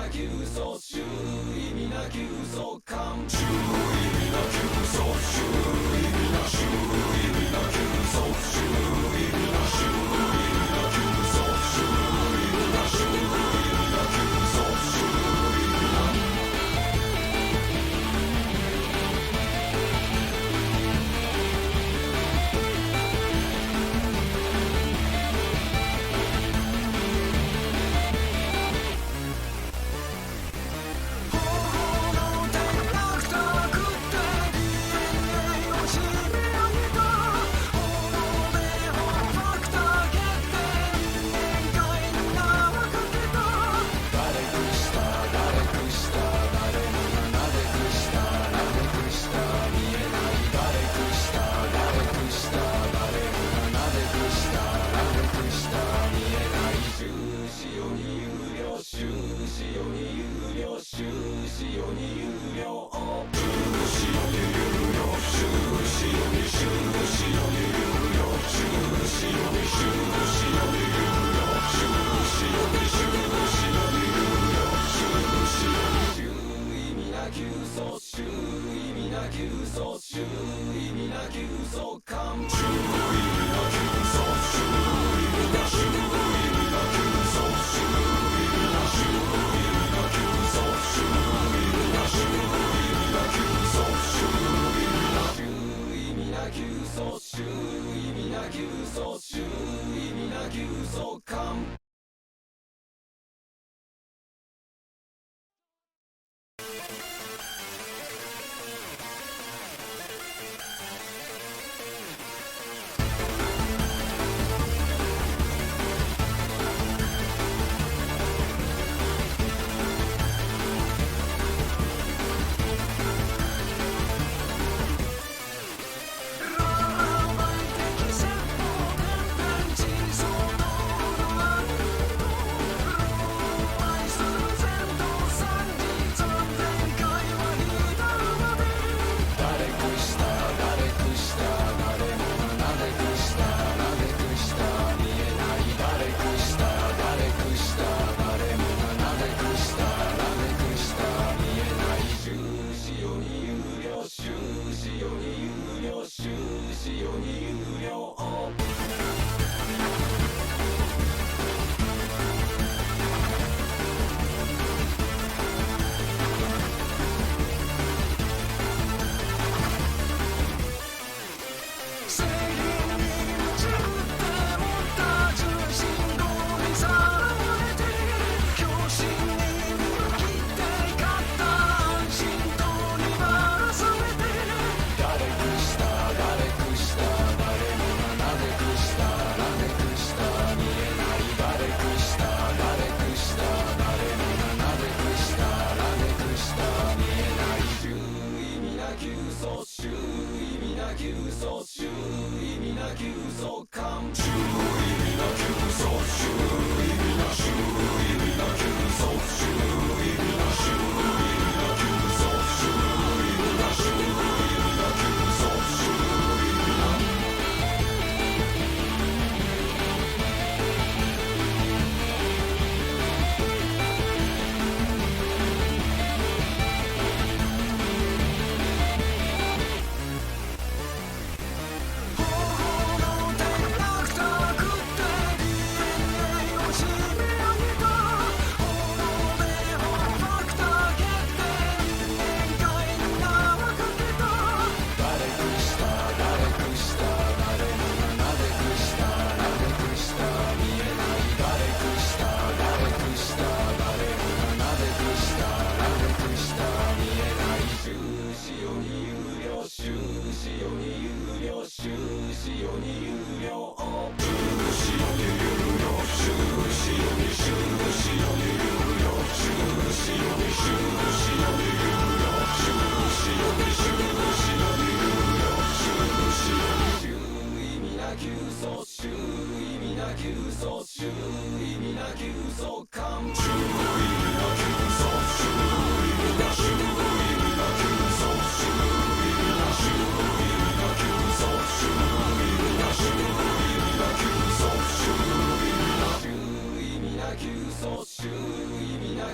なき嘘周意味なき嘘感周意味なき嘘周意味な周意味なき嘘周意味な周意味なき嘘周意味な周意味なき嘘周意味な方法の転落と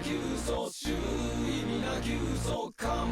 き嘘周意味なき嘘感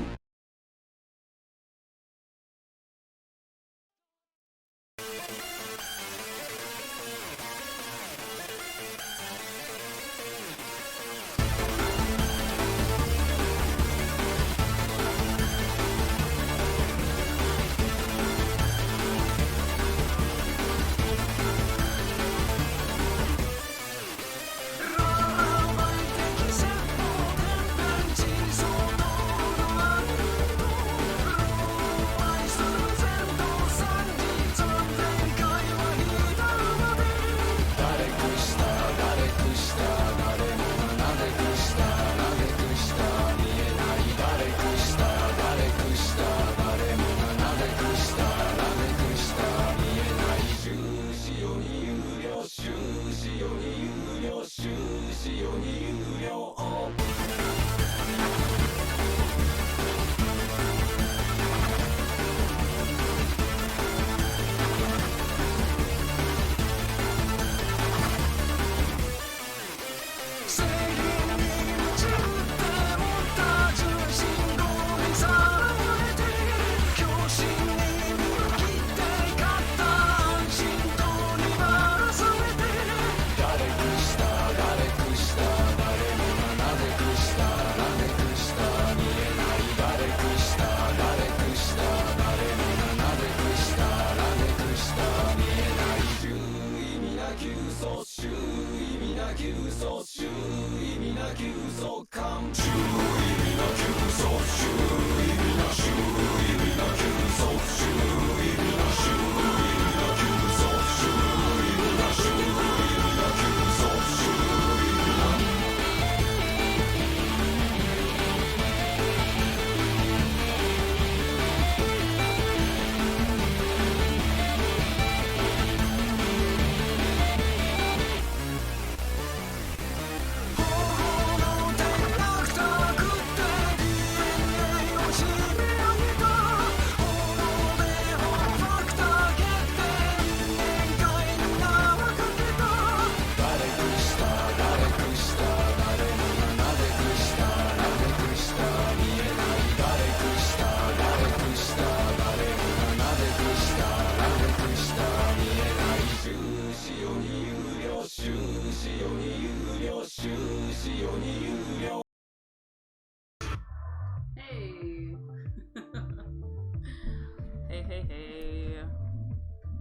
Hey. hey.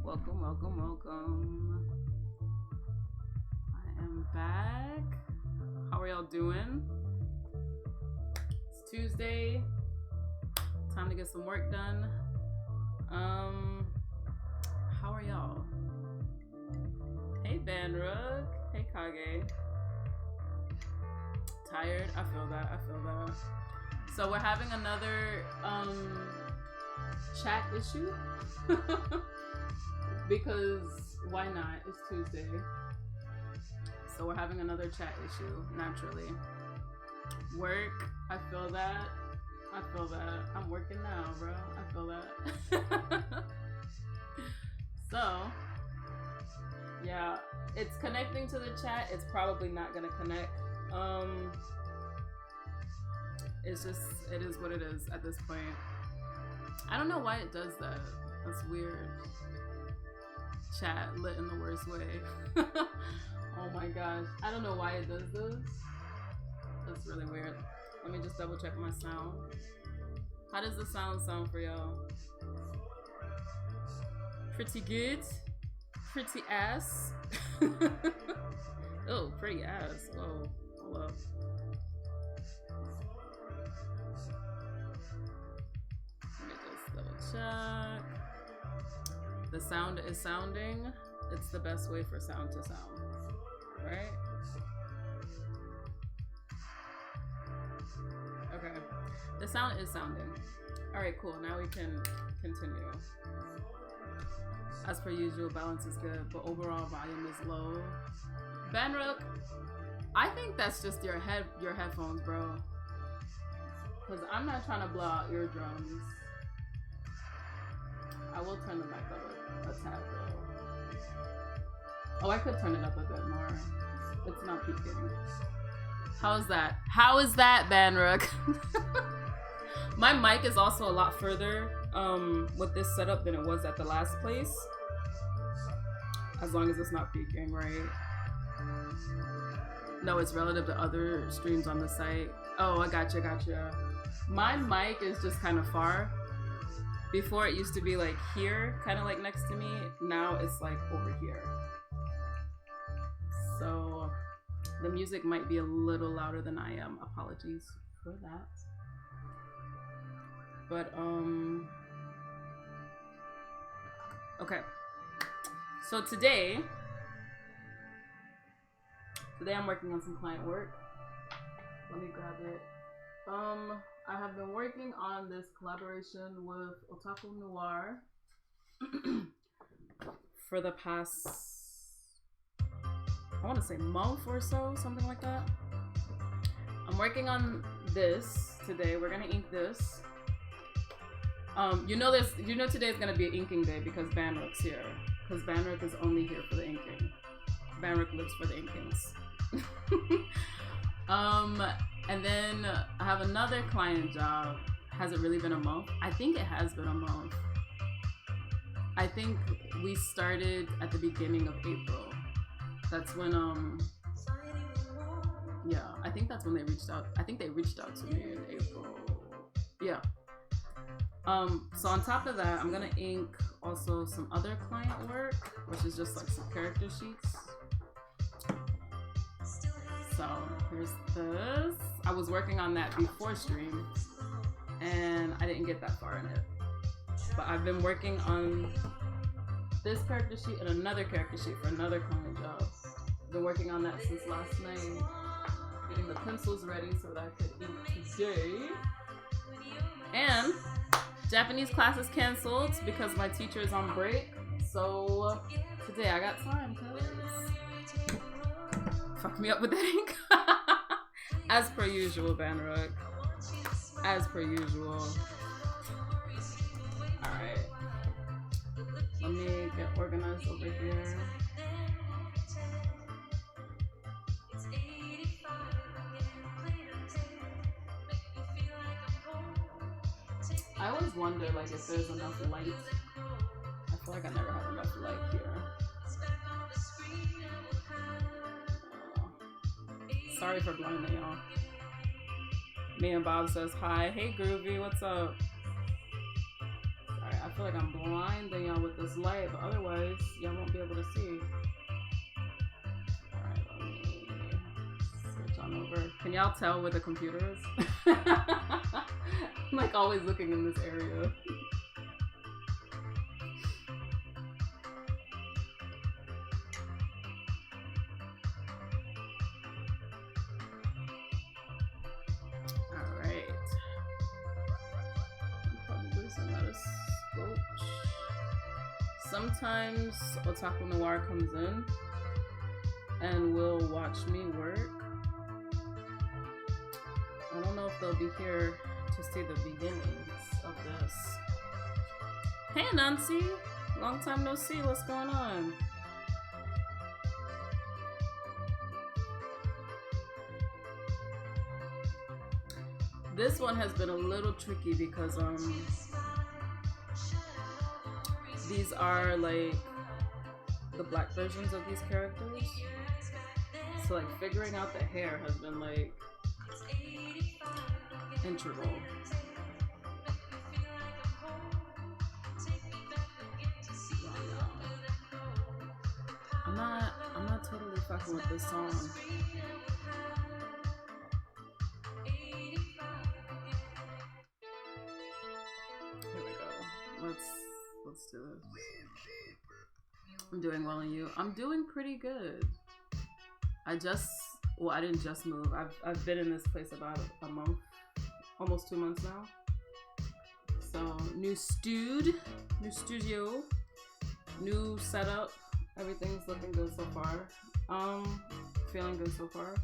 Welcome. I am back. How are y'all doing? It's Tuesday. Time to get some work done. How are y'all? Hey Bandrug. Hey Kage. Tired? I feel that. So we're having another chat issue because why not? It's Tuesday. So we're having another chat issue naturally. Work, I feel that. I'm working now, bro. I feel that. So yeah, it's connecting to the chat. It's probably not gonna connect. It's just, it is what it is at this point. I don't know why it does that. That's weird. Chat lit in the worst way. Oh my gosh. I don't know why it does this. That's really weird. Let me just double check my sound. How does the sound for y'all? Pretty good? Pretty ass? Oh, pretty ass. Whoa, hold up. Let me just double check. The sound is sounding. It's the best way for sound to sound, right? Okay, the sound is sounding. All right, cool. Now we can continue. As per usual, balance is good, but overall volume is low. Benrook, I think that's just your headphones, bro. Cause I'm not trying to blow out eardrums. I will turn them back up a tad though. Oh, I could turn it up a bit more. It's not peaking. How is that? How is that, Banrook? My mic is also a lot further with this setup than it was at the last place. As long as it's not peaking, right? No, it's relative to other streams on the site. Oh, I gotcha. My mic is just kind of far. Before it used to be like here, kind of like next to me. Now it's like over here. So the music might be a little louder than I am. Apologies for that. But okay. So today I'm working on some client work. Let me grab it. I have been working on this collaboration with Otaku Noir for the past, I want to say month or so, something like that. I'm working on this today. We're gonna ink this. You know today's gonna be an inking day because Banrook's here. Because Banrook is only here for the inking. Banrook lives for the inkings. And then I have another client job. Has it really been a month? I think it has been a month. I think we started at the beginning of April. That's when yeah, I think that's when they reached out. I think they reached out to me in April. Yeah. So on top of that, I'm gonna ink also some other client work, which is just like some character sheets. So here's this. I was working on that before stream, and I didn't get that far in it. But I've been working on this character sheet and another character sheet for another client job. I've been working on that since last night, getting the pencils ready so that I could ink today. And Japanese class is canceled because my teacher is on break. So today I got time, cause fuck me up with that ink. As per usual, Banrook. As per usual. Alright. Let me get organized over here. I always wonder like if there's enough light. I feel like I never have enough light here. Sorry for blinding y'all. Me and Bob says hi. Hey Groovy, what's up? Sorry, I feel like I'm blinding y'all with this light, but otherwise y'all won't be able to see. Alright, let me switch on over. Can y'all tell where the computer is? I'm like always looking in this area. Alright. Probably some out of scope. Sometimes Otaku Noir comes in and will watch me work. I don't know if they'll be here to see the beginnings of this. Hey Nancy! Long time no see, what's going on? This one has been a little tricky because these are like the black versions of these characters. So like figuring out the hair has been like integral. I'm not totally fucking with this song. Here we go. Let's do this. I'm doing well, and you? I'm doing pretty good. I didn't just move. I've been in this place about a month. Almost 2 months now. So new studio, new setup. Everything's looking good so far. Feeling good so far.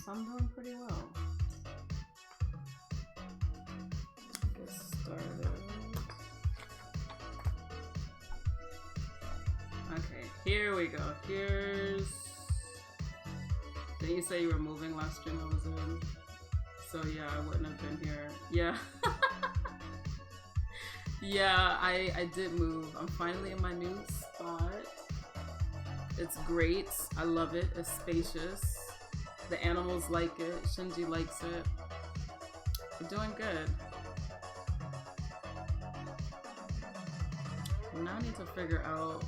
So I'm doing pretty well. Get started. Okay, here we go. Didn't you say you were moving last stream I was in? So yeah, I wouldn't have been here. Yeah. Yeah, I did move. I'm finally in my new spot. It's great. I love it. It's spacious. The animals like it. Shinji likes it. We're doing good. Now I need to figure out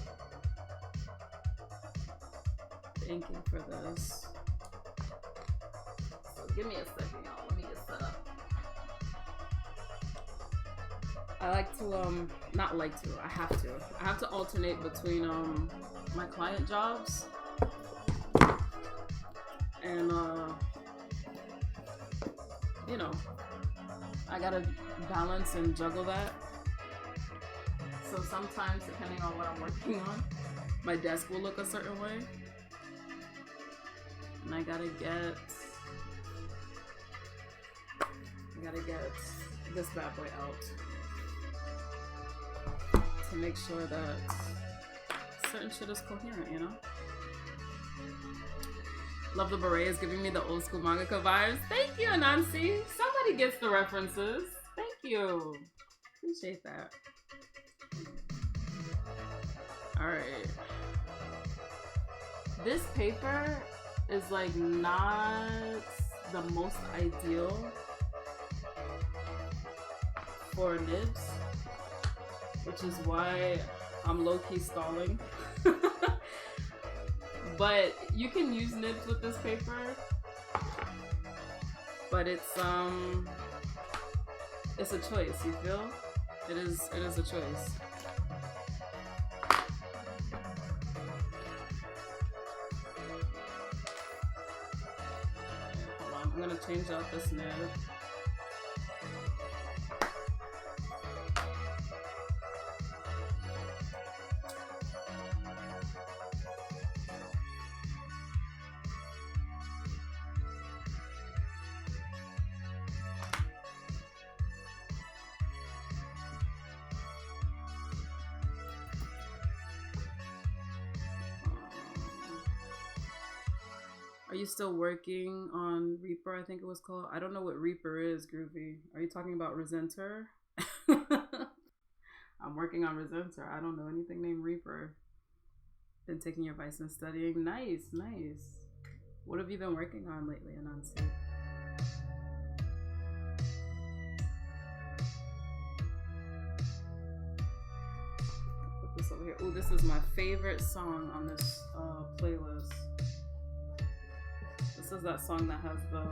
the inking for this. So give me a second, y'all. Let me get set up. I like to, not like to, I have to alternate between, my client jobs and, you know, I gotta balance and juggle that. So sometimes, depending on what I'm working on, my desk will look a certain way. And I gotta get this bad boy out to make sure that certain shit is coherent, you know? Love the beret is giving me the old school mangaka vibes. Thank you, Nancy. Somebody gets the references. Thank you. Appreciate that. Alright. This paper is like not the most ideal for nibs, which is why I'm low-key stalling. But you can use nibs with this paper, but it's a choice, you feel? It is a choice. Hold on, I'm gonna change out this nib. Are you still working on Reaper? I think it was called. I don't know what Reaper is, Groovy. Are you talking about Resenter? I'm working on Resenter. I don't know anything named Reaper. Been taking your advice and studying. Nice, nice. What have you been working on lately, Anansi? Put this over here. Ooh, this is my favorite song on this playlist. This is that song that has the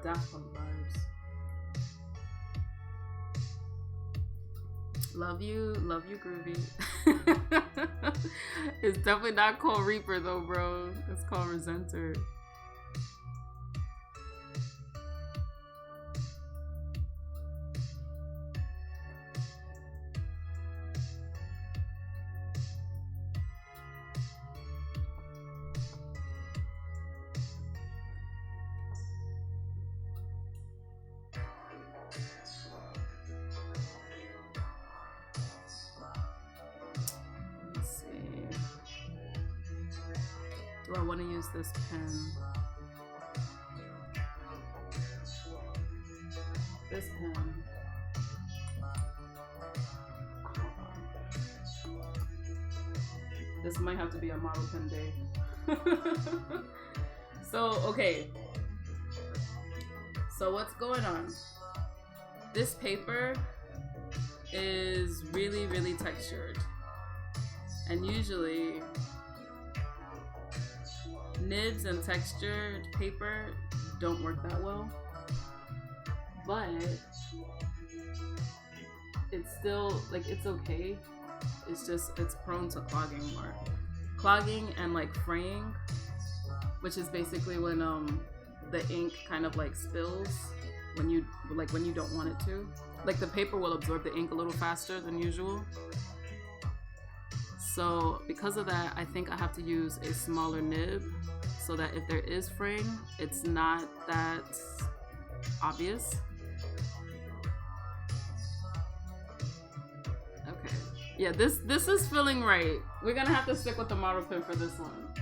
Daft Punk vibes. Love you, Groovy. It's definitely not called Reaper though, bro. It's called Resenter. Do I want to use this pen? This pen. This might have to be a model pen day. So, okay. So what's going on? This paper is really, really textured. And usually nibs and textured paper don't work that well, but it's still like it's okay. It's just it's prone to clogging more, clogging and like fraying, which is basically when the ink kind of like spills when you don't want it to. Like the paper will absorb the ink a little faster than usual. So because of that, I think I have to use a smaller nib so that if there is fraying, it's not that obvious. Okay, Yeah, this is feeling right. We're gonna have to stick with the model pin for this one.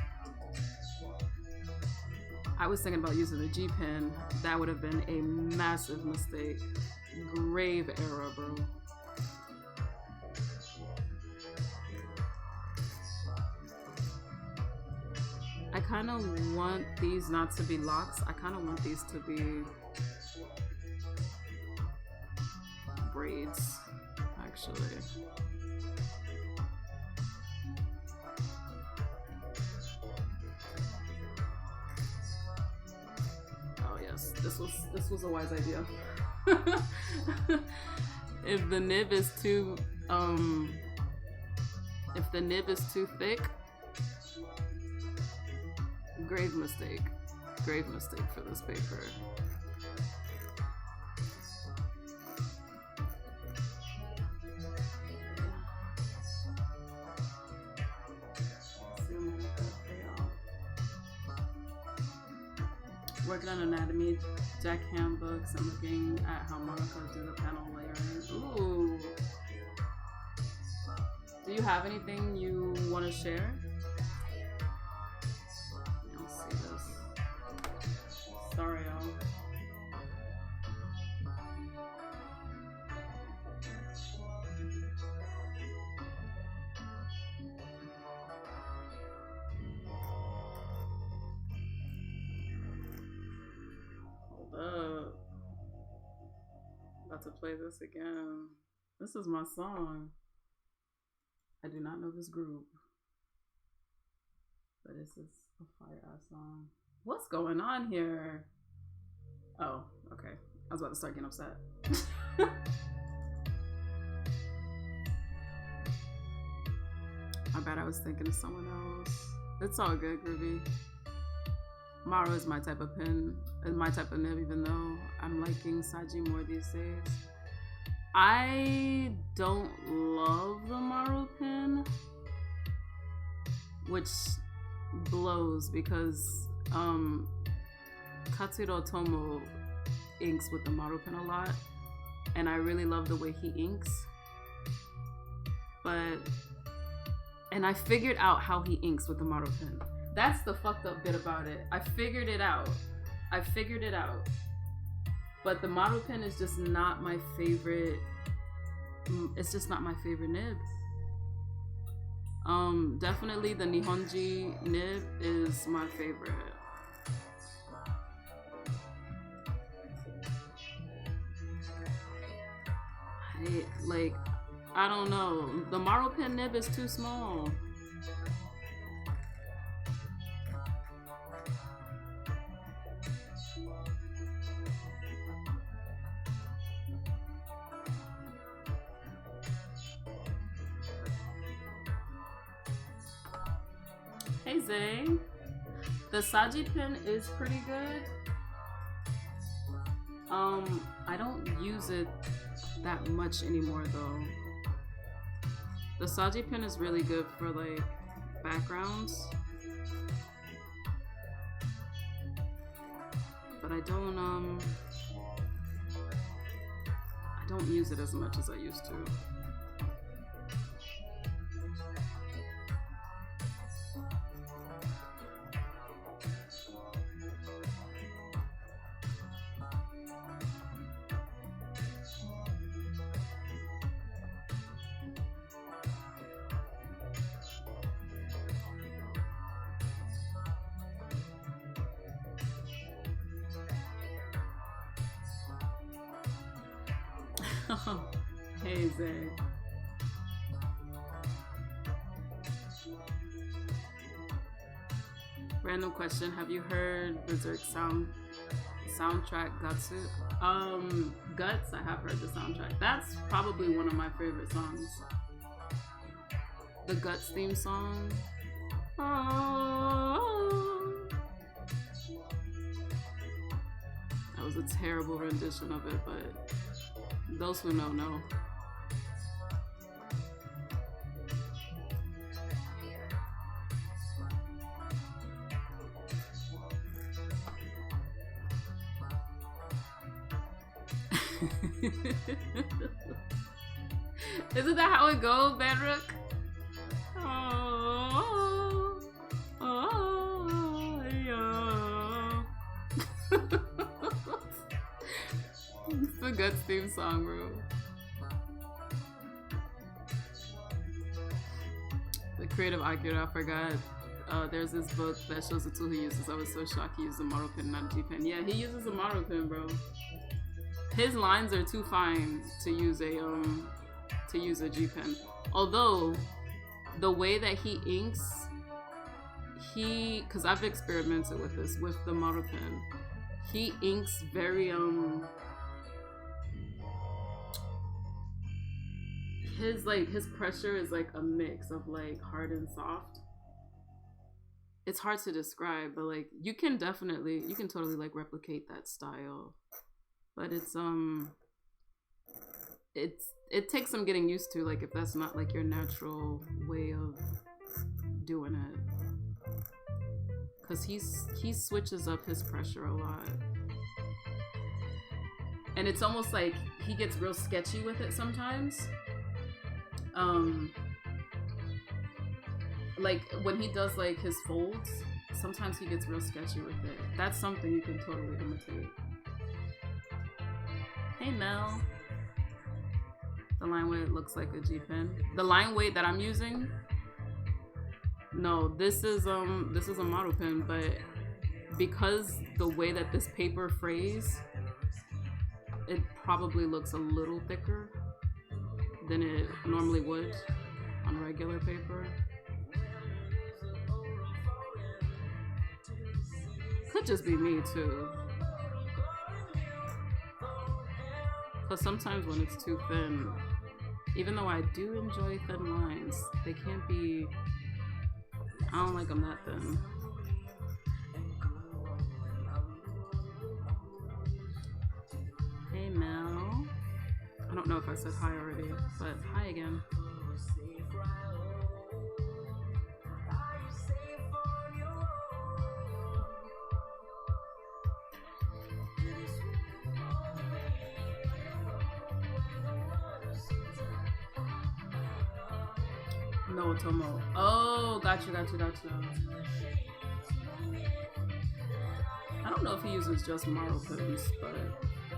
I was thinking about using the G pin. That would have been a massive mistake. Grave error, bro. I kind of want these not to be locks. I kind of want these to be braids, actually. Oh yes, this was a wise idea. If the nib is too thick, grave mistake for this paper. Working on anatomy deck handbooks and looking at how Monaco do the panel layering. Ooh. Do you have anything you want to share? I'll see this. Sorry, y'all. About to play this again. This is my song. I do not know this group, but this is a fire ass song. What's going on here? Oh, okay. I was about to start getting upset. I bet I was thinking of someone else. It's all good, Groovy. Maro is my type of pin, and my type of nib, even though I'm liking Saji more these days. I don't love the Maro pin, which blows because Katsuro Tomo inks with the Maro pin a lot, and I really love the way he inks. And I figured out how he inks with the Maro pin. That's the fucked up bit about it. I figured it out. But the model pin is just not my favorite. It's just not my favorite nib. Definitely the Nihonji nib is my favorite. I don't know. The Maro pin nib is too small. Hey Zay, the Saji pin is pretty good. I don't use it that much anymore though. The Saji pin is really good for like backgrounds, but I don't use it as much as I used to. Hey Zay. Random question, have you heard Berserk soundtrack Gatsu? Guts, I have heard the soundtrack. That's probably one of my favorite songs. The Guts theme song. Oh. That was a terrible rendition of it, but those who know, know. Isn't that how it goes, Bedrook? Oh, oh, yeah. It's a good theme song, bro. The creative Akira, I forgot. There's this book that shows the tool he uses. I was so shocked he used a model pen, not a G pen. Yeah, he uses a model pen, bro. His lines are too fine to use a G pen. Although the way that he inks, because I've experimented with this with the model pen, he inks very his pressure is like a mix of like hard and soft. It's hard to describe, but like you can totally like replicate that style. But it takes some getting used to, like if that's not like your natural way of doing it. Cause he switches up his pressure a lot. And it's almost like he gets real sketchy with it sometimes. Like when he does like his folds, sometimes he gets real sketchy with it. That's something you can totally imitate. Hey Mel. The line weight looks like a G pen. The line weight that I'm using, no, this is a model pen, but because the way that this paper frays, it probably looks a little thicker than it normally would on regular paper. Could just be me too. Because sometimes when it's too thin, even though I do enjoy thin lines, they can't be, I don't like them that thin. Hey Mel. I don't know if I said hi already, but hi again. No, Tomo. Oh, gotcha. I don't know if he uses just Marl pens, but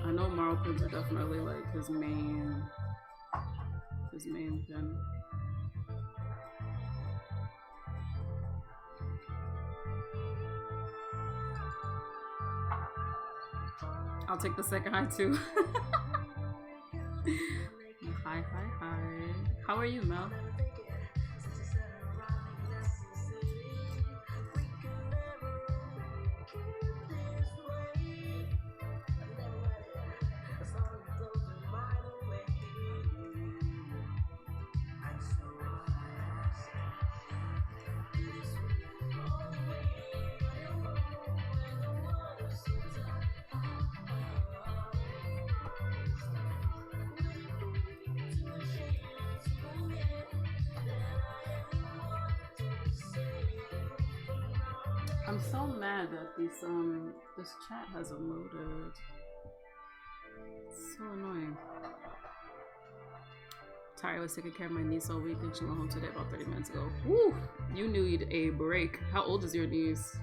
I know Marl pens are definitely like his main pen. I'll take the second hi too. Hi. How are you, Mel? I'm so mad that this chat hasn't loaded. It's so annoying. Tari was taking care of my niece all week and she went home today about 30 minutes ago. Woo! You need a break. How old is your niece?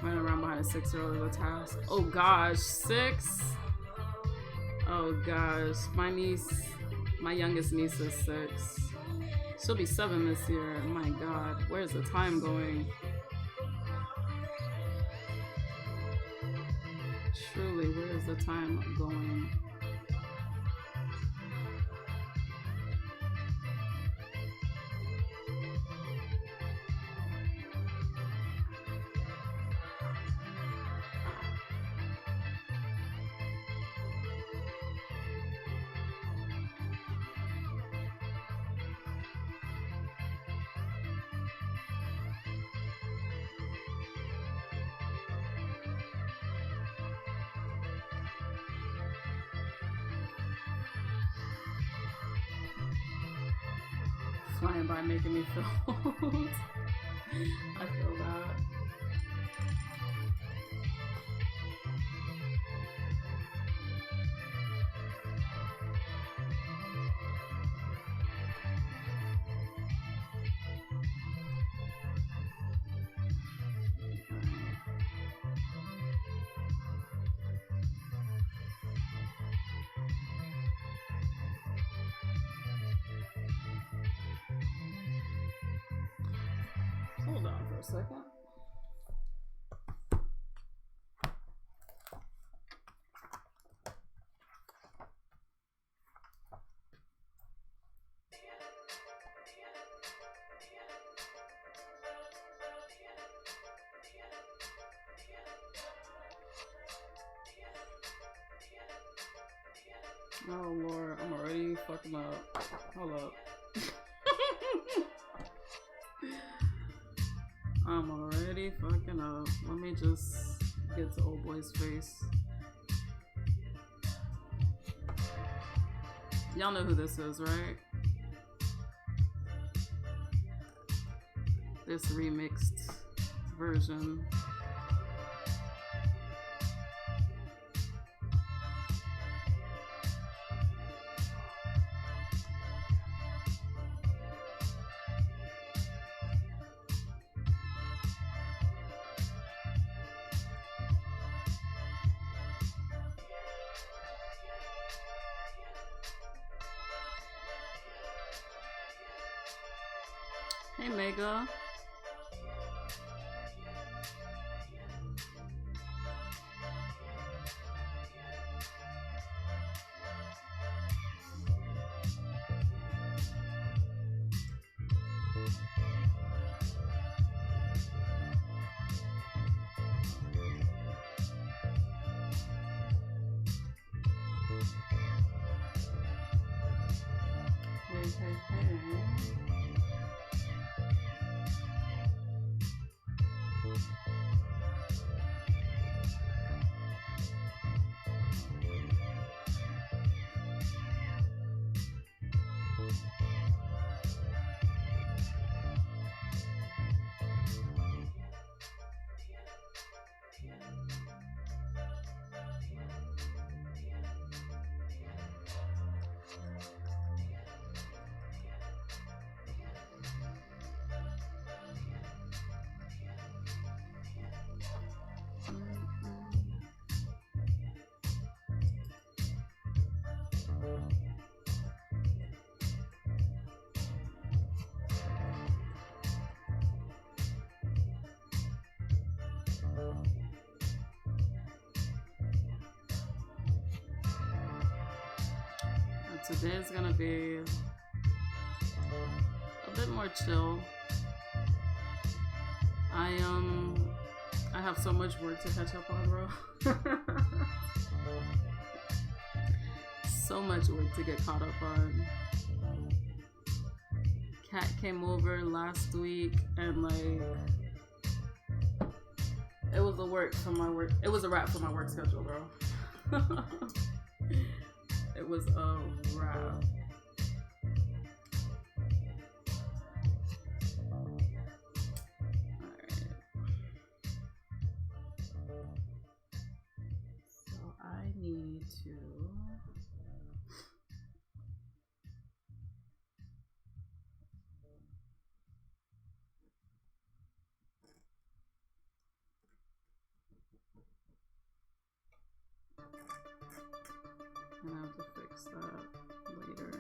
Running around behind a 6-year-old is a task. Oh gosh, 6? Oh gosh, my youngest niece is 6. She'll be 7 this year. My god, where's the time going? Truly, where is the time going? justifying by making me feel old. I feel that. Hold on for a second. Oh Lord, I'm already fucking up. Hold up. I'm already fucking up. Let me just get to old boy's face. Y'all know who this is, right? This remixed version. Hey, Mega. Hey. Today's gonna be a bit more chill. I have so much work to catch up on, bro. So much work to get caught up on. Kat came over last week and like it was a wrap for my work schedule, bro. It was a wrap. Alright. So I need to I have to fix that later.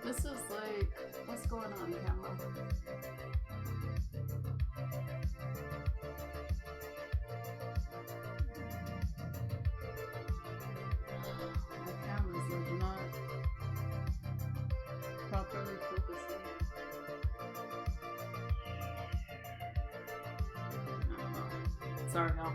This is like, what's going on, camera? pussy. Sorry, y'all.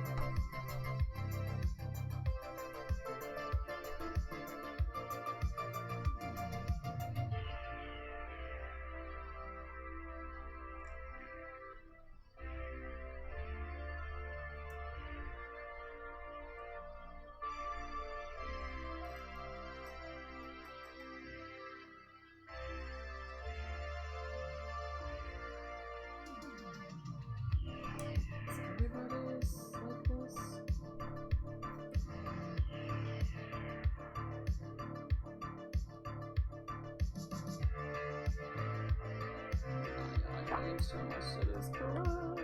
Everybody's like this. I changed so much shit is corrupt.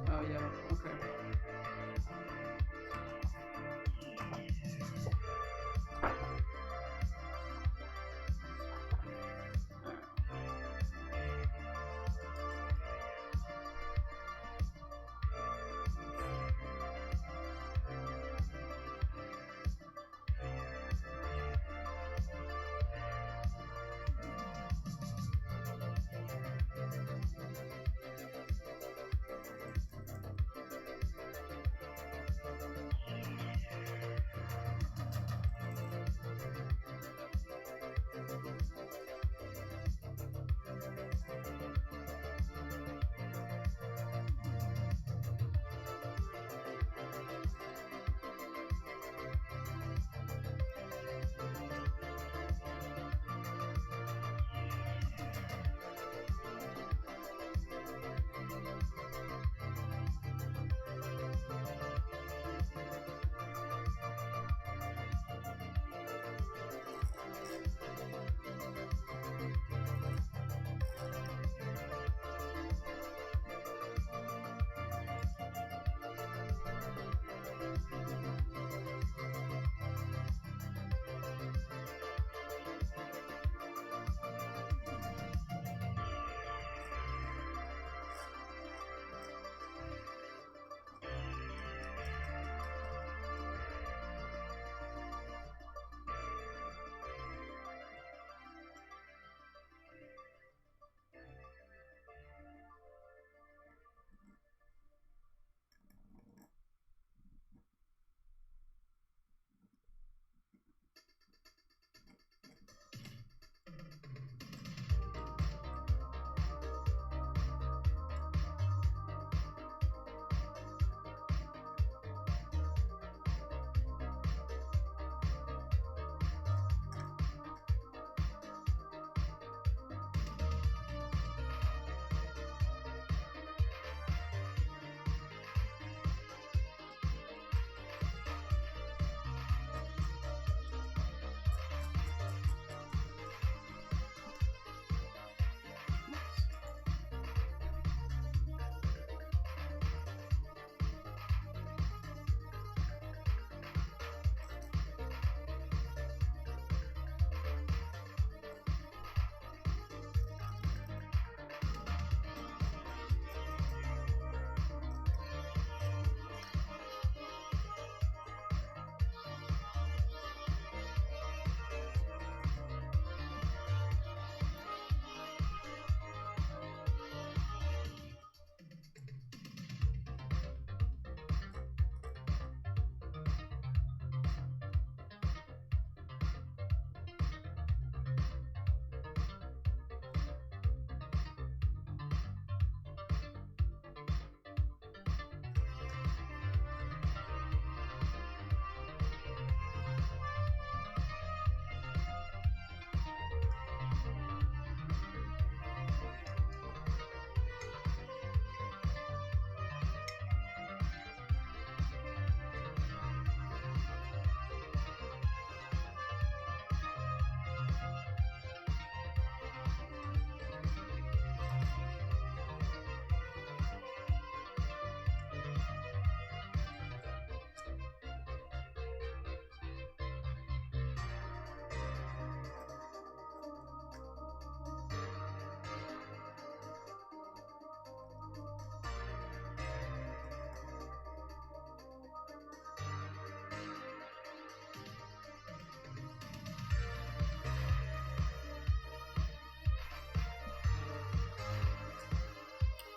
Oh yeah, okay.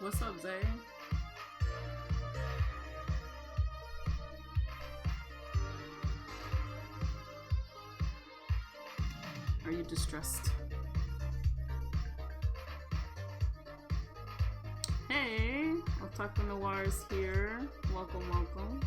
What's up, Zay? Are you distressed? Hey, Otaku Noir is here. Welcome, welcome.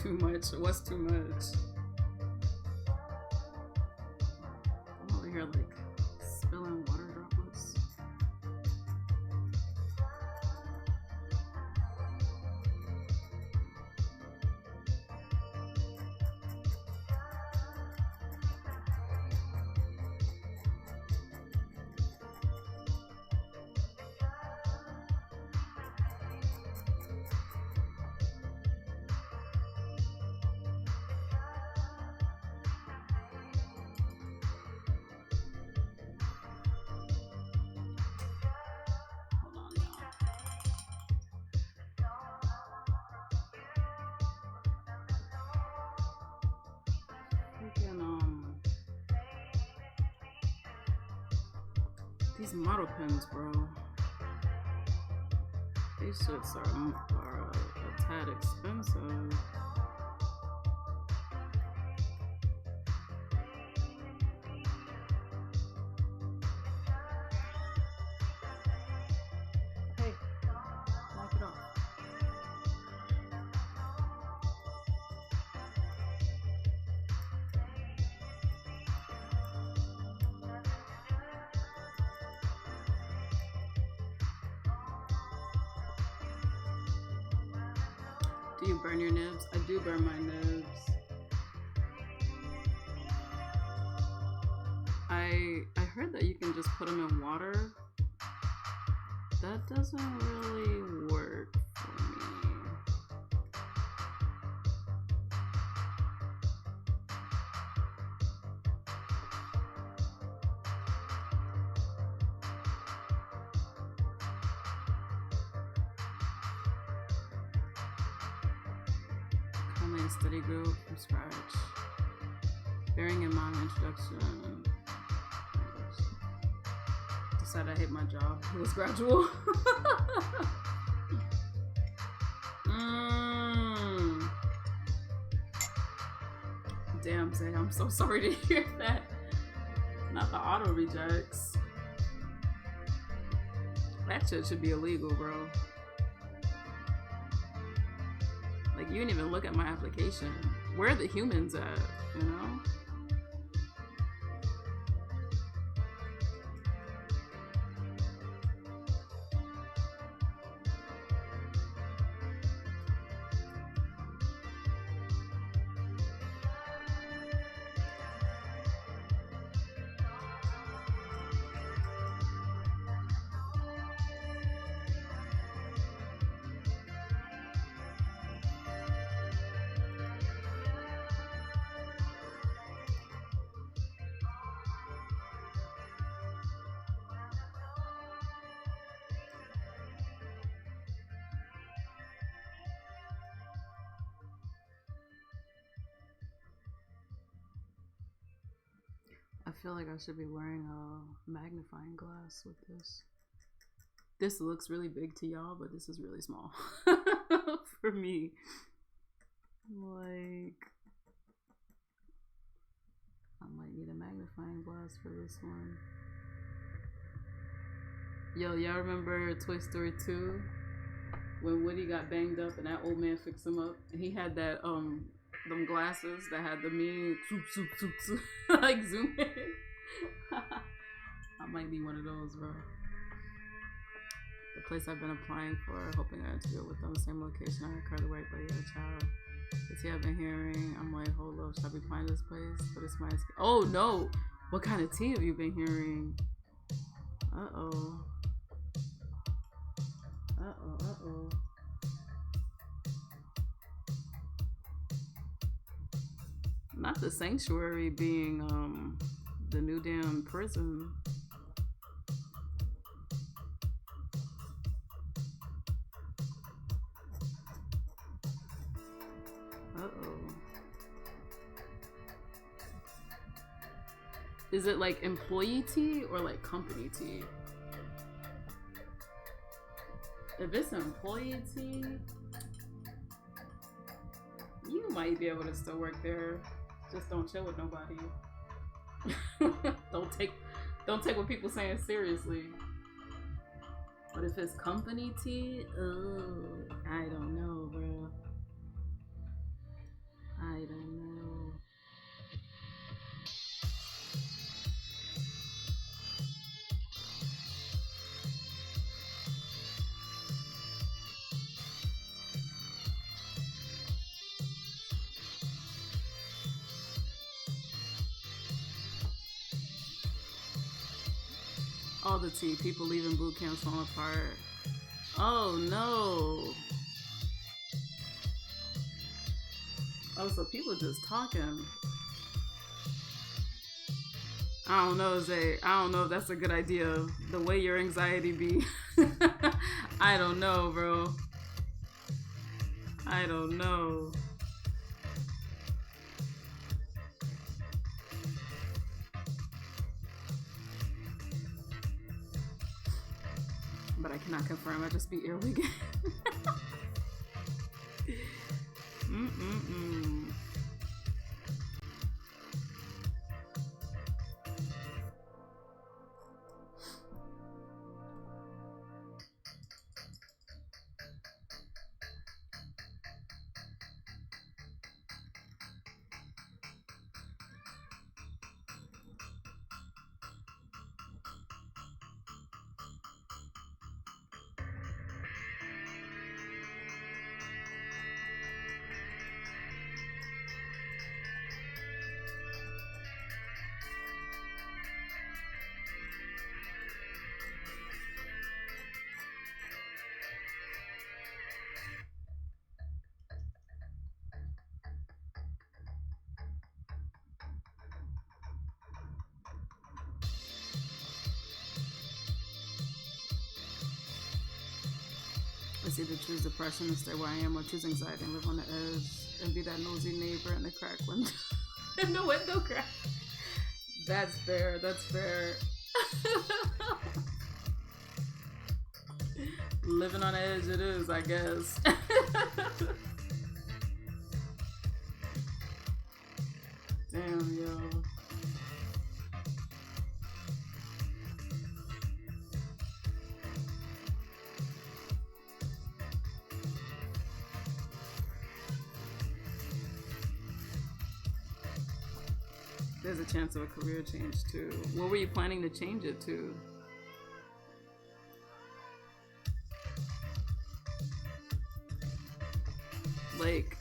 Too much. What's too much? I'm over here like spilling water droplets. These model pens, bro. These shits are a tad expensive. Hey, knock it off. Do you burn your nibs? I do burn my nibs. I heard that you can just put them in water. That doesn't really work for me. Currently a study group from scratch. Bearing in mind introduction. Decided I hate my job. It was gradual. Damn, Zay, I'm so sorry to hear that. Not the auto rejects. That shit should be illegal, bro. Like, you didn't even look at my application. Where are the humans at, you know? I feel like I should be wearing a magnifying glass with this. This looks really big to y'all, but this is really small for me. Like, I might need a magnifying glass for this one. Yo, y'all remember Toy Story 2? When Woody got banged up and that old man fixed him up? And he had that, them glasses that had the mean zoop, zoop, zoop, zoop, like zoom in. I might need one of those, bro. The place I've been applying for, hoping I interview with them, same location. I currently work, but yeah, child. The tea I've been hearing, I'm like, hold up, should I be applying this place? But it's my, oh no! What kind of tea have you been hearing? Uh-oh. Uh-oh, uh-oh. Not the sanctuary being, the new damn prison. Uh-oh. Is it like employee tea or like company tea? If it's employee tea, you might be able to still work there. Just don't chill with nobody. don't take what people saying seriously. But if it's company tea, I don't know, bro. I don't know. All the tea. People leaving boot camps falling apart. Oh no. Oh, so people just talking. I don't know, Zay. I don't know if that's a good idea. The way your anxiety be. I don't know, bro. I don't know. But I cannot confirm. I just be earwigging. It's either choose depression and stay where I am, or choose anxiety and live on the edge and be that nosy neighbor in the crack window. In the window crack. That's fair. That's fair. Living on the edge it is, I guess. Damn, yo. There's a chance of a career change too. What were you planning to change it to? Like,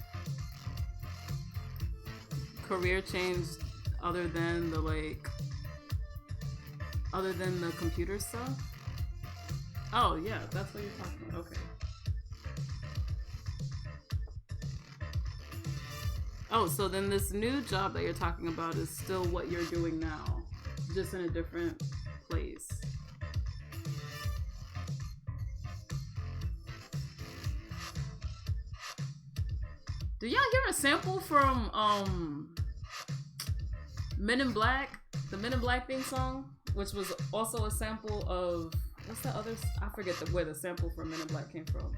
career change other than the computer stuff? Oh yeah, that's what you're talking about. Okay. Oh, so then this new job that you're talking about is still what you're doing now, just in a different place. Do y'all hear a sample from Men in Black, the Men in Black theme song, which was also a sample of what's the other? I forget where the sample from Men in Black came from.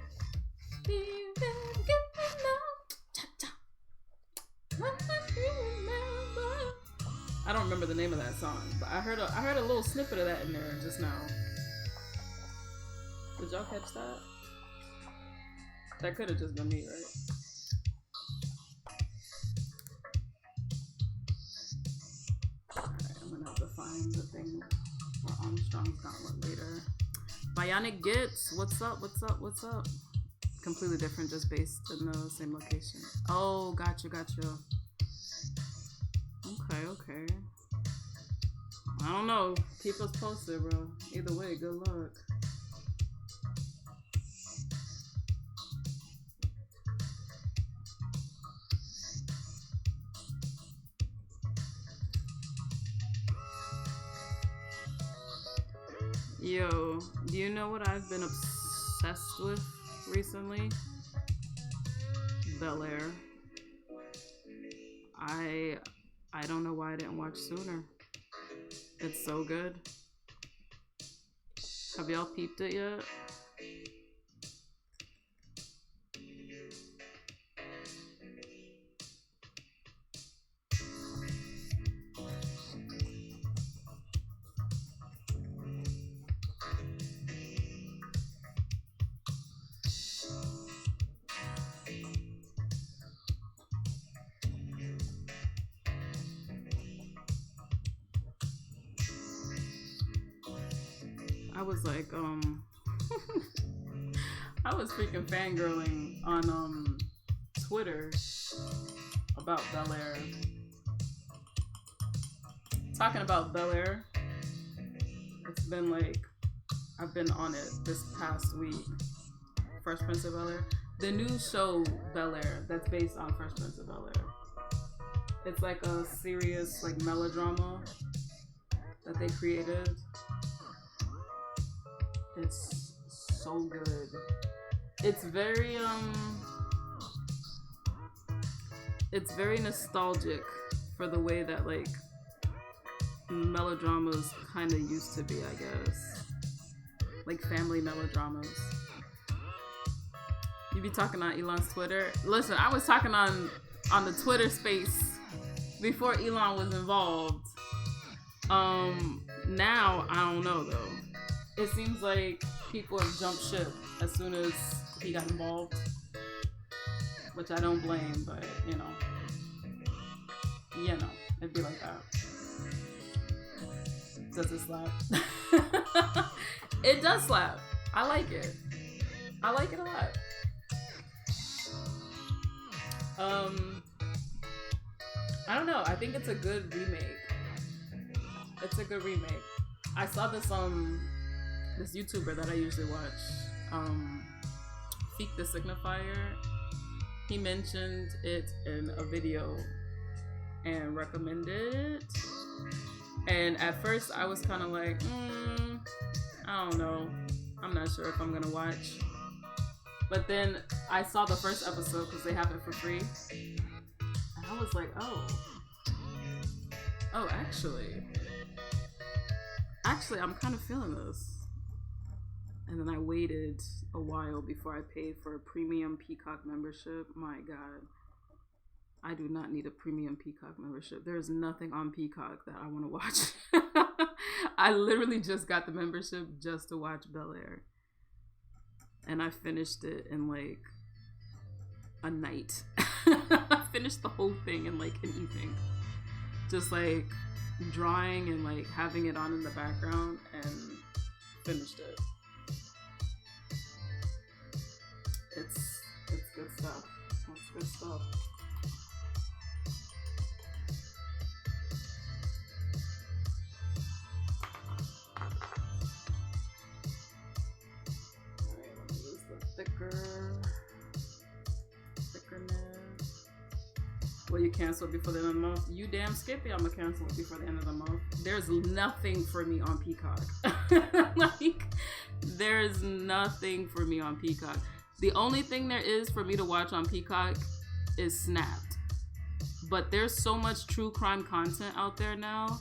I don't remember the name of that song, but I heard a little snippet of that in there just now. Did y'all catch that? That could have just been me, right? Alright, I'm gonna have to find the thing for Armstrong's Gauntlet later. Bionic Gits, what's up? What's up? What's up? Completely different, just based in the same location. Oh, gotcha. Okay. I don't know. Keep us posted, bro. Either way, good luck. Yo, do you know what I've been obsessed with recently? Bel Air. I don't know why I didn't watch sooner. It's so good. Have y'all peeped it yet? I was like, I was freaking fangirling on Twitter about Bel Air. Talking about Bel Air, it's been like, I've been on it this past week. Fresh Prince of Bel Air. The new show Bel Air that's based on Fresh Prince of Bel Air. It's like a serious like melodrama that they created. It's so good. It's very nostalgic for the way that like melodramas kind of used to be, I guess. Like family melodramas. You be talking on Elon's Twitter. Listen, I was talking on the Twitter space before Elon was involved. Now I don't know though. It seems like people have jumped ship as soon as he got involved, which I don't blame, but you know, it'd be like that. Does it slap? It does slap. I like it. I like it a lot. I don't know. I think it's a good remake. It's a good remake. I saw this this YouTuber that I usually watch, Feek the Signifier. He mentioned it in a video and recommended it. And at first I was kind of like, I don't know. I'm not sure if I'm gonna watch. But then I saw the first episode because they have it for free. And I was like, oh, actually, I'm kind of feeling this. And then I waited a while before I paid for a premium Peacock membership. My God, I do not need a premium Peacock membership. There is nothing on Peacock that I want to watch. I literally just got the membership just to watch Bel Air. And I finished it in like a night. I finished the whole thing in like an evening. Just like drawing and like having it on in the background and finished it. It's good stuff. It's good stuff. Alright, let me use the thickerness. Will you cancel before the end of the month? You damn skippy, I'm gonna cancel it before the end of the month. There's nothing for me on Peacock. Like, there's nothing for me on Peacock. The only thing there is for me to watch on Peacock is Snapped. But there's so much true crime content out there now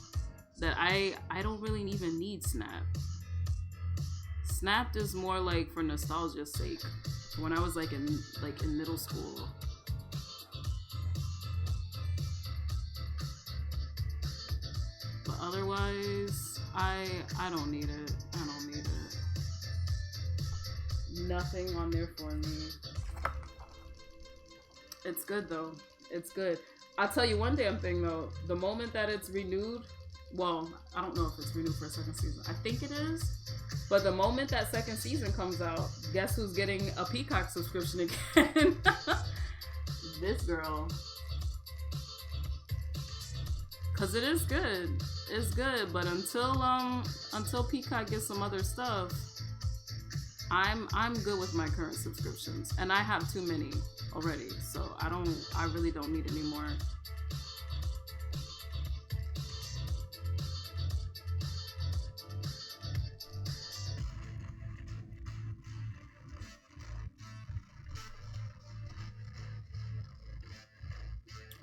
that I don't really even need Snapped. Snapped is more like for nostalgia's sake. When I was like in middle school. But otherwise, I don't need it. I don't need it. Nothing on there for me. It's good though. It's good. I'll tell you one damn thing though. The moment that it's renewed, well, I don't know if it's renewed for a second season. I think it is. But the moment that second season comes out, guess who's getting a Peacock subscription again? This girl. Cause it is good. It's good. But until Peacock gets some other stuff, I'm good with my current subscriptions. And I have too many already. So I really don't need any more.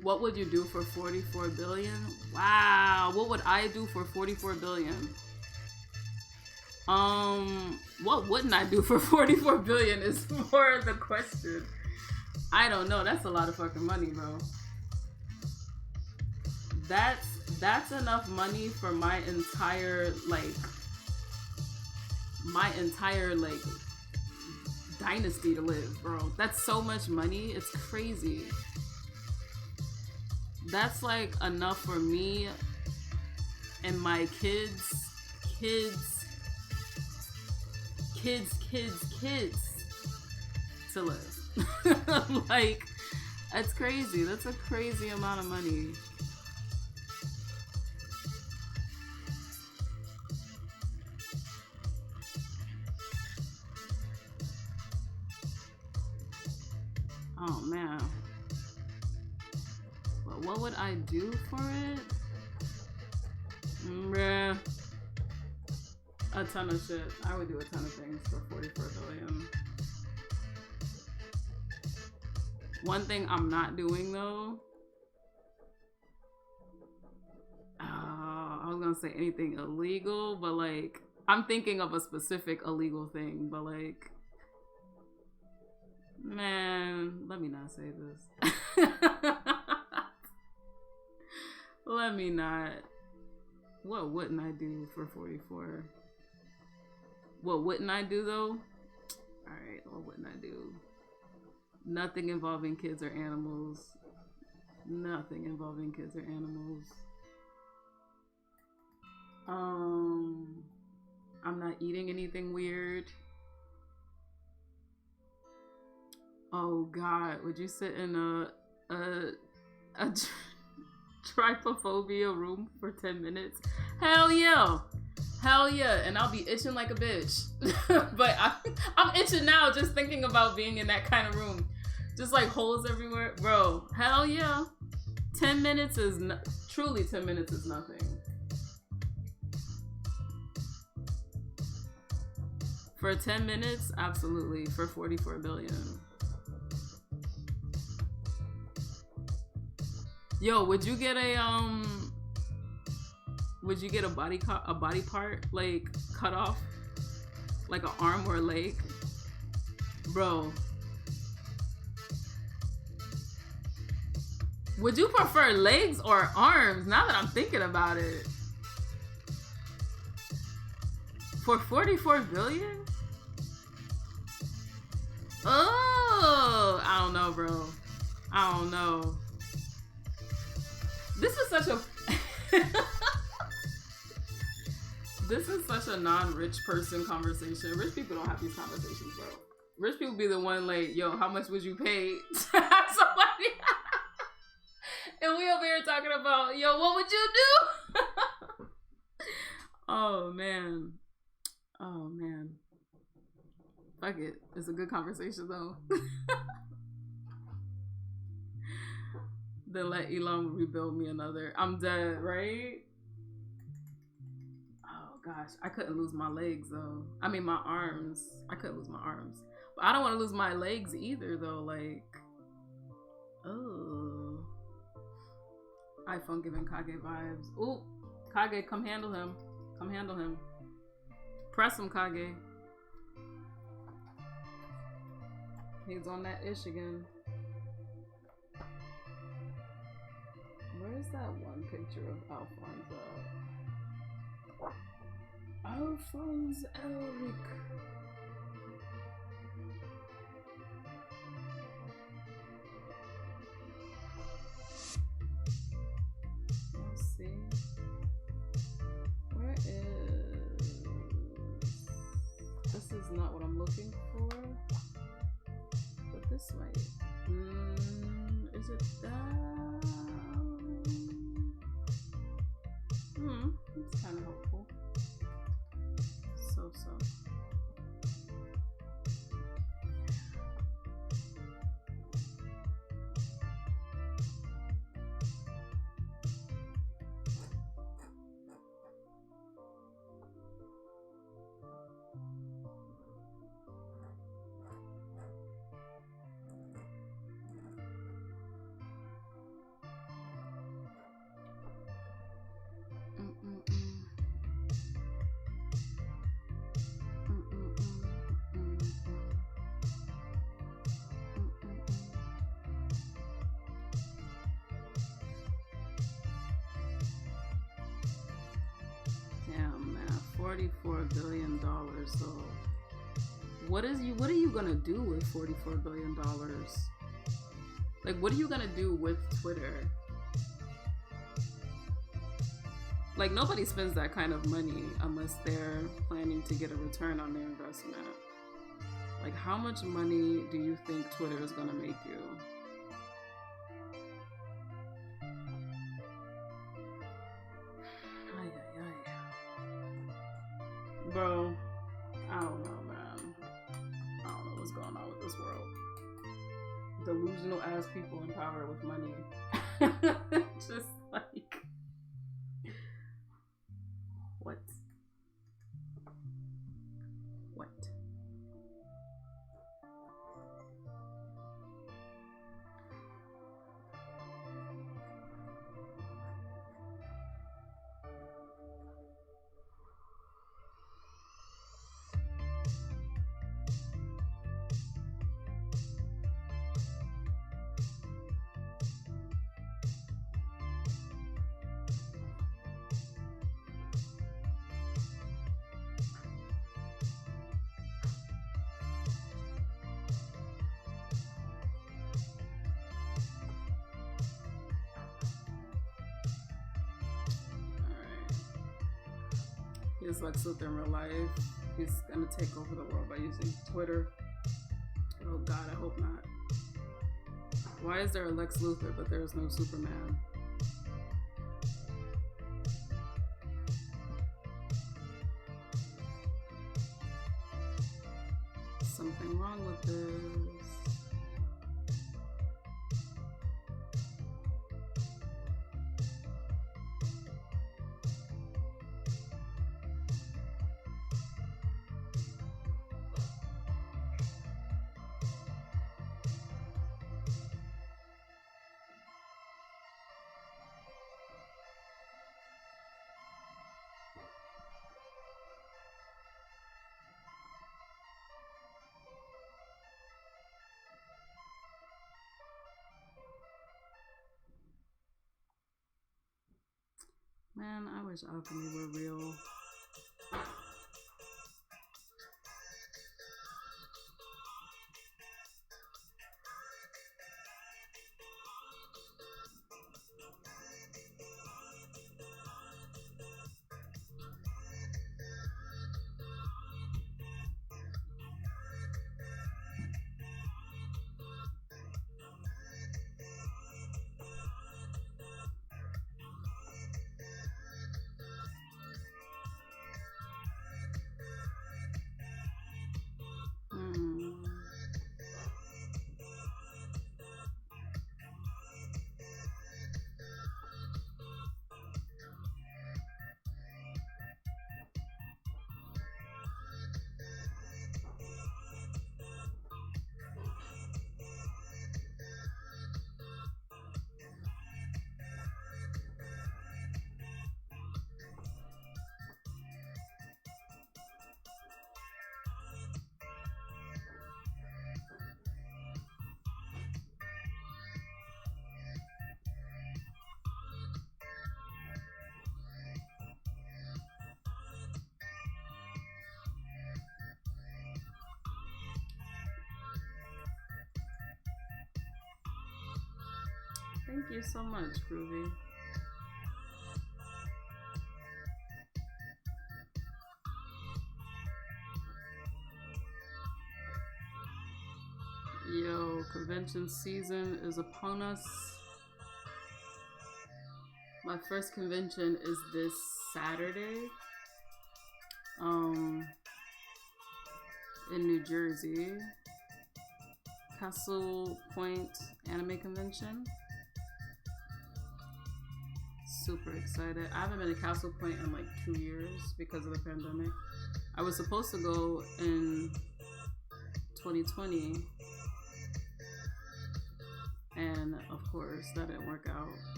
What would you do for 44 billion? Wow, what would I do for 44 billion? What wouldn't I do for 44 billion is more the question. I don't know. That's a lot of fucking money, bro. That's enough money for my entire dynasty to live, bro. That's so much money. It's crazy. That's like enough for me and my kids to live. Like, that's crazy. That's a crazy amount of money. Oh man. But what would I do for it? Bruh. A ton of shit. I would do a ton of things for 44 billion. One thing I'm not doing though. I was gonna say anything illegal, but like, I'm thinking of a specific illegal thing, but like, man, let me not say this. Let me not. What wouldn't I do for 44? What wouldn't I do though? Alright, what wouldn't I do? Nothing involving kids or animals. Nothing involving kids or animals. I'm not eating anything weird. Oh God, would you sit in a trypophobia room for 10 minutes? Hell yeah. Hell yeah. And I'll be itching like a bitch. But I'm itching now just thinking about being in that kind of room. Just like holes everywhere. Bro, hell yeah. 10 minutes is truly 10 minutes is nothing. For 10 minutes, absolutely. For 44 billion. Yo, would you get a body part like cut off, like an arm or a leg, bro? Would you prefer legs or arms? Now that I'm thinking about it, for 44 billion. Oh, I don't know, bro. I don't know. This is such a non-rich person conversation. Rich people don't have these conversations, bro. Rich people be the one like, yo, how much would you pay to have somebody? And we over here talking about, yo, what would you do? Oh man. Oh man. Fuck it. It's a good conversation though. Then let Elon rebuild me another. I'm dead, right? Oh gosh, I couldn't lose my legs though. I mean my arms. I couldn't lose my arms. But I don't want to lose my legs either though. Like, oh. iPhone giving Kage vibes. Ooh, Kage, come handle him. Come handle him. Press him, Kage. He's on that ish again. Where's that one picture of Alfonso? Alphonse Elric. $44 billion. So what are you gonna do with $44 billion? Like, what are you gonna do with Twitter? Like, nobody spends that kind of money unless they're planning to get a return on their investment. Like, how much money do you think Twitter is gonna make you? Ay, ay, ay. Bro, I don't know, man. I don't know what's going on with this world. Delusional ass people in power with money. Just like, what? What? He's Lex Luthor in real life. He's gonna take over the world by using Twitter. Oh God, I hope not. Why is there a Lex Luthor but there is no Superman? Something wrong with this. Man, I wish alchemy were real. Thank you so much, Groovy. Yo, convention season is upon us. My first convention is this Saturday. In New Jersey. Castle Point Anime Convention. Super excited. I haven't been to Castle Point in like 2 years because of the pandemic. I was supposed to go in 2020, and of course that didn't work out.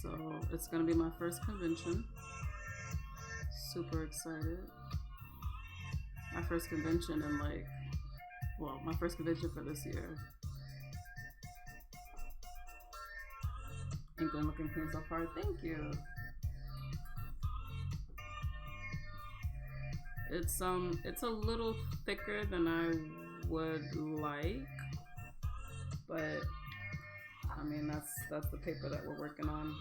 So it's gonna be my first convention. Super excited. My first convention in like, well, my first convention for this year. England looking clean so far. Thank you. It's a little thicker than I would like, but I mean that's the paper that we're working on.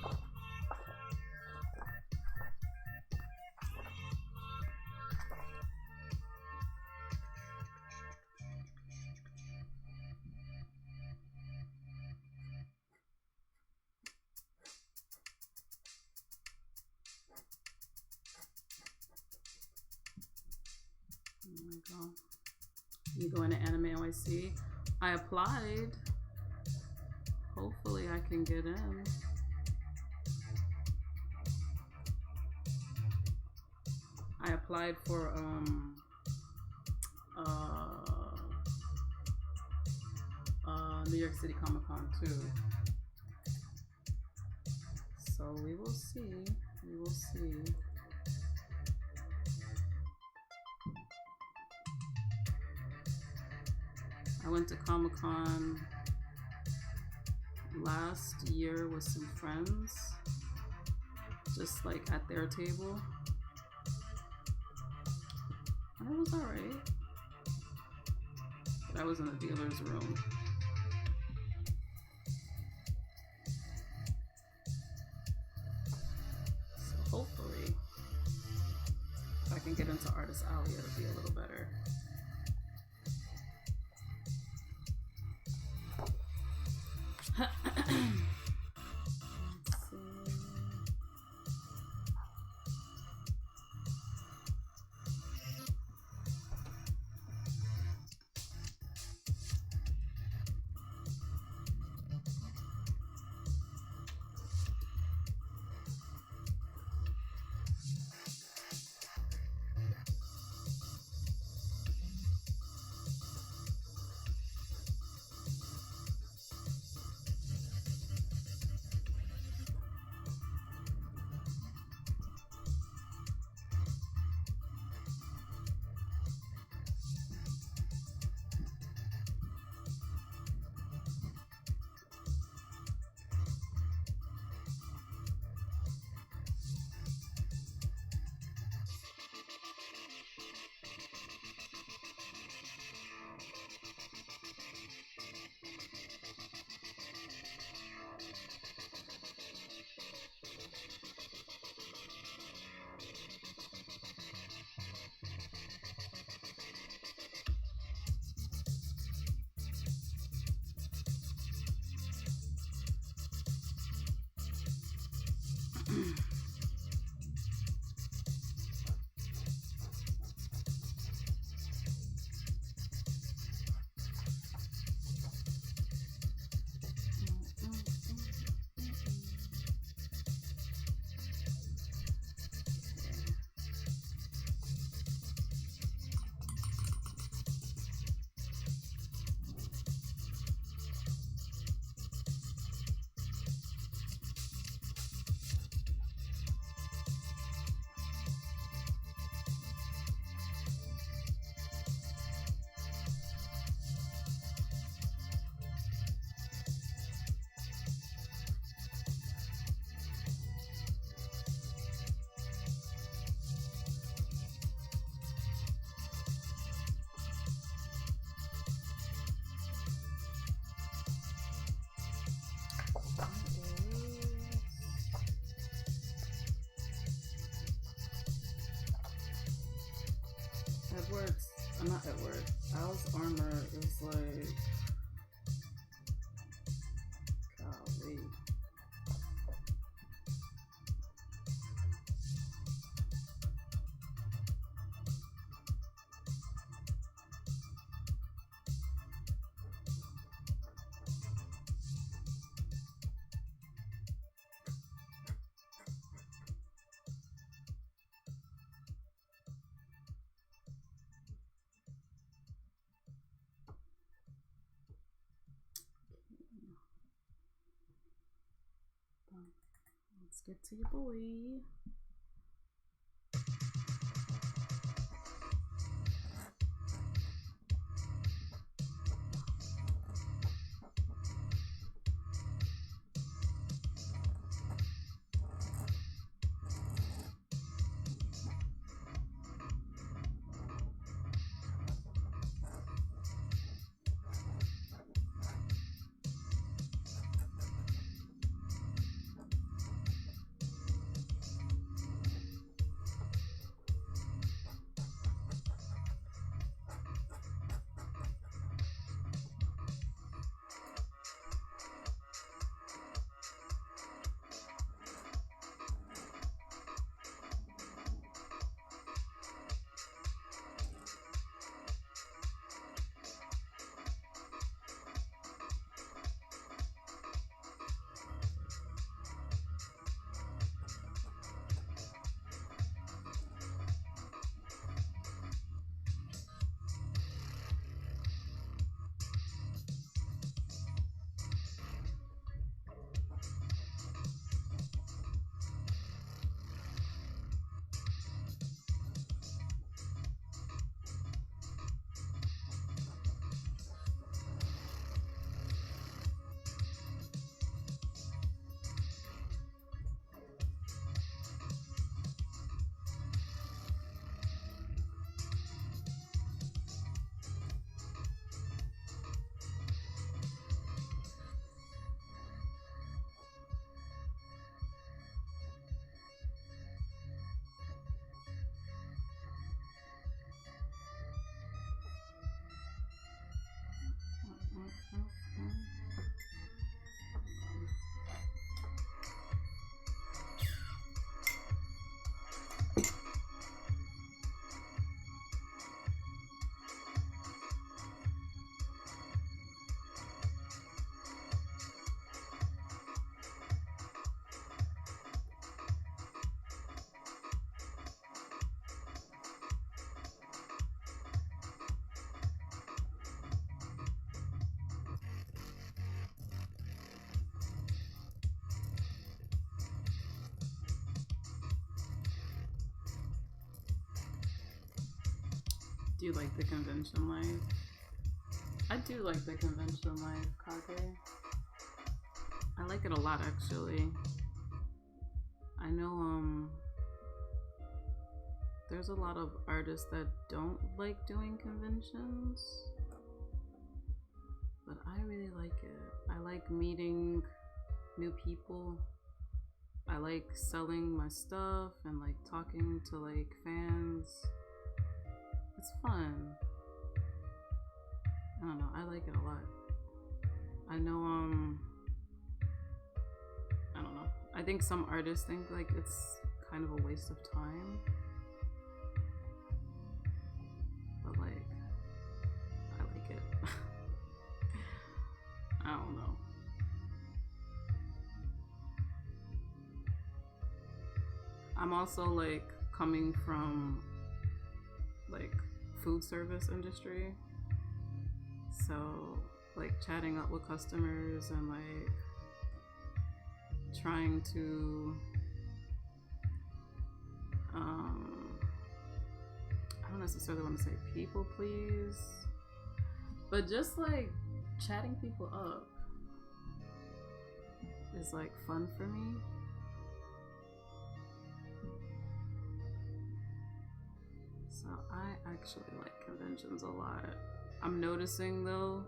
There we go. You go into Anime NYC. I applied. Hopefully I can get in. I applied for New York City Comic Con too. So we will see. We will see. I went to Comic Con last year with some friends, just like at their table, and it was alright. But I was in a dealer's room. So hopefully, if I can get into Artist Alley, it'll be a little better. Let's see. Edwards, not Edward. Al's armor is like, golly. Let's get to your boy. Do you like the convention life? I do like the convention life, Kage. I like it a lot, actually. I know, there's a lot of artists that don't like doing conventions, but I really like it. I like meeting new people. I like selling my stuff and like talking to like fans. It's fun. I don't know, I like it a lot. I know, I don't know. I think some artists think like it's kind of a waste of time. But like, I like it. I don't know. I'm also like coming from like food service industry. So like chatting up with customers and like trying to I don't necessarily want to say people please, but just like chatting people up is like fun for me. So I actually like conventions a lot. I'm noticing though,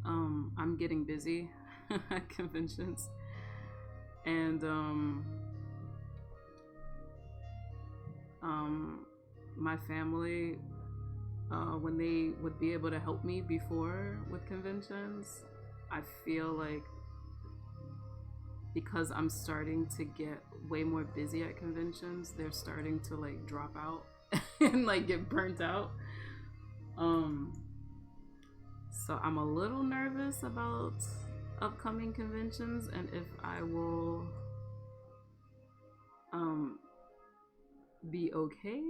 I'm getting busy at conventions, and my family, when they would be able to help me before with conventions, I feel like because I'm starting to get way more busy at conventions, they're starting to like drop out and like get burnt out. So I'm a little nervous about upcoming conventions and if I will be okay.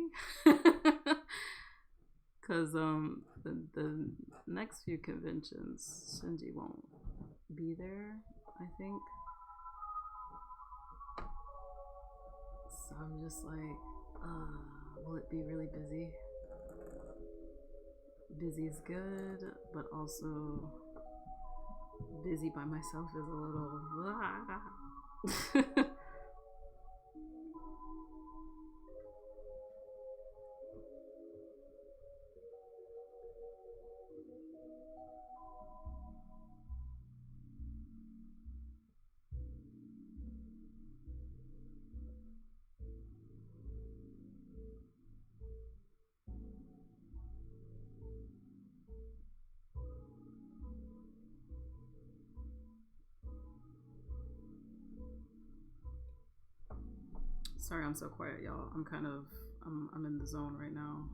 Cause the next few conventions Shinji won't be there, I think. So I'm just like, will it be really busy? Busy's good, but also busy by myself is a little Sorry I'm so quiet, y'all. I'm in the zone right now.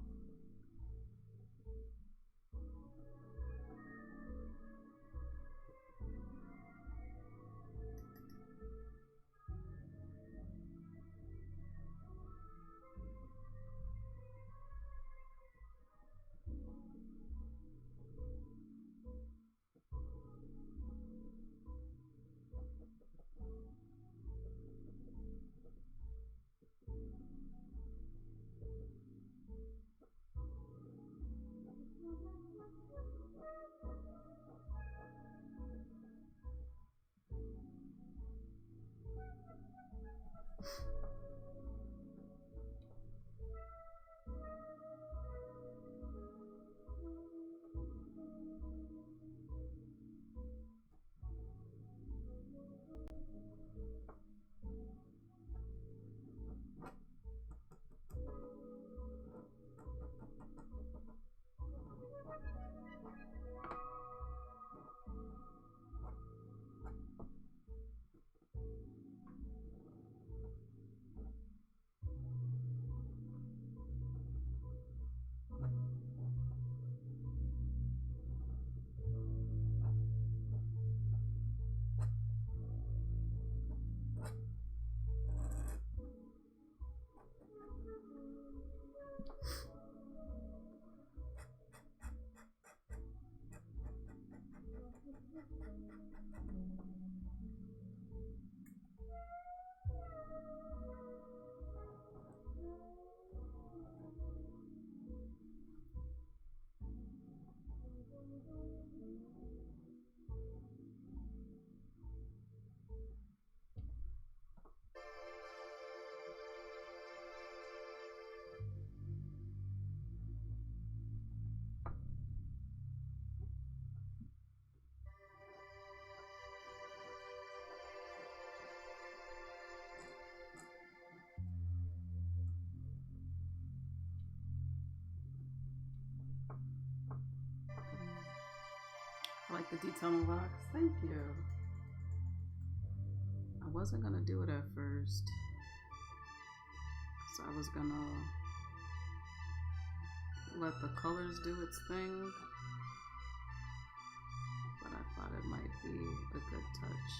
like the detail in the box. Thank you. I wasn't gonna do it at first. So I was gonna let the colors do its thing. But I thought it might be a good touch.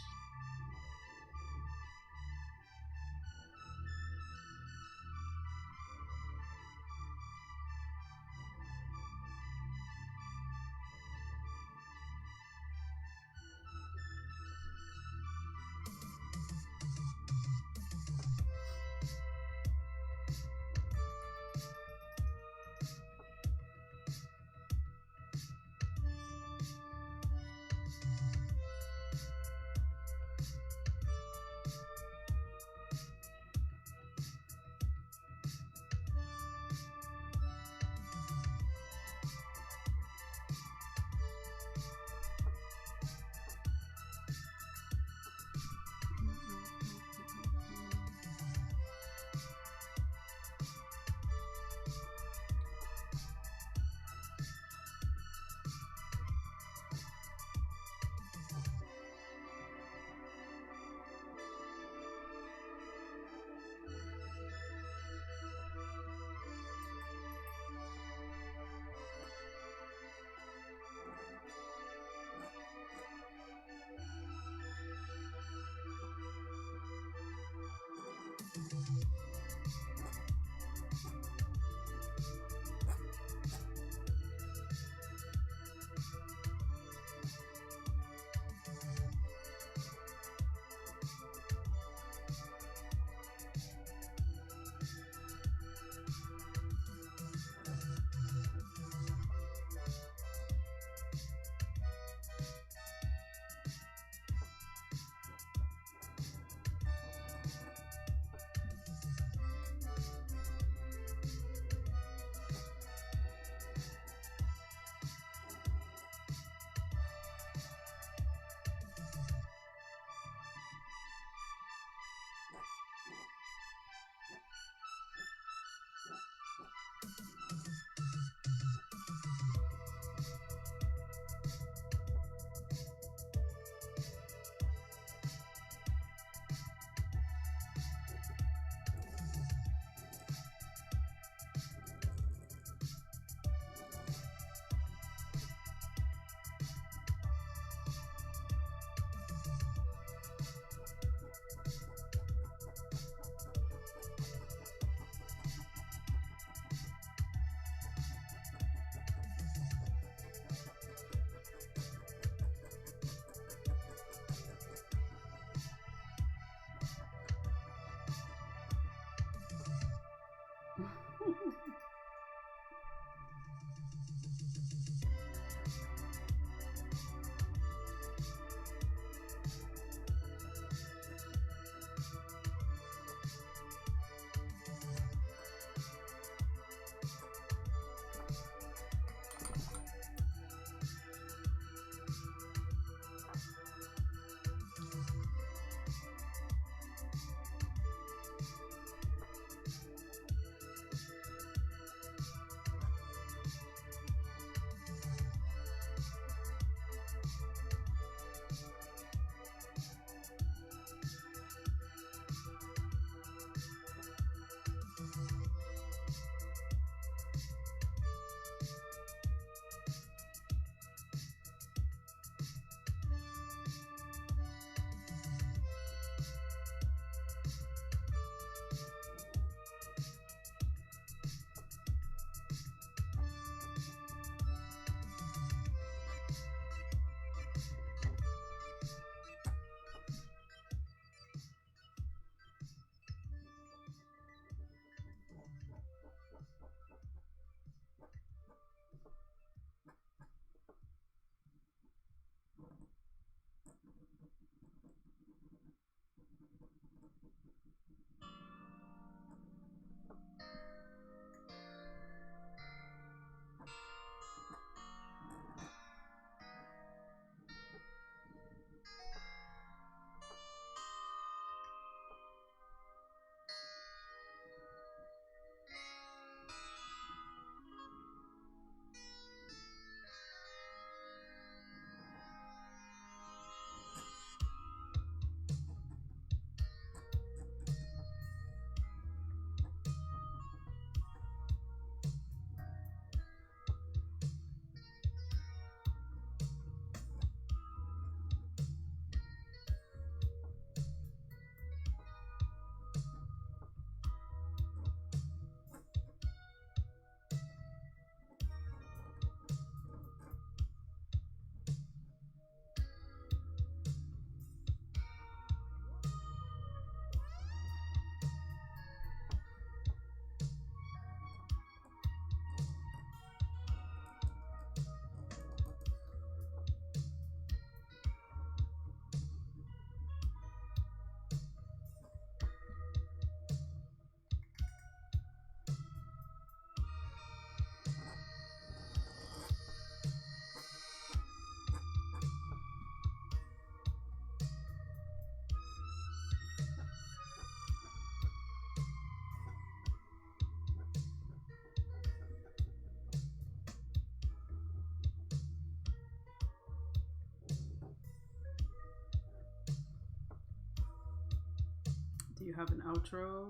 have an outro.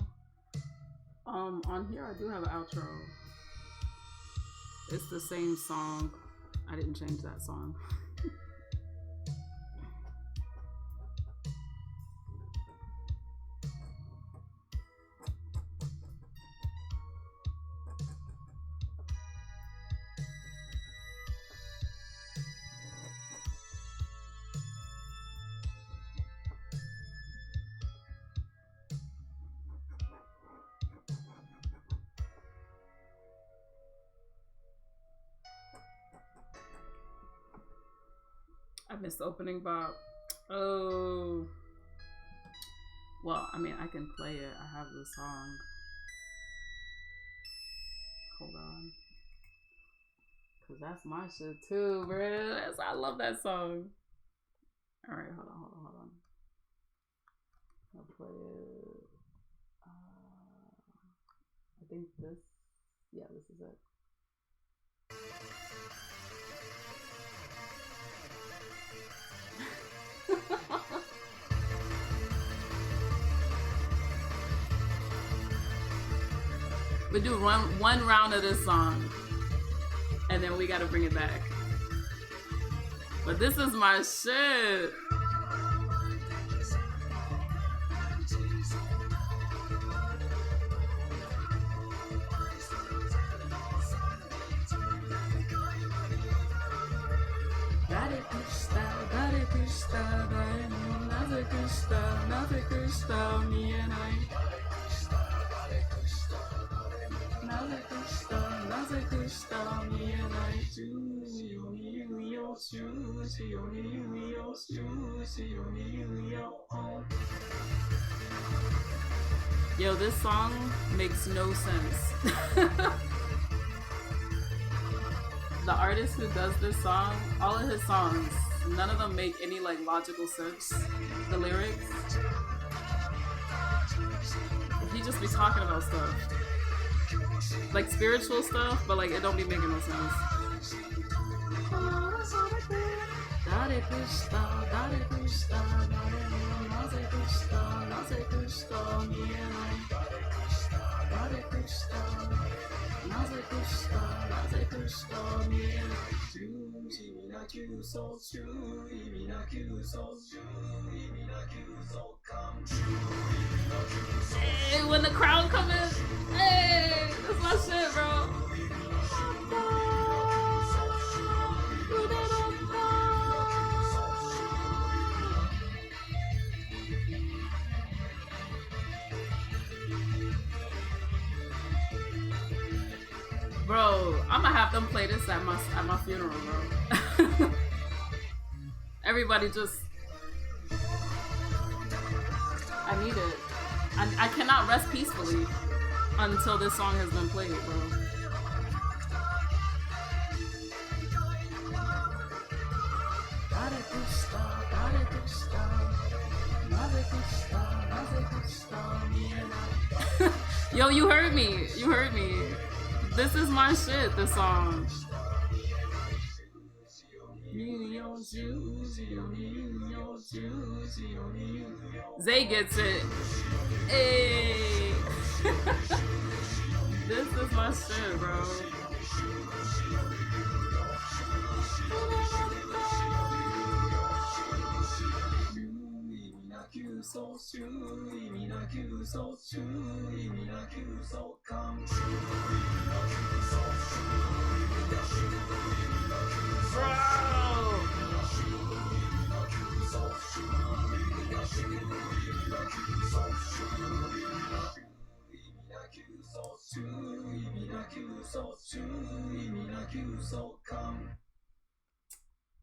On here I do have an outro. It's the same song. I didn't change that song. I missed the opening bop. Oh. Well, I mean, I can play it. I have the song. Hold on. Because that's my shit too, bro. I love that song. Alright, hold on. I'll play it. I think this. Yeah, this is it. We do one round of this song, and then we gotta bring it back. But this is my shit. Yo, this song makes no sense. The artist who does this song, all of his songs, none of them make any like logical sense. The lyrics, he just be talking about stuff, like spiritual stuff, but like it don't be making no sense. Hey, when the crowd come in, hey, that's my shit, bro. Bro, I'm gonna have them play this at my funeral, bro. Everybody just, I need it. I cannot rest peacefully until this song has been played, bro. Yo, you heard me. You heard me. This is my shit, this song. Zay gets it. Hey. This is my shit, bro.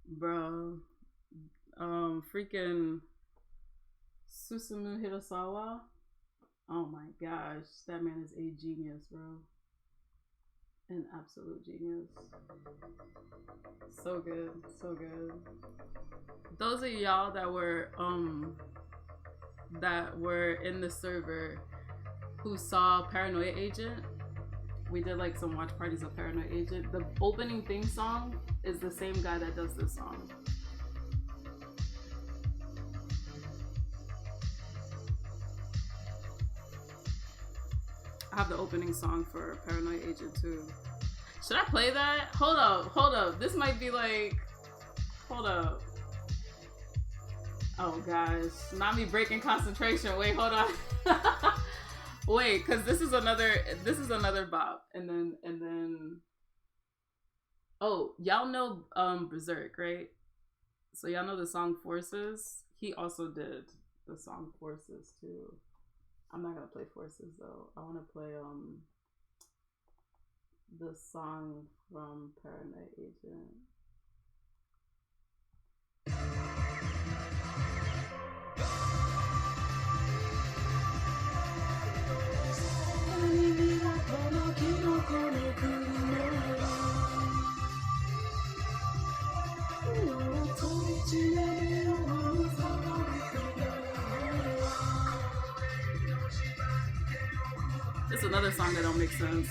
Bro, freaking Susumu Hirasawa. Oh my gosh, that man is a genius, bro. An absolute genius. So good, so good. Those of y'all that were in the server who saw Paranoia Agent, we did like some watch parties of Paranoia Agent. The opening theme song is the same guy that does this song. I have the opening song for Paranoid Agent too. Should I play that? Hold up. This might be like, hold up. Oh gosh, not me breaking concentration. Wait, hold on. Wait, cause this is another bop, and then. Oh, y'all know Berserk, right? So y'all know the song Forces. He also did the song Forces too. I'm not gonna play Forces though. I want to play the song from Paranoid Agent. It's another song that don't make sense.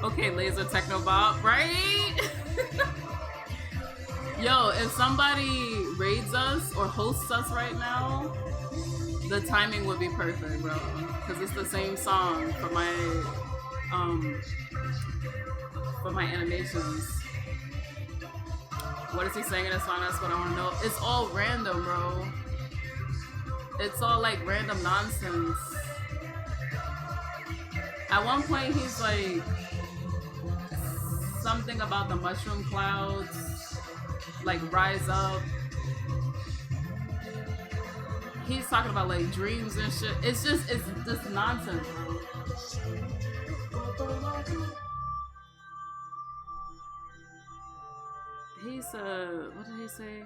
Okay, laser techno bop, right? Yo, if somebody raids us or hosts us right now, the timing would be perfect, bro. Because it's the same song for my animations. What is he saying in the song? That's what I want to know. It's all random, bro. It's all like random nonsense. At one point, he's like something about the mushroom clouds, like rise up. He's talking about like dreams and shit. It's just nonsense, bro. He said, what did he say?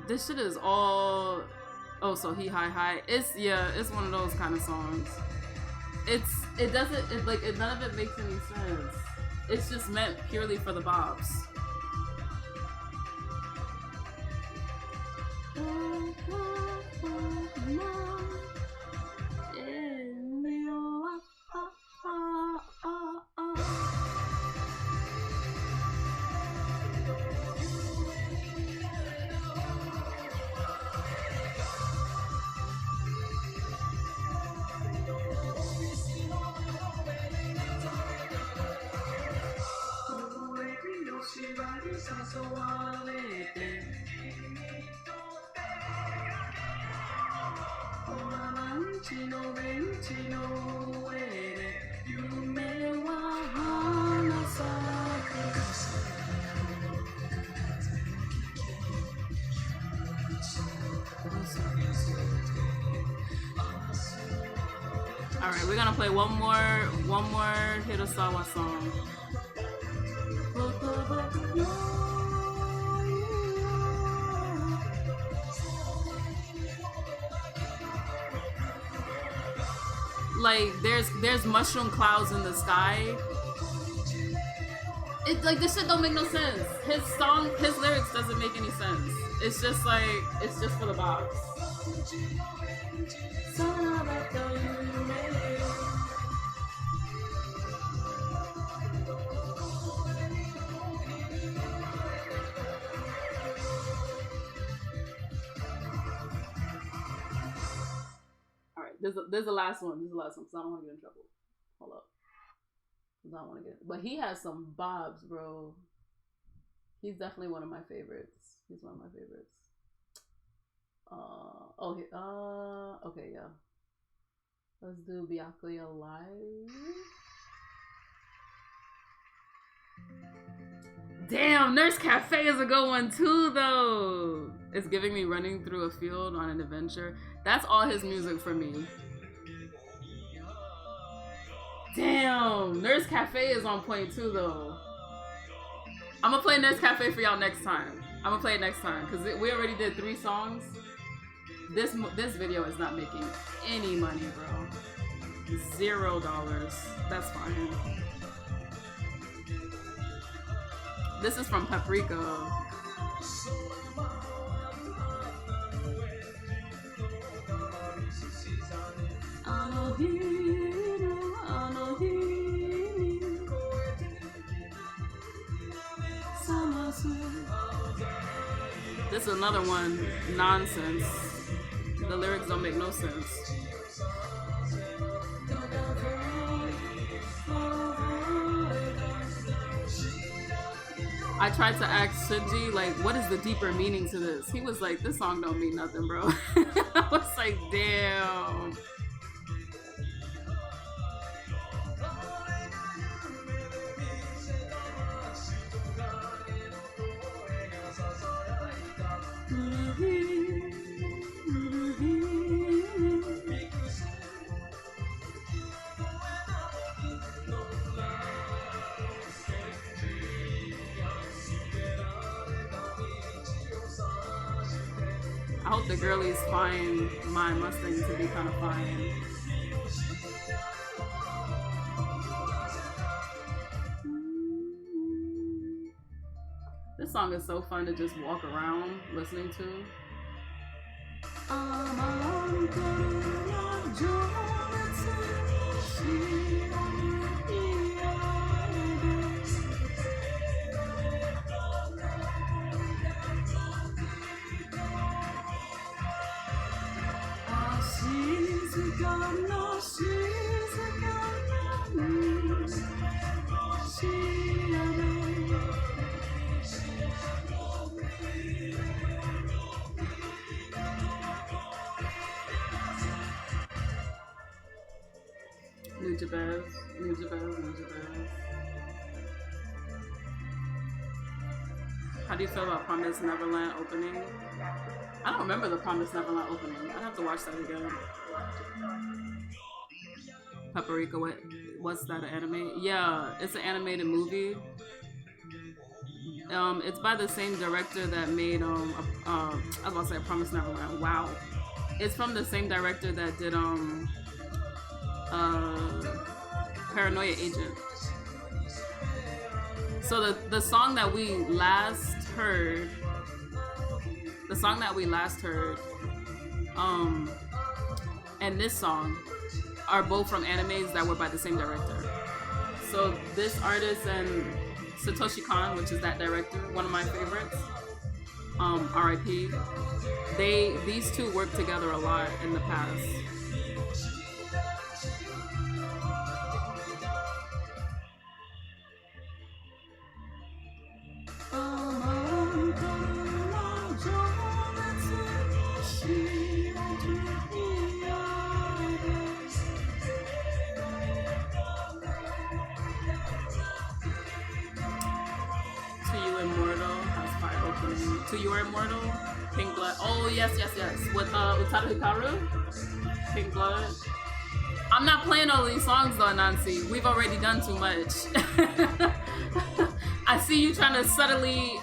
This shit is all, oh, so he high. It's one of those kind of songs. None of it makes any sense. It's just meant purely for the bops. Alright, we're gonna play one more Hirasawa song. Like there's mushroom clouds in the sky. It like this shit don't make no sense. His lyrics doesn't make any sense. It's just like it's just for the box. There's the last one. This is the last one because I don't want to get in trouble. Hold up. Because I don't want to get. But he has some bobs, bro. He's definitely one of my favorites. He's one of my favorites. Okay, yeah. Let's do Byakuya Live. Damn, Nurse Cafe is a good one too, though. It's giving me running through a field on an adventure. That's all his music for me. Damn, Nurse Cafe is on point too, though. I'm gonna play Nurse Cafe for y'all next time. I'm gonna play it next time because we already did 3 songs. This video is not making any money, bro. $0. That's fine. This is from Paprika. This is another one, nonsense. The lyrics don't make no sense. I tried to ask Shinji, like, what is the deeper meaning to this? He was like, this song don't mean nothing, bro. I was like, damn. I hope the girlies find my Mustang to be kind of fine. This song is so fun to just walk around listening to. New Jabez. How do you feel about Promised Neverland opening? I don't remember the Promised Neverland opening. I'd have to watch that again. Paprika, what's that, an anime? Yeah, it's an animated movie. It's by the same director that made I was about to say Promised Neverland. Wow. It's from the same director that did Paranoia Agent. So the song that we last heard, and this song are both from animes that were by the same director. So this artist and Satoshi Kon, which is that director, one of my favorites, R.I.P. These two worked together a lot in the past. To You Are Immortal, Pink Blood. Oh yes. With Utada Hikaru, Pink Blood. I'm not playing all these songs though, Nancy. We've already done too much. I see you trying to subtly,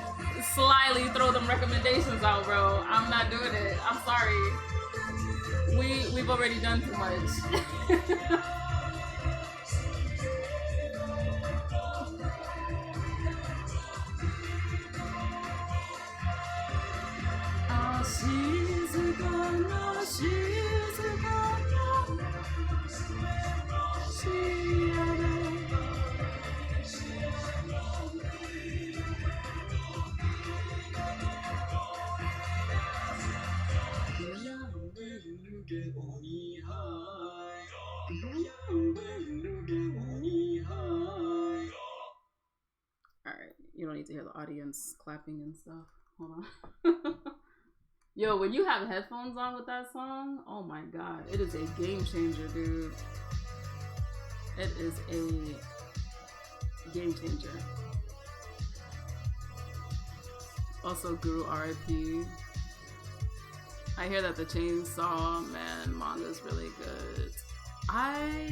slyly throw them recommendations out, bro. I'm not doing it. I'm sorry. We've already done too much. Alright, you don't need to hear the audience clapping and stuff. Hold on. Yo, when you have headphones on with that song, oh my god, it is a game changer, dude. It is a game changer. Also, Guru RIP. I hear that the Chainsaw Man manga is really good. I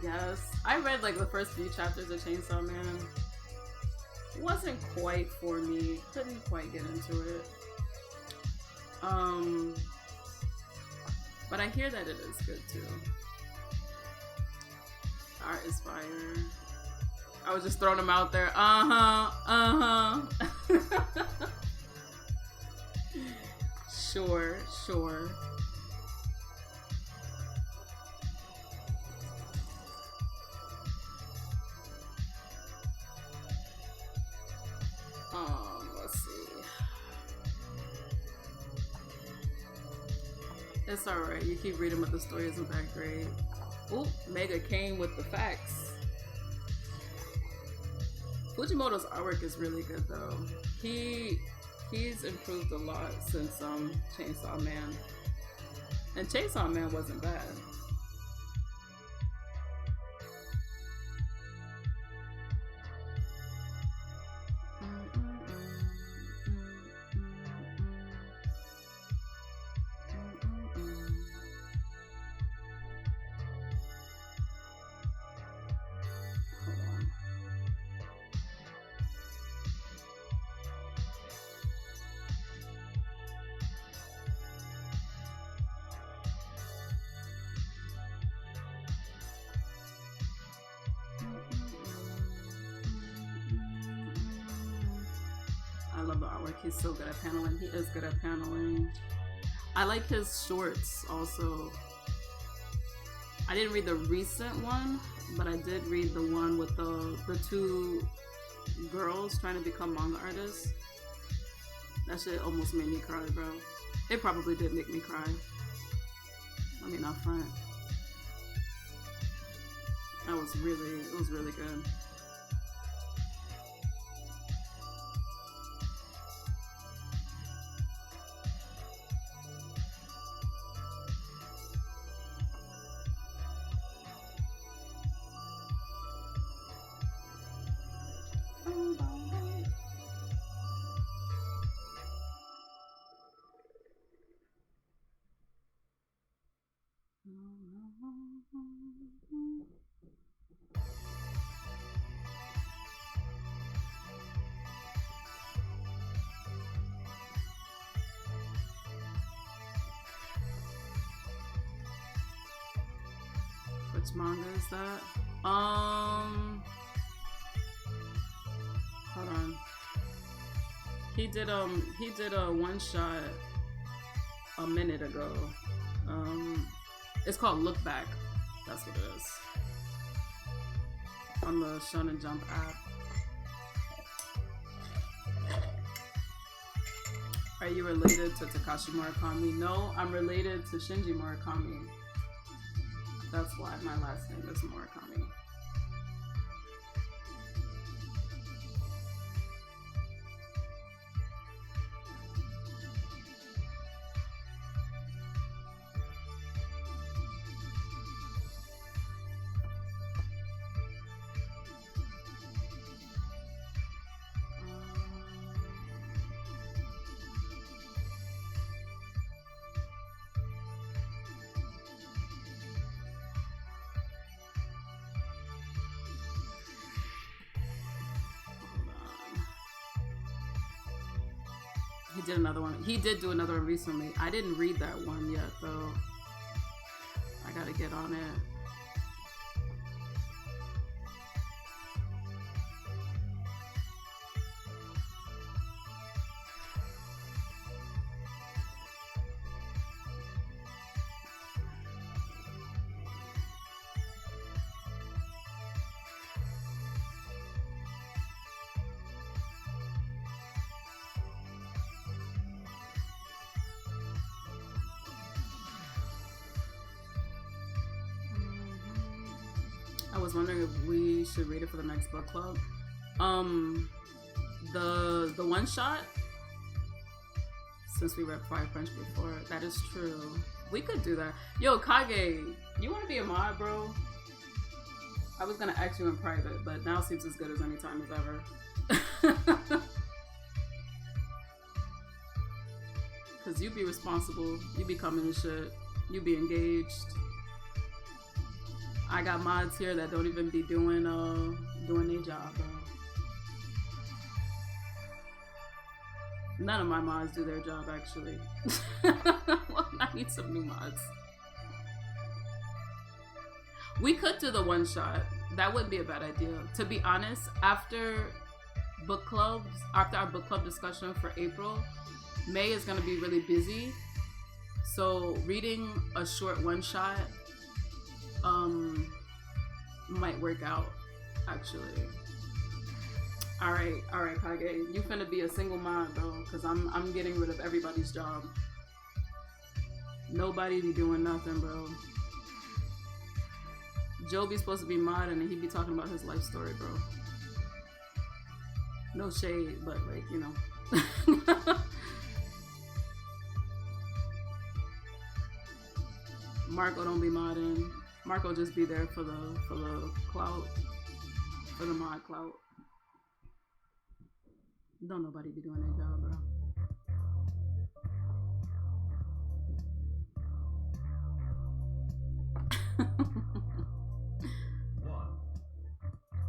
guess. I read like the first few chapters of Chainsaw Man. Wasn't quite for me. Couldn't quite get into it. Um, but I hear that it is good too. Art is fire. I was just throwing them out there. Sure, sure. Let's see. It's alright. You keep reading, but the story isn't that great. Ooh, Mega came with the facts. Fujimoto's artwork is really good though. He's improved a lot since Chainsaw Man. And Chainsaw Man wasn't bad. I love the artwork. He's so good at paneling. He is good at paneling. I like his shorts also. I didn't read the recent one, but I did read the one with the two girls trying to become manga artists. That shit almost made me cry, bro. It probably did make me cry. I mean, not front. It was really good. Which manga is that? Hold on. He did a one shot a minute ago. It's called Look Back. That's what it is. On the Shonen Jump app. Are you related to Takashi Murakami? No, I'm related to Shinji Murakami. That's why my last name is Murakami. He did another one. He did do another one recently. I didn't read that one yet, though. I gotta get on it. I was wondering if we should read it for the next book club. The one shot, since we read Fire Punch before, that is true. We could do that. Yo, Kage, you want to be a mod, bro? I was gonna ask you in private, but now seems as good as any time as ever. Cause you be responsible, you be coming and shit, you be engaged. I got mods here that don't even be doing their job, bro. None of my mods do their job, actually. Well, I need some new mods. We could do the one shot. That wouldn't be a bad idea. To be honest, after our book club discussion for April, May is going to be really busy. So reading a short one shot might work out, actually. All right, Kage, you finna be a single mod, bro, because I'm getting rid of everybody's job. Nobody be doing nothing, bro. Joe be supposed to be mod and he be talking about his life story, bro. No shade, but like, you know. Marco don't be modding. Marco just be there for the clout, for the mod clout. Don't nobody be doing their job, bro.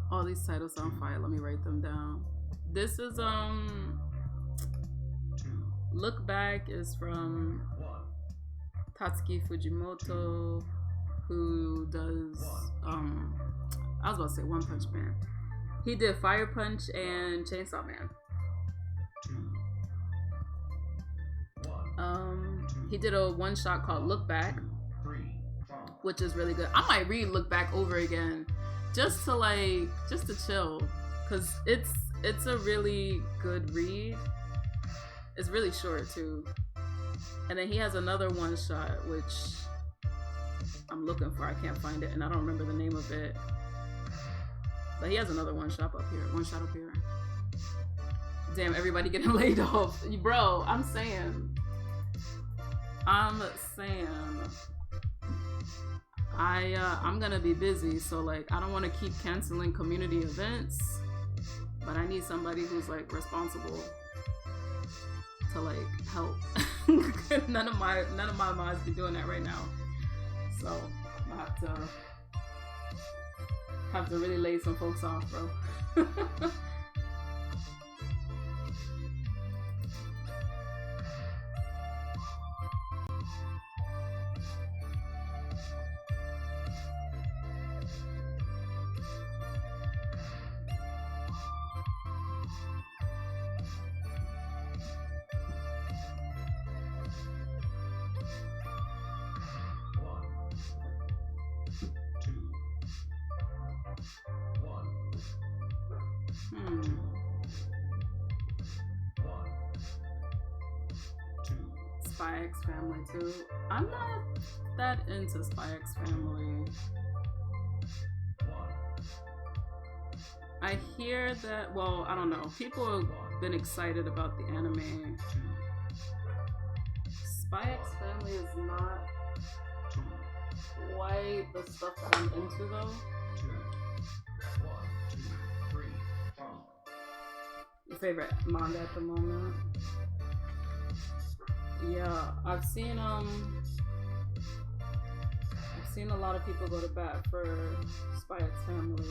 All these titles on fire. Let me write them down. This is Look Back is from Tatsuki Fujimoto, who does I was about to say One Punch Man. He did Fire Punch and Chainsaw Man. He did a one shot called Look Back, which is really good. I might read Look Back over again just to chill, because it's a really good read. It's really short too. And then he has another one shot which I'm looking for. I can't find it and I don't remember the name of it. But he has another one shot up here. Damn, everybody getting laid off. Bro, I'm saying I'm gonna be busy, so like I don't want to keep canceling community events, but I need somebody who's like responsible to like help. none of my mods be doing that right now, so I have to really lay some folks off, bro. 2 Spy X Family too. I'm not that into Spy X Family. I hear that, well, I don't know. People have been excited about the anime. Spy X Family is not quite the stuff that I'm into though. Your favorite manga at the moment? Yeah, I've seen a lot of people go to bat for Spy X Family.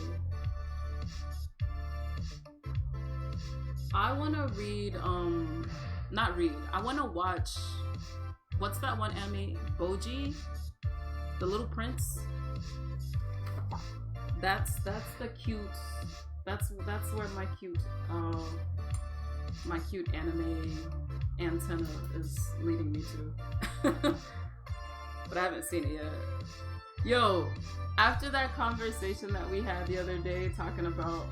I wanna read, I wanna watch, what's that one anime? Boji? The Little Prince? That's the cute, that's where my cute anime antenna is leading me to. But I haven't seen it yet. Yo, after that conversation that we had the other day talking about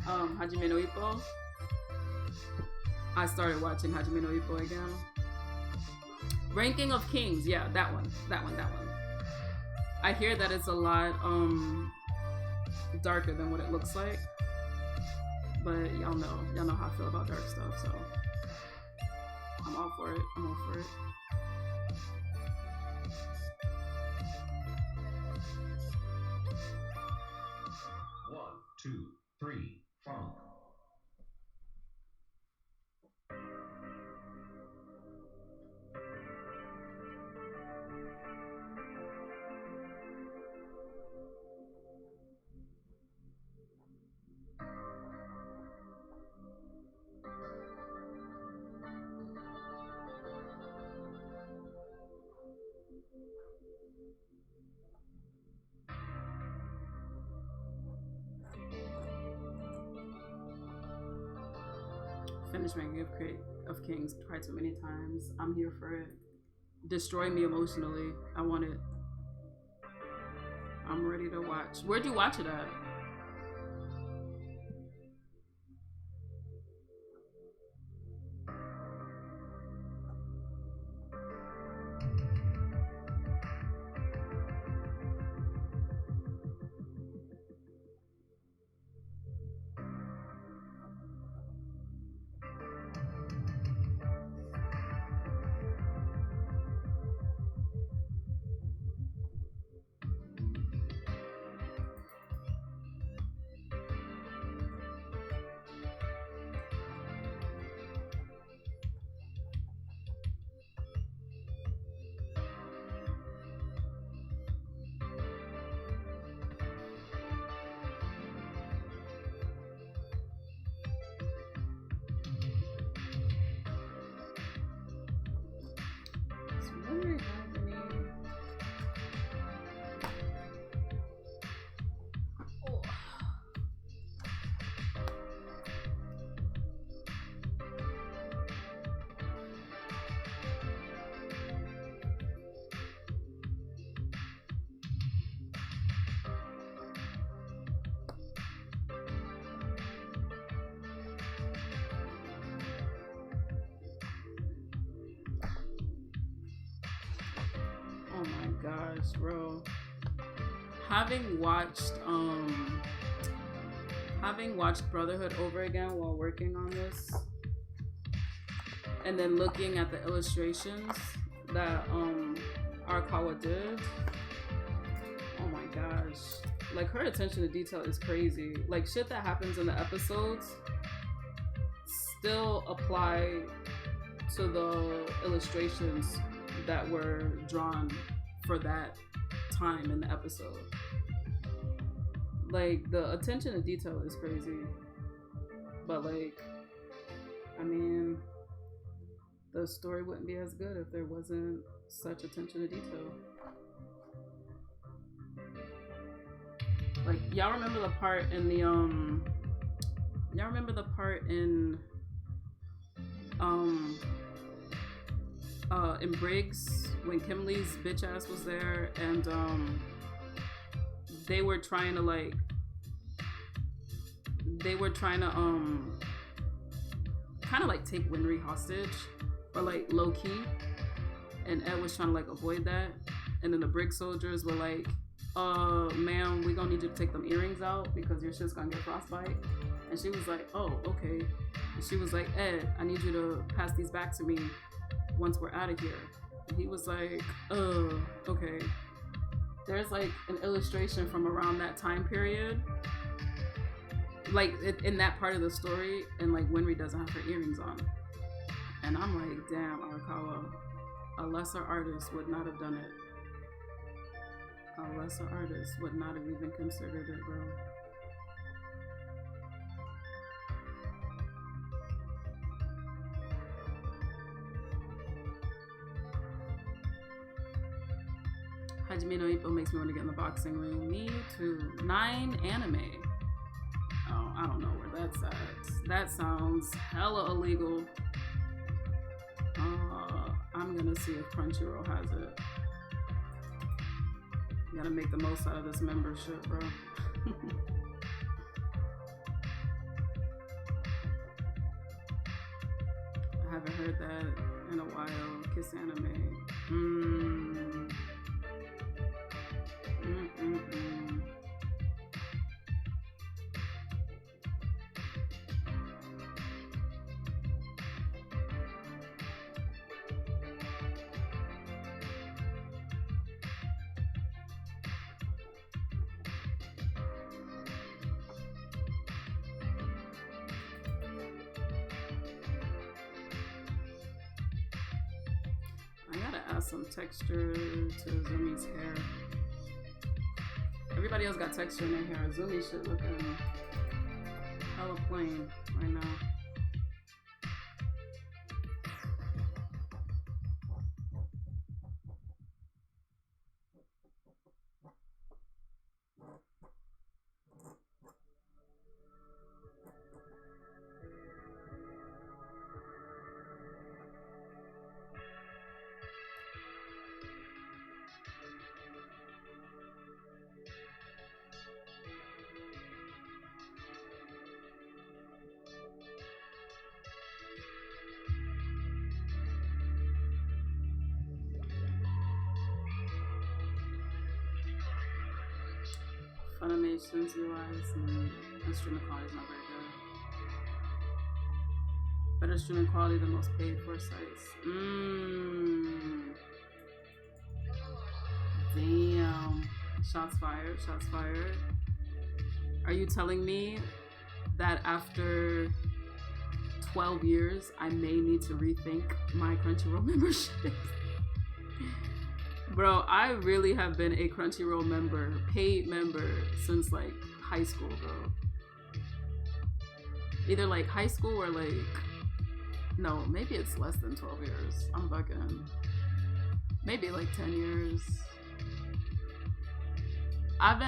Hajime no Ippo, I started watching Hajime no Ippo again. Ranking of Kings, yeah, that one. I hear that it's a lot darker than what it looks like, but y'all know how I feel about dark stuff, so I'm all for it. 1, 2, 3, funk. Finish my Gift Crate of Kings. Tried too many times. I'm here for it. Destroy me emotionally. I want it. I'm ready to watch. Where'd you watch it at? Oh my gosh, bro. Having watched Brotherhood over again while working on this, and then looking at the illustrations that Arakawa did. Oh my gosh. Like, her attention to detail is crazy. Like, shit that happens in the episodes still apply to the illustrations that were drawn for that time in the episode. Like, the attention to detail is crazy. But, like, I mean, the story wouldn't be as good if there wasn't such attention to detail. Like, y'all remember the part in the in Briggs when Kimley's bitch ass was there, and they were trying to kind of like take Winry hostage, or like low key, and Ed was trying to like avoid that, and then the Briggs soldiers were like, ma'am, we gonna need you to take them earrings out because your shit's gonna get frostbite. And she was like, oh, okay. And she was like, Ed, I need you to pass these back to me once we're out of here. And he was like, okay. There's like an illustration from around that time period, like in that part of the story, and like Winry doesn't have her earrings on. And I'm like, damn, Arakawa, a lesser artist would not have done it. A lesser artist would not have even considered it, bro. Hajime no Ippo makes me want to get in the boxing ring. Me too. 9 anime. Oh, I don't know where that's at. That sounds hella illegal. I'm gonna see if Crunchyroll has it. You gotta make the most out of this membership, bro. I haven't heard that in a while. Kiss anime. I gotta add some texture to Zumi's hair. Everybody else got texture in their hair. Zumi shit looking hella plain right now. Funimation's UIs and the streaming quality is not very good. Better streaming quality than most paid for sites. Damn. Shots fired. Shots fired. Are you telling me that after 12 years, I may need to rethink my Crunchyroll membership? Bro, I really have been a Crunchyroll member, paid member, since like high school, bro. Either like high school or like, no, maybe it's less than 12 years. I'm bugging. Maybe like 10 years. I've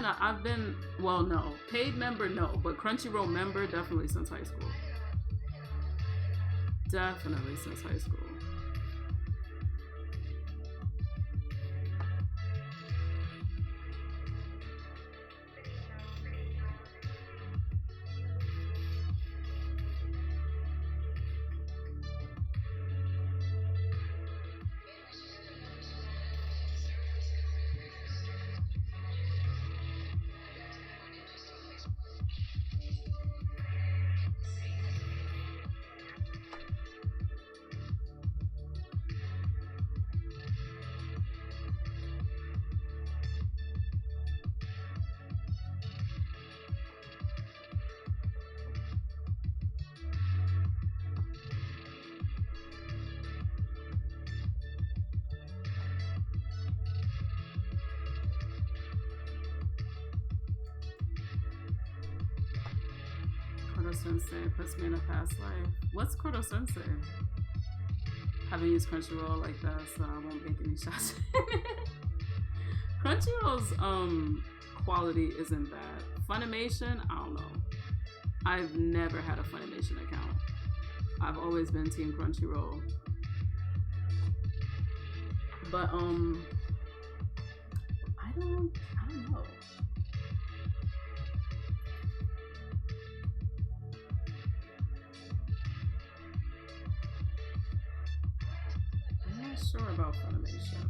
been, well, no, paid member, no, but Crunchyroll member, definitely since high school. Definitely since high school. Kodo Sensei puts me in a past life. What's Kodo Sensei? Haven't used Crunchyroll like that, so I won't make any shots. Crunchyroll's quality isn't bad. Funimation, I don't know. I've never had a Funimation account. I've always been Team Crunchyroll. But I don't know. I'm not sure about Funimation.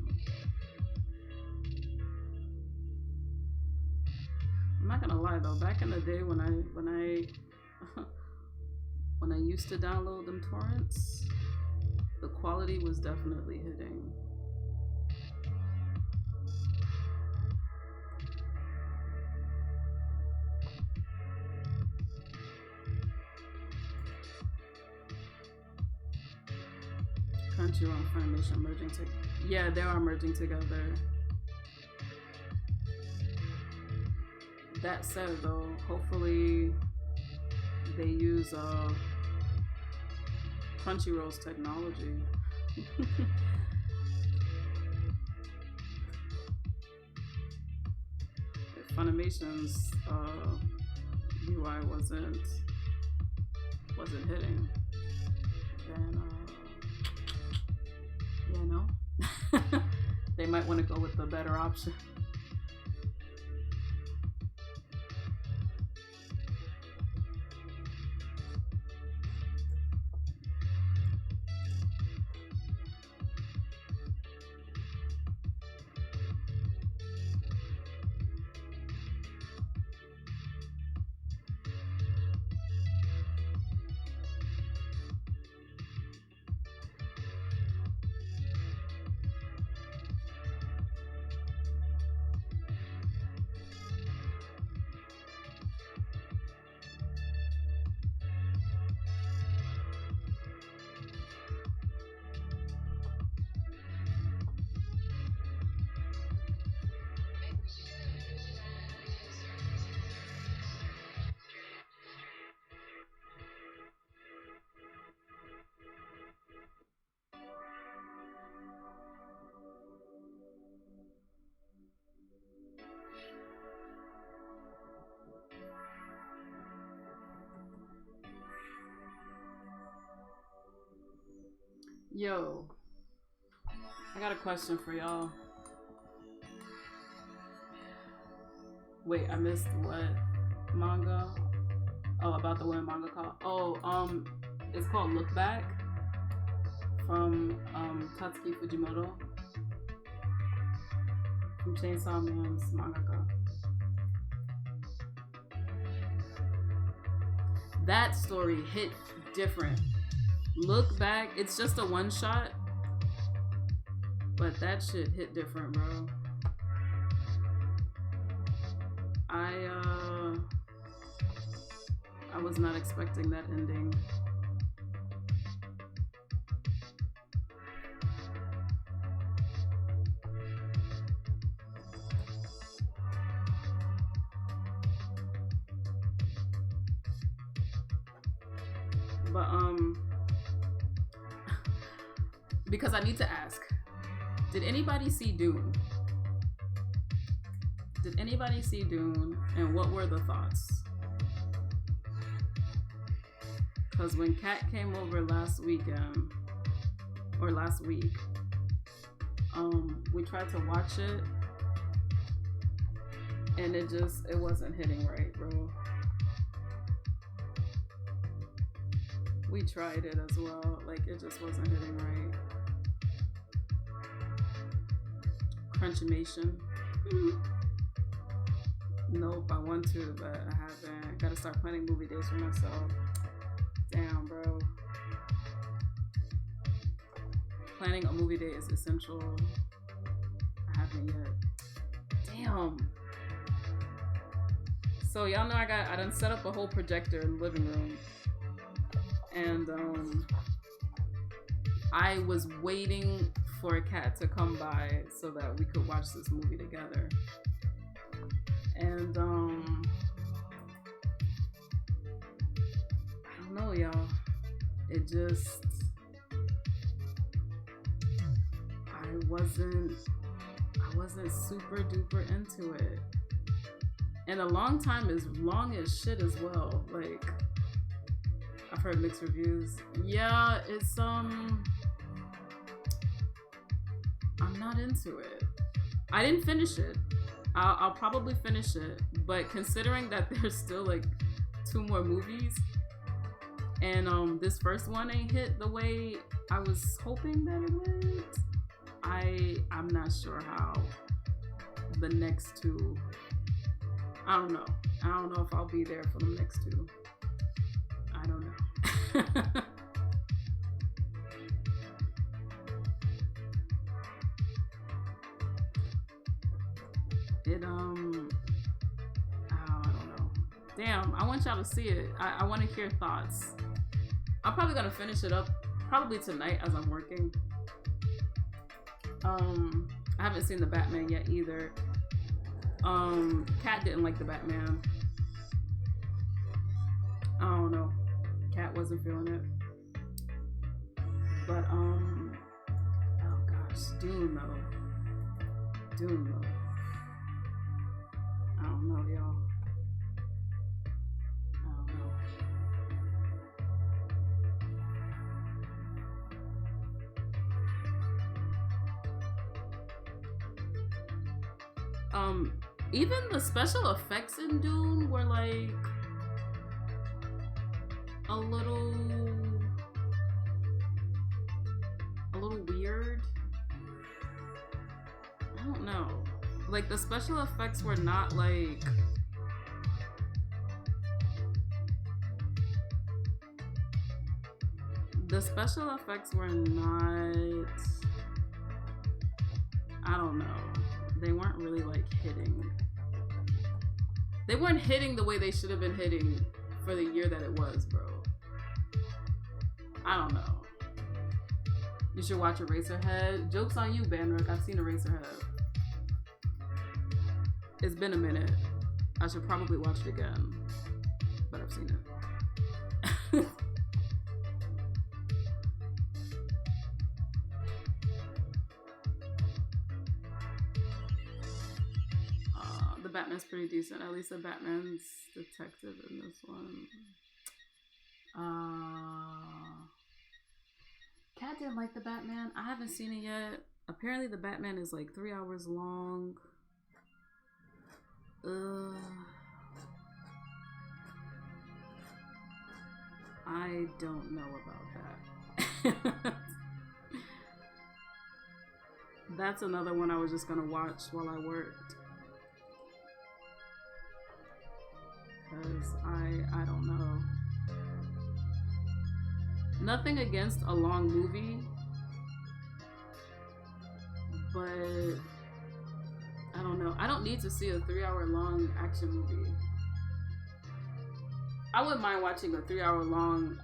I'm not gonna lie though, back in the day when I when I used to download them torrents, the quality was definitely hitting. Crunchyroll and Funimation merging together. Yeah, they are merging together. That said though, hopefully they use Crunchyroll's technology. If Funimation's UI wasn't hitting, then yeah, no. They might want to go with the better option. Yo, I got a question for y'all. Wait, I missed what manga? Oh, about the women manga called. Oh, it's called Look Back from Tatsuki Fujimoto from Chainsaw Man's mangaka. that story hit different. Look back, it's just a one shot, but that shit hit different, bro. I was not expecting that ending. But because I need to ask, did anybody see Dune? Did anybody see Dune, and what were the thoughts? Because when Kat came over last week, we tried to watch it, and it wasn't hitting right, bro. We tried it as well, like it just wasn't hitting right. Crunchimation. Nope, I want to, but I haven't. Gotta start planning movie days for myself. Damn, bro. Planning a movie day is essential. I haven't yet. Damn. So y'all know I done set up a whole projector in the living room. And I was waiting for a cat to come by so that we could watch this movie together. And I don't know, y'all. It just I wasn't super duper into it. And a long time is long as shit as well. Like, I've heard mixed reviews. Yeah, it's I'm not into it. I didn't finish it. I'll probably finish it, but considering that there's still like 2 more movies, and this first one ain't hit the way I was hoping that it would, I'm not sure how the next 2. I don't know. I don't know if I'll be there for the next 2. I don't know. I don't know. Damn, I want y'all to see it. I want to hear thoughts. I'm probably gonna finish it up probably tonight as I'm working. I haven't seen the Batman yet either. Kat didn't like the Batman. I don't know. Kat wasn't feeling it. But oh gosh, Dune though. I don't know, y'all. I don't know. Even the special effects in Dune were like a little weird. I don't know. Like, the special effects were not like I don't know. They weren't really like hitting. They weren't hitting the way they should have been hitting for the year that it was, bro. I don't know. You should watch Eraserhead. Joke's on you, Banrook. I've seen Eraserhead. It's been a minute. I should probably watch it again. But I've seen it. The Batman's pretty decent. At least the Batman's detective in this one. Kat didn't like the Batman. I haven't seen it yet. Apparently the Batman is like 3 hours long. I don't know about that. That's another one I was just gonna watch while I worked. Because I don't know. Nothing against a long movie, but I don't know. I don't need to see a 3-hour long action movie. I wouldn't mind watching a 3-hour long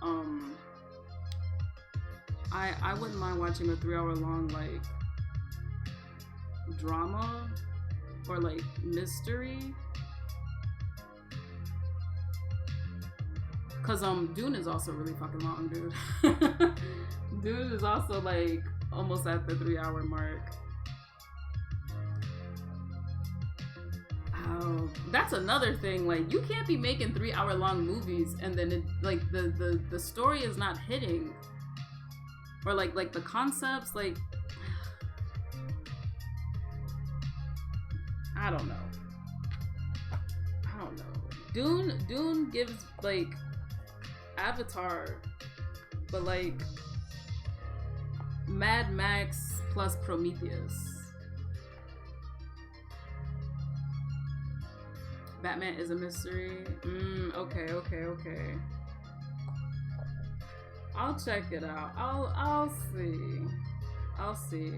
I wouldn't mind watching a 3-hour long like drama or like mystery. Cause Dune is also really fucking long, dude. Dune is also like almost at the 3-hour mark. Oh, that's another thing. Like, you can't be making 3-hour long movies and then it, like the story is not hitting, or like the concepts. Like, I don't know. Dune gives like Avatar, but like Mad Max plus Prometheus. Batman is a mystery. Okay. I'll check it out. I'll see.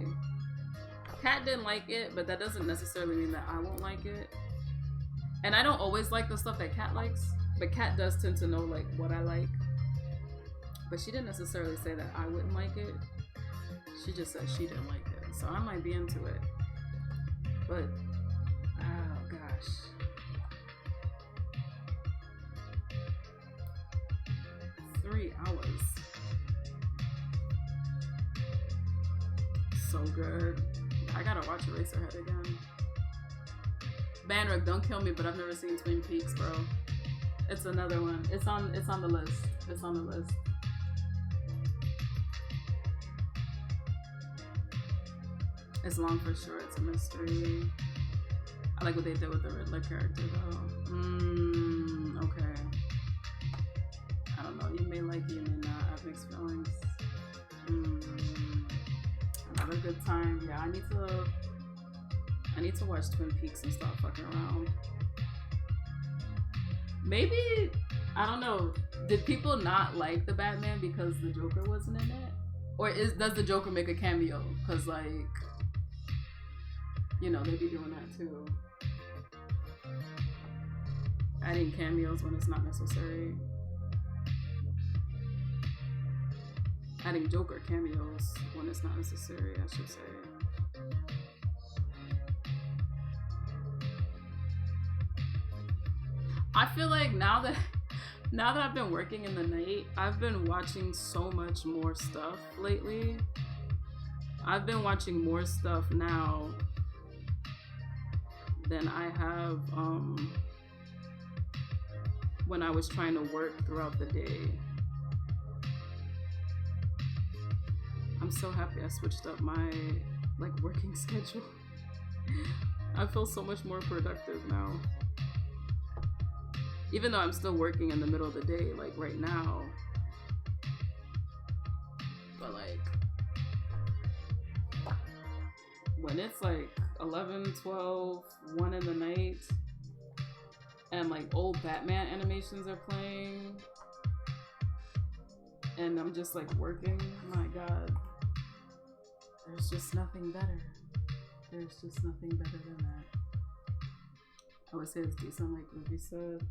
Kat didn't like it, but that doesn't necessarily mean that I won't like it. And I don't always like the stuff that Kat likes, but Kat does tend to know like what I like. But she didn't necessarily say that I wouldn't like it. She just said she didn't like it. So I might be into it. But oh gosh. $3. So good. I gotta watch Eraserhead again. Banrick, don't kill me, but I've never seen Twin Peaks, bro. It's another one. It's on the list. It's on the list. It's long for sure. It's a mystery. I like what they did with the Riddler character though. Okay. I don't know. You may like it, you may not. I have mixed feelings. Another good time. Yeah, I need to watch Twin Peaks and stop fucking around. Maybe, I don't know, did people not like the Batman because the Joker wasn't in it? Or does the Joker make a cameo? Because like, you know, they be doing that too. Adding cameos when it's not necessary. Adding Joker cameos when it's not necessary, I should say. I feel like now that I've been working in the night, I've been watching so much more stuff lately. I've been watching more stuff now than I have when I was trying to work throughout the day. I'm so happy I switched up my like working schedule. I feel so much more productive now. Even though I'm still working in the middle of the day, like right now. But like, when it's like 11, 12, 1 in the night, and like old Batman animations are playing, and I'm just like working, my God. There's just nothing better. There's just nothing better than that. I would say it's decent, like Ruby said.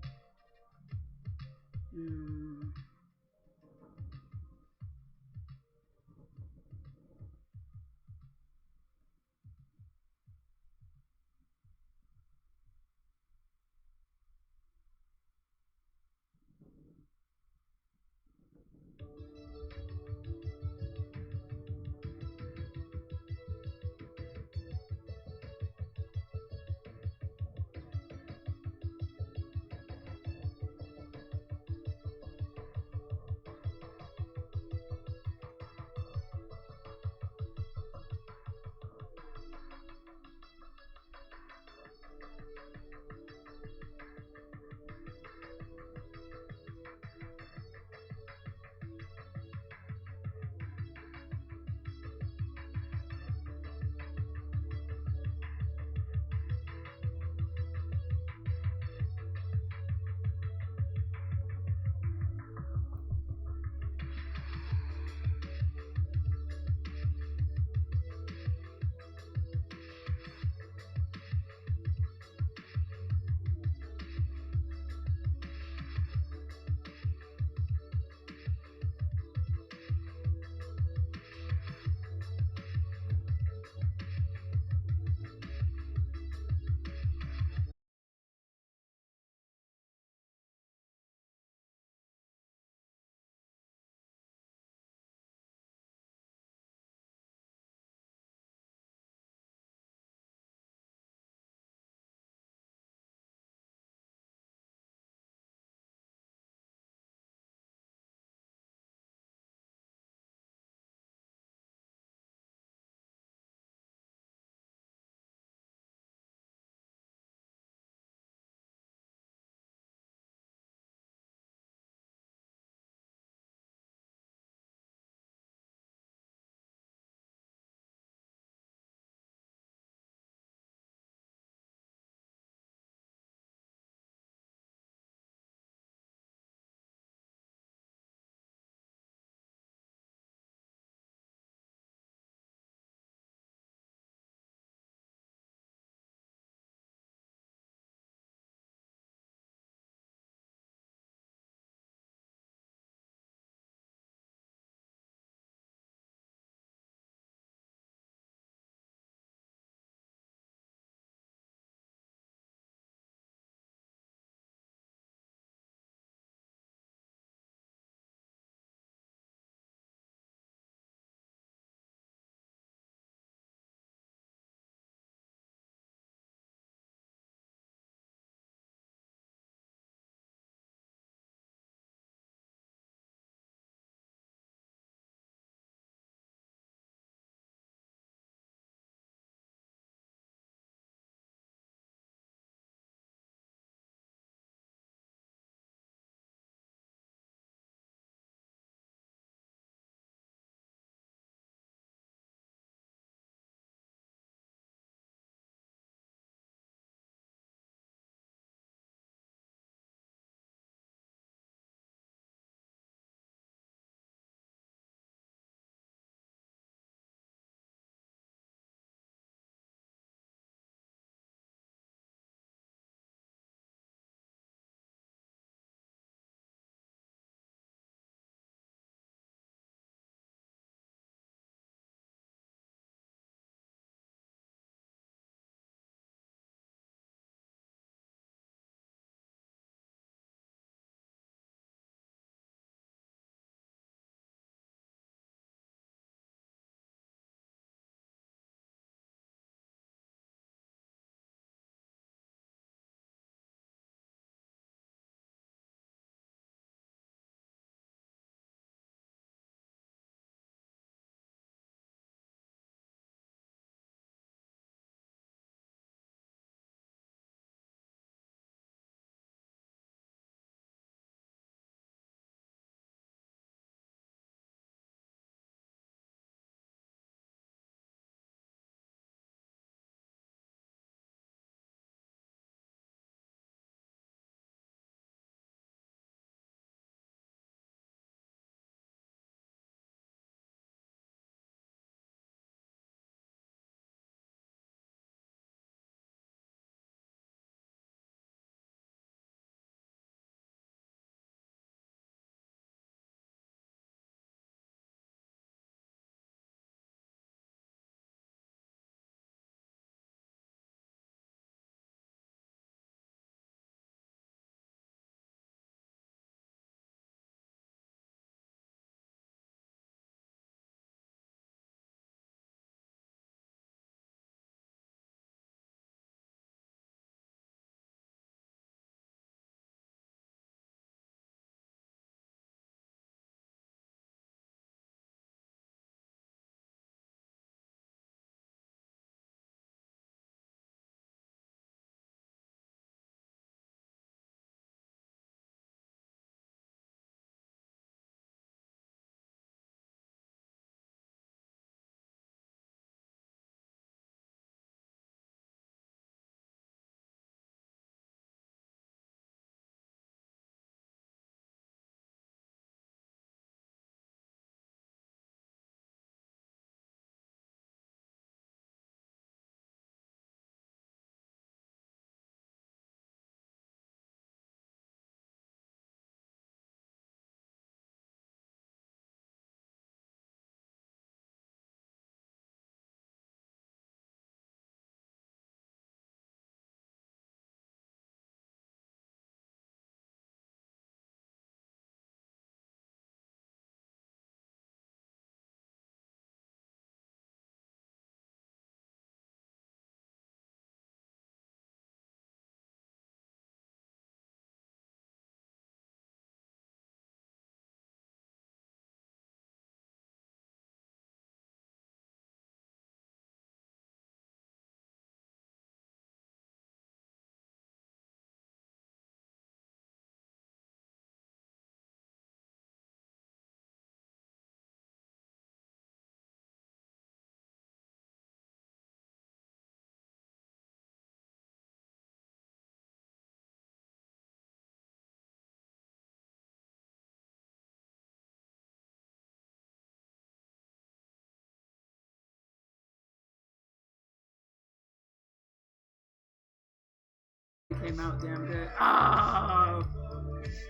It came out damn good. Oh,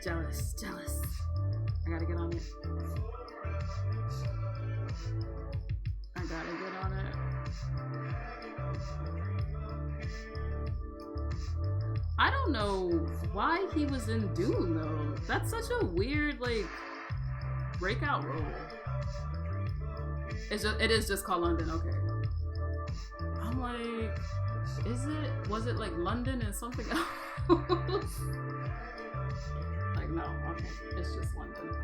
jealous, jealous. I gotta get on it. I gotta get on it. I don't know why he was in Dune though. That's such a weird like breakout role. It is just called London, okay. I'm like, was it like London and something else? Like no, okay, it's just London.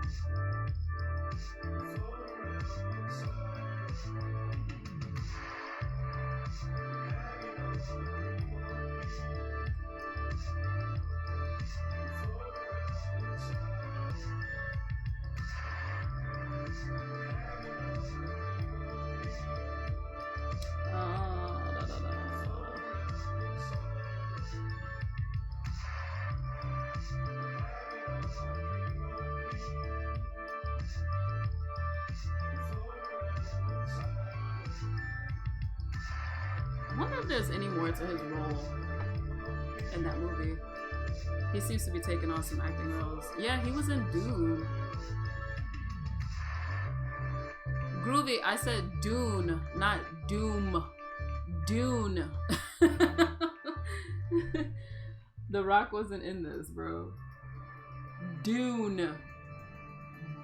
I wonder if there's any more to his role in that movie. He seems to be taking on some acting roles. Yeah, he was in Dune. Groovy, I said Dune, not Doom. Dune. The Rock wasn't in this, bro. Dune.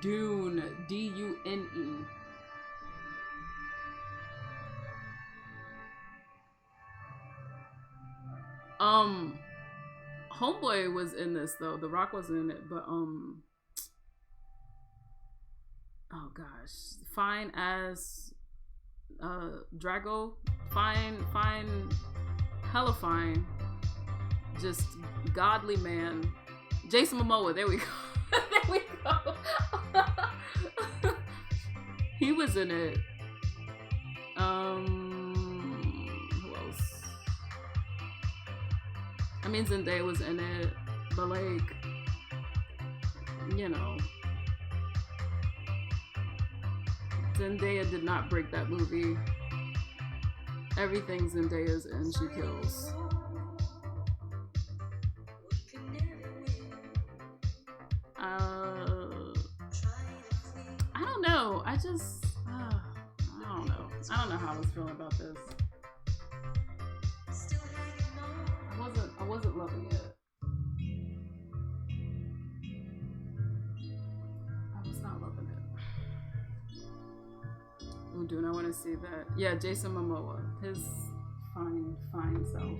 Dune. D-U-N-E. Homeboy was in this though. The Rock wasn't in it, but oh gosh, fine as Drago, fine, hella fine, just godly man. Jason Momoa, there we go. There we go. He was in it. Who else? I mean, Zendaya was in it, but like, you know, Zendaya did not break that movie. Everything Zendaya's in, she kills. I don't know. I don't know. I don't know how I was feeling about this. I wasn't loving it. I was not loving it. Ooh, dude, I want to see that. Yeah, Jason Momoa. His fine self.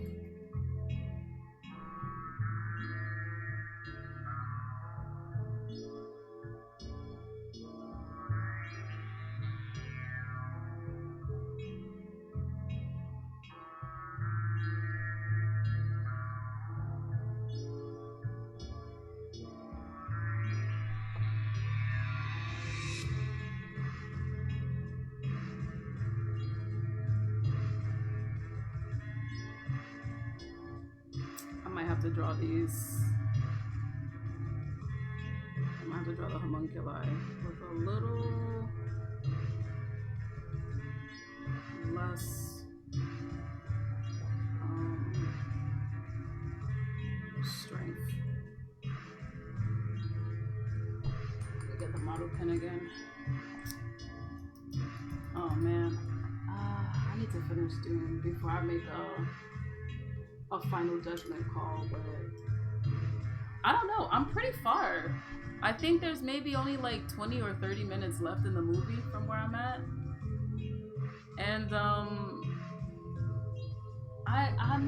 To draw these. I'm gonna have to draw the homunculi with a little less strength. Get the model pen again. Oh man, I need to finish doing before I make a final judgment call, but I don't know. I'm pretty far. I think there's maybe only like 20 or 30 minutes left in the movie from where I'm at, and I'm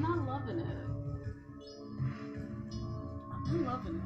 not loving it. I'm not loving it.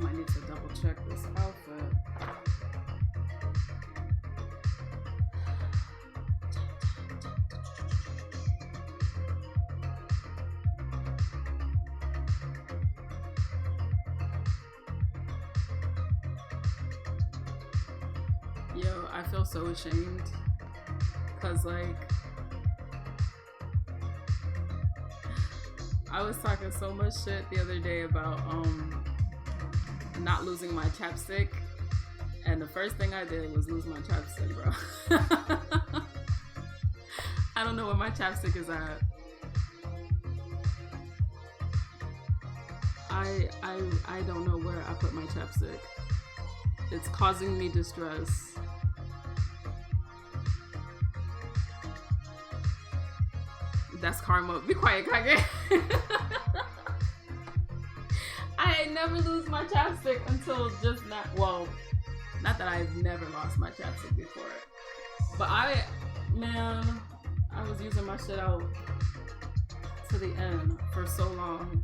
might need to double check this outfit. Yo, I feel so ashamed. Cause like I was talking so much shit the other day about not losing my chapstick, and the first thing I did was lose my chapstick, bro. I don't know where my chapstick is at. I don't know where I put my chapstick. It's causing me distress. That's karma. Be quiet, Kage. I never lose my chapstick until just now. Well, not that I've never lost my chapstick before. But I was using my shit out to the end for so long.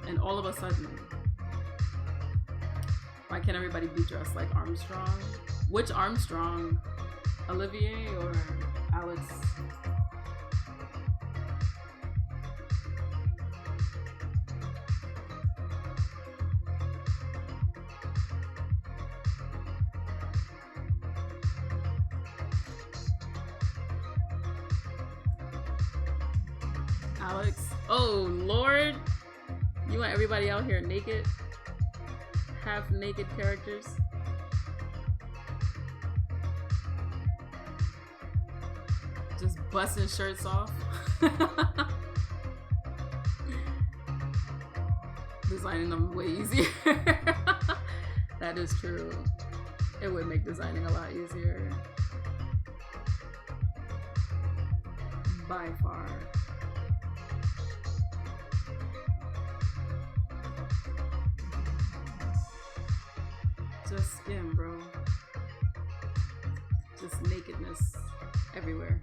And all of a sudden, why can't everybody be dressed like Armstrong? Which Armstrong? Olivier or Alex? Alex? Oh, Lord. You want everybody out here naked? Half naked characters? Just busting shirts off? Designing them way easier. That is true. It would make designing a lot easier. By far. Just skin, bro. Just nakedness everywhere.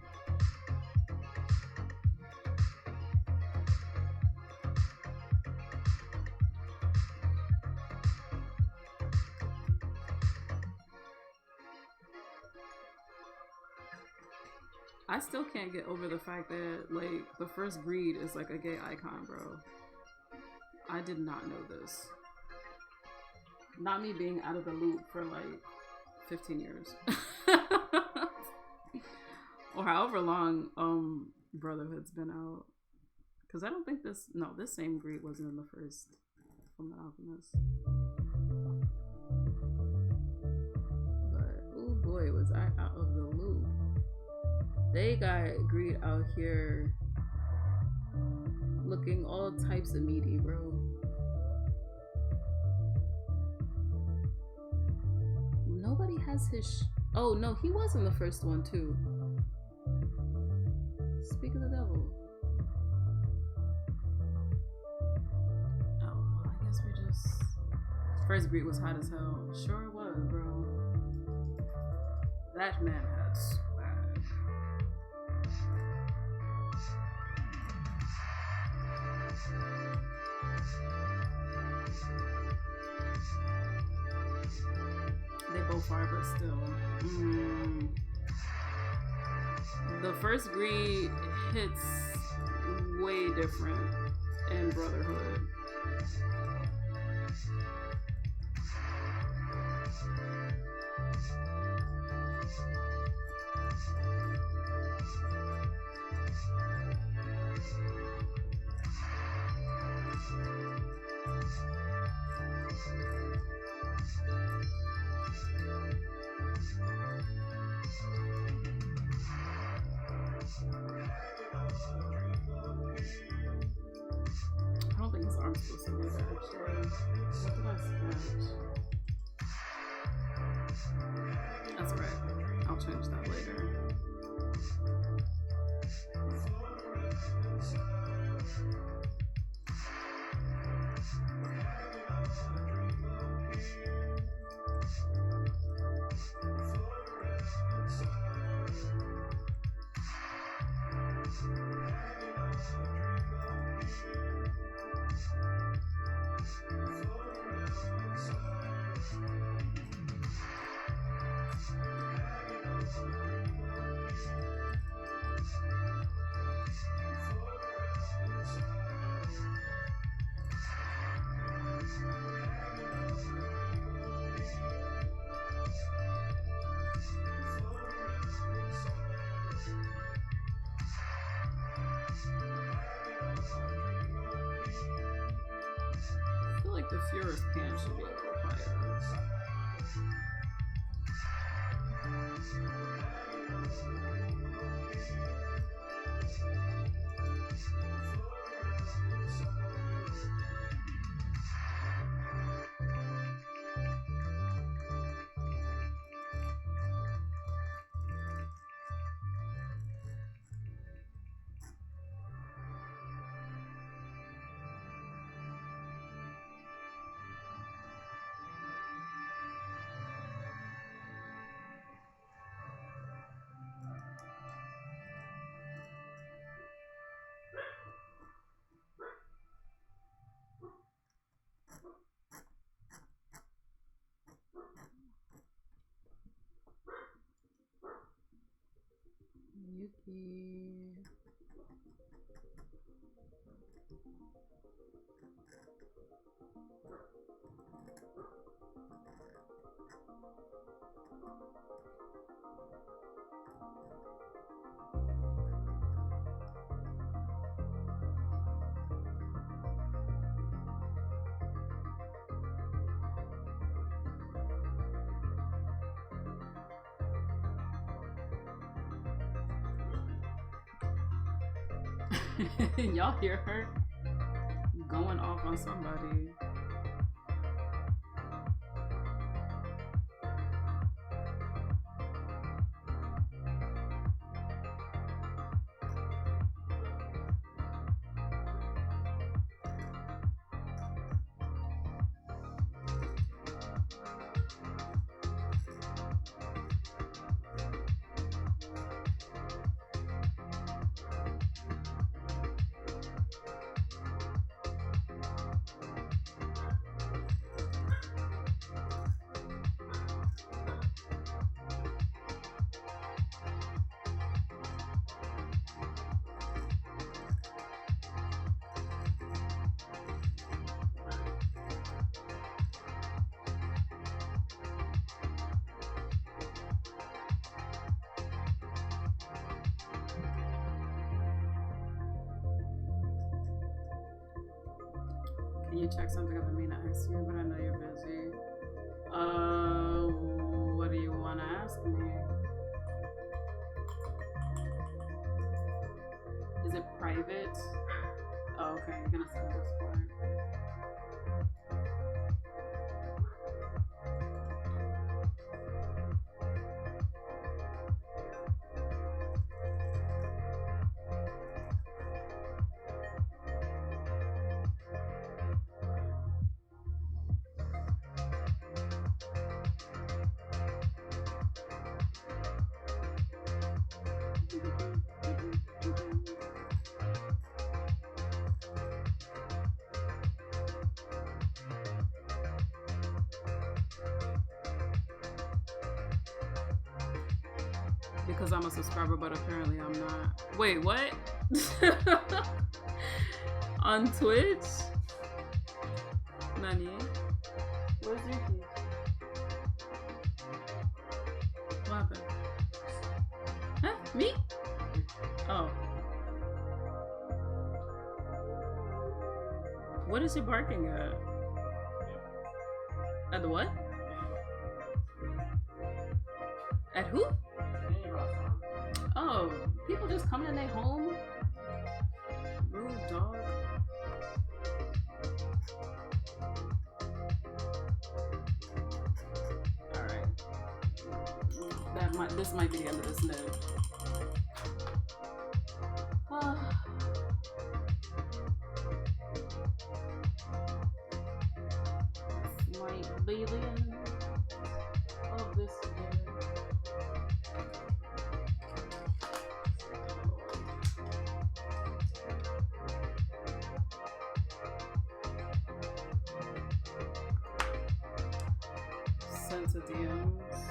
I still can't get over the fact that, like, the first greed is like a gay icon, bro. I did not know this. Not me being out of the loop for like 15 years. Or however long Brotherhood's been out. Because I don't think this same greed wasn't in the first Fullmetal Alchemist. But oh boy, was I out of the loop. They got greed out here looking all types of meaty, bro. Nobody has his oh no, he was in the first one too. Speak of the devil. Oh well, I guess we just first greed was hot as hell. Sure it was, bro. That man had swag. They both are, but still. The first greed hits way different in Brotherhood. I don't think his arm's supposed to do that, actually. What did I Furious pants should be required. Yuki. Y'all hear her going off on somebody. Can you check something up? I mean, I asked you, but I know you're busy. What do you want to ask me? Is it private? Oh, okay. You're gonna send this part. Because I'm a subscriber, but apparently I'm not. Wait, what? On Twitch? Nani? Where's Yuki? What happened? Huh? Me? Oh. What is she barking at? At the what? At who? Oh, people just coming in their home? Rude dog. Alright. This might be the end of this nib. This might be the end of this nib. Sense of DMs.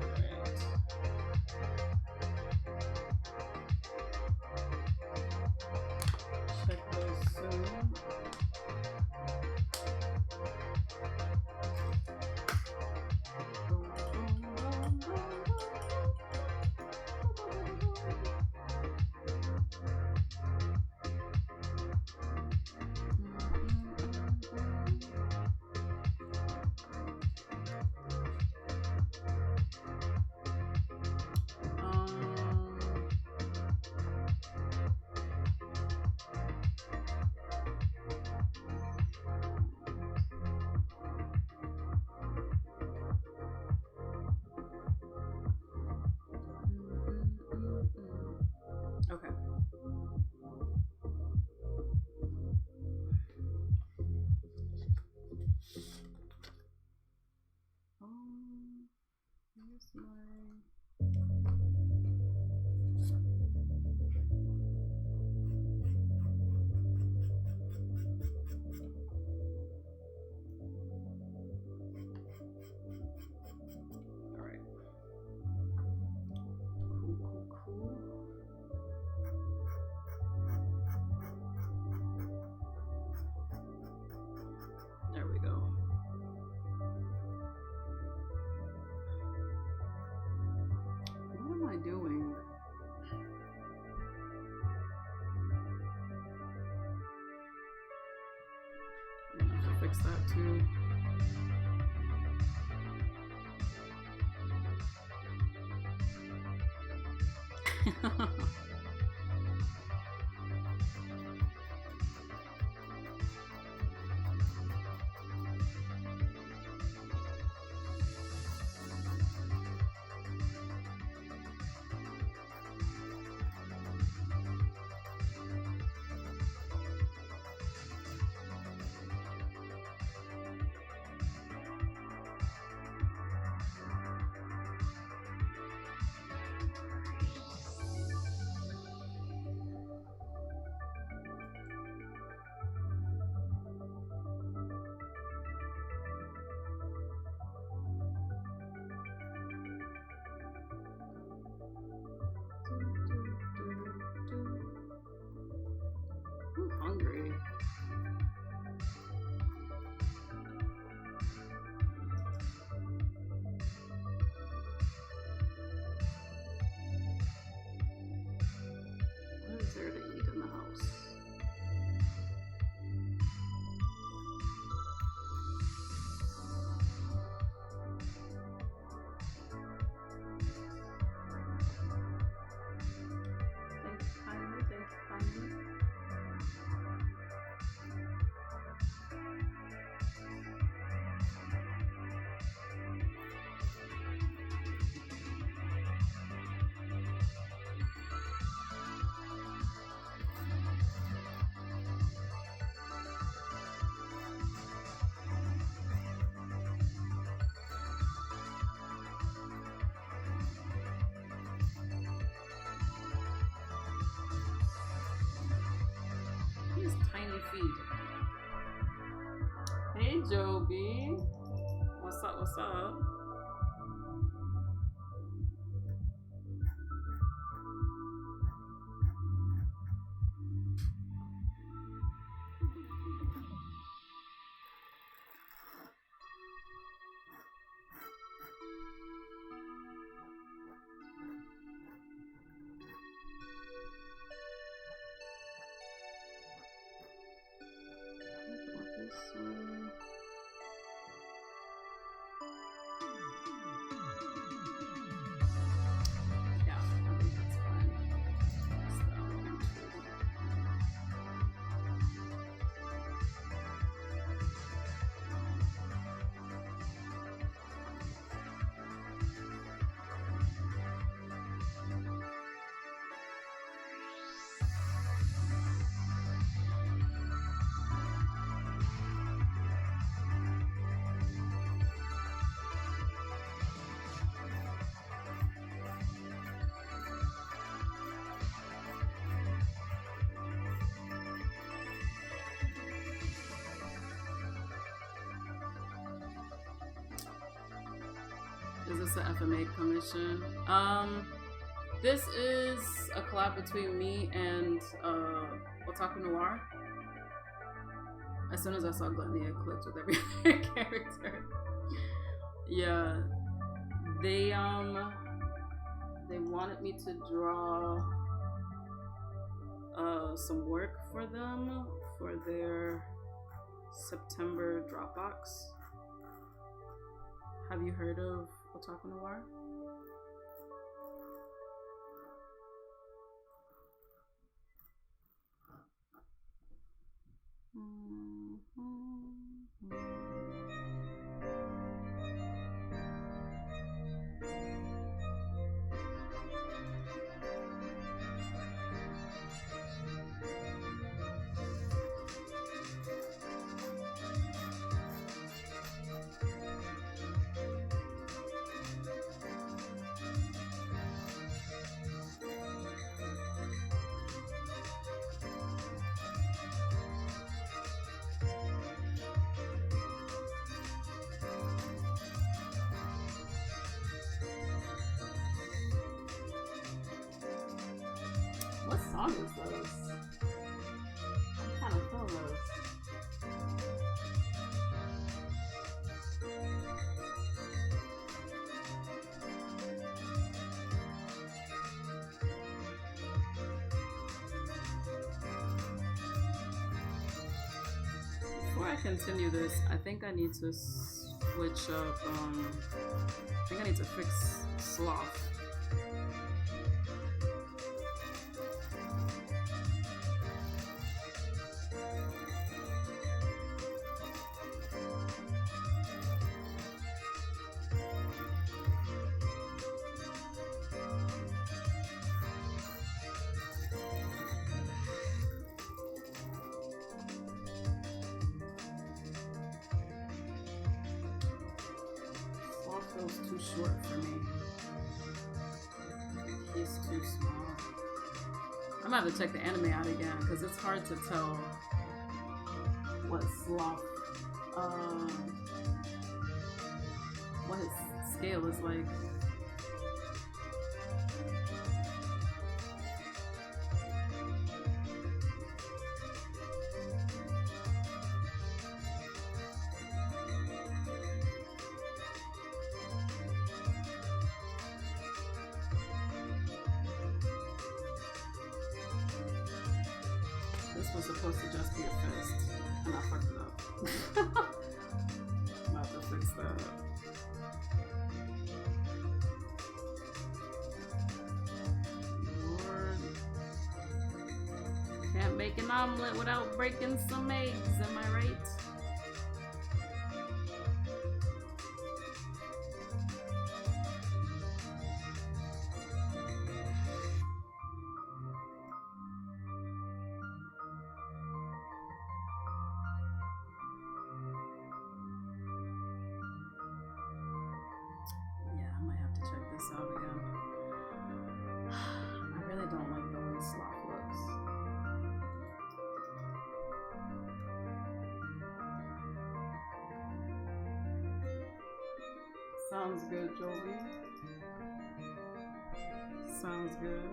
Alright. Check those soon. fix that too. I'm hungry. What is there to eat in the house? Thank you kindly, thank you kindly. His tiny feet. Hey Joby. What's up, what's up? This way. Yeah, I think that's fine. That's that one too. Is this an FMA commission? This is a collab between me and Otaku Noir. As soon as I saw Gluttony, I clicked with every other character. Yeah, they wanted me to draw some work for them for their September Dropbox. Have you heard of Otaku Noir? What song is this? I'm kind of feeling this. Before I I continue this, I think I need to switch up. I think I need to fix sloth. Feels too short for me. He's too small. I'm gonna have to check the anime out again because it's hard to tell what sloth, what his scale is like. This was supposed to just be a fist, and I fucked it up. I'm about to fix that. Lord. Can't make an omelet without breaking some eggs, am I right? Out again. I really don't like the way sloth looks. Sounds good, Jovi. Sounds good.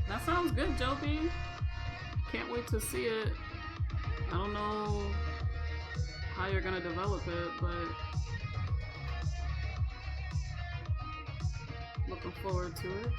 That sounds good, Joby. Can't wait to see it. I don't know how you're gonna develop it, but looking forward to it.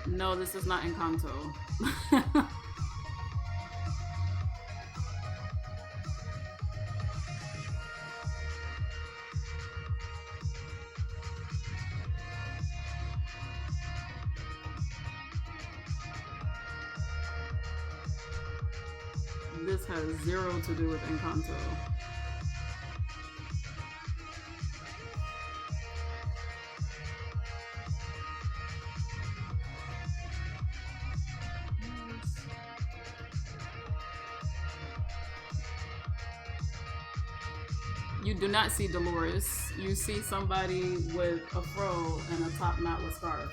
No, this is not Encanto. This has zero to do with Encanto. You do not see Dolores. You see somebody with a fro and a top knot with scarf.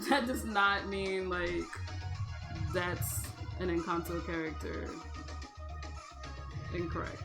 That does not mean like that's an Encanto character. Incorrect.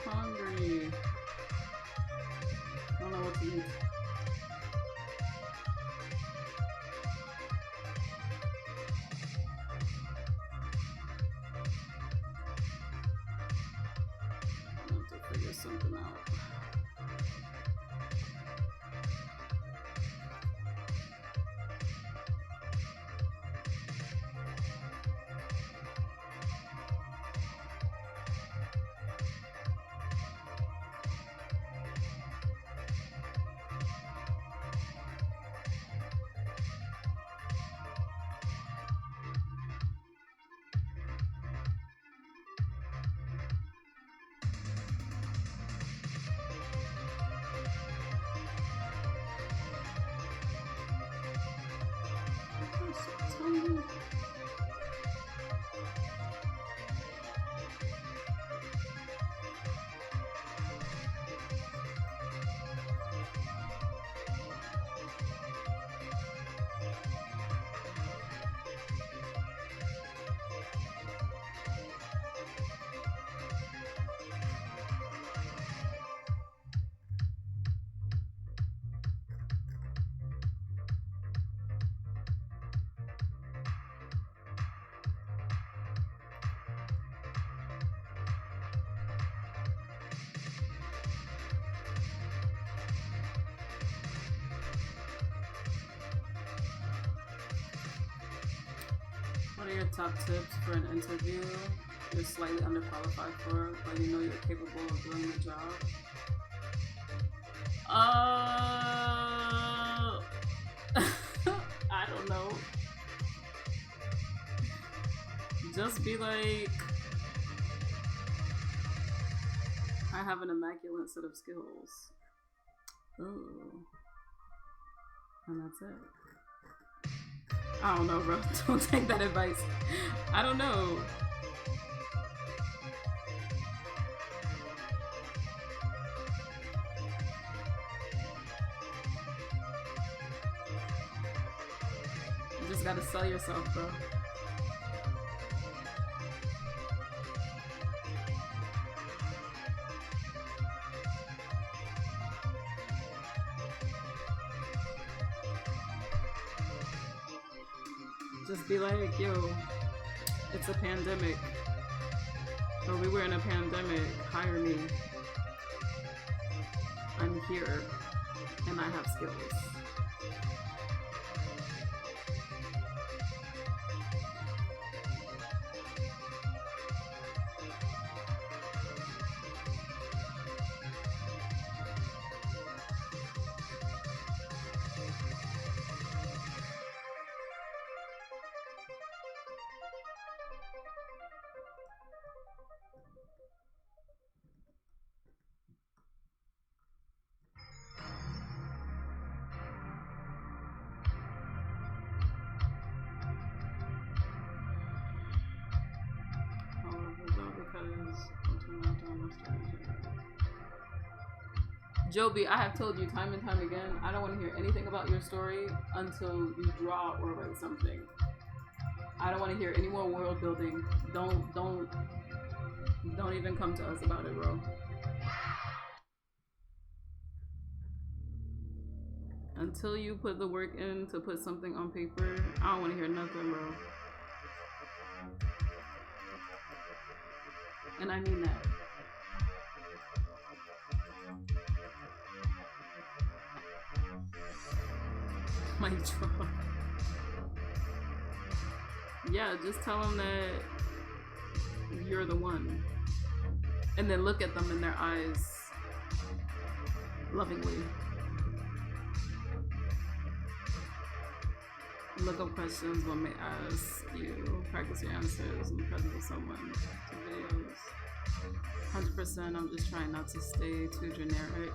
Hungry. I don't know what to eat. I have to figure something out. What are your top tips for an interview you're slightly underqualified for, but you know you're capable of doing the job? I don't know. Just be like, I have an immaculate set of skills. Ooh. And that's it. I don't know, bro. Don't take that advice. I don't know. just gotta sell yourself, bro. Just be like, yo, it's a pandemic. Or we were in a pandemic. Hire me. I'm here. And I have skills. Joby, I have told you time and time again, I don't want to hear anything about your story until you draw or write something. I don't want to hear any more world building. Don't even come to us about it, bro. Until you put the work in to put something on paper, I don't want to hear nothing, bro. And I mean that. My drop. Yeah, just tell them that you're the one. And then look at them in their eyes lovingly. Look up questions one may ask you. Practice your answers in the presence of someone. To videos. 100%, I'm just trying not to stay too generic.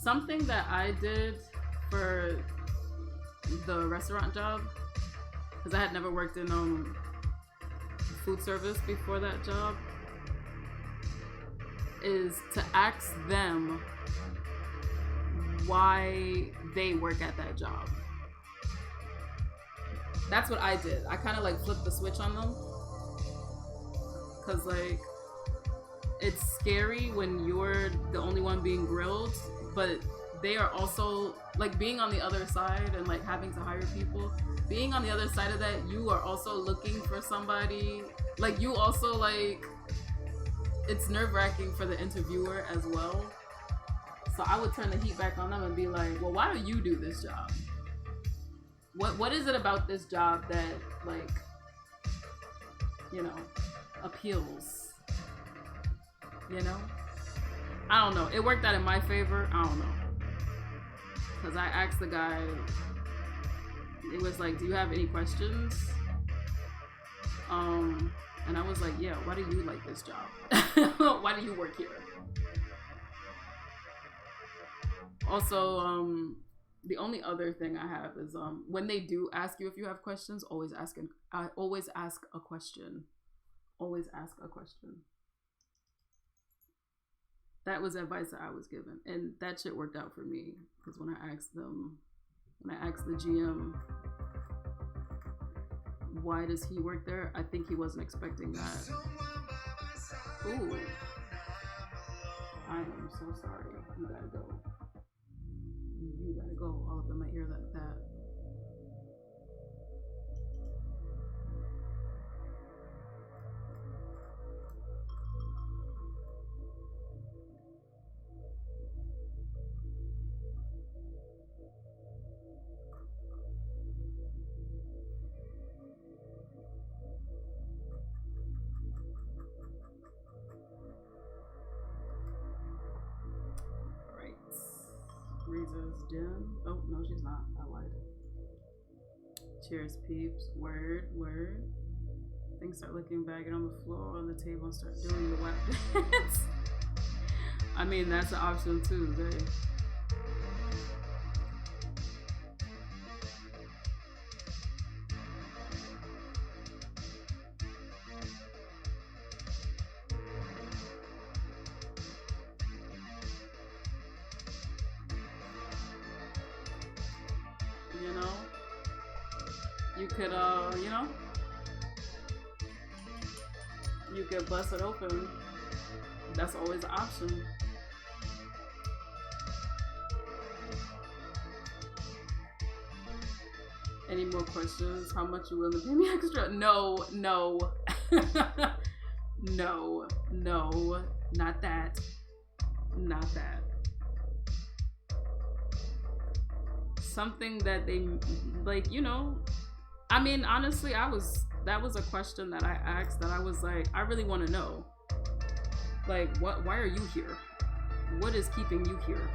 Something that I did for the restaurant job, because I had never worked in food service before that job, is to ask them why they work at that job. That's what I did. I kind of like flipped the switch on them, because like it's scary when you're the only one being grilled, but they are also like being on the other side and like having to hire people. Being on the other side of that, you are also looking for somebody. Like you also like, it's nerve-wracking for the interviewer as well. So I would turn the heat back on them and be like, well, why do you do this job? What is it about this job that like, you know, appeals? You know? I don't know. It worked out in my favor. I don't know. Because I asked the guy, it was like, do you have any questions? And I was like, yeah, why do you like this job? Why do you work here? Also, the only other thing I have is when they do ask you if you have questions, always ask a question. Always ask a question. That was advice that I was given, and that shit worked out for me. Because when I asked the GM, why does he work there? I think he wasn't expecting that. Ooh. I am so sorry. You gotta go. You gotta go. All up in my ear like that. Reeza's dim. Oh, no, she's not. I lied. Cheers, peeps. Word, word. Things start looking back on the floor, on the table, and start doing the wet dance. I mean, that's an option too, babe. You know? You could, you know, you could bust it open. That's always an option. Any more questions? How much you willing to pay me extra? No, no. No, no, not that. Not that. Something that they, like, you know, I mean, honestly, that was a question that I asked that I was like, I really want to know. Like, why are you here? What is keeping you here?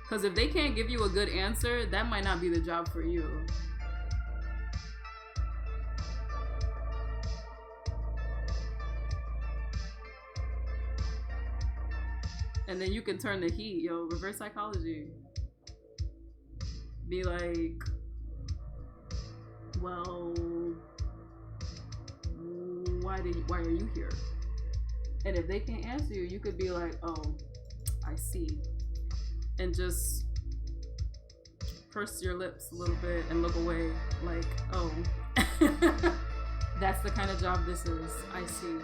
Because if they can't give you a good answer, that might not be the job for you. And then you can turn the heat, yo, reverse psychology. Be like, well, why are you here? And if they can't answer you, you could be like, oh, I see. And just purse your lips a little bit and look away like, oh, that's the kind of job this is. I see.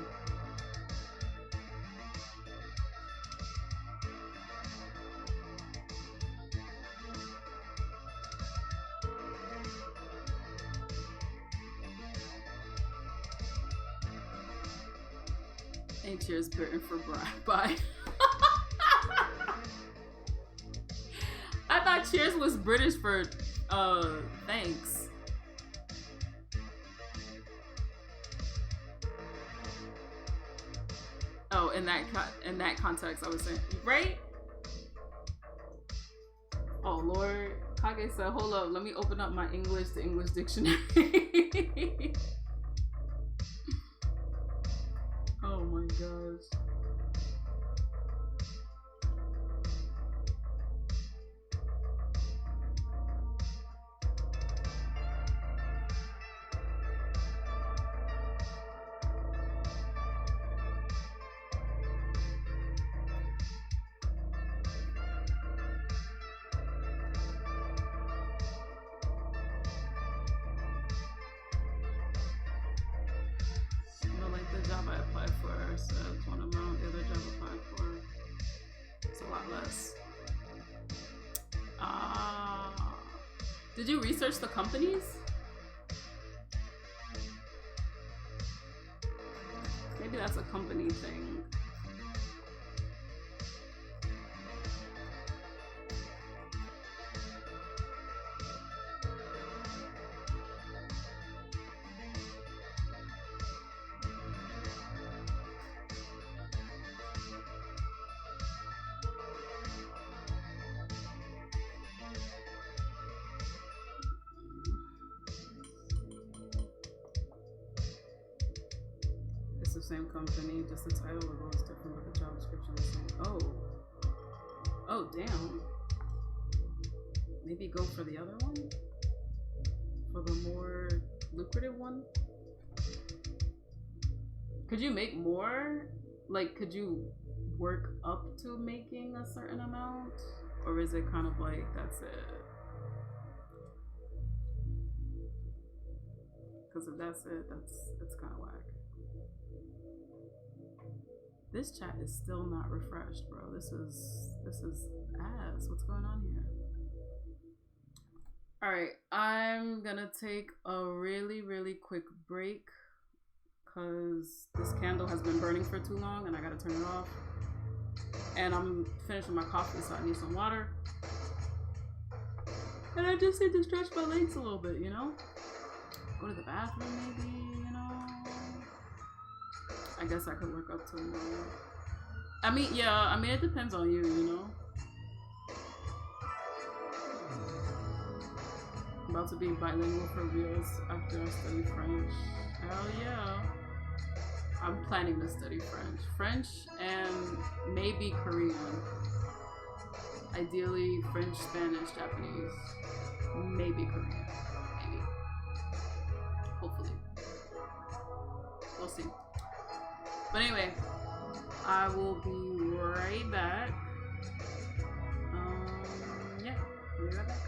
Ain't Cheers Britain for bye. I thought Cheers was British for thanks. Oh, in that context, I was saying, right? Oh Lord, Kage said, hold up, let me open up my English to English dictionary. Oh my gosh. Did you research the companies? Maybe that's a company thing. Same company, just the title of the role is different, but the job description is the same. Oh damn. Maybe go for the other one, for the more lucrative one. Could you make more? Like, could you work up to making a certain amount, or is it kind of like that's it? Because if that's it, it's kind of whack. This chat is still not refreshed, bro. This is ass. What's going on here? All right, I'm gonna take a really quick break because this candle has been burning for too long and I gotta turn it off. And I'm finishing my coffee, so I need some water. And I just need to stretch my legs a little bit, you know? Go to the bathroom maybe, you know? I guess I could work up to more. I mean, yeah, I mean, it depends on you, you know? I'm about to be bilingual for reals after I study French. Hell yeah. I'm planning to study French. French and maybe Korean. Ideally, French, Spanish, Japanese. Maybe Korean. Maybe. Hopefully. We'll see. But anyway, I will be right back. Yeah, I'll be right back.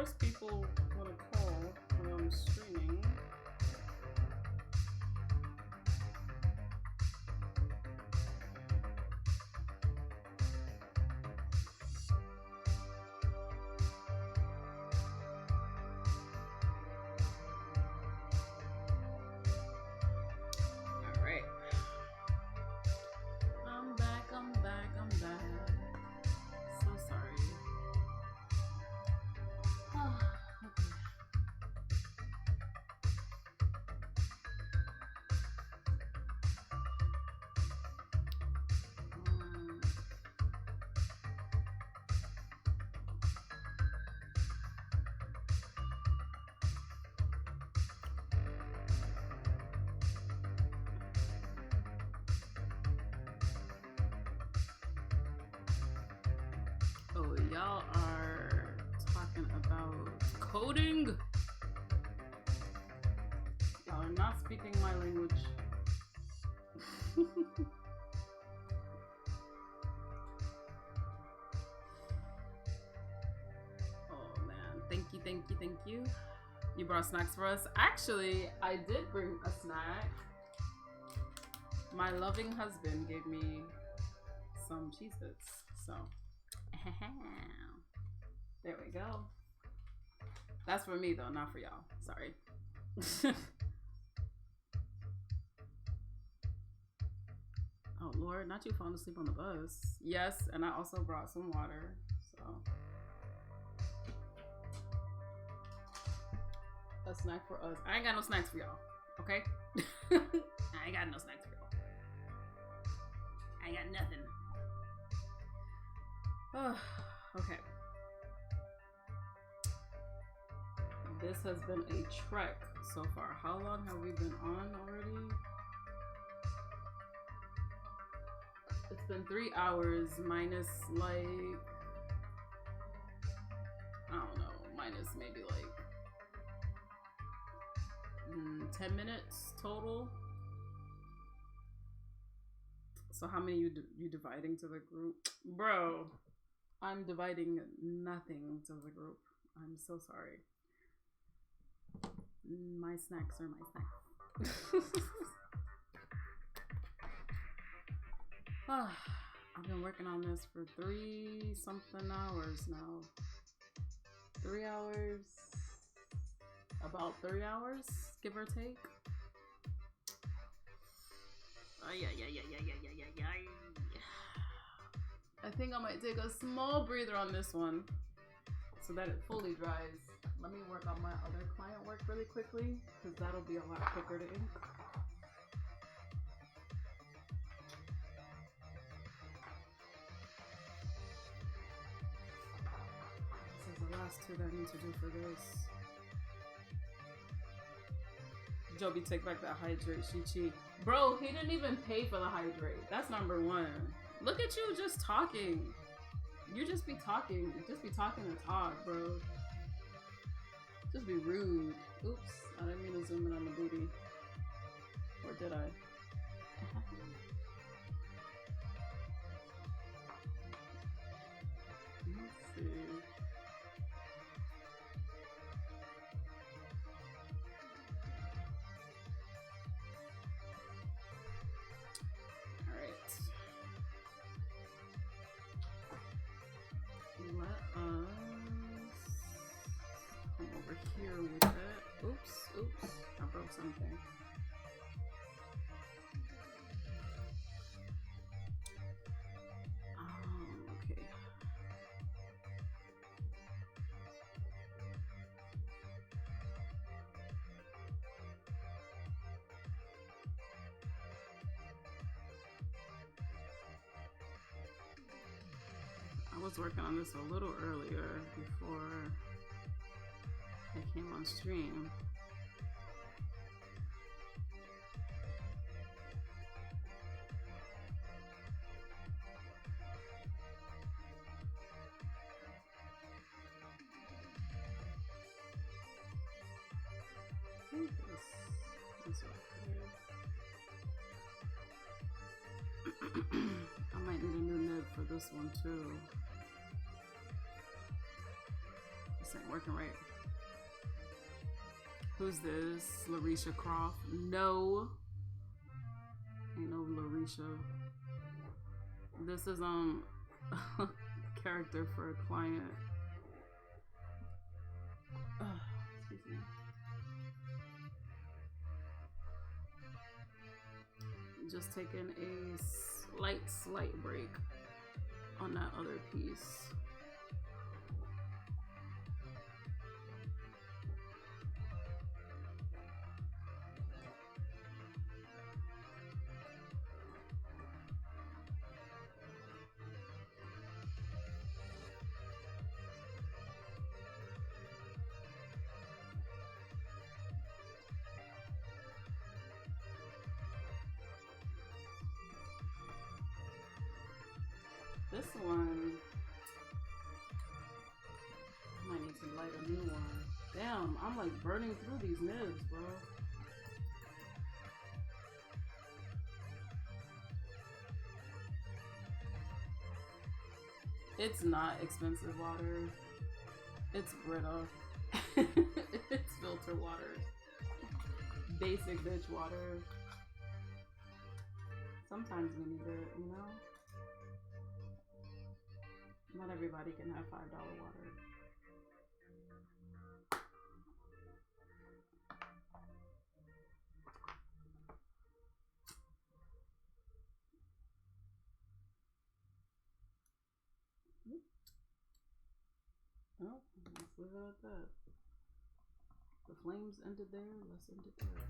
course people want to call when I'm streaming. Oh, y'all are talking about coding? Y'all are not speaking my language. Oh man, thank you, thank you, thank you. You brought snacks for us? Actually, I did bring a snack. My loving husband gave me some Cheez-Its, so there we go. That's for me though, not for y'all. Sorry. Oh Lord, not you falling asleep on the bus. Yes, and I also brought some water. So a snack for us. I ain't got no snacks for y'all. Okay? I ain't got no snacks for y'all. I ain't got nothing. Oh, okay. This has been a trek so far. How long have we been on already? It's been 3 hours minus like, I don't know, minus maybe like 10 minutes total. So how many you dividing to the group? Bro, I'm dividing nothing to the group. I'm so sorry. My snacks are my snacks. I've been working on this for 3-something hours now. 3 hours. About 3 hours, give or take. I think I might take a small breather on this one so that it fully dries. Let me work on my other client work really quickly because that'll be a lot quicker to ink. This is the last two that I need to do for this. Joby, take back that hydrate, she cheat. Bro, he didn't even pay for the hydrate. That's number one. Look at you just talking. You just be talking. Just be talking to talk, bro. Just be rude. Oops, I didn't mean to zoom in on the booty. Or did I? Let's see. Let us come over here with that. Oops, I broke something. Okay. I was working on this a little earlier before I came on stream. This I might need a new nib for this one too. This ain't working right. Who's this? Larisha Croft? No. Ain't no Larisha. This is character for a client. Excuse me. Just taking a slight break on that other piece. This one, I might need to light a new one. Damn, I'm like burning through these nibs, bro. It's not expensive water. It's Brita. It's filter water. Basic bitch water. Sometimes we need it, you know? Not everybody can have $5 water. Oh, let's leave it at that. The flames ended there, let's end it there.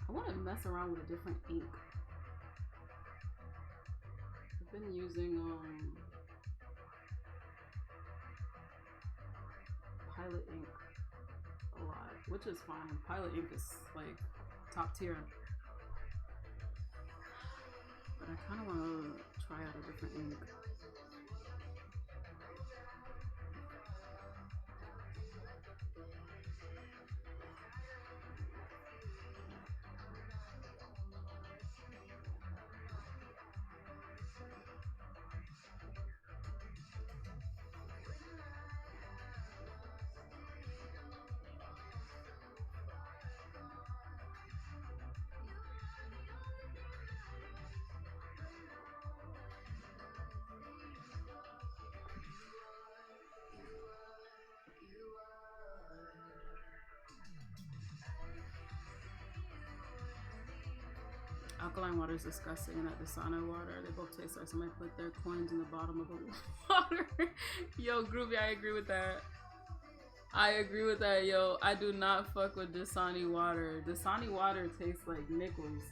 I want to mess around with a different ink. I've been using Pilot ink a lot, which is fine. Pilot ink is like top tier. But I kind of want to try out a different ink. Alkaline water is disgusting, and that Dasani water, they both taste like somebody put their coins in the bottom of the water. Yo, Groovy, I agree with that. I agree with that, yo. I do not fuck with Dasani water. Dasani water tastes like nickels.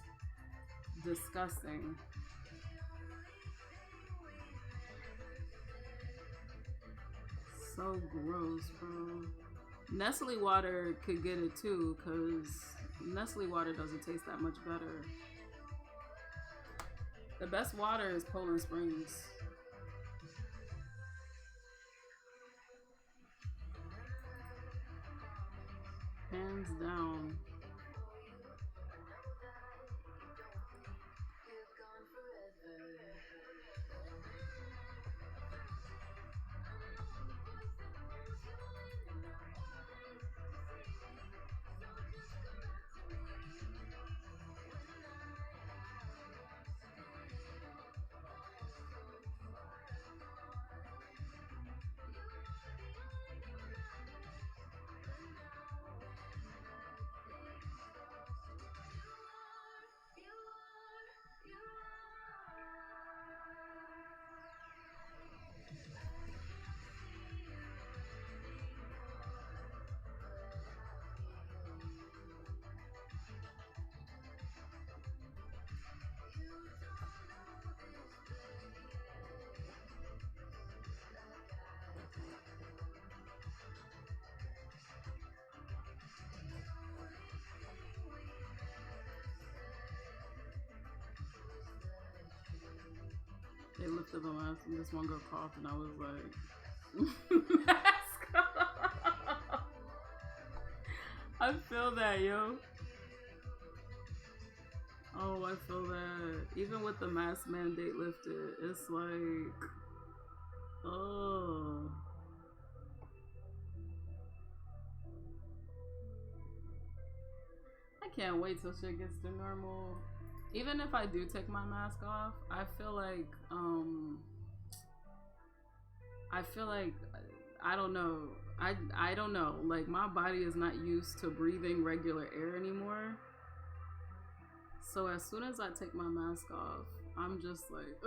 Disgusting. So gross, bro. Nestle water could get it too, because Nestle water doesn't taste that much better. The best water is Poland Springs. Hands down. They lifted the mask and this one girl coughed and I was like, mask. I feel that, yo. Oh, I feel that. Even with the mask mandate lifted, it's like, Oh. I can't wait till shit gets to normal. Even if I do take my mask off, I feel like I don't know. I don't know. Like my body is not used to breathing regular air anymore. So as soon as I take my mask off, I'm just like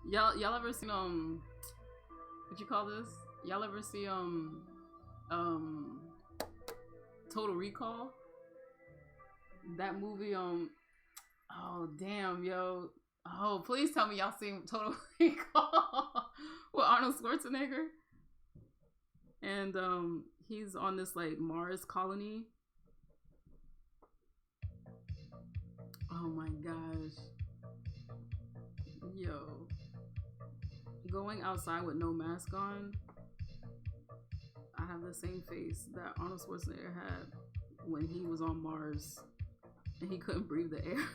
y'all ever seen what you call this? Y'all ever see Total Recall? That movie oh damn yo. Oh, please tell me y'all seen Total Recall with Arnold Schwarzenegger. And he's on this like Mars colony. Oh my gosh. Yo. Going outside with no mask on, I have the same face that Arnold Schwarzenegger had when he was on Mars and he couldn't breathe the air.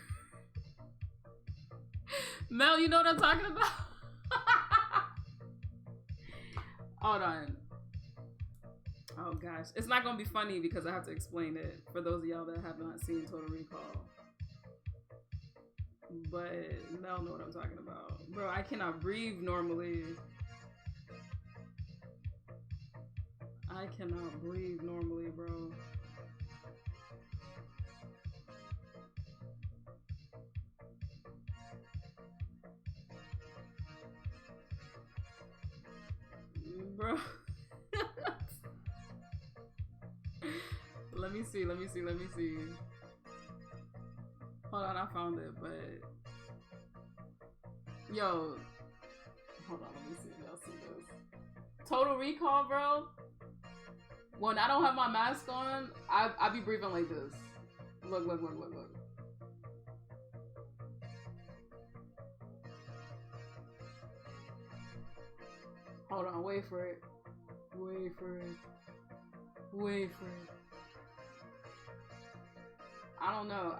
Mel, you know what I'm talking about? Hold on. Oh gosh. It's not gonna be funny because I have to explain it for those of y'all that have not seen Total Recall. But Mel know what I'm talking about. Bro, I cannot breathe normally. I cannot breathe normally, bro. Bro. Let me see. Hold on, I found it, but yo, hold on, let me see if y'all see this. Total Recall, bro. When I don't have my mask on, I be breathing like this. Look. Hold on, wait for it. I don't know.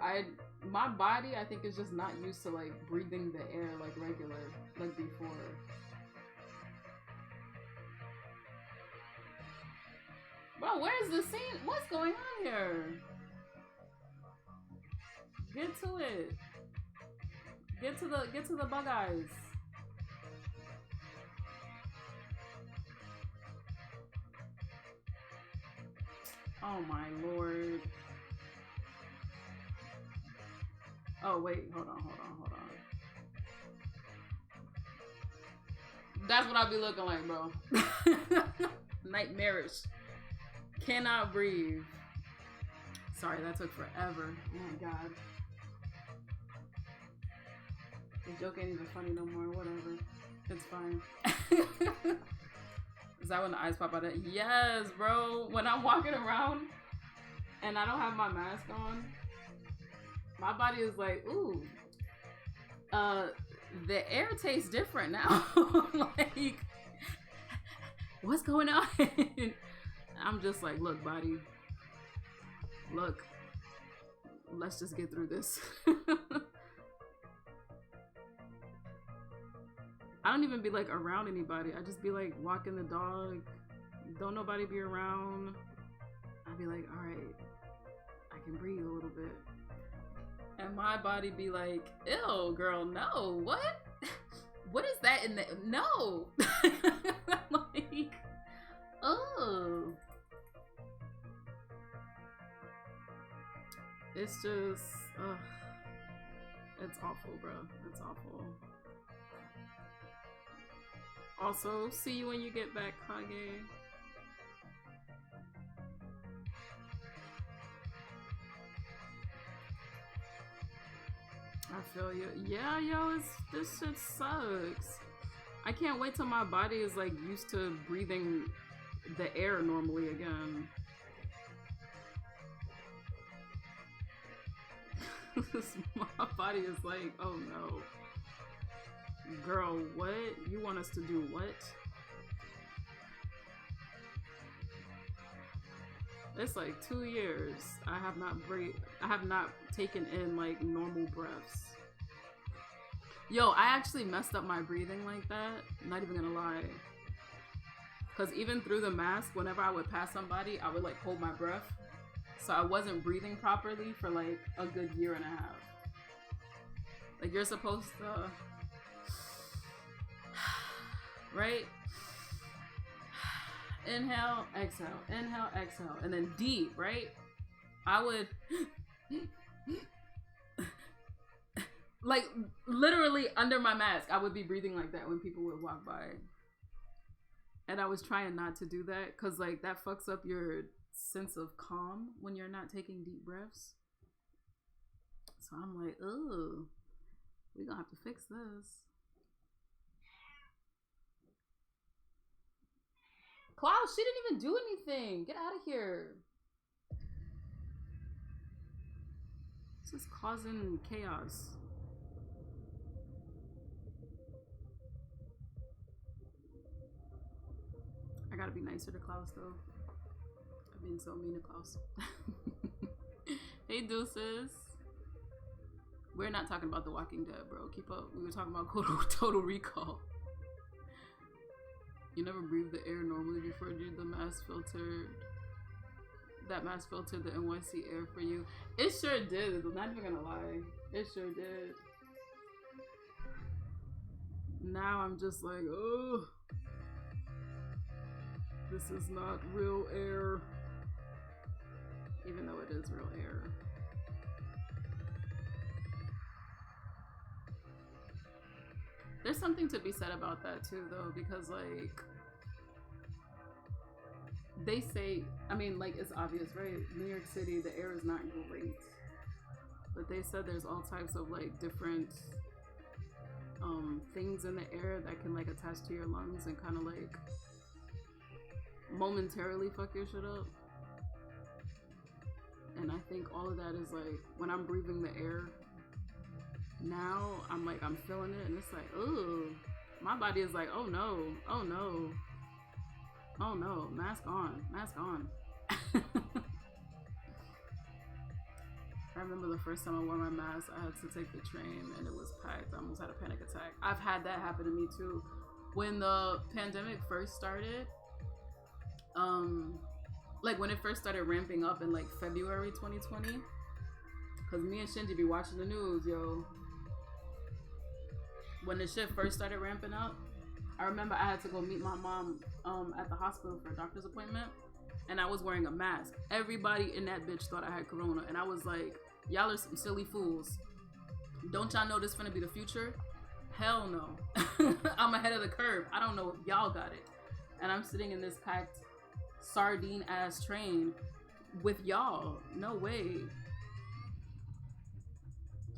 My body, I think, is just not used to like breathing the air like regular, like before. Bro, where's the scene? What's going on here? Get to it. Get to the bug eyes. Oh my lord. Oh wait, hold on. That's what I be looking like, bro. Nightmarish. Cannot breathe. Sorry, that took forever. Oh my god. The joke ain't even funny no more. Whatever. It's fine. Is that when the eyes pop out? Yes, bro. When I'm walking around and I don't have my mask on, my body is like, ooh, the air tastes different now. Like, what's going on? I'm just like, look, body, look, let's just get through this. I don't even be like around anybody. I just be like walking the dog. Don't nobody be around. I'd be like, all right, I can breathe a little bit. And my body be like, ew, girl, no, what? What is that in the, no. Like, oh. It's just, ugh. It's awful, bro. It's awful. Also, see you when you get back, Kage. I feel you. Yeah, yo, this shit sucks. I can't wait till my body is like used to breathing the air normally again. My body is like, oh no. Girl, what? You want us to do what? It's like 2 years. I have not taken in like normal breaths. Yo, I actually messed up my breathing like that. I'm not even gonna lie. Because even through the mask, whenever I would pass somebody, I would like hold my breath. So I wasn't breathing properly for like a good year and a half. Like you're supposed to, right? Inhale, exhale, and then deep, right? I would like literally under my mask, I would be breathing like that when people would walk by. And I was trying not to do that because like that fucks up your sense of calm when you're not taking deep breaths. So I'm like, oh, we gonna have to fix this. Klaus, she didn't even do anything. Get out of here. This is causing chaos. I gotta be nicer to Klaus though. I've been so mean to Klaus. Hey deuces. We're not talking about The Walking Dead, bro. Keep up. We were talking about Total Recall. You never breathed the air normally before you did the mask filter. That mask filtered the NYC air for you. It sure did. I'm not even gonna lie. It sure did. Now I'm just like, oh, this is not real air. Even though it is real air. There's something to be said about that too, though, because like they say, I mean, like it's obvious, right? New York City, the air is not great, but they said there's all types of like different things in the air that can like attach to your lungs and kind of like momentarily fuck your shit up. And I think all of that is like when I'm breathing the air now, I'm like, I'm feeling it, and it's like, ooh, my body is like, oh no, oh no, oh no, mask on, mask on. I remember the first time I wore my mask, I had to take the train and it was packed. I almost had a panic attack. I've had that happen to me too. When the pandemic first started, like when it first started ramping up in like February 2020, because me and Shinji be watching the news, yo. When the shit first started ramping up, I remember I had to go meet my mom at the hospital for a doctor's appointment, and I was wearing a mask. Everybody in that bitch thought I had corona, and I was like, y'all are some silly fools. Don't y'all know this finna be the future? Hell no. I'm ahead of the curve. I don't know if y'all got it. And I'm sitting in this packed sardine ass train with y'all. No way.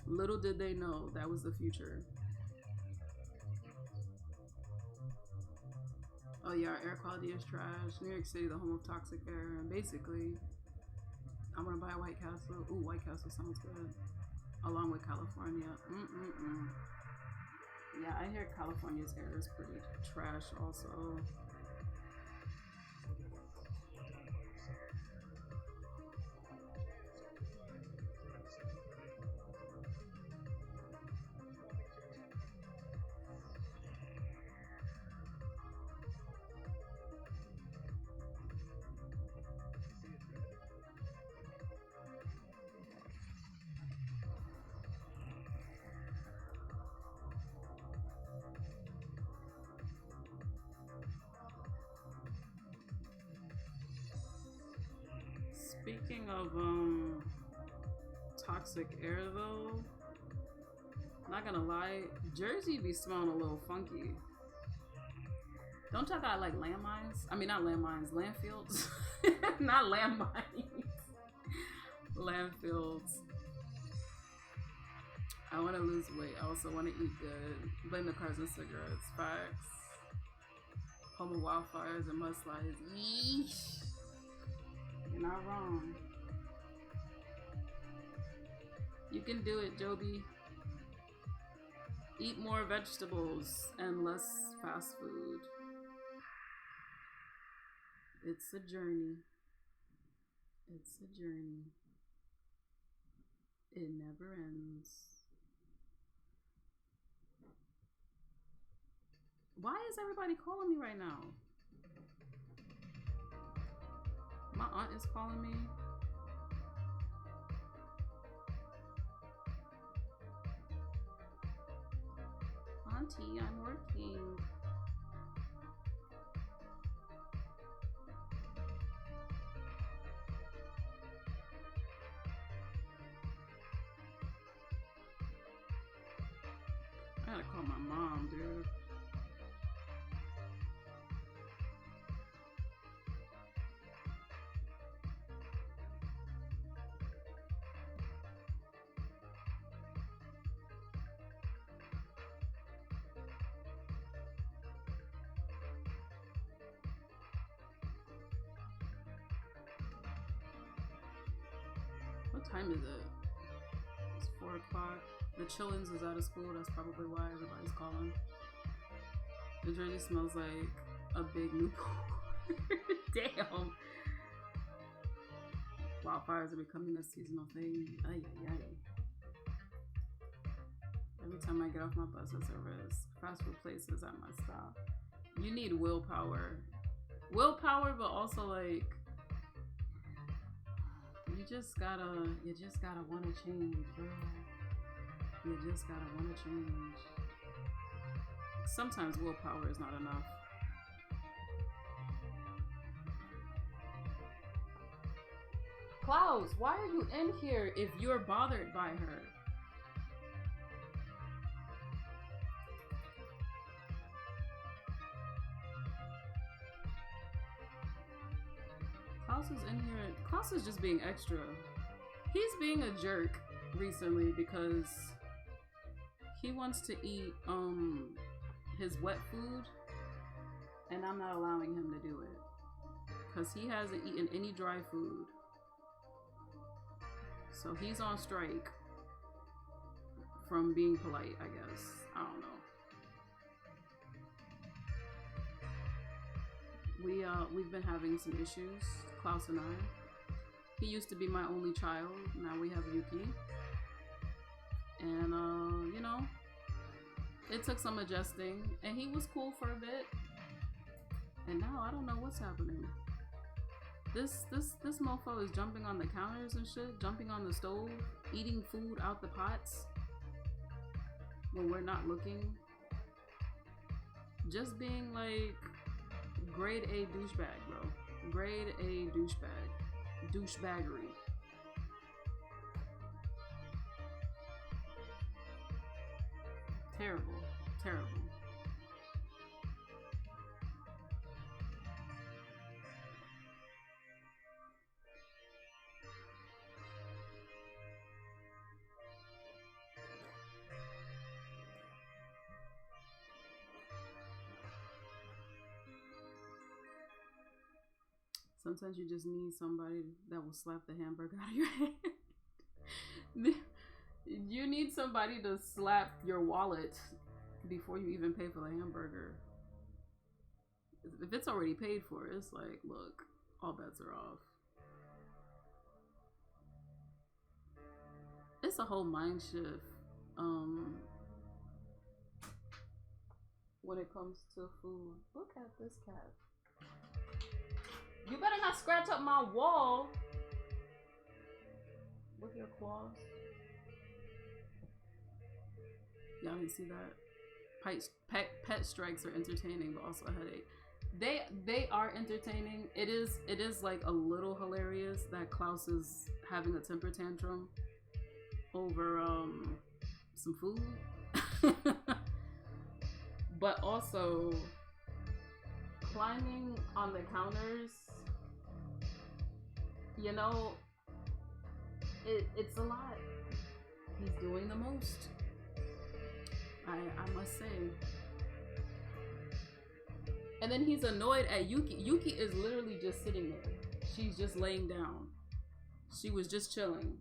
Little did they know that was the future. Oh yeah, our air quality is trash. New York City, the home of toxic air. And basically, I'm gonna buy a White Castle. Ooh, White Castle sounds good. Along with California. Yeah, I hear California's air is pretty trash also. Speaking of toxic air though, not gonna lie, Jersey be smelling a little funky. Don't y'all got like landmines? I mean, not landmines, landfills. Not landmines. Landfills. I want to lose weight. I also want to eat good. Blame the cars and cigarettes. Facts. Home of wildfires and mudslides. Yeesh. You're not wrong. You can do it, Joby. Eat more vegetables and less fast food. It's a journey. It's a journey. It never ends. Why is everybody calling me right now? My aunt is calling me. Auntie, I'm working. I gotta call my mom, dude. What time is it? It's 4 o'clock. The Chillins is out of school. That's probably why everybody's calling. The jersey smells like a big new pool. Damn. Wildfires are becoming a seasonal thing. Ay, ay, ay. Every time I get off my bus, it's a risk. Fast food places, I must stop. You need willpower. Willpower, but also like you just gotta wanna change, bro. You just gotta wanna change. Sometimes willpower is not enough. Klaus, why are you in here if you're bothered by her? Klaus is in here. Klaus is just being extra. He's being a jerk recently because he wants to eat his wet food and I'm not allowing him to do it because he hasn't eaten any dry food. So he's on strike from being polite, I guess. I don't know. We've been having some issues, Klaus and I. He used to be my only child. Now we have Yuki. And you know, it took some adjusting and he was cool for a bit. And now I don't know what's happening. This mofo is jumping on the counters and shit, jumping on the stove, eating food out the pots when we're not looking. Just being like grade A douchebag, bro. Grade A douchebag. Douchebaggery. Terrible. Terrible. Sometimes you just need somebody that will slap the hamburger out of your hand. You need somebody to slap your wallet before you even pay for the hamburger. If it's already paid for, it's like, look, all bets are off. It's a whole mind shift when it comes to food. Look at this cat. You better not scratch up my wall with your claws. Y'all didn't see that? Pet strikes are entertaining, but also a headache. They are entertaining. It is like a little hilarious that Klaus is having a temper tantrum over some food. But also climbing on the counters, you know, it's a lot. He's doing the most, I must say. And then he's annoyed at Yuki. Yuki is literally just sitting there. She's just laying down. She was just chilling.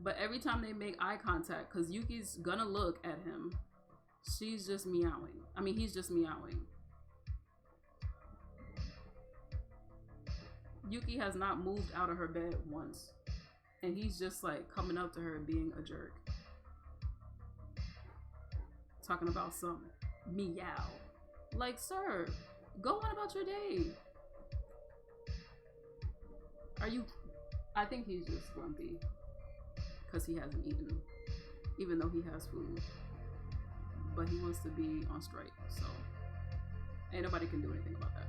But every time they make eye contact, because Yuki's gonna look at him, she's just meowing. I mean, he's just meowing. Yuki has not moved out of her bed once. And he's just like coming up to her and being a jerk. Talking about something. meow. Like, sir, go on about your day. Are you? I think he's just grumpy because he hasn't eaten, even though he has food. But he wants to be on strike, so ain't nobody can do anything about that.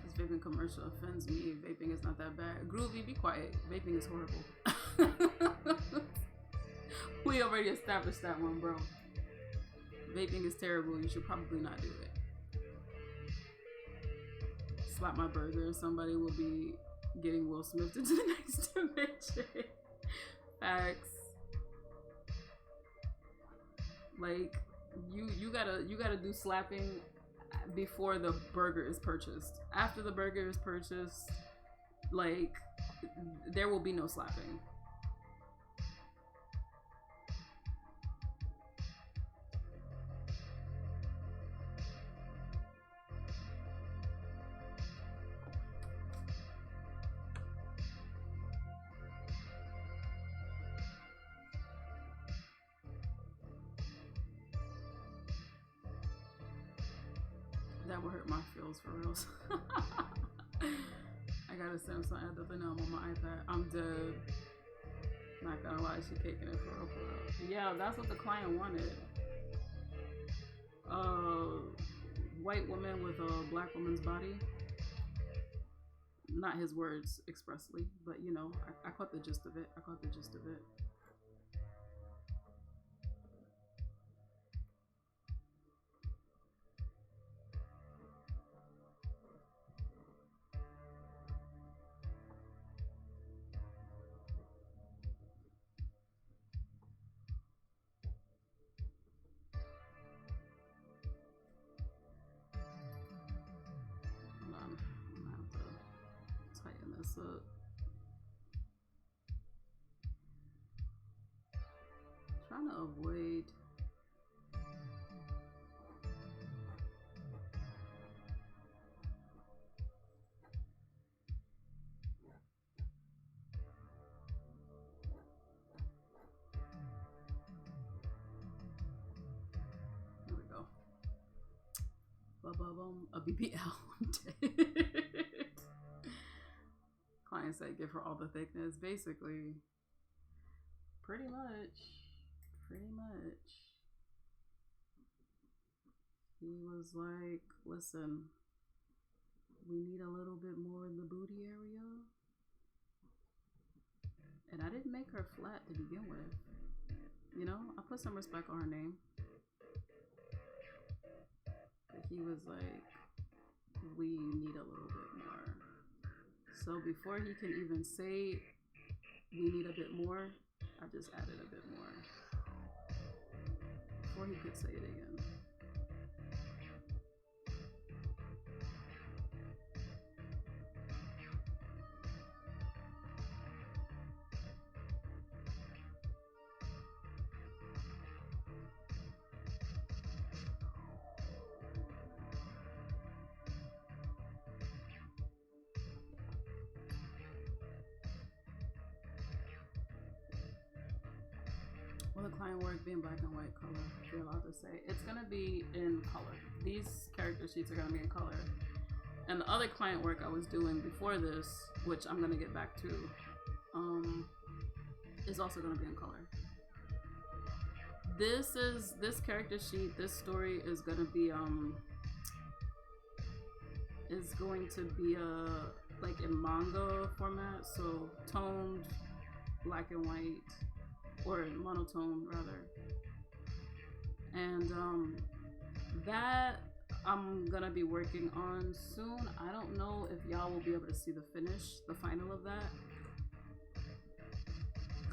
This vaping commercial offends me. Vaping is not that bad. Groovy, be quiet. Vaping is horrible. We already established that one, bro. Vaping is terrible. You should probably not do it. Slap my burger. Somebody will be getting Will Smith into the next dimension. Facts. Like you gotta do slapping before the burger is purchased. After the burger is purchased, like there will be no slapping. That would hurt my feels for real. I got a Samsung add up and now I'm on my iPad. I'm dead. Not gonna lie, she caking it for real, for real. Yeah, that's what the client wanted. White woman with a black woman's body. Not his words expressly, but you know, I caught the gist of it. I caught the gist of it. Tighten this up. Trying to avoid there we go. Ba-ba-bum, a BBL. Client said give her all the thickness. Basically, pretty much. He was like, listen, we need a little bit more in the booty area. And I didn't make her flat to begin with. You know, I put some respect on her name. But he was like, we need a little bit more. So before he can even say we need a bit more, I just added a bit more. Before he could say it again. Will the client work be in black and white color? If you're allowed to say. It's gonna be in color. These character sheets are gonna be in color. And the other client work I was doing before this, which I'm gonna get back to, is also gonna be in color. This character sheet, this story is gonna be like in manga format, so toned, black and white, or monotone rather. And that I'm gonna be working on soon. I don't know if y'all will be able to see the finish, the final of that,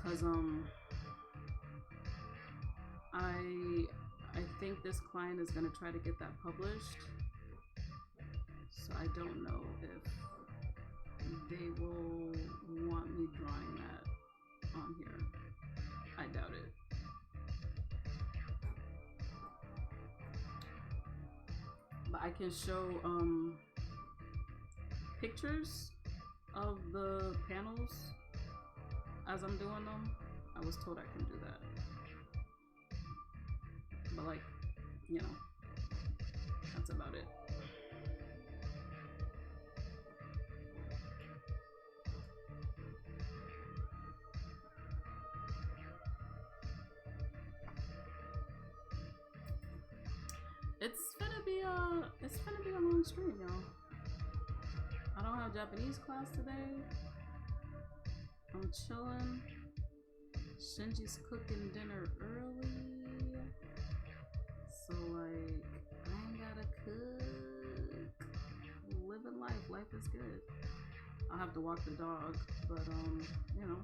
cause I think this client is gonna try to get that published. So I don't know if they will want me drawing that on here. I doubt it. But I can show pictures of the panels as I'm doing them. I was told I can do that. But like, you know, that's about it. It's gonna be a long stream, y'all. I don't have Japanese class today. I'm chilling. Shinji's cooking dinner early. So like I ain't gotta cook. Living life. Life is good. I'll have to walk the dog, but you know.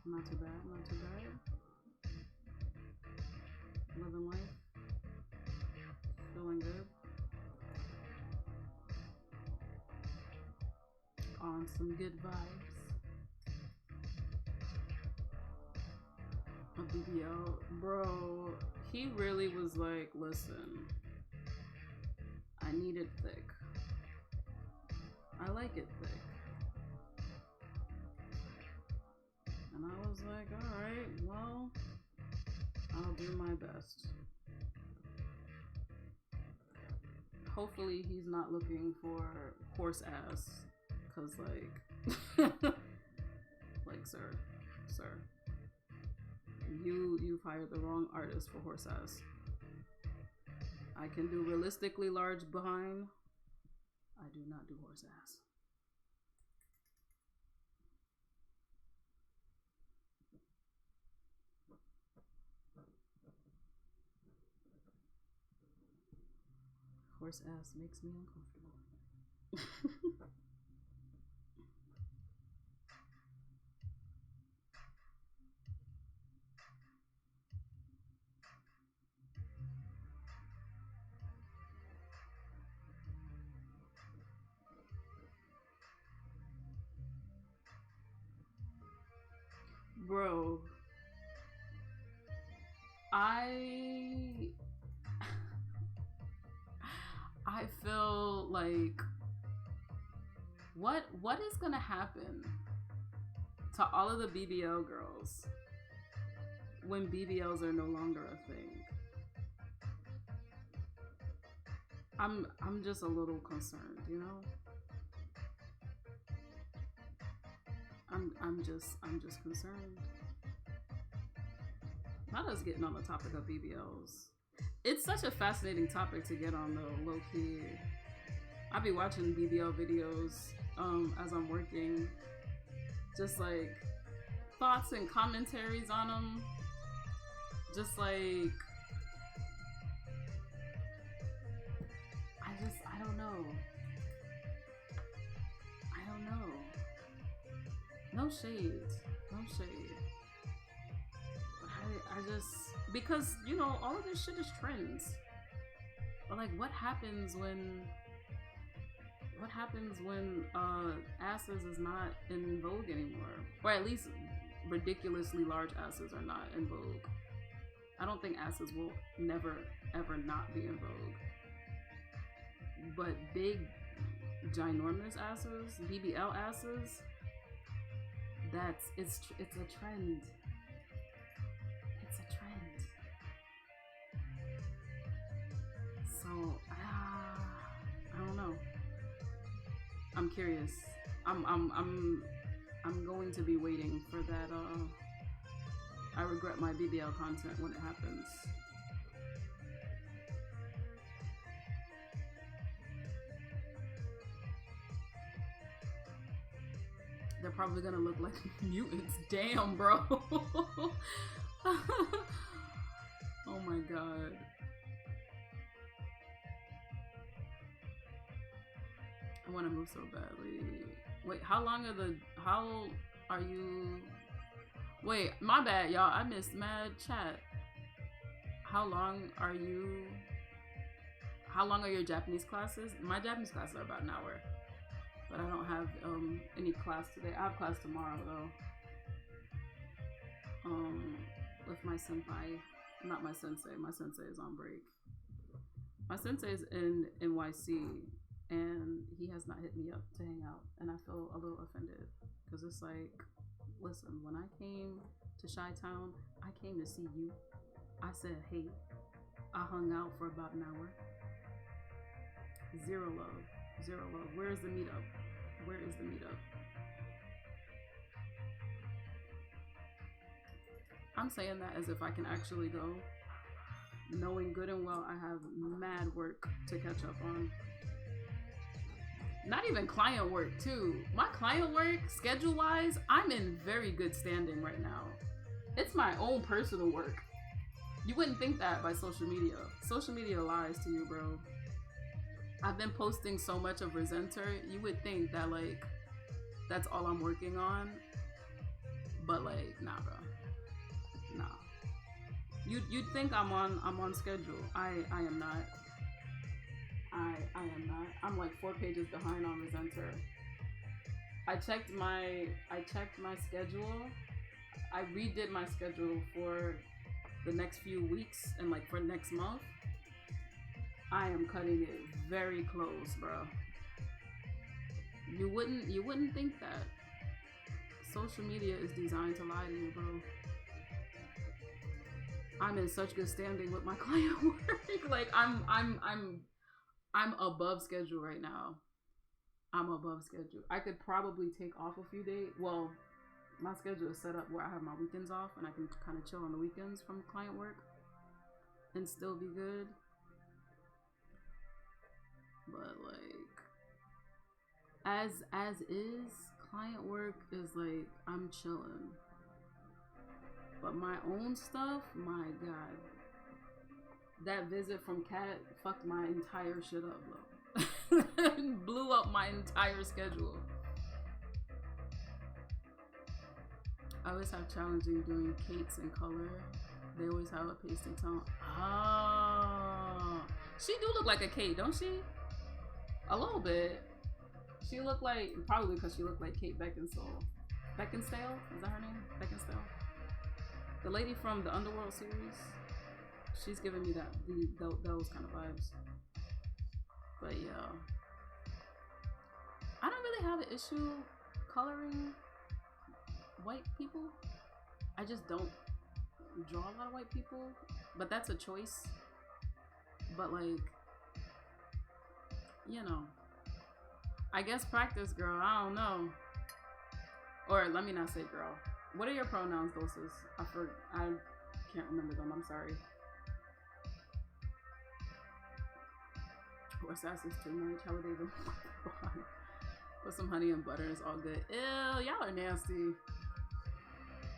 Not too bad, not too bad. Living life. Feeling good. On some good vibes. A BBL. Bro, he really was like, listen, I need it thick. I like it thick. And I was like, alright, well, I'll do my best. Hopefully he's not looking for horse ass, cause like, like sir, you've hired the wrong artist for horse ass. I can do realistically large behind. I do not do horse ass. Horse ass makes me uncomfortable. Bro, I feel like what is gonna happen to all of the BBL girls when BBLs are no longer a thing? I'm just a little concerned, you know? I'm just concerned. Not us getting on the topic of BBLs. It's such a fascinating topic to get on though, low key. I be watching BBL videos as I'm working, just like thoughts and commentaries on them. Just like, I don't know. No shade, no shade. But I just, because you know all of this shit is trends. But like, what happens when asses is not in vogue anymore, or at least ridiculously large asses are not in vogue? I don't think asses will never ever not be in vogue, but big ginormous asses, BBL asses, it's a trend. It's a trend. So I don't know. I'm curious. I'm going to be waiting for that. I regret my BBL content when it happens. They're probably gonna look like mutants. Damn, bro. Oh my god. I want to move so badly. Wait, how are you? Wait, my bad, y'all. I missed mad chat. How long are your Japanese classes? My Japanese classes are about an hour. But I don't have any class today. I have class tomorrow though. With my senpai. Not my sensei. My sensei is on break. My sensei is in NYC, and he has not hit me up to hang out, and I feel a little offended because it's like, listen, when I came to Chi-Town, I came to see you. I said, hey, I hung out for about an hour. Zero love. Zero love. Where is the meetup? Where is the meetup? I'm saying that as if I can actually go, knowing good and well I have mad work to catch up on. Not even client work too. My client work, schedule-wise, I'm in very good standing right now. It's my own personal work. You wouldn't think that by social media. Social media lies to you, bro. I've been posting so much of Resenter, you would think that like, that's all I'm working on. But like, nah, bro. Nah. You'd think I'm on schedule. I am not. I am not. I'm like 4 pages behind on Resenter. I checked my schedule. I redid my schedule for the next few weeks and like for next month. I am cutting it very close, bro. You wouldn't think that. Social media is designed to lie to you, bro. I'm in such good standing with my client work. Like I'm above schedule right now. I'm above schedule. I could probably take off a few days. Well, my schedule is set up where I have my weekends off and I can kind of chill on the weekends from client work and still be good. But like, as is, client work is like, I'm chilling. But my own stuff, my God. That visit from Kat fucked my entire shit up, bro. Blew up my entire schedule. I always have challenging doing Kate's in color. They always have a pastel tone. Oh, she do look like a Kate, don't she? A little bit. She looked like, probably because she looked like Kate Beckinsale. Beckinsale? Is that her name? Beckinsale? The lady from the Underworld series. She's giving me those kind of vibes. But yeah. I don't really have an issue coloring white people. I just don't draw a lot of white people. But that's a choice. But like, you know. I guess practice, girl. I don't know. Or let me not say girl. What are your pronouns, Doses? I can't remember them. I'm sorry. Or sass is too much. How would they even put some honey and butter? It's all good. Ew, y'all are nasty.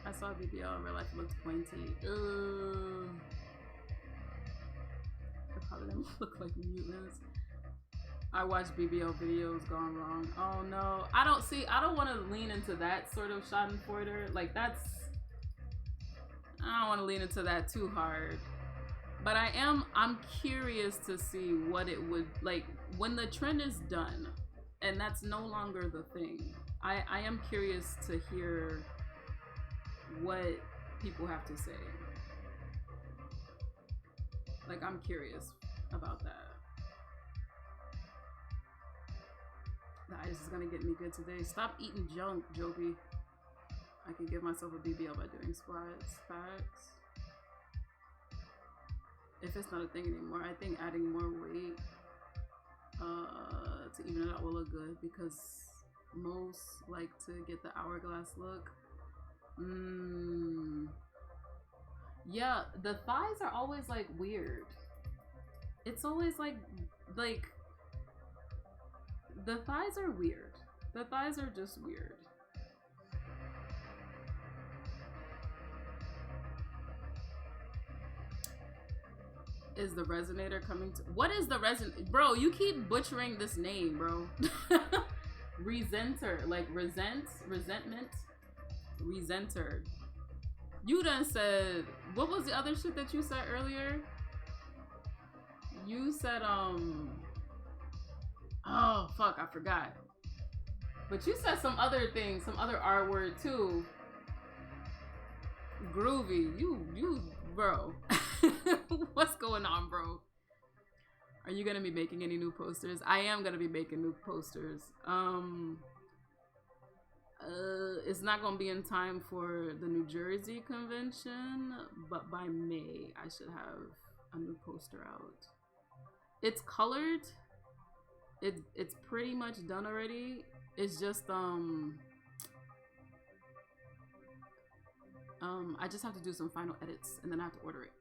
I saw BBL in real life. It looked pointy. Ew. Probably them look like mutants. I watch BBL videos gone wrong. Oh no. I don't want to lean into that sort of schadenfreude. Like I don't want to lean into that too hard. But I'm curious to see what it would, like, when the trend is done and that's no longer the thing. I am curious to hear what people have to say. Like, I'm curious about that. The ice is gonna get me good today. Stop eating junk, Joby. I can give myself a BBL by doing squats. Facts. If it's not a thing anymore, I think adding more weight to even it out will look good because most like to get the hourglass look. Yeah, the thighs are always like weird. It's always like the thighs are weird. The thighs are just weird. Is the resonator coming to? What is the reson? Bro, you keep butchering this name, bro. Resenter, like resentment, resenter. You done said, what was the other shit that you said earlier? You said, oh fuck, I forgot. But you said some other thing, some other R word too. Groovy, you, bro. What's going on, bro? Are you gonna be making any new posters? I am gonna be making new posters. It's not gonna be in time for the New Jersey convention, but by May I should have a new poster out. It's colored. It's pretty much done already. It's just I just have to do some final edits and then I have to order it.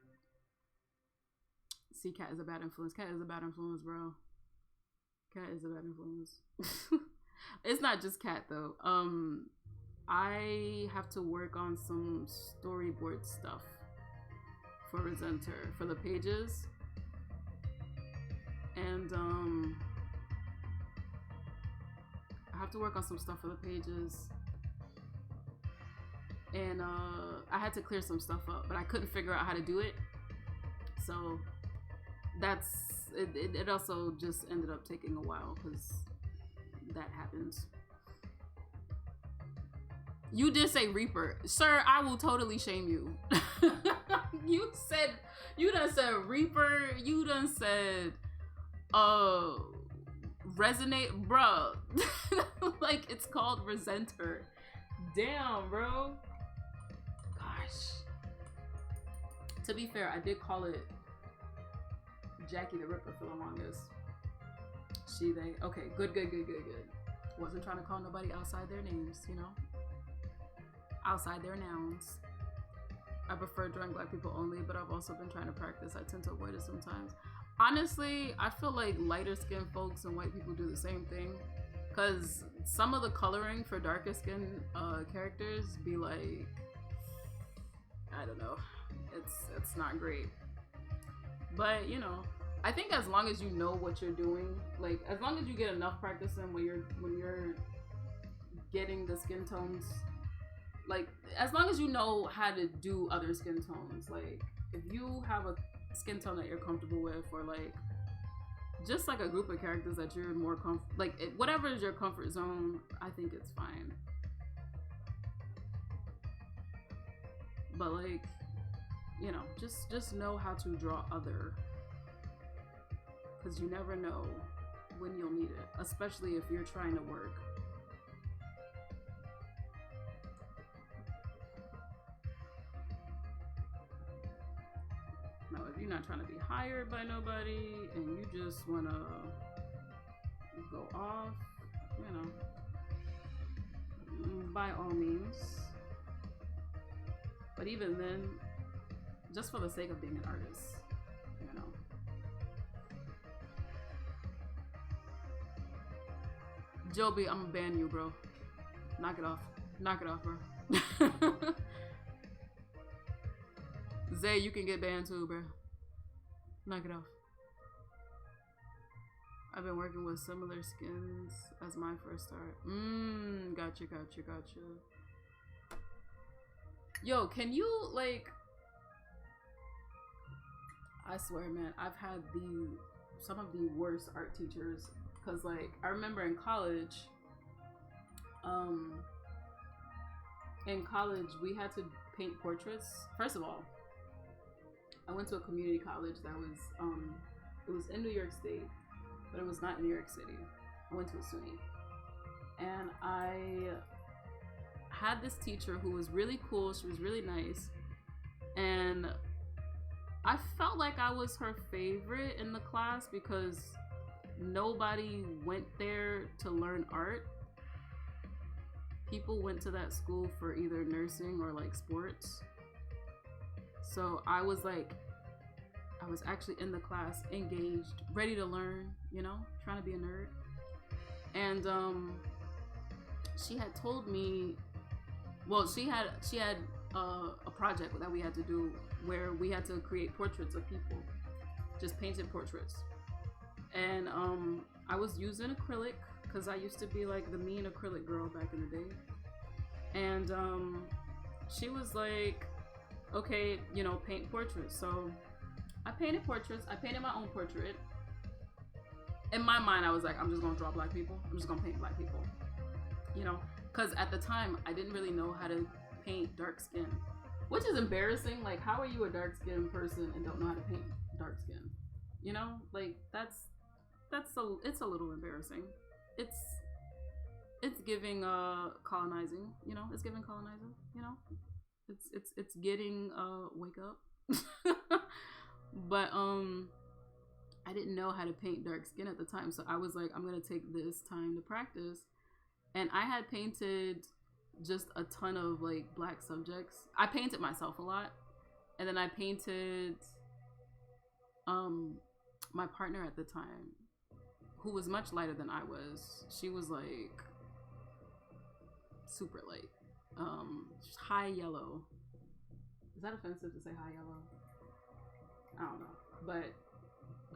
See, Cat is a bad influence. Cat is a bad influence, bro. Cat is a bad influence. It's not just Cat though. I have to work on some storyboard stuff for Resenter for the pages. And I have to work on some stuff for the pages. And I had to clear some stuff up, but I couldn't figure out how to do it. So that's it. It also just ended up taking a while because that happens. You did say Reaper. Sir, I will totally shame you. You done said Reaper. You done said resonate, bro. Like it's called Resenter. Damn, bro. Gosh. To be fair, I did call it Jackie the Ripper for the longest. She, they. Okay, good. Wasn't trying to call nobody outside their names, you know? Outside their nouns. I prefer drawing black people only, but I've also been trying to practice. I tend to avoid it sometimes. Honestly, I feel like lighter skinned folks and white people do the same thing. Because some of the coloring for darker skinned characters be like, I don't know. It's not great. But, you know, I think as long as you know what you're doing, like as long as you get enough practice in when you're getting the skin tones, like as long as you know how to do other skin tones, like if you have a skin tone that you're comfortable with, or like just like a group of characters that you're more whatever is your comfort zone, I think it's fine. But like, you know, just know how to draw other, because you never know when you'll need it, especially if you're trying to work. Now, if you're not trying to be hired by nobody and you just want to go off, you know, by all means. But even then, just for the sake of being an artist, you know. Joby, I'm gonna ban you, bro. Knock it off. Knock it off, bro. Zay, you can get banned too, bro. Knock it off. I've been working with similar skins as my first start. Gotcha. Yo, can you, like... I swear, man, I've had some of the worst art teachers. Because, like, I remember in college, we had to paint portraits. First of all, I went to a community college that was, it was in New York State, but it was not in New York City. I went to a SUNY. And I had this teacher who was really cool. She was really nice. And I felt like I was her favorite in the class because nobody went there to learn art. People went to that school for either nursing or like sports. So I was actually in the class, engaged, ready to learn, you know, trying to be a nerd. And she had told me, well, she had a project that we had to do where we had to create portraits of people, just painted portraits. And I was using acrylic because I used to be like the mean acrylic girl back in the day. And she was like, okay, you know, paint portraits. So I painted portraits. I painted my own portrait. In my mind, I was like, I'm just gonna draw black people. I'm just gonna paint black people, you know, because at the time I didn't really know how to paint dark skin, which is embarrassing. Like, how are you a dark skinned person and don't know how to paint dark skin? You know, like it's a little embarrassing. It's it's giving colonizing, you know, it's giving colonizing, you know. It's getting wake up. But I didn't know how to paint dark skin at the time, so I was like, I'm gonna take this time to practice. And I had painted just a ton of like black subjects. I painted myself a lot, and then I painted my partner at the time, who was much lighter than I was. She was like super light, high yellow. Is that offensive to say high yellow? I don't know, but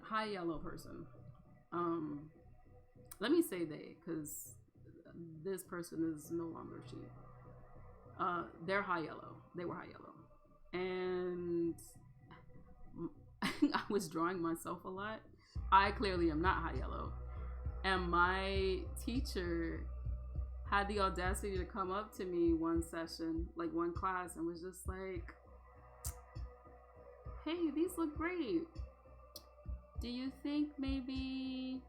high yellow person. Let me say they, because this person is no longer she. They're high yellow. They were high yellow, and I was drawing myself a lot. I clearly am not high yellow, and my teacher had the audacity to come up to me one session, like one class, and was just like, "Hey, these look great. Do you think maybe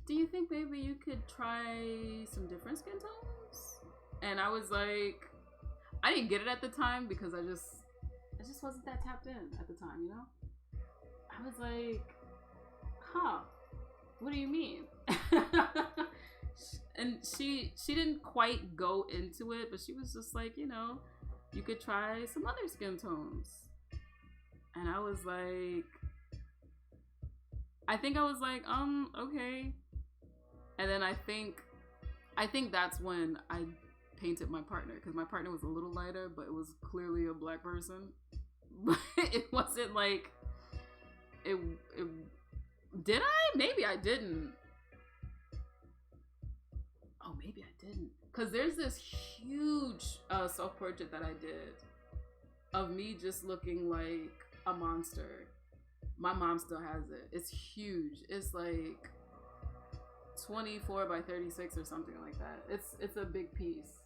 you could try some different skin tones?" And I was like, I didn't get it at the time because I just wasn't that tapped in at the time, you know? I was like, huh, what do you mean? And she didn't quite go into it, but she was just like, you know, you could try some other skin tones. And I was like, okay. And then I think that's when I painted my partner, because my partner was a little lighter, but it was clearly a black person. But it wasn't like it did I? Maybe I didn't. Oh, maybe I didn't. Because there's this huge self-portrait that I did of me just looking like a monster. My mom still has it. It's huge. It's like 24 by 36 or something like that. It's a big piece.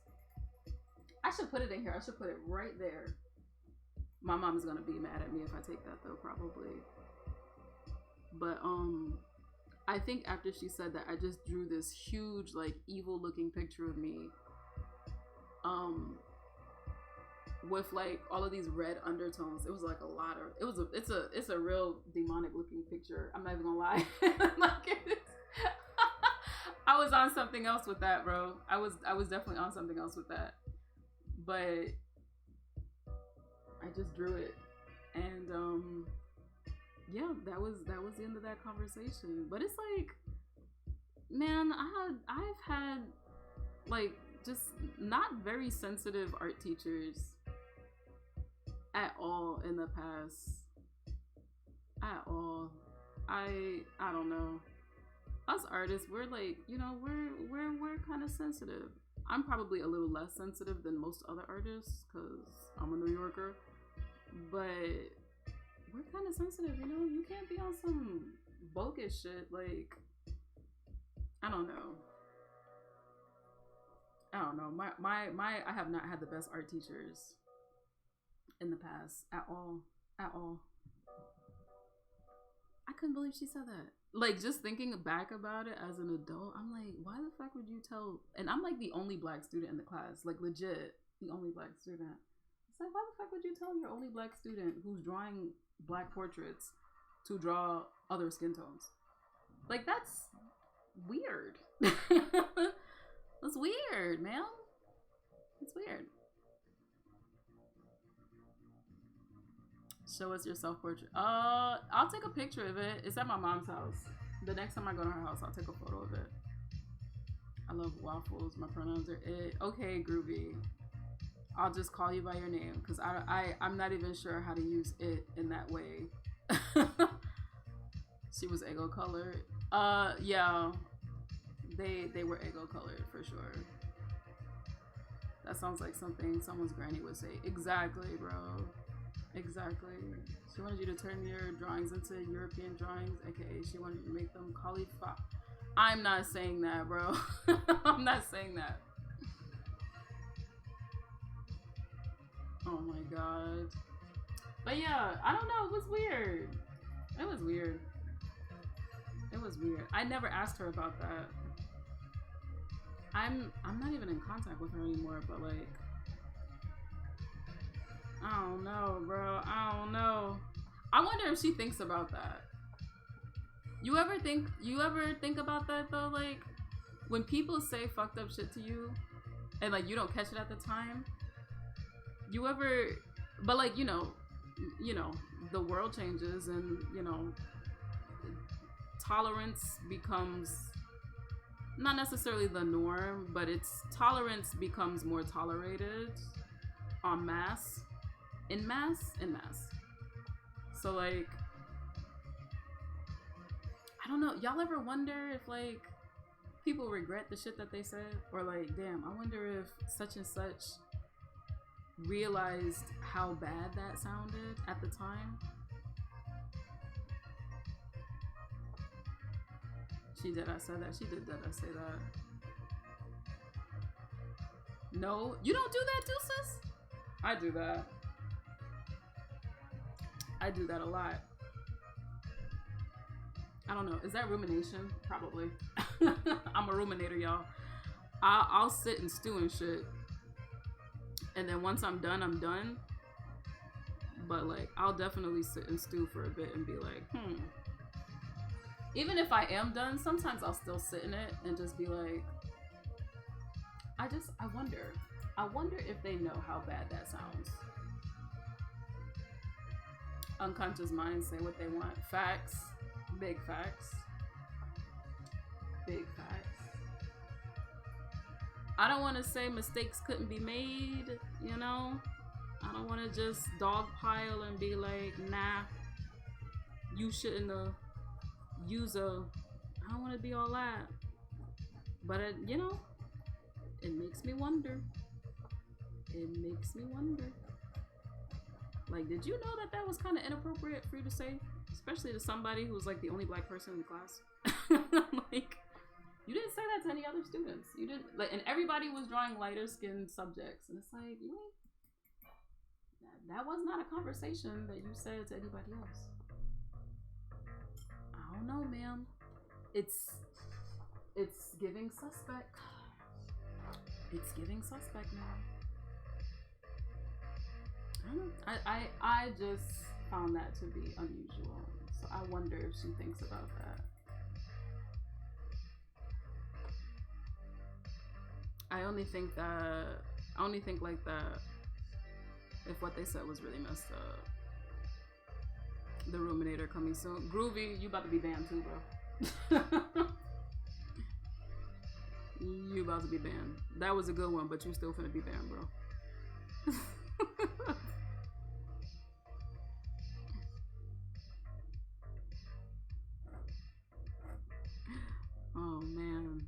I should put it in here. I should put it right there. My mom is gonna be mad at me if I take that though, probably. But I think after she said that, I just drew this huge, like, evil looking picture of me with like all of these red undertones. It was like a lot of it's a real demonic looking picture. I'm not even gonna lie. I was on something else with that, bro. I was definitely on something else with that. But I just drew it. And yeah, that was the end of that conversation. But it's like, man, I've had like just not very sensitive art teachers at all in the past. At all. I don't know. Us artists, we're like, you know, we're kind of sensitive. I'm probably a little less sensitive than most other artists because I'm a New Yorker, but we're kind of sensitive, you know. You can't be on some bogus shit. Like, I don't know. I have not had the best art teachers in the past at all. I couldn't believe she said that. Like, just thinking back about it as an adult, I'm like, why the fuck would you tell? And I'm like the only black student in the class, like legit the only black student. It's like, why the fuck would you tell your only black student who's drawing black portraits to draw other skin tones? Like, that's weird. That's weird, man. It's weird. Show us your self-portrait. I'll take a picture of it. It's at my mom's house. The next time I go to her house, I'll take a photo of it. I love waffles. My pronouns are it. Okay, Groovy. I'll just call you by your name because I'm not even sure how to use it in that way. She was Eggo colored. Yeah. They were Eggo colored for sure. That sounds like something someone's granny would say. Exactly, bro. Exactly. She wanted you to turn your drawings into European drawings, aka she wanted you to make them cauliflower. I'm not saying that, bro. I'm not saying that. Oh my god. But yeah, I don't know. It was weird. It was weird. It was weird. I never asked her about that. I'm not even in contact with her anymore, but like, I don't know, bro. I don't know. I wonder if she thinks about that. You ever think about that though? Like, when people say fucked up shit to you and like you don't catch it at the time, you ever, but like, you know, the world changes and, you know, tolerance becomes not necessarily the norm, but it's tolerance becomes more tolerated en masse. En masse. So like, I don't know, y'all ever wonder if like people regret the shit that they said? Or like, damn, I wonder if such and such realized how bad that sounded at the time. She did, I said that. She did that, I say that. No, you don't do that too, sis? I do that. I do that a lot. I don't know. Is that rumination? Probably. I'm a ruminator, y'all. I'll sit and stew and shit. And then once I'm done, I'm done. But like, I'll definitely sit and stew for a bit and be like, Even if I am done, sometimes I'll still sit in it and just be like, I wonder. I wonder if they know how bad that sounds. Unconscious minds say what they want. Facts. Big facts. Big facts. I don't want to say mistakes couldn't be made, you know? I don't want to just dogpile and be like, nah, you shouldn't have used a... I don't want to be all that. But, you know, it makes me wonder. It makes me wonder. Like, did you know that that was kind of inappropriate for you to say? Especially to somebody who was like the only black person in the class. Like, you didn't say that to any other students. You didn't, like, and everybody was drawing lighter skinned subjects. And it's like, you ain't, that was not a conversation that you said to anybody else. I don't know, ma'am. It's giving suspect. It's giving suspect now. I don't know. I just found that to be unusual. So I wonder if she thinks about that. I only think like that if what they said was really messed up. The Ruminator coming soon. Groovy, you about to be banned too, bro. You about to be banned. That was a good one, but you still finna be banned, bro. Oh man.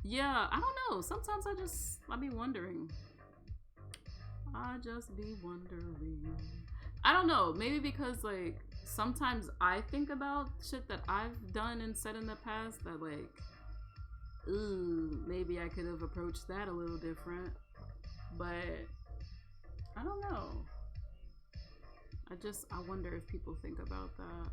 Yeah, I don't know. Sometimes I be wondering. I just be wondering. I don't know. Maybe because like sometimes I think about shit that I've done and said in the past that like, ooh, maybe I could have approached that a little different. But I don't know. I wonder if people think about that.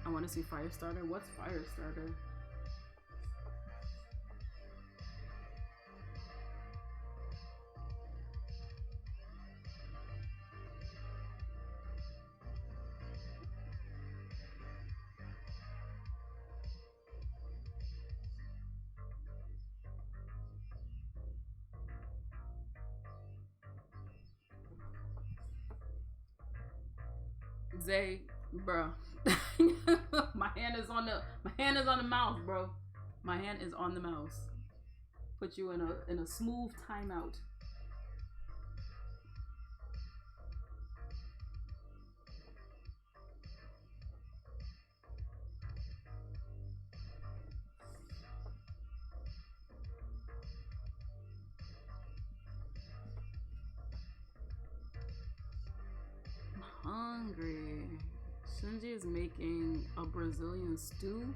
I want to see Firestarter. What's Firestarter? Zay, bro. My hand is on the mouse, bro. My hand is on the mouse. Put you in a smooth timeout. hungry. Shinji is making a Brazilian stew.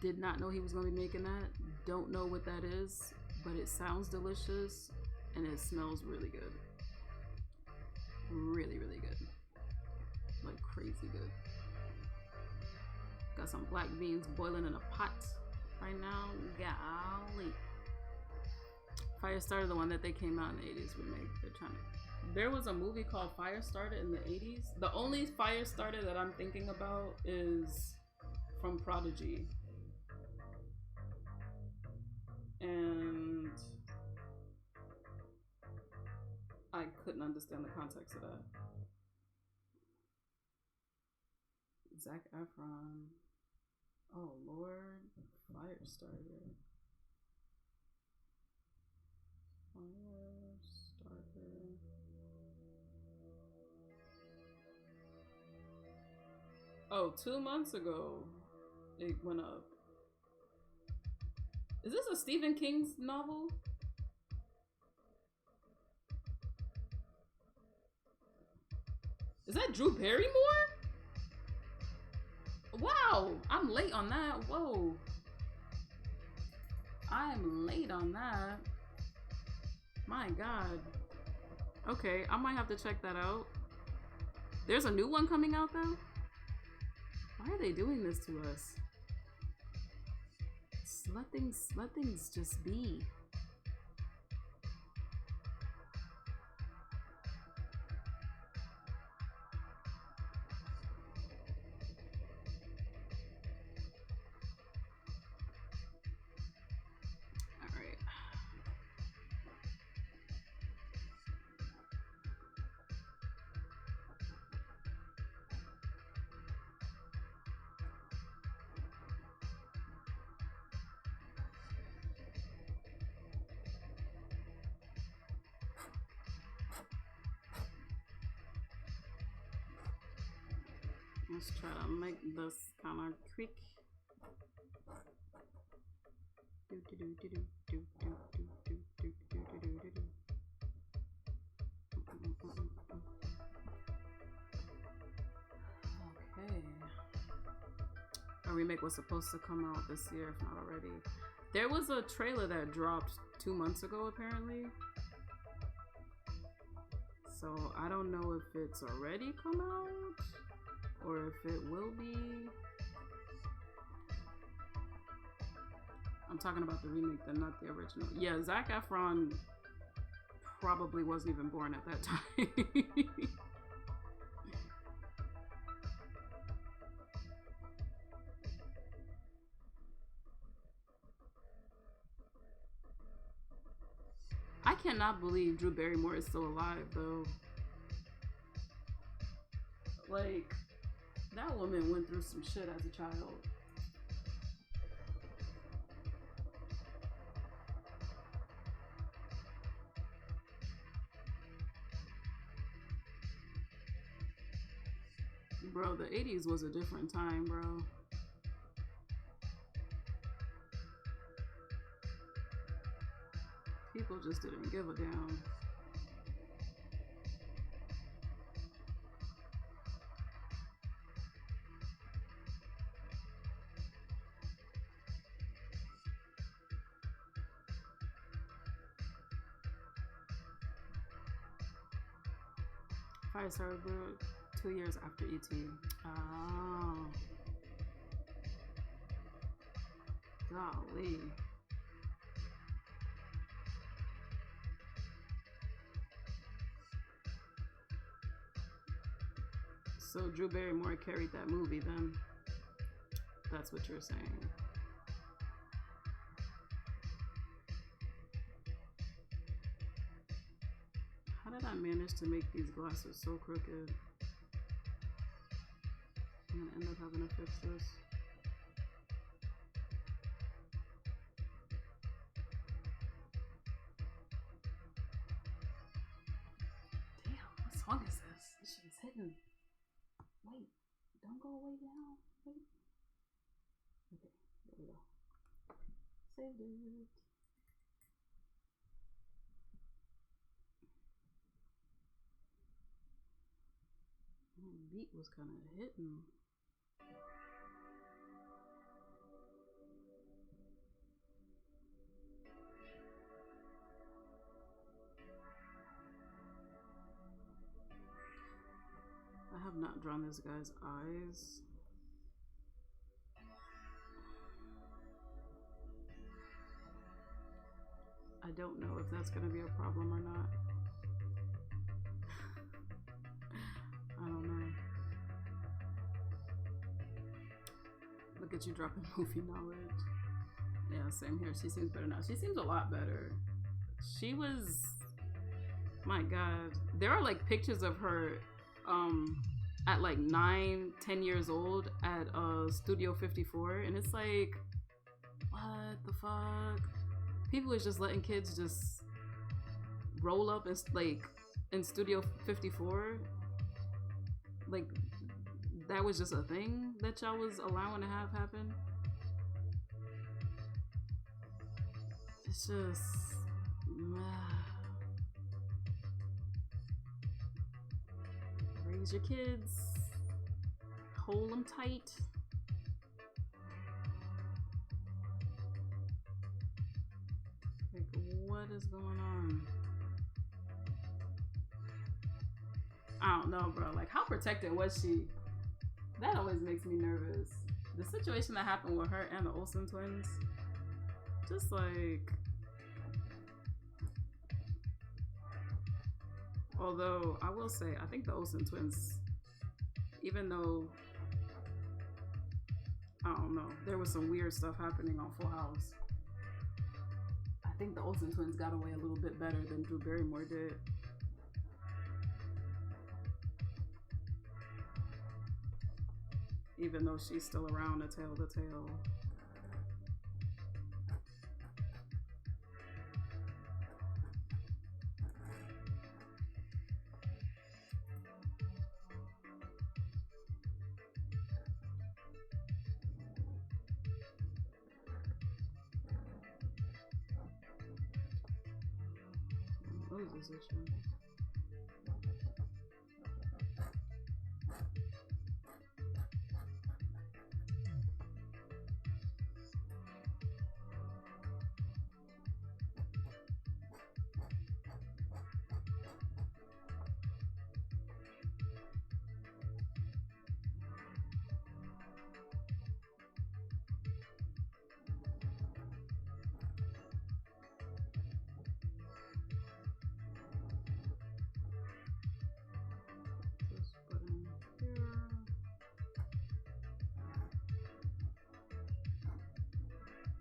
Did not know he was going to be making that. Don't know what that is, but it sounds delicious and it smells really good. Really, really good. Like crazy good. Got some black beans boiling in a pot right now. Golly. Firestarter, the one that they came out in the 80s remake. They're trying to. There was a movie called Firestarter in the 80s. The only Firestarter that I'm thinking about is from Prodigy. And I couldn't understand the context of that. Zac Efron. Oh Lord. Firestarter. Firestarter. Oh, 2 months ago it went up. Is this a Stephen King's novel? Is that Drew Barrymore? Wow, I'm late on that. Whoa. I'm late on that. My God. Okay, I might have to check that out. There's a new one coming out though? Why are they doing this to us? Let things just be. Let's try to make this kind of quick. Okay. A remake was supposed to come out this year, if not already. There was a trailer that dropped 2 months ago, apparently. So I don't know if it's already come out or if it will be. I'm talking about the remake, then not the original. Yeah, Zac Efron probably wasn't even born at that time. I cannot believe Drew Barrymore is still alive, though. Like, that woman went through some shit as a child. Bro, the 80s was a different time, bro. People just didn't give a damn. Firestarter Brew 2 years after ET. Oh. Golly. So Drew Barrymore carried that movie then. That's what you're saying. How did I manage to make these glasses so crooked? I'm gonna end up having to fix this. Damn, what song is this? This shit is hidden. Wait, don't go away now. Wait. Okay, there we go. Saved it. beat was kind of hitting. I have not drawn this guy's eyes. I don't know if that's going to be a problem or not. I don't know. Look at you dropping movie knowledge. Yeah, same here. She seems better now. She seems a lot better. She was... My God. There are like pictures of her at like 9-10 years old at Studio 54, and it's like, what the fuck? People is just letting kids just roll up and like in Studio 54. Like that was just a thing that y'all was allowing to have happen. It's just raise your kids, hold them tight. Like, what is going on? I don't know, bro. Like, how protected was she? That always makes me nervous. The situation that happened with her and the Olsen twins, just like... Although, I will say, I think the Olsen twins, even though, I don't know, there was some weird stuff happening on Full House, I think the Olsen twins got away a little bit better than Drew Barrymore did. Even though she's still around to tell the tale. What is this issue?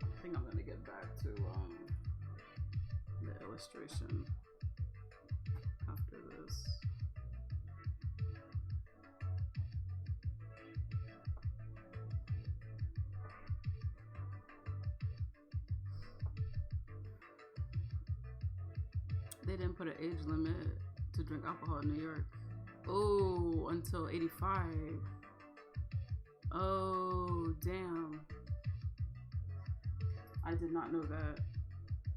I think I'm gonna get back to the illustration after this. They didn't put an age limit to drink alcohol in New York. Oh, until 85. Oh, damn. I did not know that.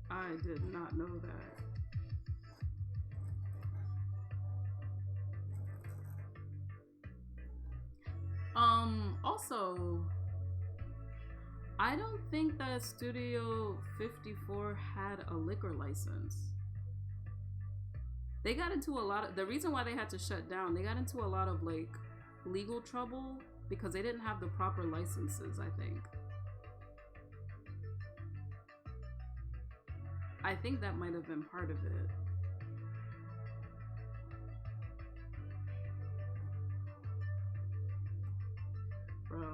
I did not know that. Also, I don't think that Studio 54 had a liquor license. They got into a lot of, the reason why they had to shut down, they got into a lot of like legal trouble because they didn't have the proper licenses, I think. I think that might have been part of it. Bro,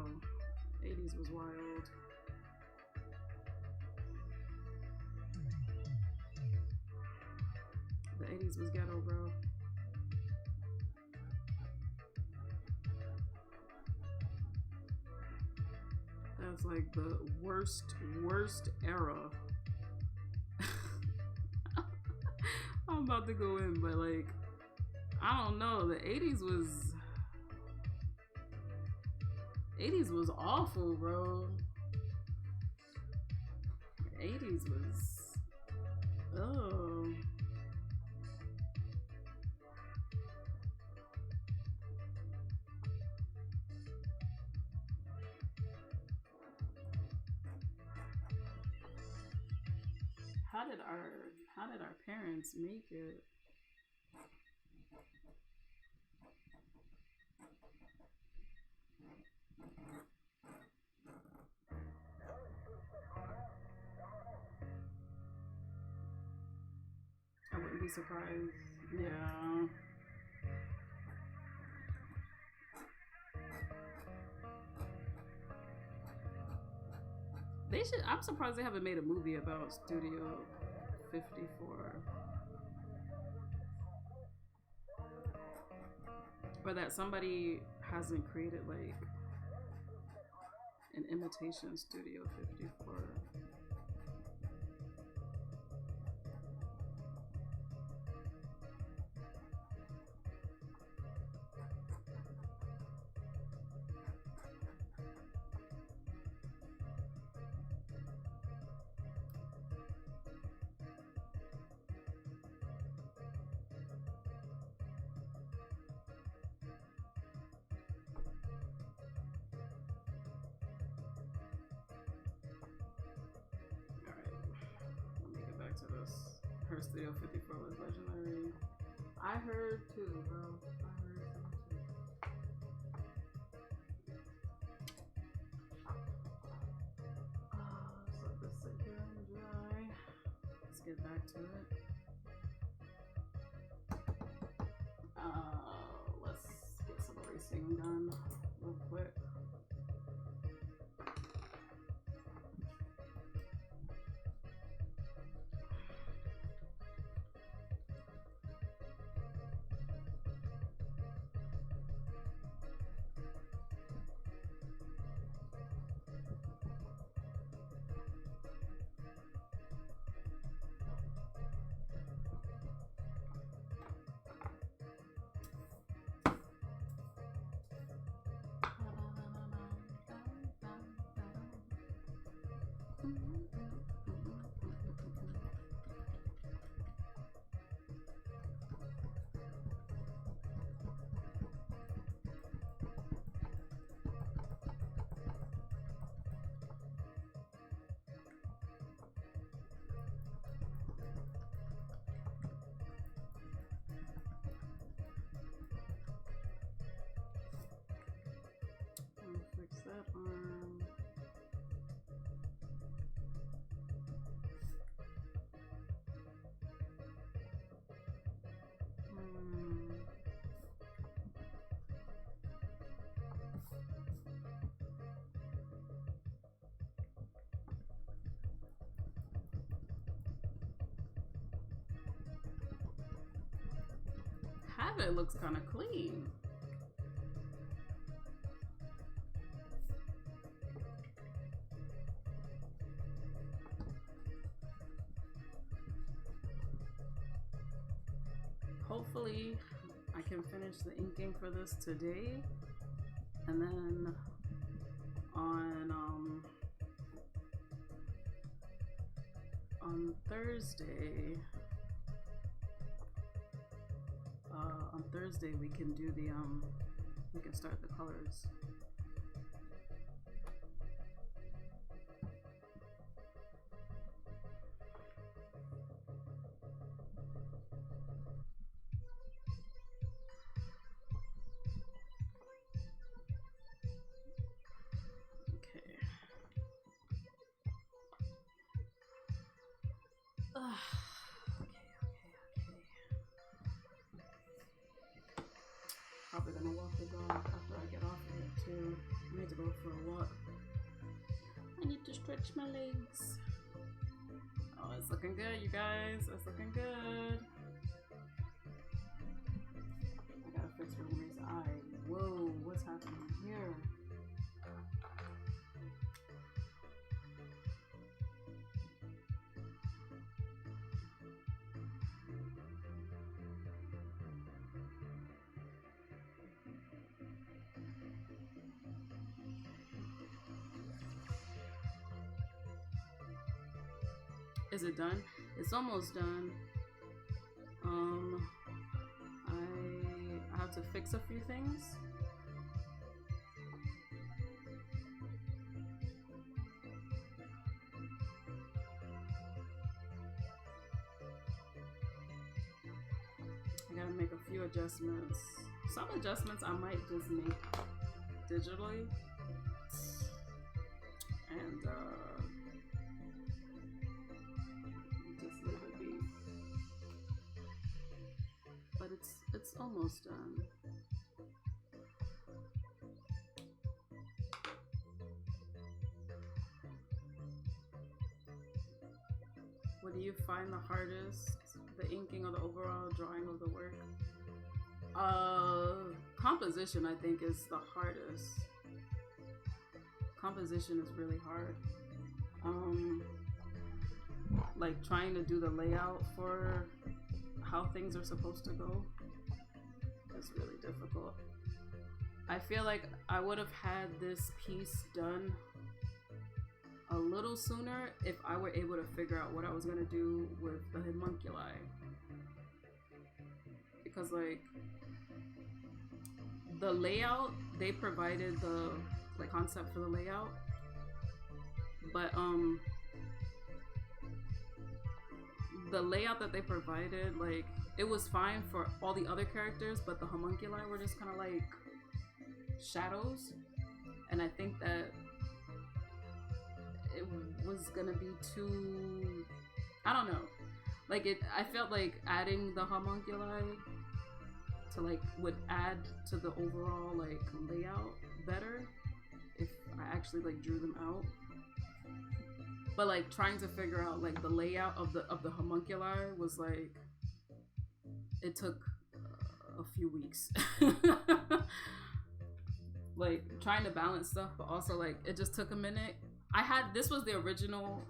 80s was wild. The 80s was ghetto, bro. That's like the worst era. I'm about to go in, but like, I don't know. The 80s was awful, bro. The 80s was, oh. how did our parents make it? I wouldn't be surprised. Yeah. They should. I'm surprised they haven't made a movie about Studio 54. Or that somebody hasn't created like an imitation Studio 54. To this. Her Studio 54 was legendary. I heard too, bro. I heard some too. So this sit here and dry. Let's get back to it. Let's get some erasing done real quick. Fix that arm. Habit looks kind of clean. Hopefully I can finish the inking for this today, and then on Thursday we can do the we can start the colors. Probably gonna walk the dog after I get off of here too. I need to go for a walk. I need to stretch my legs. Oh, it's looking good, you guys. It's looking good. I gotta fix Rosemary's eye. Whoa, what's happening here? Is it done? It's almost done. I have to fix a few things. adjustments. Some adjustments I might just make digitally. And just leave it be. But it's almost done. What do you find the hardest? The inking or the overall drawing of the work? Composition I think is the hardest. Composition is really hard. Like trying to do the layout for how things are supposed to go is really difficult. I feel like I would have had this piece done a little sooner if I were able to figure out what I was gonna do with the homunculi. Because like the layout, they provided the like concept for the layout, but the layout that they provided, like it was fine for all the other characters, but the homunculi were just kind of like shadows, and I think that it was gonna be too, I don't know, like I felt like adding the homunculi to like would add to the overall like layout better if I actually like drew them out. But like trying to figure out like the layout of the homunculi was like, it took a few weeks. Like trying to balance stuff, but also like it just took a minute. This was the original.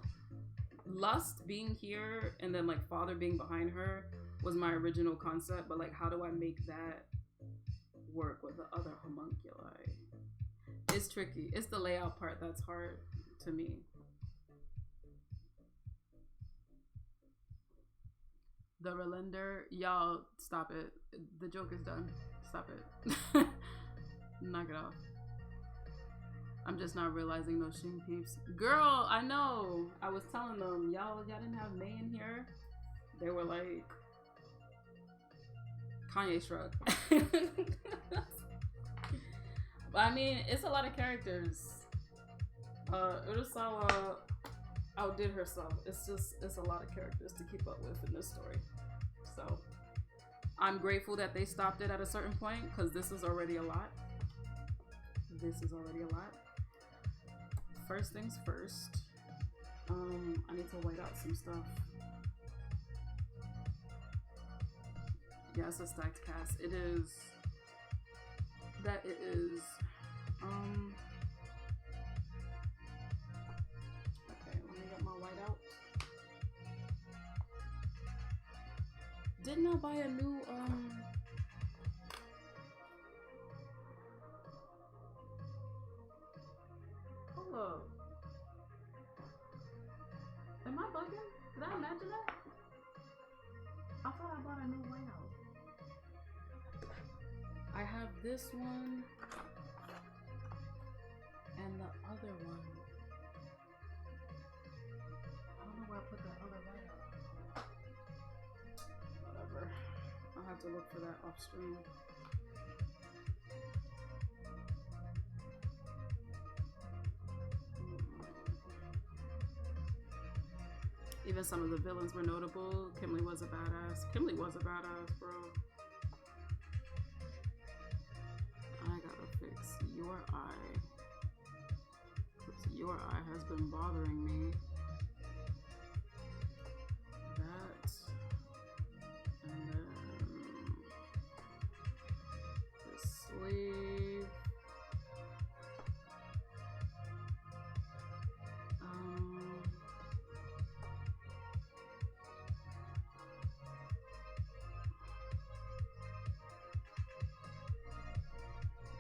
Lust being here and then like father being behind her was my original concept, but like how do I make that work with the other homunculi? It's tricky. It's the layout part that's hard to me. The Relender, y'all stop it. The joke is done. Stop it. Knock it off. I'm just not realizing those Shing peeps. Girl, I know. I was telling them, y'all didn't have May in here. They were like, Kanye shrug. But I mean, it's a lot of characters. Urasawa outdid herself. It's a lot of characters to keep up with in this story. So I'm grateful that they stopped it at a certain point, because this is already a lot. This is already a lot. First things first, I need to white out some stuff. Yeah, it's a stacked cast. It is. That it is. Okay, let me get my white out. Didn't I buy a new hold up. Am I bugging? Did I imagine that? I thought I bought a new whiteout. I have this one and the other one. I don't know where I put that other whiteout. Whatever. I'll have to look for that off stream. Even some of the villains were notable. Kimberly was a badass. Kimberly was a badass, bro. I gotta fix your eye. Because your eye has been bothering me. That. And then the sleeve.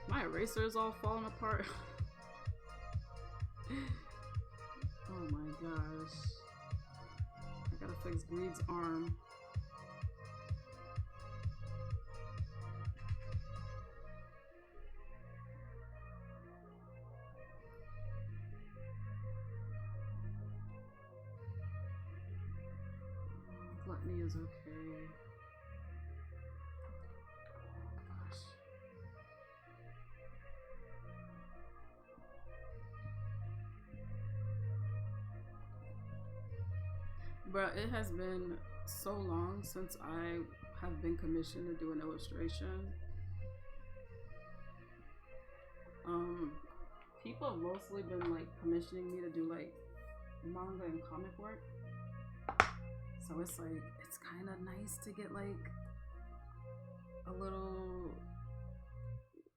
My eraser is all falling apart. Oh my gosh. I gotta fix Greed's arm. Gluttony is okay. Bro, it has been so long since I have been commissioned to do an illustration. People have mostly been like commissioning me to do like manga and comic work. So it's like, it's kind of nice to get like a little,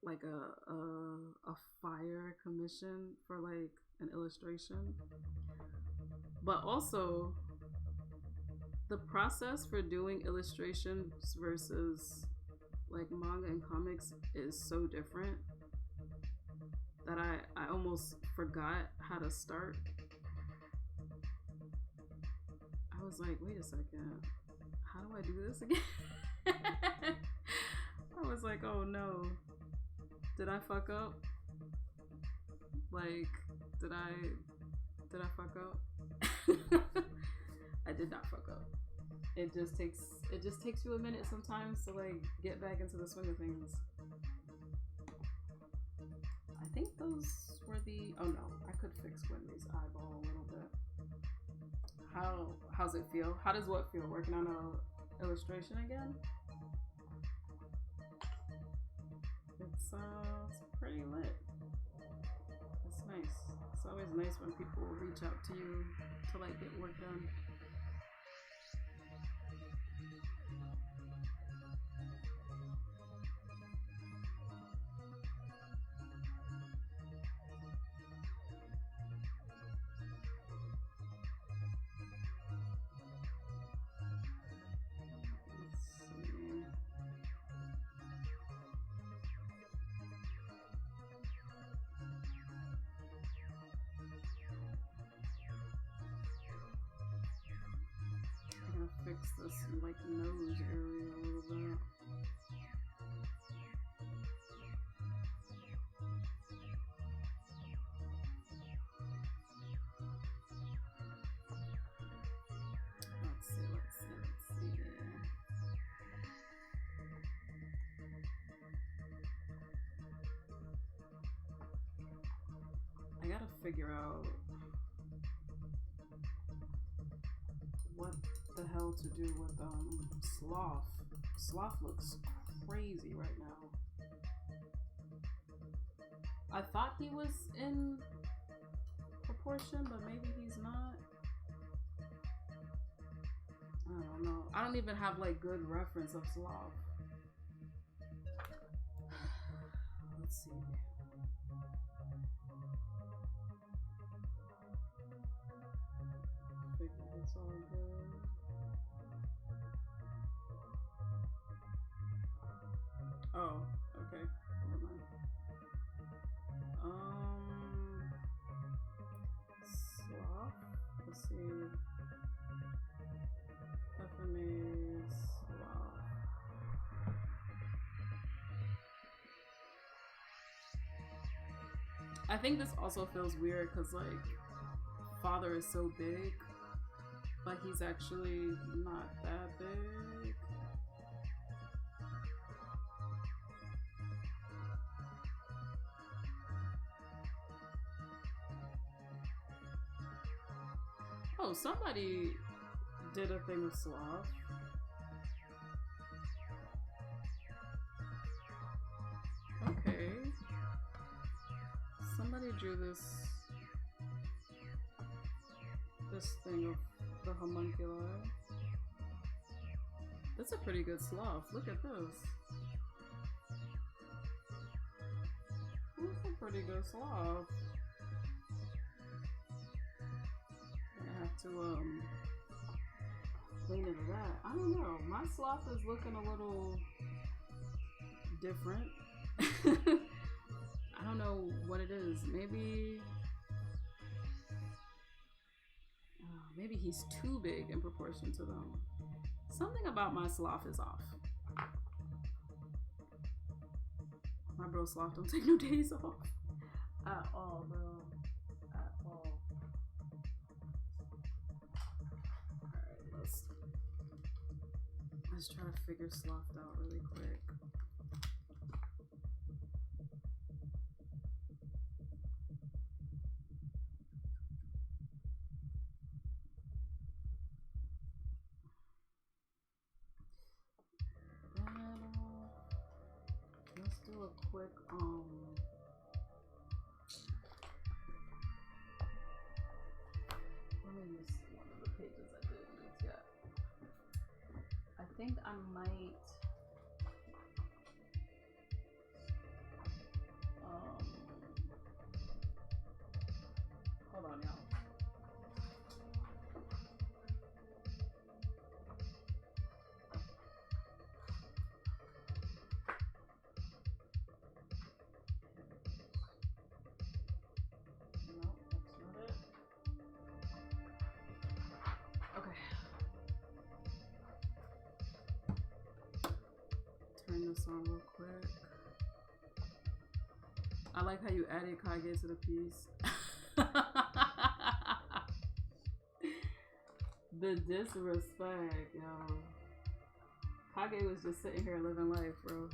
like a fire commission for like an illustration. But also, the process for doing illustrations versus like manga and comics is so different that I almost forgot how to start. I was like, wait a second, how do I do this again? I was like, oh no, did I fuck up? Like, did I fuck up? I did not fuck up. It just takes you a minute sometimes to like get back into the swing of things. I think those were the, oh no, I could fix Wendy's eyeball a little bit. How's it feel? How does what feel? Working on a illustration again? It's pretty lit. It's nice. It's always nice when people reach out to you to like get work done. Fix this like nose area a little bit. Let's see. I gotta figure out what the hell to do with Sloth. Sloth looks crazy right now. I thought he was in proportion, but maybe he's not. I don't know. I don't even have like good reference of Sloth. Let's see. Figure it's all good. Oh, okay. Never mind. Sloth. Let's see. FMA Sloth. I think this also feels weird because like father is so big, but he's actually not that big. Oh, somebody did a thing with Sloth. Okay. Somebody drew this thing of the homunculi. That's a pretty good Sloth. Look at this. That's a pretty good Sloth. I have to lean into that. I don't know. My Sloth is looking a little different. I don't know what it is. Maybe he's too big in proportion to them. Something about my Sloth is off. My bro Sloth don't take no days off at all, bro. At all. Alright, let's try to figure Sloth out really quick. a quick let me use one of the pages I didn't use yet. I think I might hold on, y'all. Turn this on real quick. I like how you added Kage to the piece. The disrespect, yo. Kage was just sitting here living life, bro.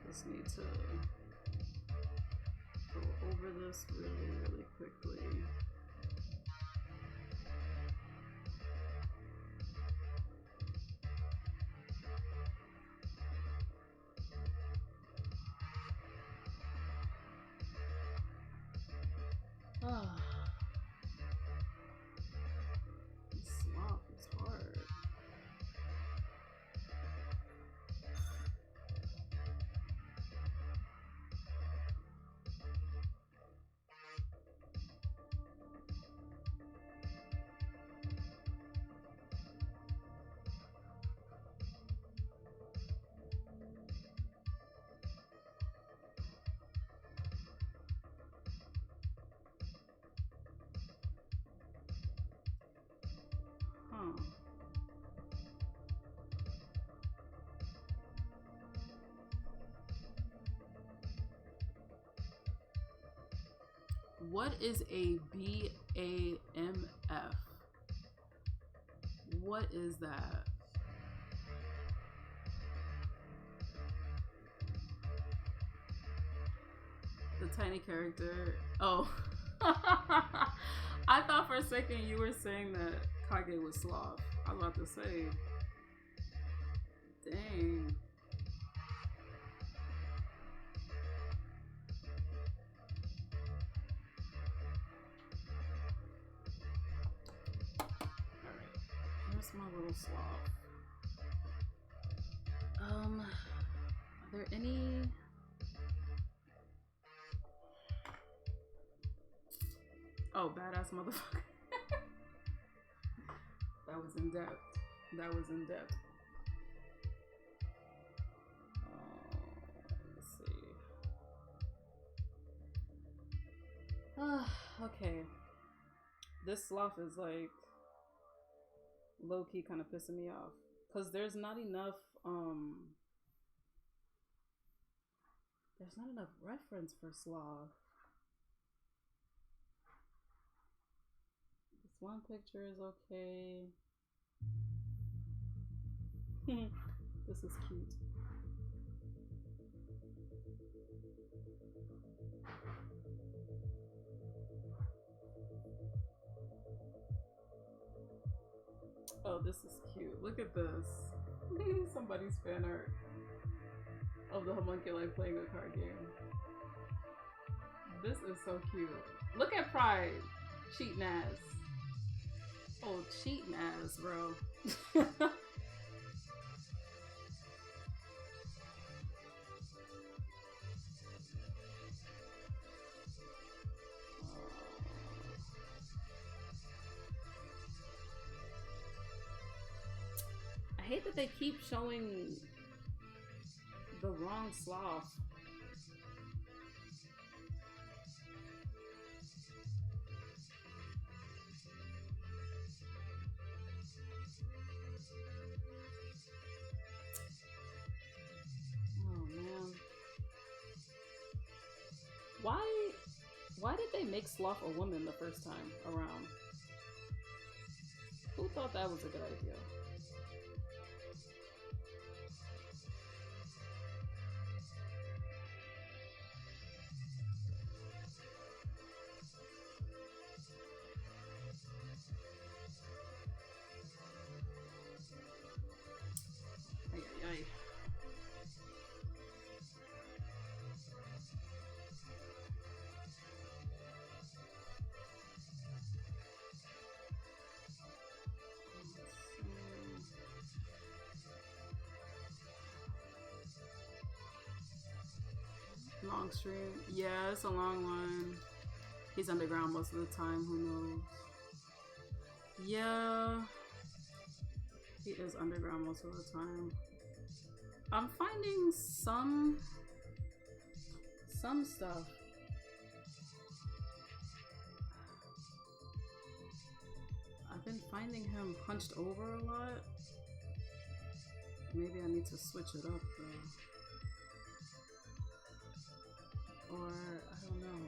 Just need to go over this really quickly. Slop is hard. What is a BAMF? What is that? The tiny character. Oh. I thought for a second you were saying that Kage was sloth. I was about to say. Dang. My little sloth. Are there any? Oh, badass motherfucker. That was in depth. That was in depth. Let's see. Okay. This sloth is like low-key kind of pissing me off because there's not enough reference for sloth. This one picture is okay. This is cute. Oh, this is cute. Look at this. Somebody's fan art of the homunculi playing a card game. This is so cute. Look at Pride. Cheating ass. Oh, cheating ass, bro. I hate that they keep showing the wrong sloth. Oh man. Why did they make sloth a woman the first time around? Who thought that was a good idea? long stream. Yeah, it's a long one. He's underground most of the time, who knows? Yeah. He is underground most of the time. I'm finding some stuff. I've been finding him hunched over a lot. Maybe I need to switch it up though. Or, I don't know.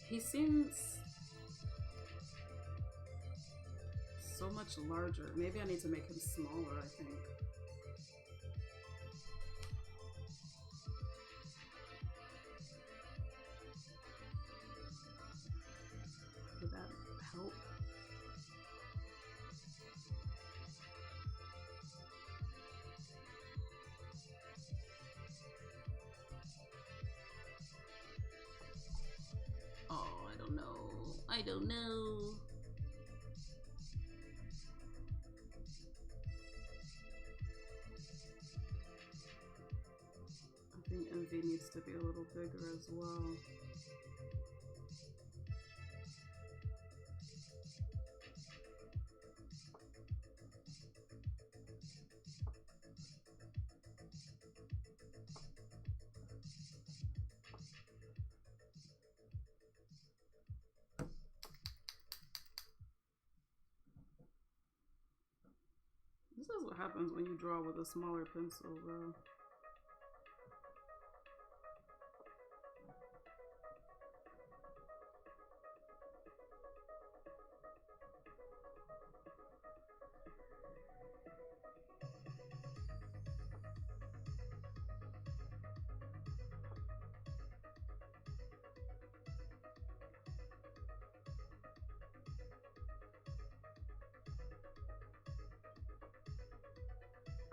He seems so much larger. Maybe I need to make him smaller, I think. Would that help? Oh, I don't know. I don't know. I think MV needs to be a little bigger as well. This is what happens when you draw with a smaller pencil, bro.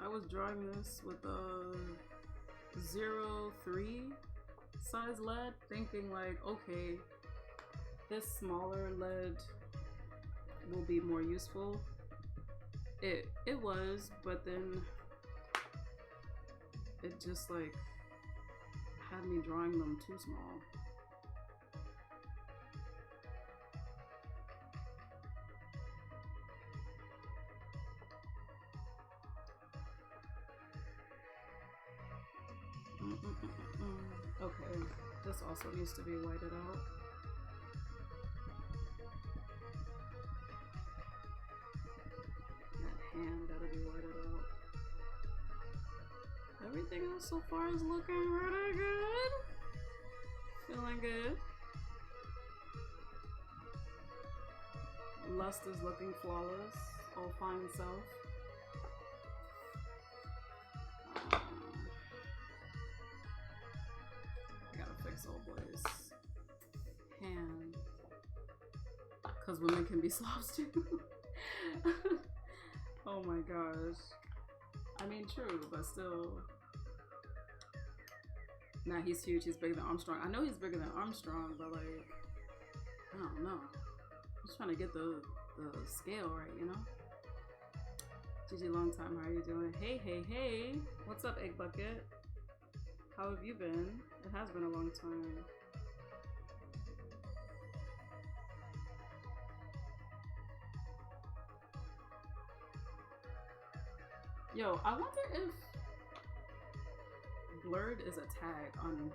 I was drawing this with a 0.3 size lead, thinking like, okay, this smaller lead will be more useful. It was, but then it just like had me drawing them too small. Okay, this also needs to be whited out. That hand gotta be whited out. Everything else so far is looking really good. Feeling good. Lust is looking flawless. All fine self. Old boys hand, because women can be slobs too. Oh my gosh. I mean, true, but still. Nah, he's huge. He's bigger than Armstrong. I know he's bigger than Armstrong, but like, I don't know. I'm just trying to get the scale right, you know? GG, long time. How are you doing? Hey, hey, hey. What's up, Egg Bucket? How have you been? It has been a long time. Yo, I wonder if blurred is a tag on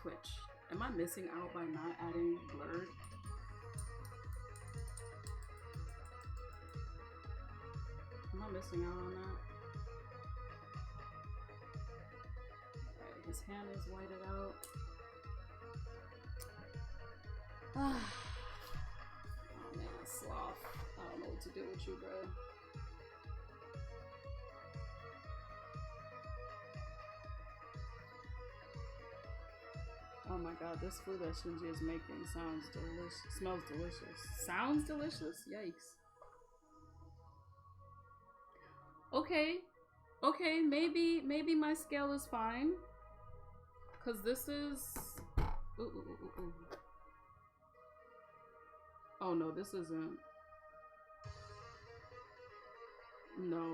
Twitch. Am I missing out by not adding blurred? Am I missing out on that? His hand is whited out. Oh man, sloth. I don't know what to do with you, bro. Oh my god, this food that Shinji is making sounds delicious. Smells delicious. Sounds delicious? Yikes. Okay. Okay, maybe my scale is fine. Cause this is ooh. Oh no, this isn't. No.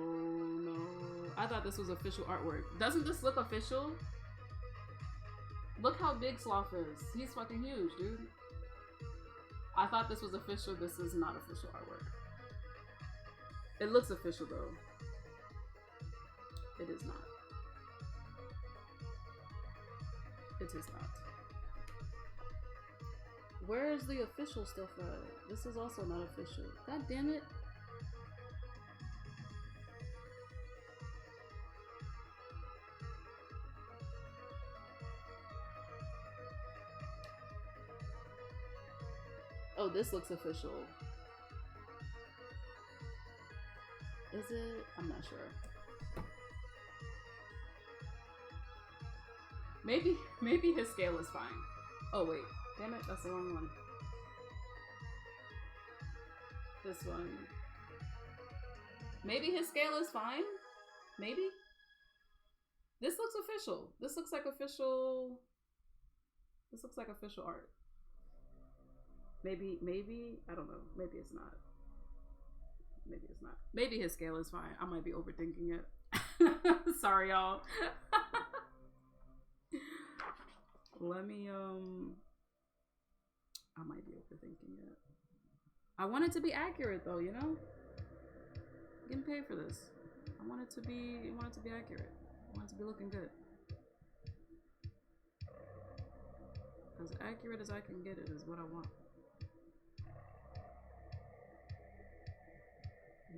I thought this was official artwork. Doesn't this look official? Look how big Sloth is. He's fucking huge, dude. I thought this was official. This is not official artwork. It looks official though. It is not. It is not. Where is the official stuff at? This is also not official. God damn it. Oh, this looks official. Is it? I'm not sure. Maybe his scale is fine. Oh wait, damn it, that's the wrong one. This one. Maybe his scale is fine? Maybe? This looks official. This looks like official. This looks like official art. Maybe, I don't know. Maybe it's not. Maybe it's not. Maybe his scale is fine. I might be overthinking it. Sorry, y'all. Let me, I might be overthinking it. I want it to be accurate though, you know? I'm getting paid for this. I want it to be accurate. I want it to be looking good. As accurate as I can get it is what I want.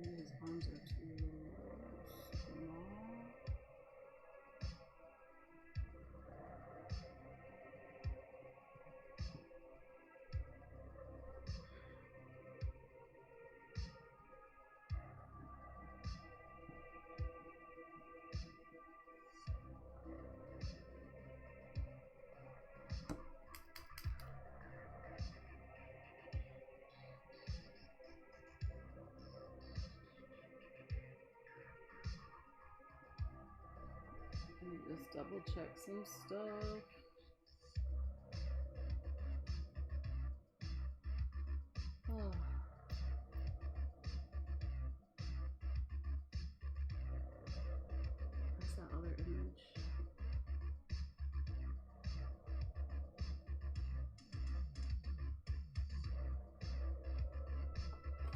Maybe his arms are too small. Just double check some stuff. Oh. What's that other image?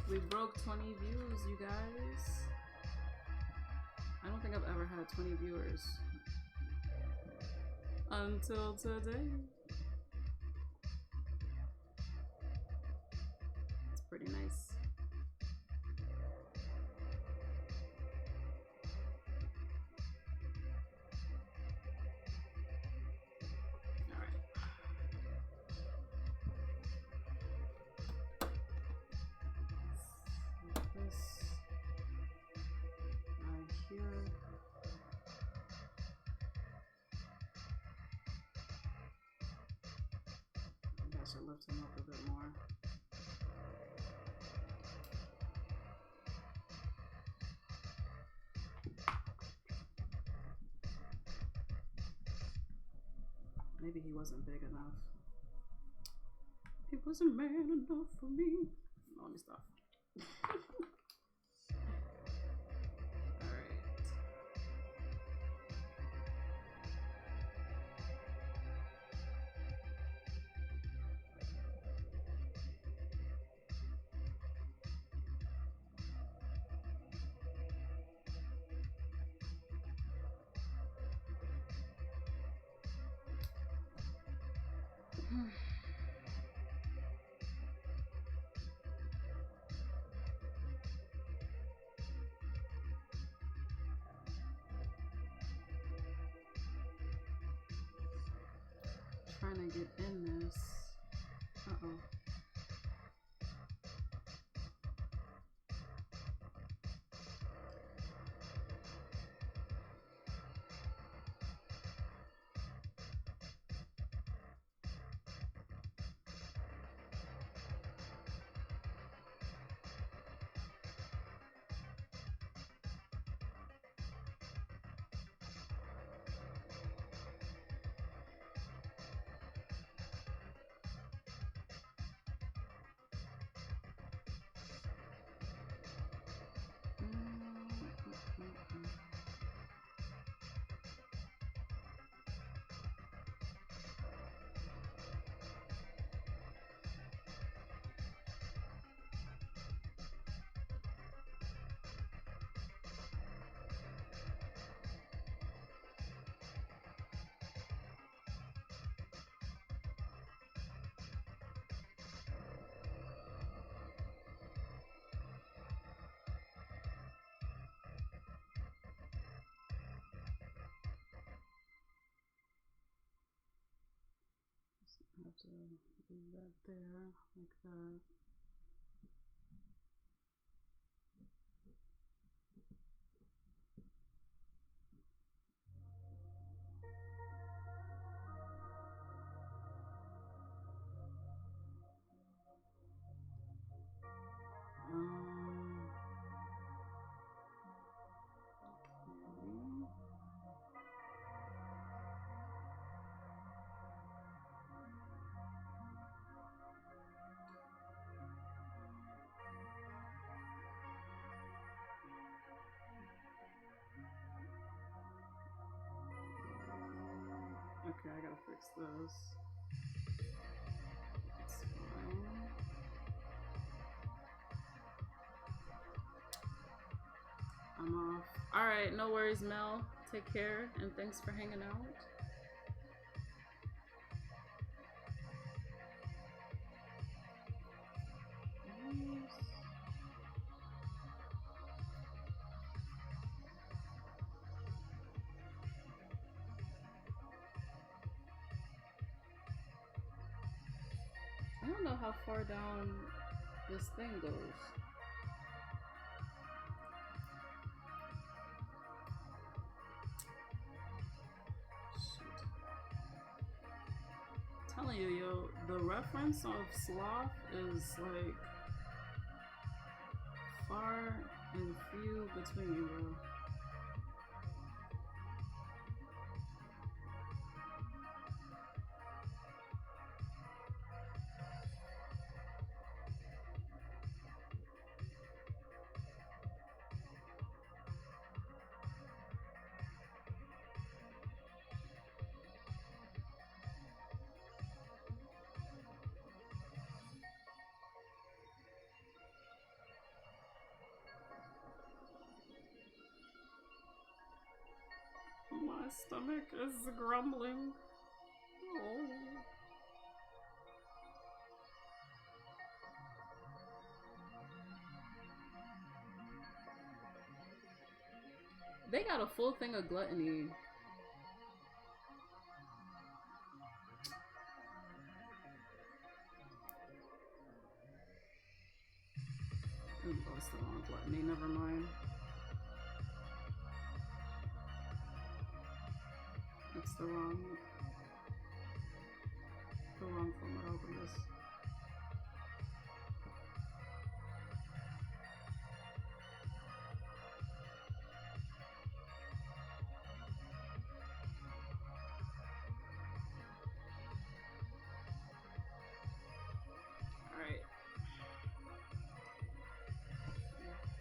We broke 20 views, you guys. I don't think I've ever had 20 viewers. Until today. It's pretty nice. Alright. This right here. I should lift him up a bit more. Maybe he wasn't big enough. He wasn't man enough for me. Oh, let me stop. Trying to get in this. Uh-oh. have to leave that there like that. Okay, I gotta fix this. It's fine. I'm off. Alright, no worries, Mel. Take care and thanks for hanging out. I don't know how far down this thing goes. Shoot. I'm telling you, yo, the reference of sloth is like far and few between, bro. My stomach is grumbling. Oh. They got a full thing of gluttony. Ooh, oh, still on gluttony, never mind. It's the wrong format. I'll open this. Alright.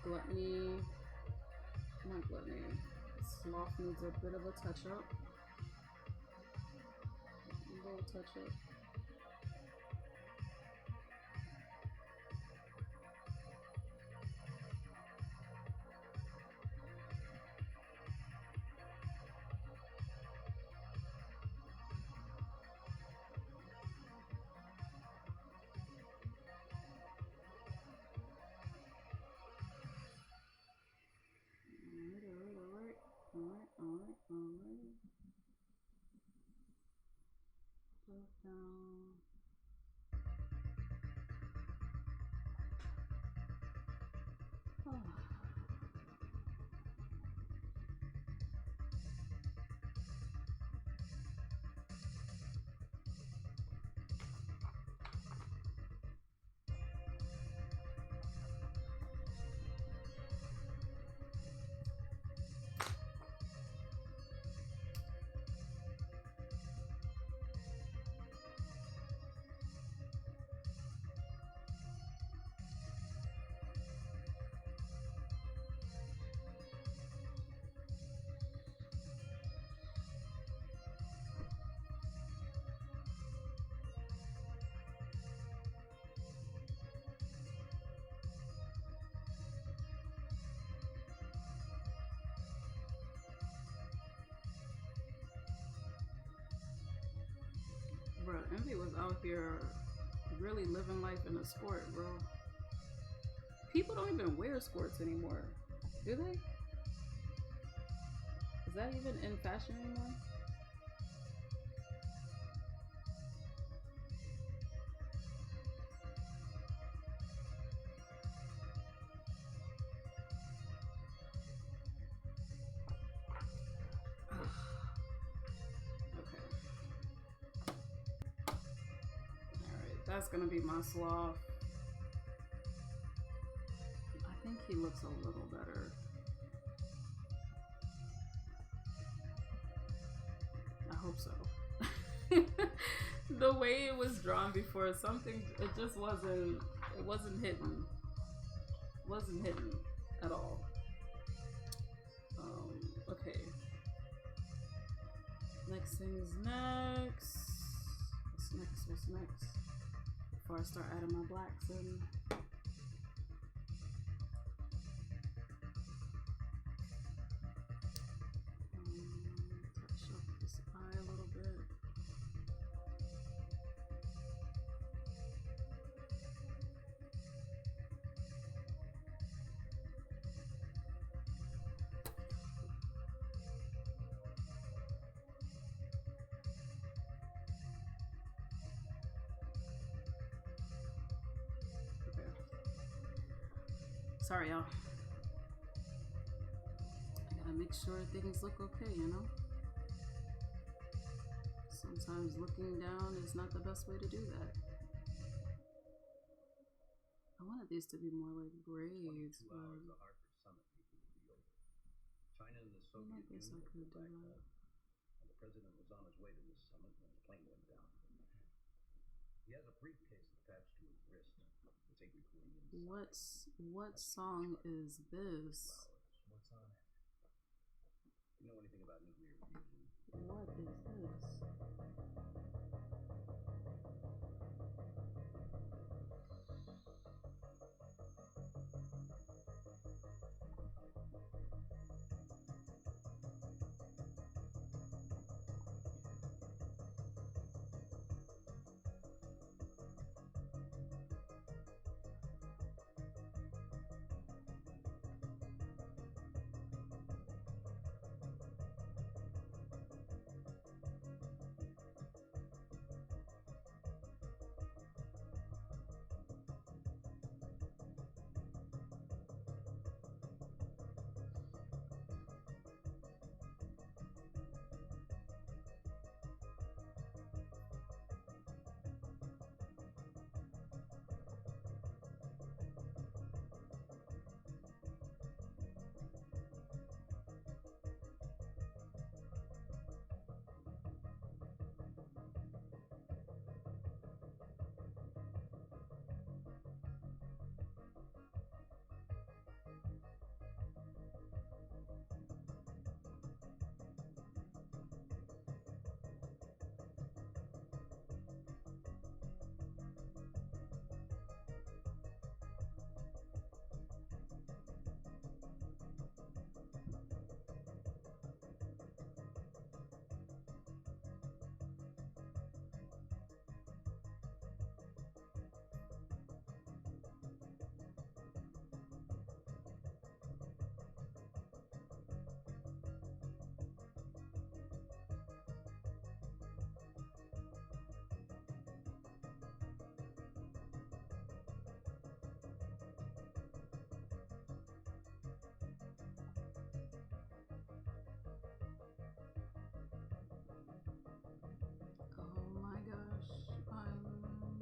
Gluttony. Not gluttony. Sloth needs a bit of a touch up. A little touch up. Alright. Put down. Oh. Bro, Envy was out here really living life in a sport, bro. People don't even wear skirts anymore, do they? Is that even in fashion anymore? That's gonna be my sloth. I think he looks a little better. I hope so. The way it was drawn before, something, it just wasn't, it wasn't hitting. Wasn't hitting at all. Okay. Next thing's next. What's next? What's next? Before I start adding my blacks in. Touch up this eye a little bit. Sorry, y'all. I gotta make sure things look okay, you know? Sometimes looking down is not the best way to do that. I wanted these to be more like braids, but China and the Soviet Union were back home, and the president was on his way to this summit when his plane went down. He has a briefcase attached to his wrist. It's a recording inside. What song is this? What's on it? You know anything about nuclear fusion? What is this?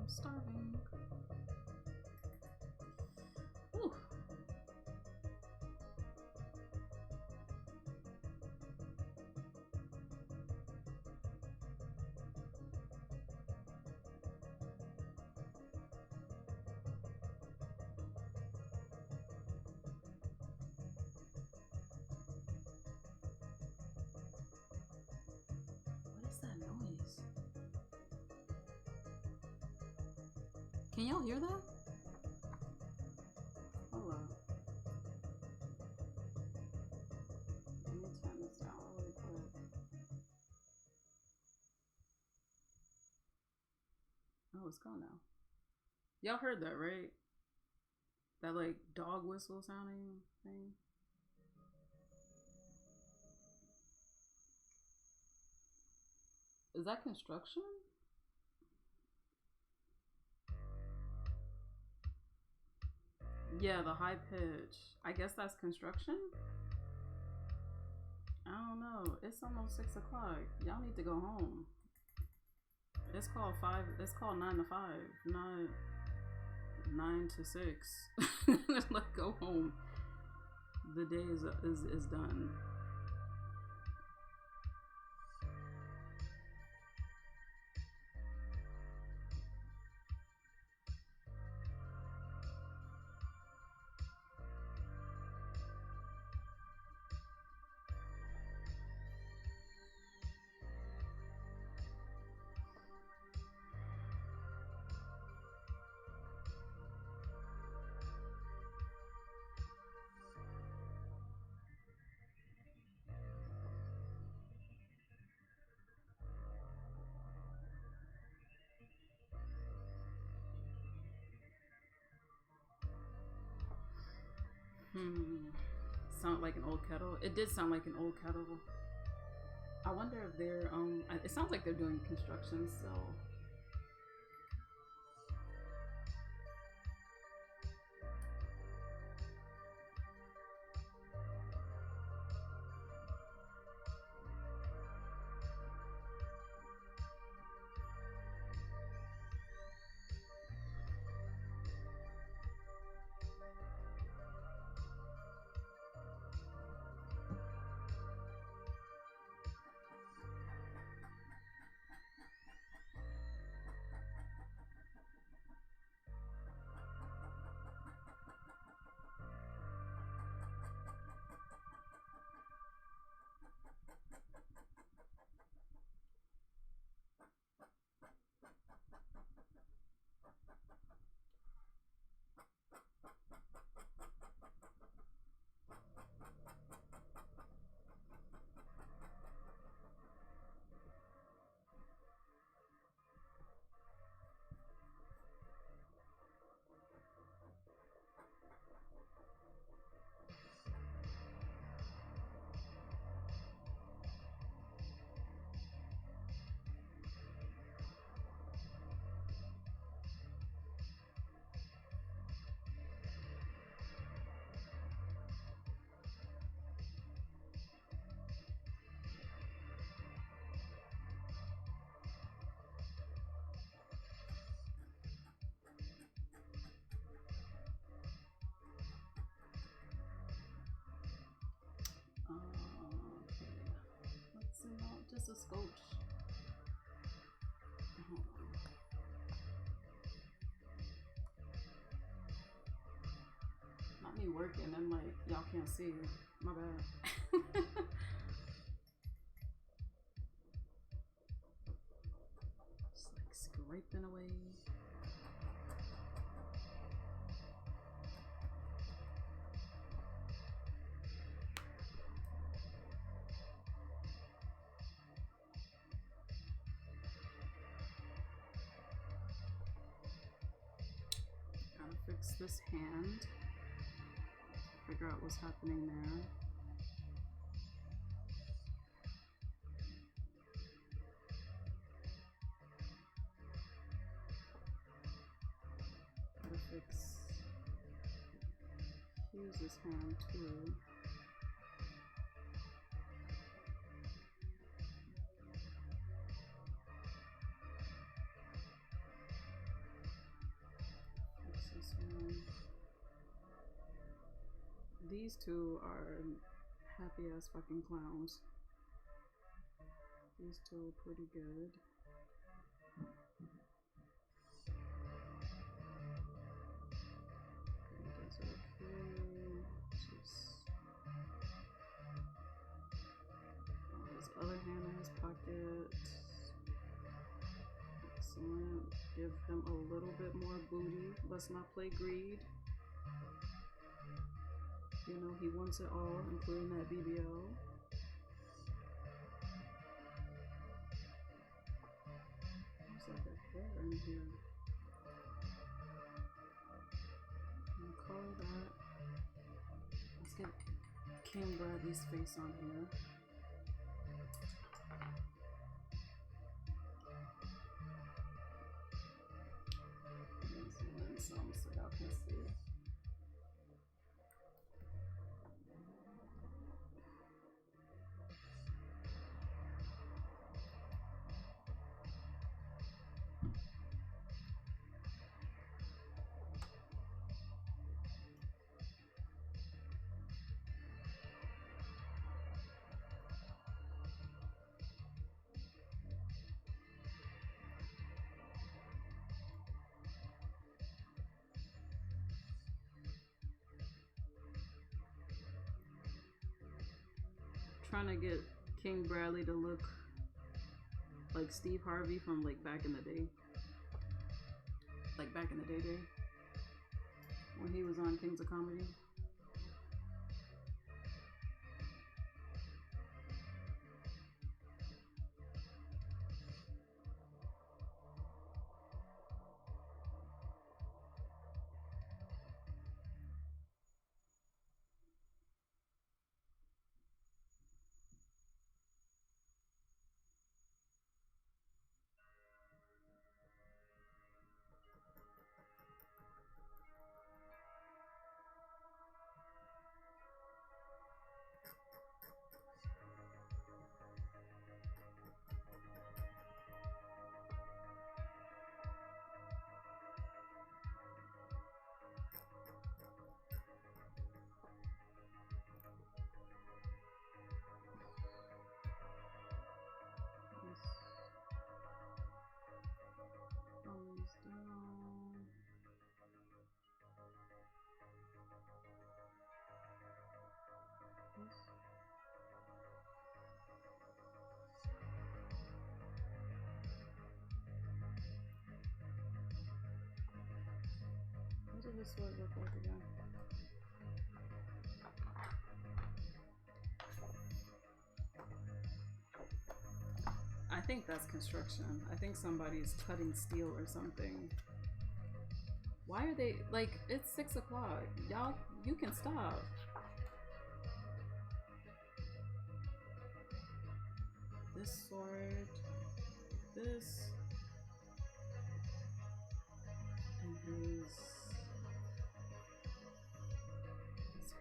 Starving. Whew. What is that noise? Can y'all hear that? Hold on. Let me turn this down really quick. Oh, it's gone now. Y'all heard that, right? That like dog whistle sounding thing. Is that construction? Yeah, the high pitch. I guess that's construction? I don't know. It's almost 6 o'clock. Y'all need to go home. It's called 5. It's called 9 to 5, not 9 to 6. Like, go home. The day is done. Sound like an old kettle. It did sound like an old kettle. I wonder if they're it sounds like they're doing construction still. Let's zoom out just a scotch. Hold on. Not me working and like y'all can't see. My bad. Just like scraping away. Fix this hand, figure out what's happening there. Gotta use this hand too. These two are happy ass fucking clowns. These two are pretty good. That's okay. Just his other hand in his pocket. Excellent. Give him a little bit more booty. Let's not play greed. You know, he wants it all, including that BBL. There's like a hair in here. I'll color that. Let's get King Bradley's face on here. Zoom in some so y'all can see. trying to get King Bradley to look like Steve Harvey from like back in the day. Like back in the day when he was on Kings of Comedy. What does this sword look like again? I think that's construction. I think somebody's cutting steel or something. Why are they like, it's 6 o'clock. Y'all, you can stop. This sword, this, and his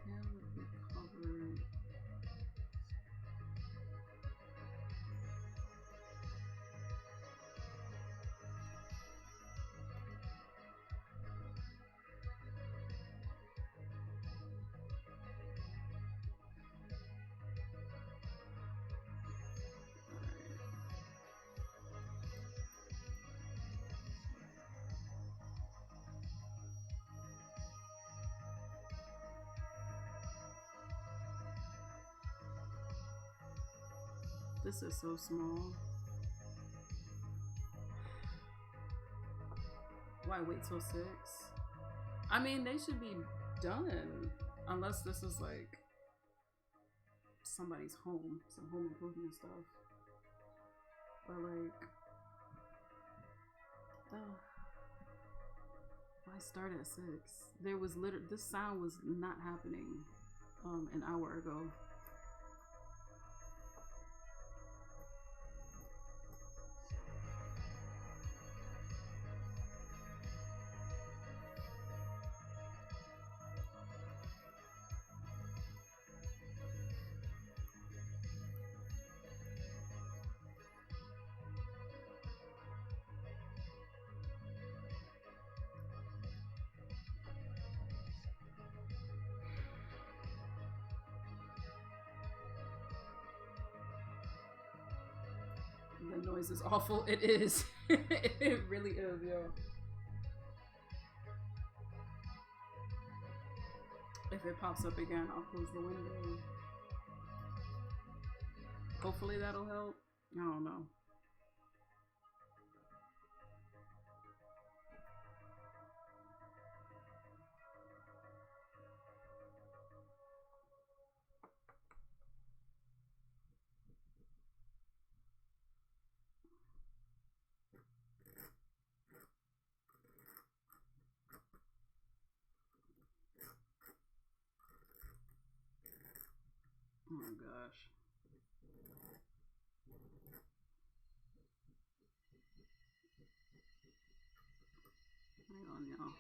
hand would be covered. This is so small. Why wait till 6? I mean, they should be done. Unless this is like somebody's home, some home improvement stuff. But like, why start at 6? There was literally, this sound was not happening an hour ago. The noise is awful. It is. It really is, yo. If it pops up again, I'll close the window. Hopefully that'll help. I don't know. Oh my gosh. Hang on, y'all.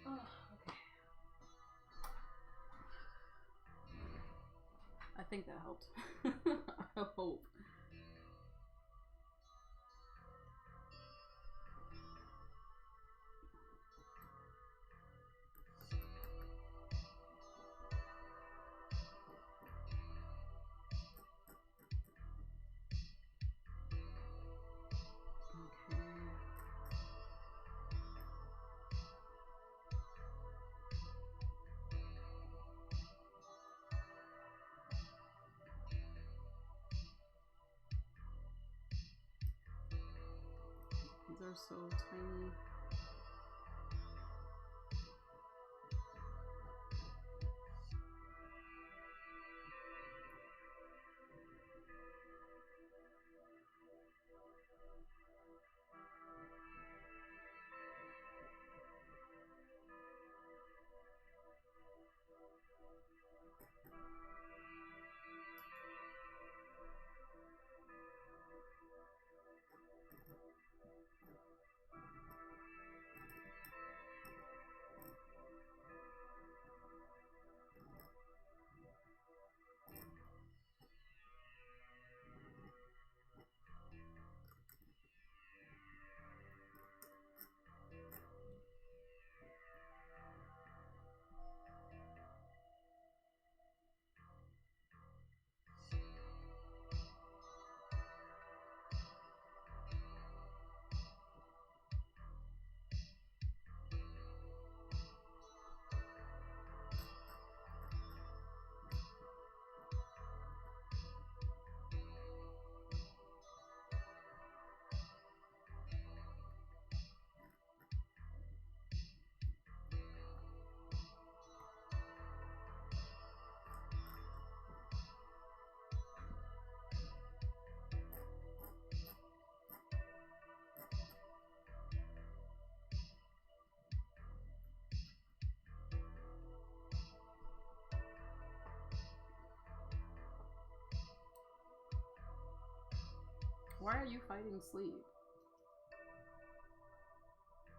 Oh, okay. I think that helped. I hope. are so tiny. Why are you fighting sleep?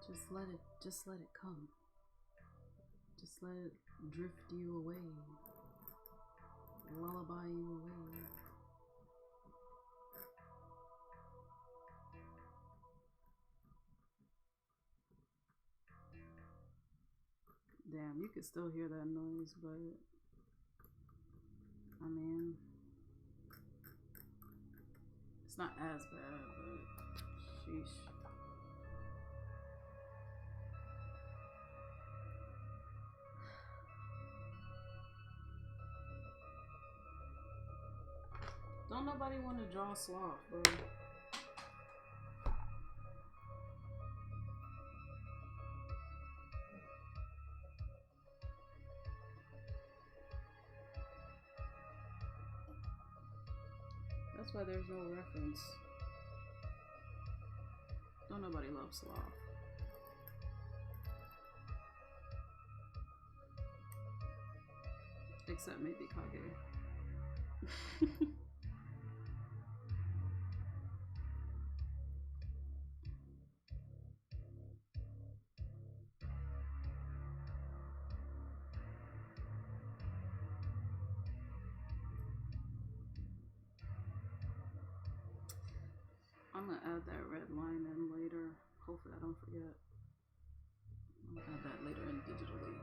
Just let it come. Just let it drift you away. Lullaby you away. Damn, you could still hear that noise, but I mean, it's not as bad, but sheesh. Don't nobody want to draw sloth, bro. That's why there's no reference. Don't nobody love sloth. Except maybe Kage. I'm gonna add that red line in later. Hopefully I don't forget. I'll add that later in digitally.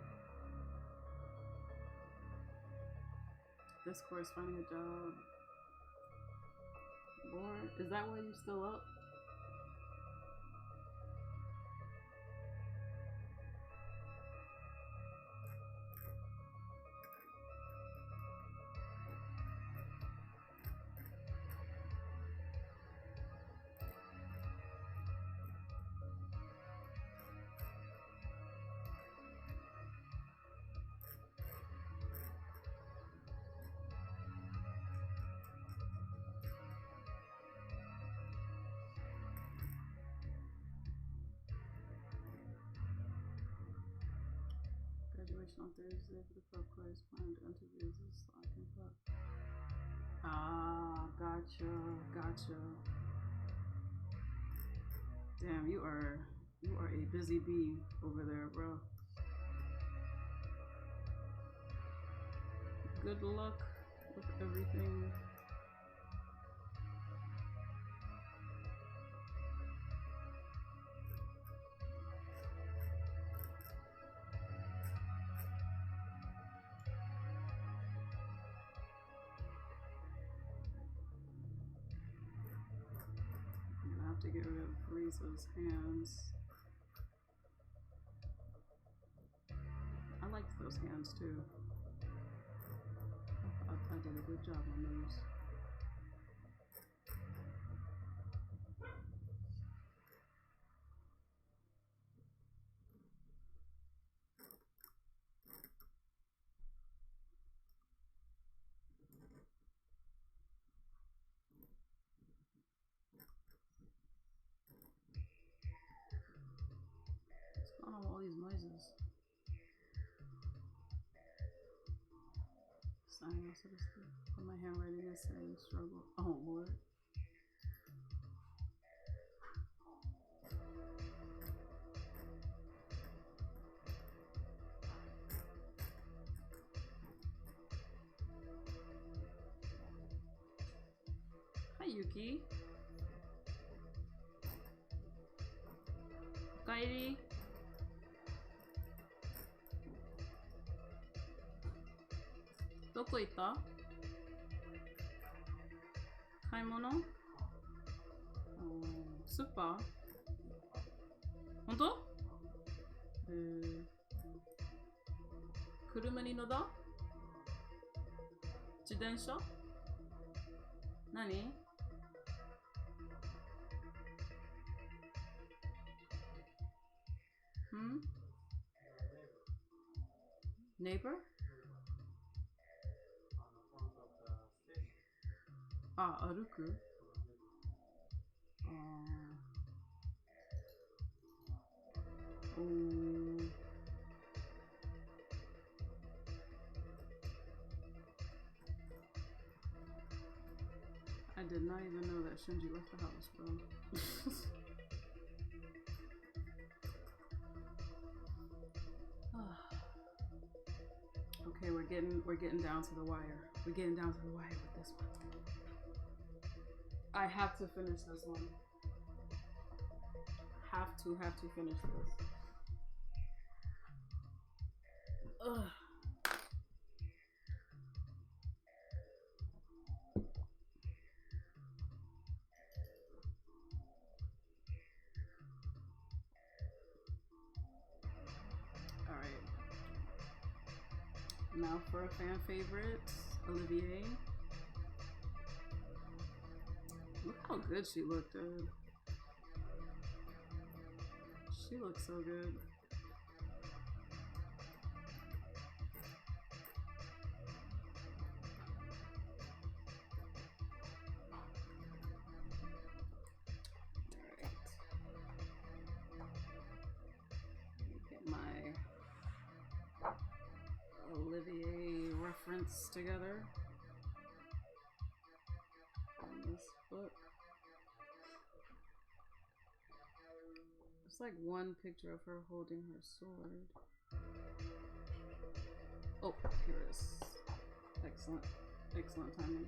This course, finding a job. Lord, is that why you still up? Graduation on Thursday for the club course. Planned interviews is slacking club. Ah, gotcha. Damn, you are a busy bee over there, bro. Good luck with everything. To get rid of Risa's hands. I liked those hands too. I did a good job on those. Jesus. Sign also to speak. But my handwriting is saying struggle. Oh Lord. Hi Yuki. Kairi. Doko itta? Kaimono? Super? Honto? 車に乗った自転車何 Neighbor? あ、歩くI did not even know that Shinji left the house, bro. Okay, we're getting down to the wire. We're getting down to the wire with this one. I have to finish this one. Have to finish this. Ugh. Alright. Now for a fan favorite, Olivier. Look how good she looked, dude. She looks so good. Get my Olivier reference together in this book. It's like one picture of her holding her sword. Oh, here it is. Excellent. Excellent timing.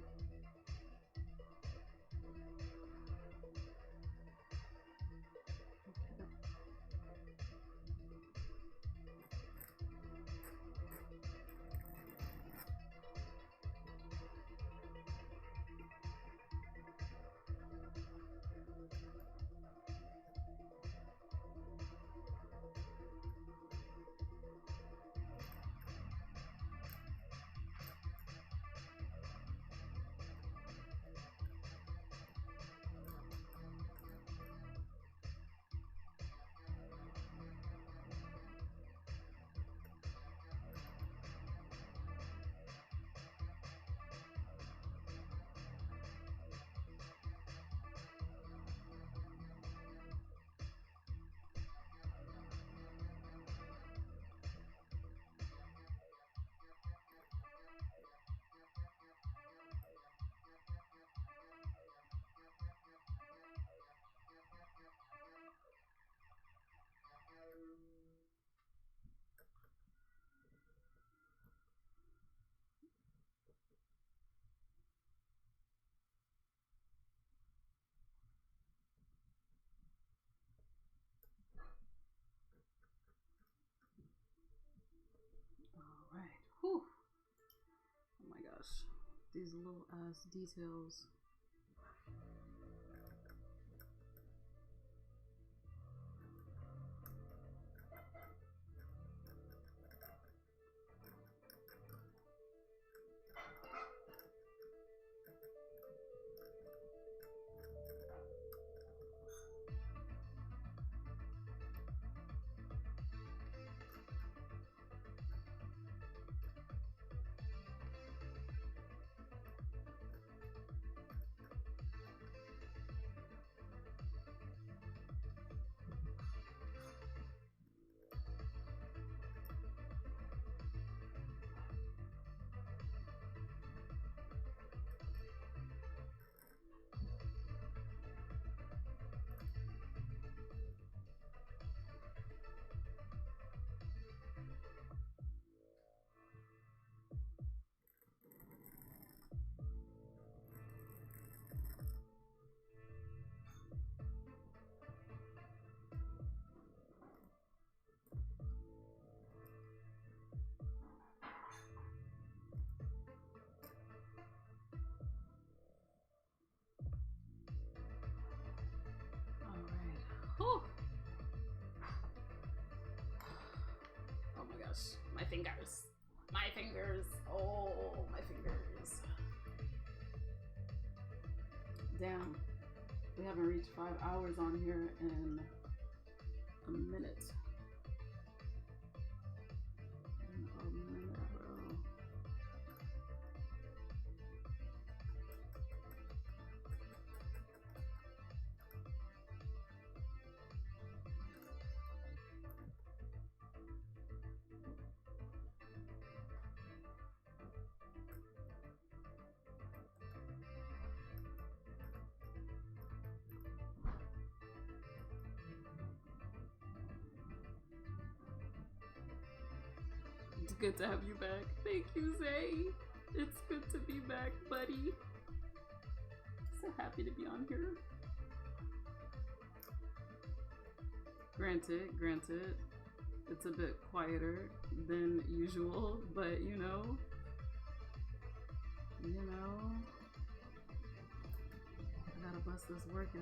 Alright. Whew. Oh my gosh. These little ass details. gosh. My fingers. My fingers. Oh, my fingers. Damn. We haven't reached 5 hours on here in a minute. In a minute, bro. It's good to have you back. Thank you, Zay. It's good to be back, buddy. So happy to be on here. Granted, it's a bit quieter than usual, but you know, I gotta bust this workout.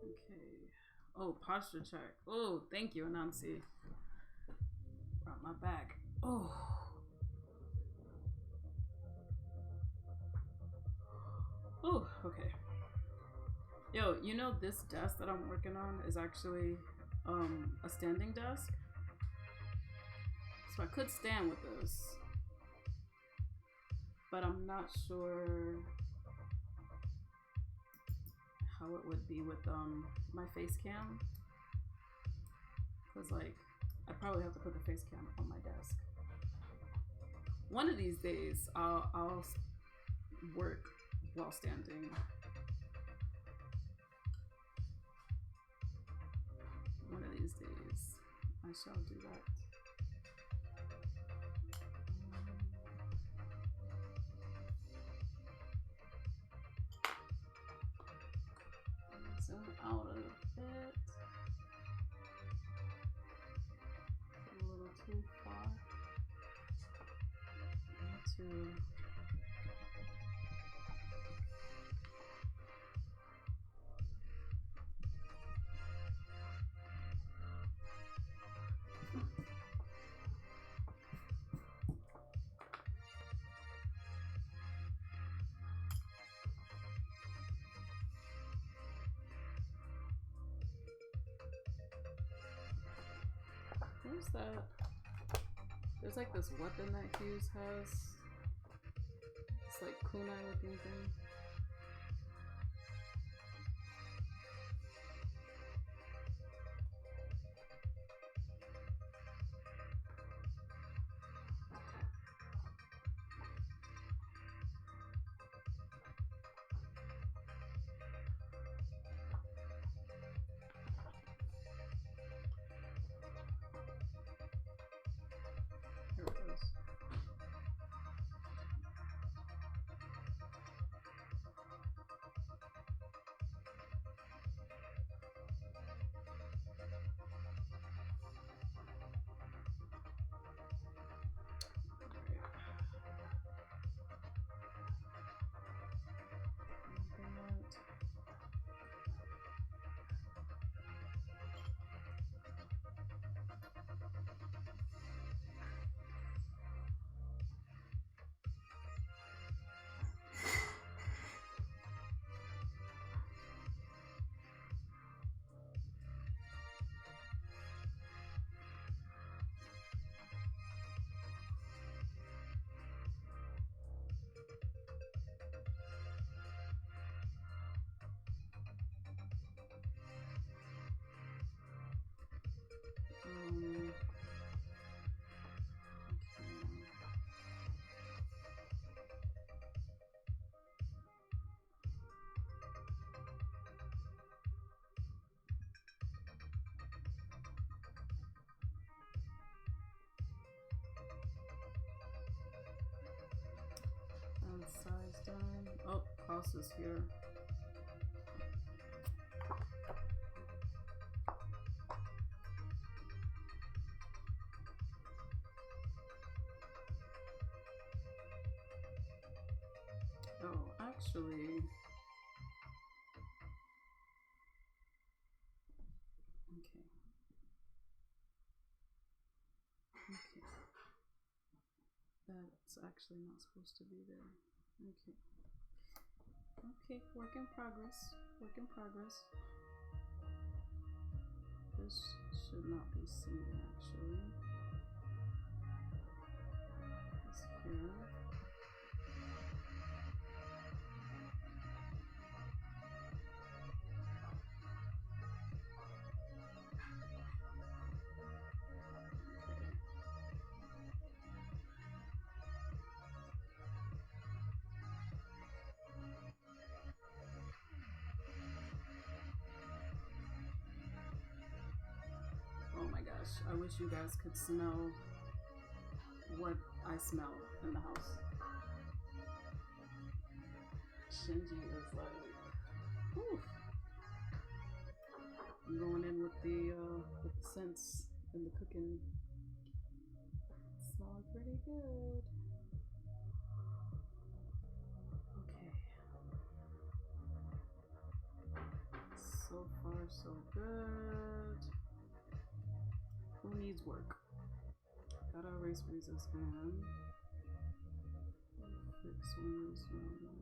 Okay. Oh, posture check. Oh, thank you, Anansi. Brought my back. Oh. Oh, okay. Yo, you know this desk that I'm working on is actually a standing desk. So I could stand with this. But I'm not sure how it would be with my face cam, because like I probably have to put the face cam on my desk. One of these days I'll work while standing. One of these days I shall do that. Zoom out a bit. A little too far. Too. Where's that? There's like this weapon that Hughes has. It's like kunai looking thing. Here it is. done. Oh, Klaus is here. Oh, actually. Okay. Okay. That's actually not supposed to be there. Okay. Okay, work in progress. Work in progress. This should not be seen actually. It's here. Oh my gosh, I wish you guys could smell what I smell in the house. Shinji is like, whew. I'm going in with the scents and the cooking. It's smelling pretty good. Okay. So far, so good. Who needs work? Gotta erase Riza's hand. Fix one of these ones.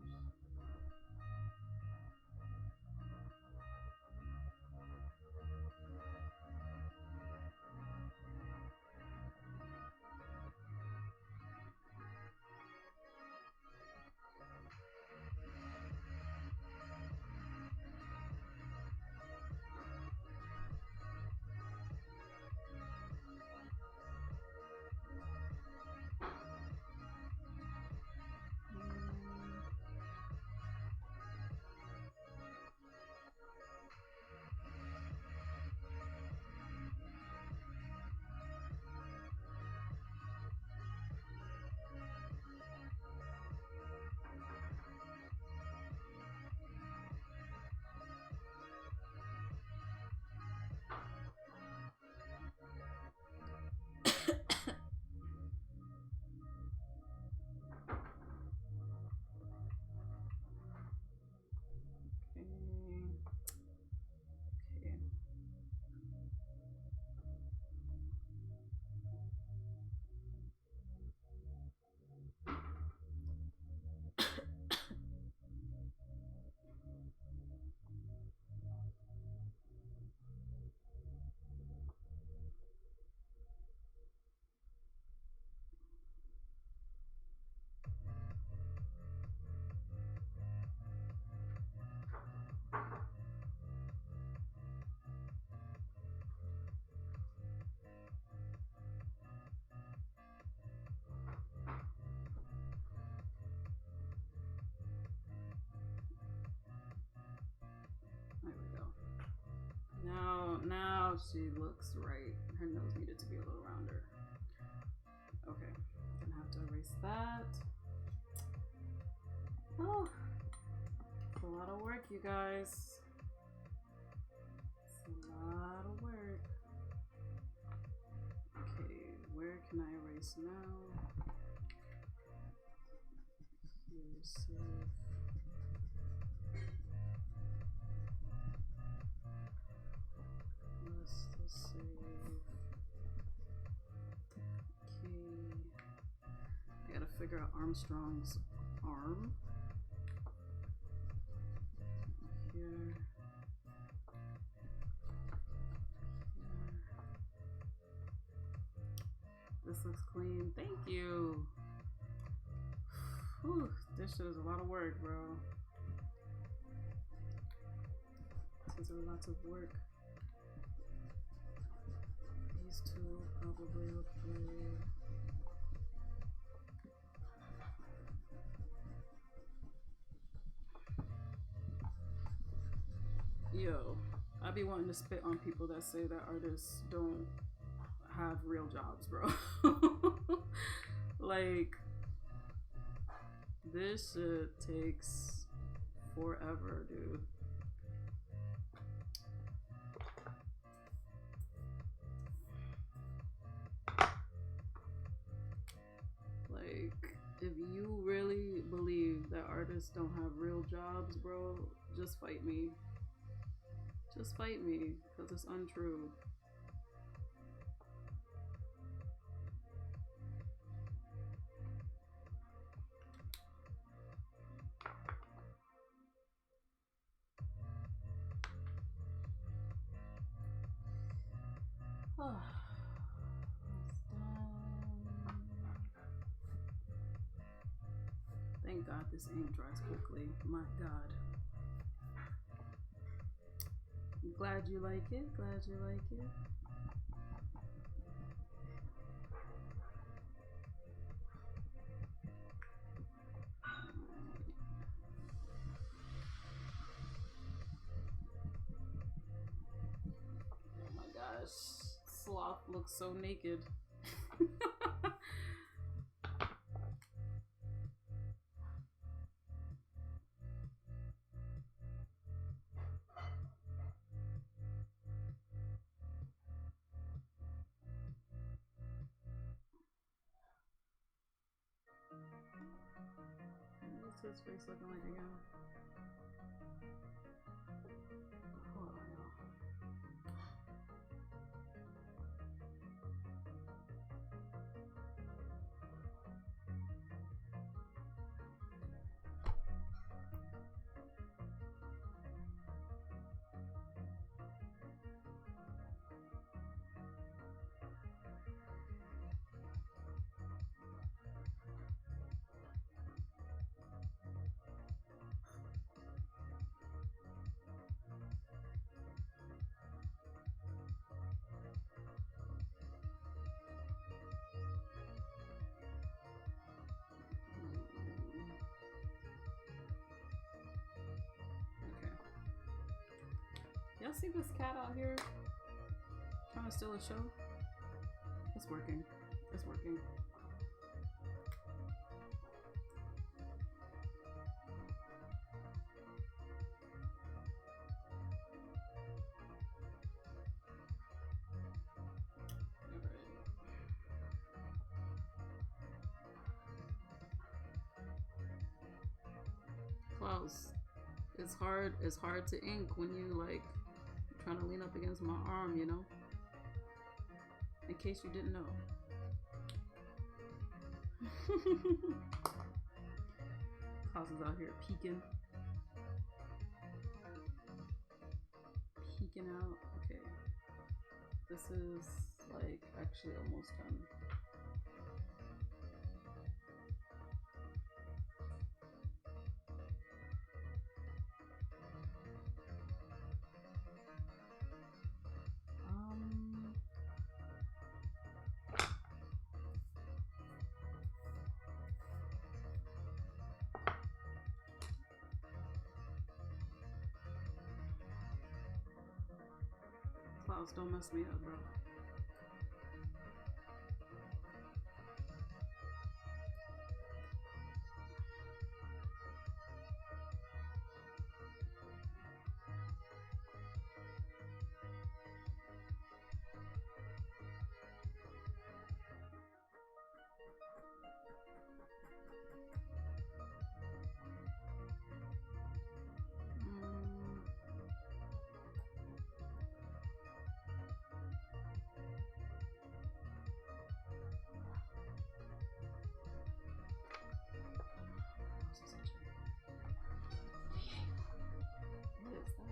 There we go. Now she looks right. Her nose needed to be a little rounder. Okay, gonna have to erase that. Oh, it's a lot of work, you guys. It's a lot of work. Okay, where can I erase now? Here, save. Let's save. Okay. I gotta figure out Armstrong's arm. Here. Here. This looks clean. Thank you. Whew, this shit is a lot of work, bro. These are lots of work. These two probably okay. Yo, I be wanting to spit on people that say that artists don't have real jobs, bro. Like, This shit takes forever, dude. Like, if you really believe that artists don't have real jobs, bro, just fight me. Just fight me, because it's untrue. Thank God this ink dries quickly. My God. I'm glad you like it. Glad you like it. Oh my gosh. Sloth looks so naked. What's his face looking like again? Hold on, y'all. Y'all see this cat out here trying to steal a show? It's working. It's working. Klaus, it's hard to ink when you like trying to lean up against my arm, you know? In case you didn't know. Klaus is out here peeking. Peeking out. Okay. This is like actually almost done. Klaus, don't mess me up, bro. What is that?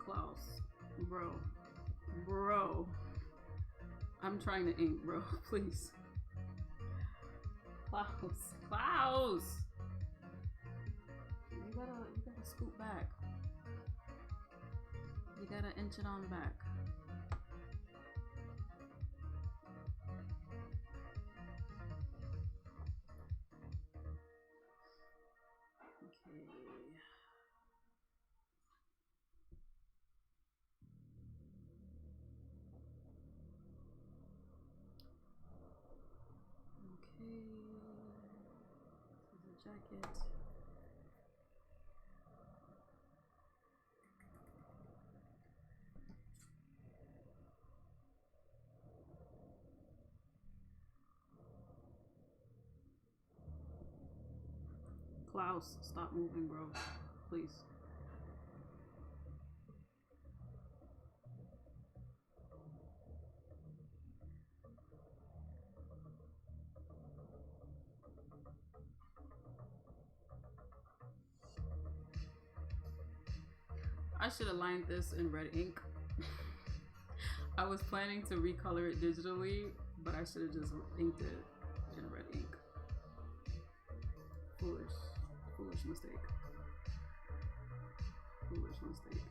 Klaus, bro, I'm trying to ink, bro. Please, Klaus, you gotta scoot back. You gotta inch it on back. Okay. jacket. Klaus, stop moving, bro. Please. I should have lined this in red ink. I was planning to recolor it digitally, but I should have just inked it in red ink. Foolish mistake. Foolish mistake.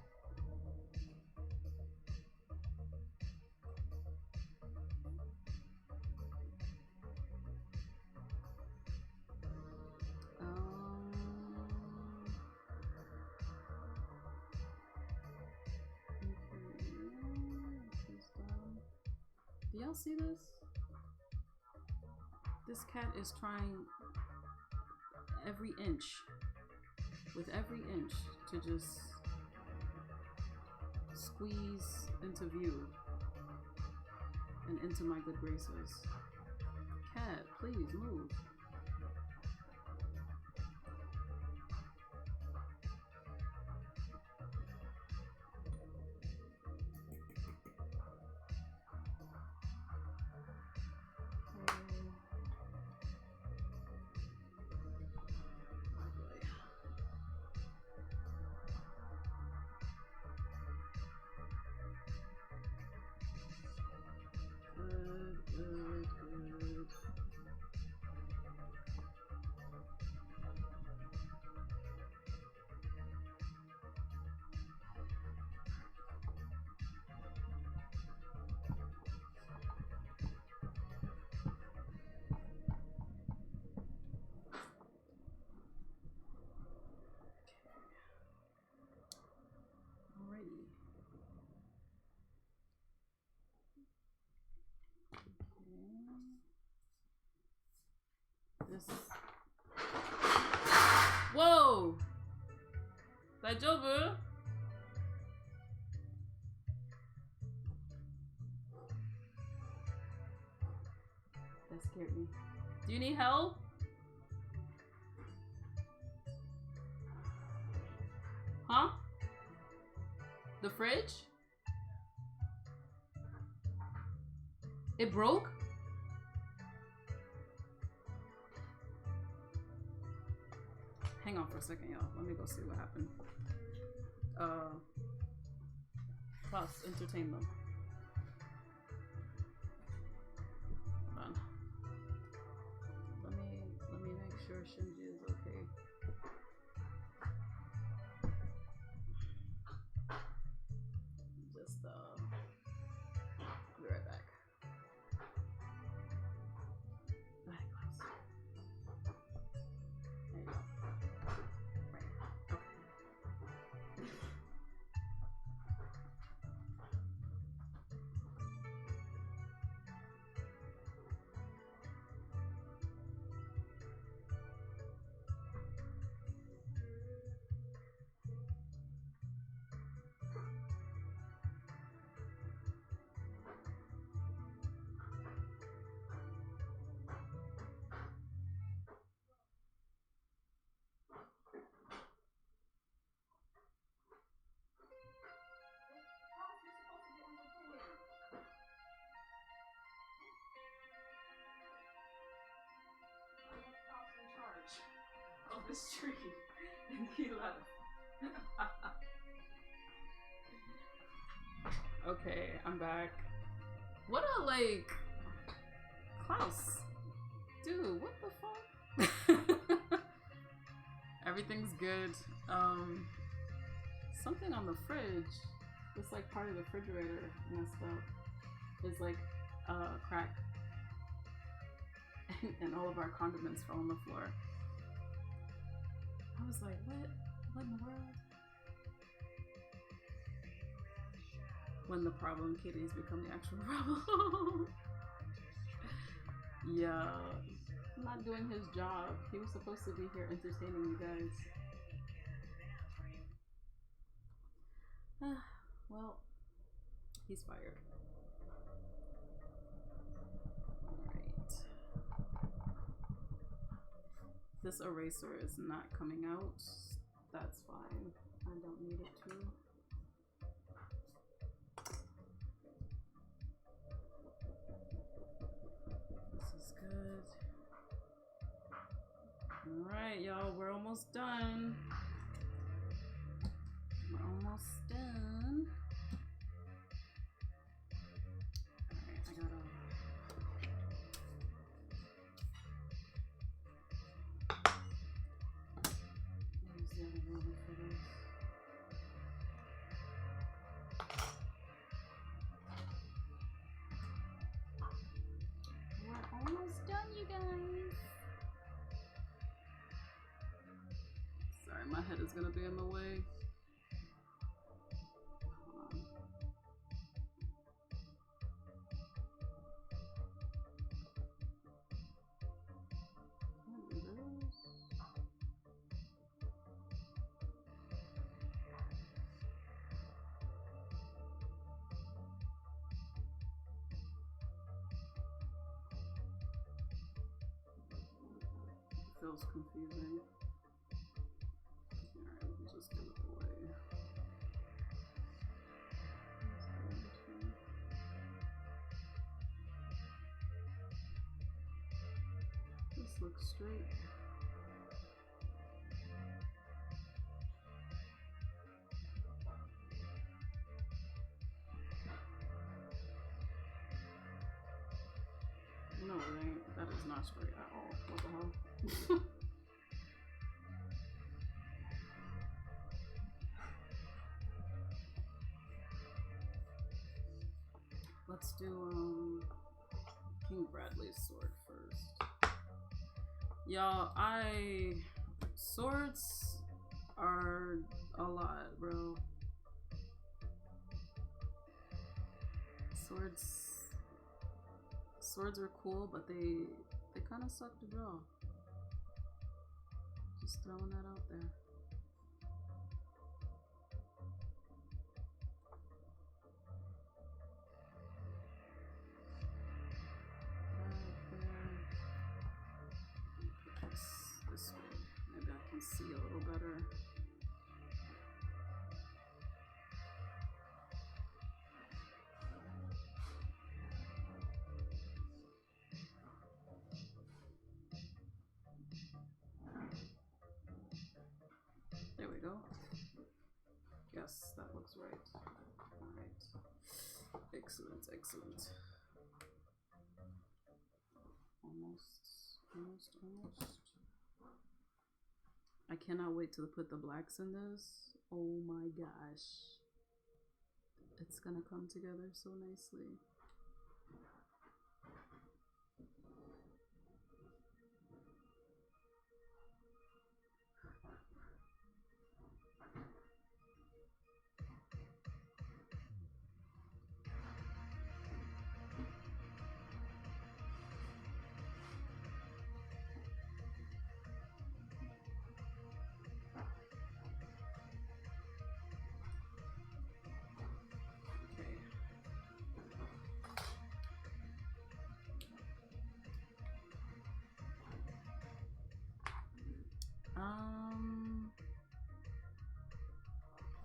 Do y'all see this? This cat is trying every inch, with every inch, to just squeeze into view and into my good graces. Cat, please move. Good. Alrighty. This. Whoa! Daijoubu? That scared me. Do you need help? Huh? The fridge? It broke? Hang on for a second, y'all. Let me go see what happened. Plus, entertain them. Hold on. Let me make sure Shinji is okay. Just I'll be right back. Alright, Klaus. There you go. Right. Okay. Of this tree, and he left. Okay, I'm back. What a Klaus, dude, what the fuck? Everything's good. Something on the fridge, it's like part of the refrigerator messed up. It's like crack, and all of our condiments fell on the floor. I was like, what in the world? When the problem kitties become the actual problem. Yeah. not doing his job. He was supposed to be here entertaining you guys. Well, he's fired. Alright. This eraser is not coming out. That's fine. I don't need it to. This is good. Alright, y'all, we're almost done. We're almost done. Alright, I gotta use the other roller for this. We're almost done, you guys. Sorry, my head is gonna be in the way. Feels confusing. Alright, we'll just do it the way. This looks straight. No, it ain't. That is not straight at all. What the hell? Let's do King Bradley's sword first. Y'all, swords are a lot, bro. Swords are cool, but they kind of suck to draw. Just throwing that out there. This way. Maybe I can see a little better. There we go. Yes, that looks right. Alright. Excellent, excellent. Almost. I cannot wait to put the blacks in this. Oh my gosh. It's gonna come together so nicely.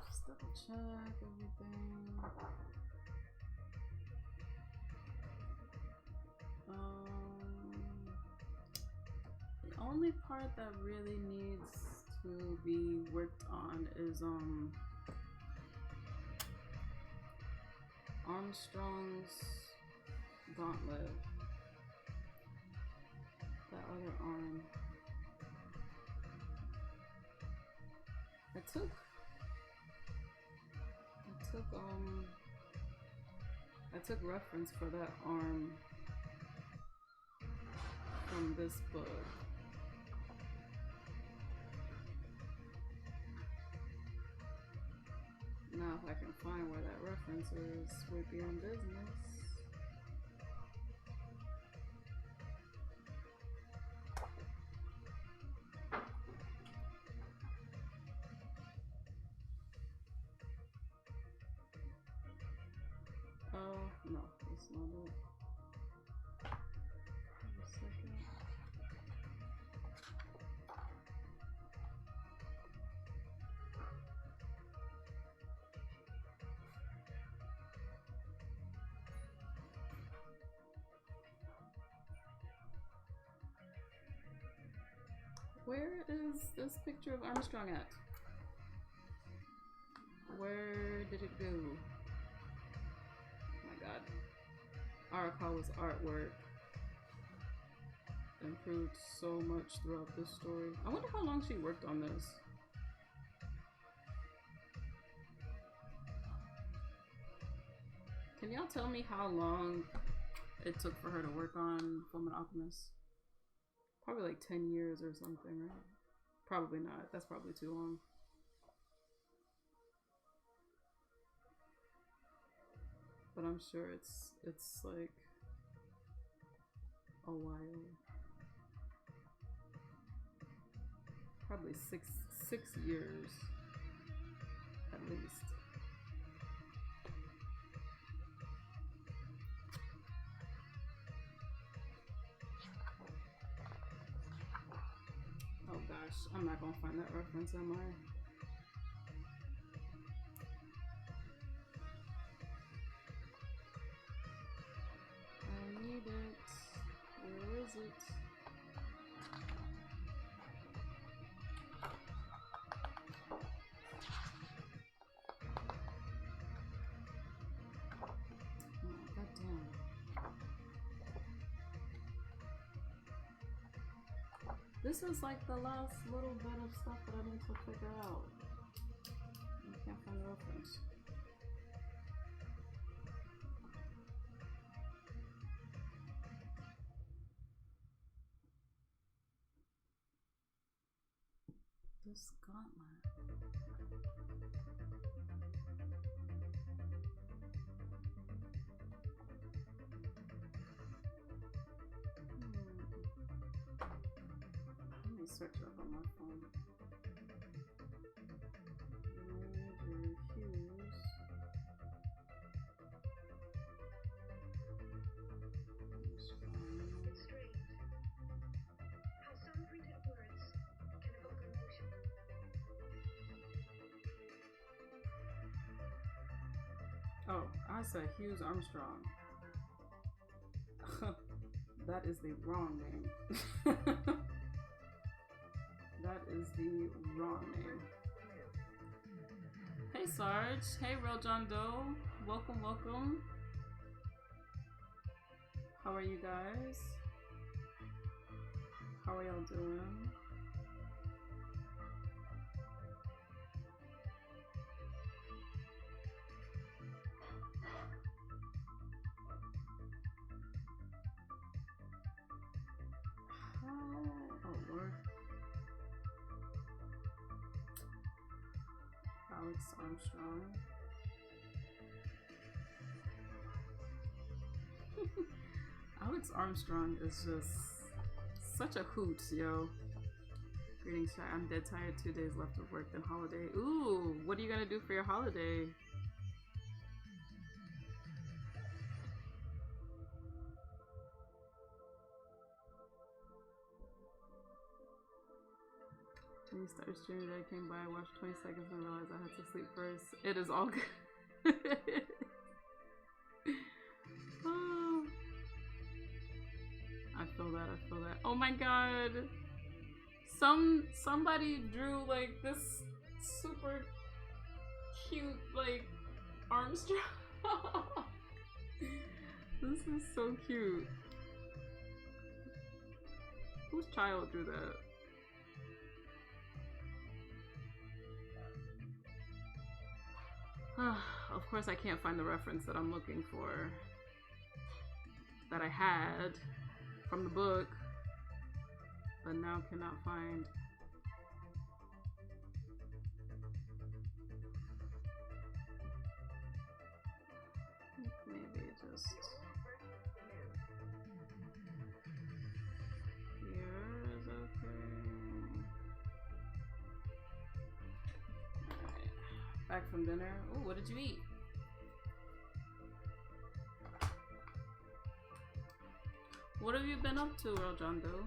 Just double check everything. The only part that really needs to be worked on is Armstrong's gauntlet. That other arm. I took reference for that arm from this book. Now if I can find where that reference is, we'd be in business. That's not it. Wait a second. Where is this picture of Armstrong at? Where did it go? Oh my god. Arakawa's artwork improved so much throughout this story. I wonder how long she worked on this. Can y'all tell me how long it took for her to work on Fullmetal Alchemist? Probably like 10 years or something, right? Probably not. That's probably too long. But I'm sure it's like a while. Probably six years at least. Oh gosh, I'm not gonna find that reference, am I? I need it. Where is it? Oh, goddamn. This is like the last little bit of stuff that I need to figure out. I can't find the reference. This gauntlet. Let me search it up on my phone. Major Hughes. It's strange how some printed words can evoke emotion. Oh, I said Hughes Armstrong. That is the wrong name. That is the wrong name. Hey Sarge. Hey Real John Doe. Welcome, welcome. How are you guys? How are y'all doing? Oh Lord. Alex Armstrong. Alex Armstrong is just such a hoot, yo. Greetings, chat. I'm dead tired. 2 days left of work, then holiday. Ooh, what are you gonna do for your holiday? When you started streaming today, I came by, I watched 20 seconds and realized I had to sleep first. It is all good. Oh. I feel that, I feel that. Oh my god. Somebody drew like this super cute like Armstrong. This is so cute. Whose child drew that? Of course I can't find the reference that I'm looking for. That I had from the book, but now cannot find. Maybe just here is okay. Alright. Back from dinner. Oh, what did you eat? What have you been up to, Earl John Doe?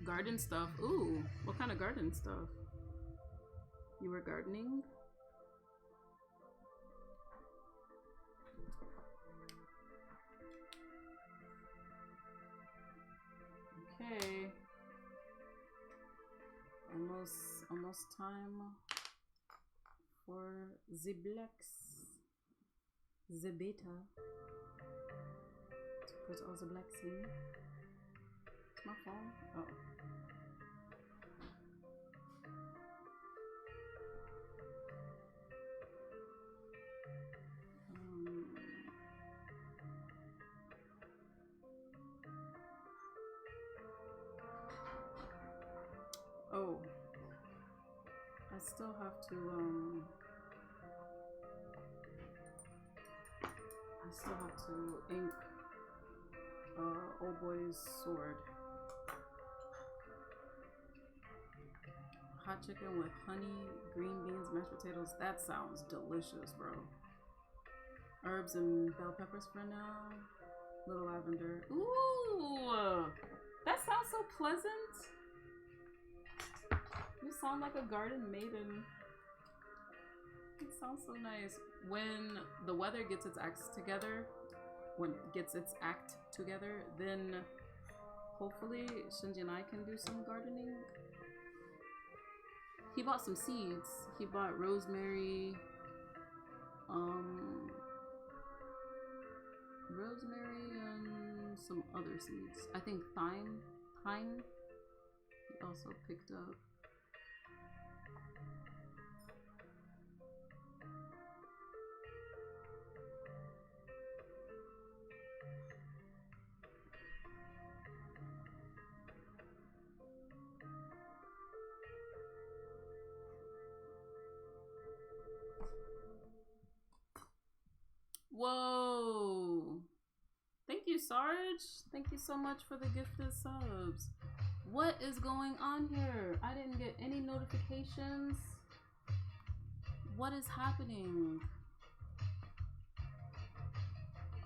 Garden stuff. Ooh, what kind of garden stuff? You were gardening? Okay. Almost time for the blacks. The beta. To put all the blacks in. It's my phone. Oh. Oh, I still have to ink old boy's sword. Hot chicken with honey, green beans, mashed potatoes. That sounds delicious, bro. Herbs and bell peppers for now. Little lavender. Ooh, that sounds so pleasant. You sound like a garden maiden. It sounds so nice. When the weather gets its act together, then hopefully Shinji and I can do some gardening. He bought some seeds. He bought rosemary, and some other seeds. I think thyme. He also picked up. Whoa! Thank you, Sarge. Thank you so much for the gifted subs. What is going on here? I didn't get any notifications. What is happening?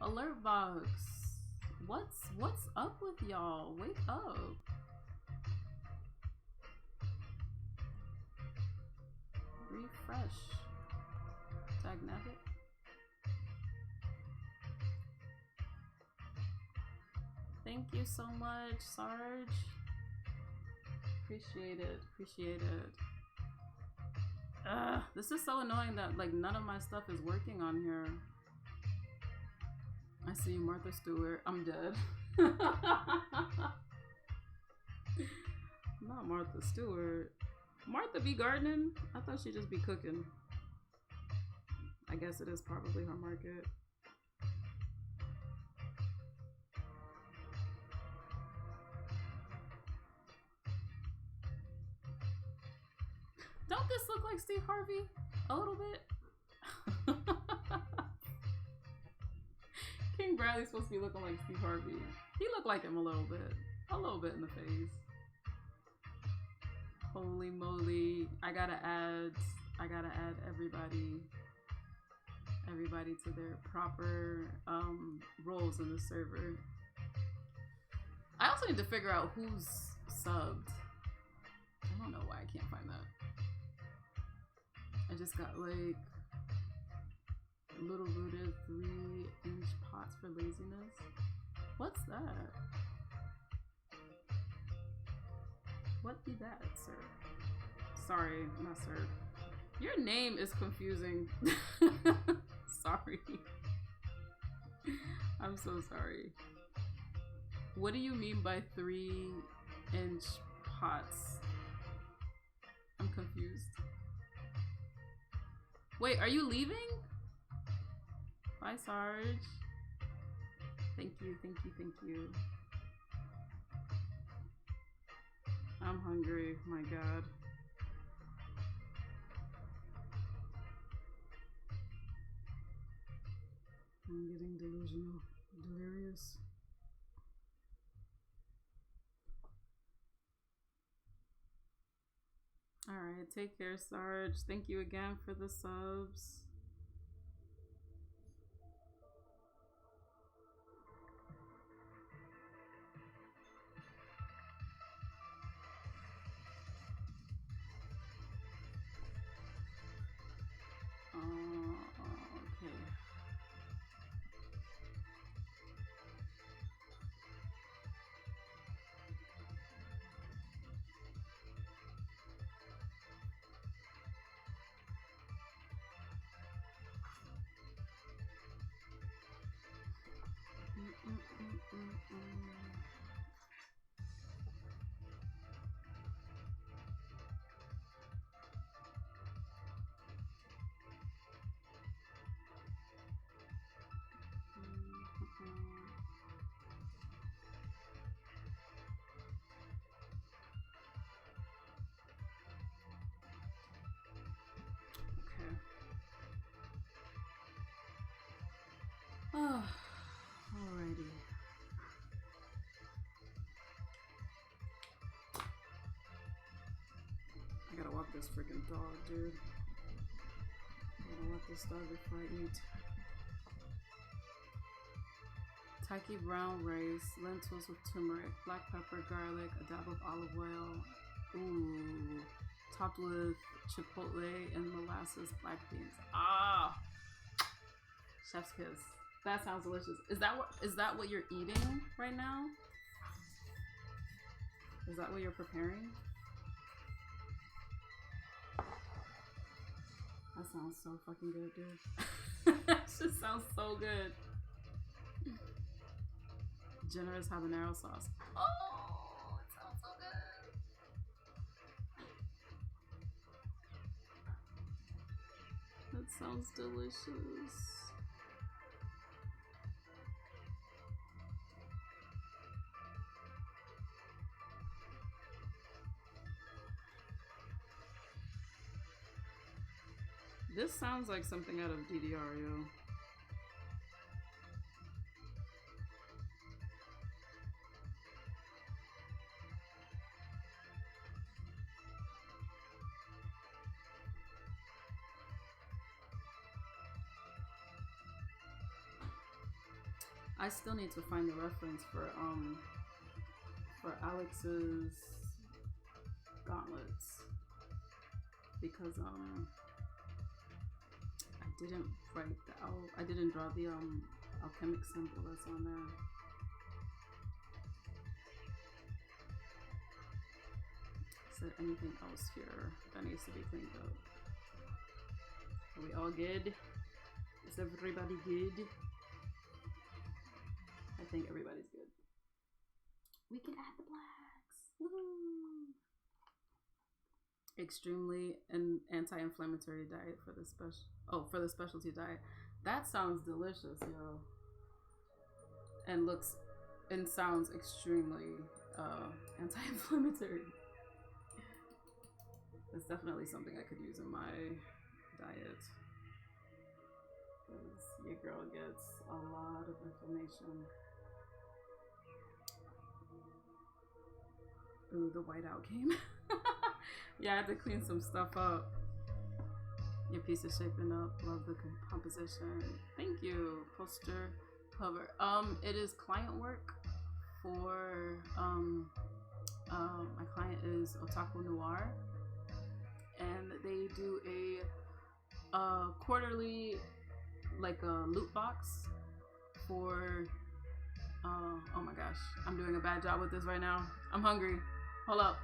Alert box. What's up with y'all? Wake up. Refresh. Dagnabbit. Thank you so much, Sarge. Appreciate it. Appreciate it. This is so annoying that like none of my stuff is working on here. I see you, Martha Stewart. I'm dead. Not Martha Stewart. Martha be gardening? I thought she'd just be cooking. I guess it is probably her market. Don't this look like Steve Harvey? A little bit? King Bradley's supposed to be looking like Steve Harvey. He looked like him a little bit. A little bit in the face. Holy moly. I gotta add everybody to their proper roles in the server. I also need to figure out who's subbed. I don't know why I can't find that. I just got like little rooted 3-inch pots for laziness. What's that? What be that, sir? Sorry, not sir. Your name is confusing. Sorry. I'm so sorry. What do you mean by 3-inch pots? I'm confused. Wait, are you leaving? Bye, Sarge. Thank you, thank you, thank you. I'm hungry. My God. I'm getting delusional. Delirious. Alright, take care, Sarge. Thank you again for the subs. Okay. Oh, alrighty. I gotta walk this freaking dog, dude. I gotta walk this dog before I eat. Tacky brown rice, lentils with turmeric, black pepper, garlic, a dab of olive oil. Ooh. Topped with chipotle and molasses, black beans. Ah! Chef's kiss. That sounds delicious. Is that what you're eating right now? Is that what you're preparing? That sounds so fucking good, dude. That just sounds so good. Generous habanero sauce. Oh, it sounds so good. That sounds delicious. This sounds like something out of DDRU. I still need to find the reference for Alex's gauntlets because I didn't write I didn't draw the alchemic symbol that's on there. Is there anything else here that needs to be cleaned up? Are we all good? Is everybody good? I think everybody's good. We can add the blacks. Woo! Extremely an anti-inflammatory diet for the specialty diet. That sounds delicious, yo. And sounds extremely anti-inflammatory. It's definitely something I could use in my diet. Because your girl gets a lot of inflammation. Ooh, the whiteout came. Yeah, I had to clean some stuff up. Your piece is shaping up. Love the composition. Thank you. Poster cover. It is client work for my client is Otaku Noir, and they do a quarterly like a loot box for oh my gosh, I'm doing a bad job with this right now. I'm hungry. Hold up.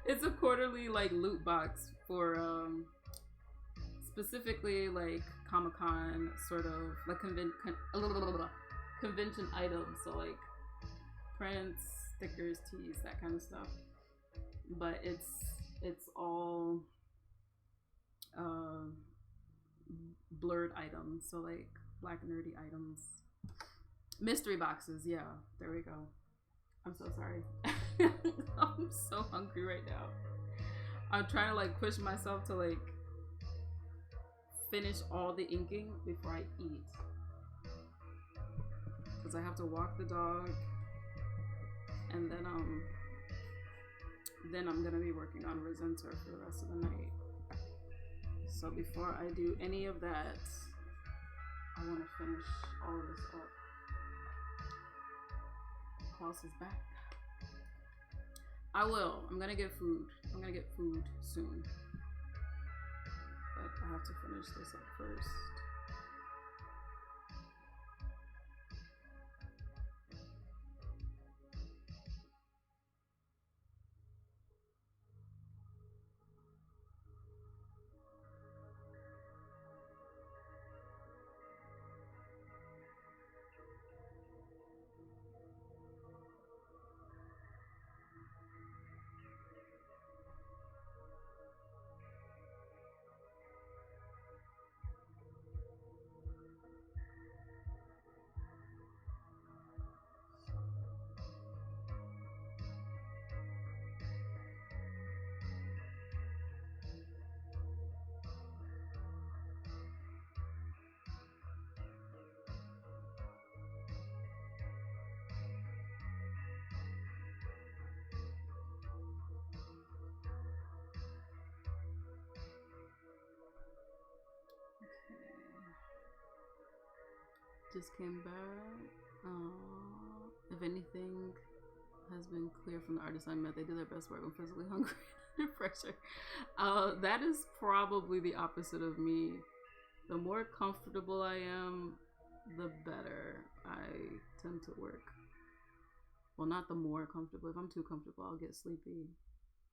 It's a quarterly like loot box for specifically like Comic-Con sort of like convention items, so like prints, stickers, tees, that kind of stuff. But it's all blurred items, so like black nerdy items, mystery boxes. Yeah, there we go. I'm so sorry. I'm so hungry right now. I'm trying to like push myself to like finish all the inking before I eat. Because I have to walk the dog, and then I'm gonna be working on Resenter for the rest of the night. So before I do any of that, I want to finish all of this up. Klaus is back. I will. I'm gonna get food. I'm gonna get food soon. But I have to finish this up first. Just came back. If anything has been clear from the artists I met, they do their best work when physically hungry and under pressure. That is probably the opposite of me. The more comfortable I am, the better I tend to work. Well, not the more comfortable. If I'm too comfortable, I'll get sleepy.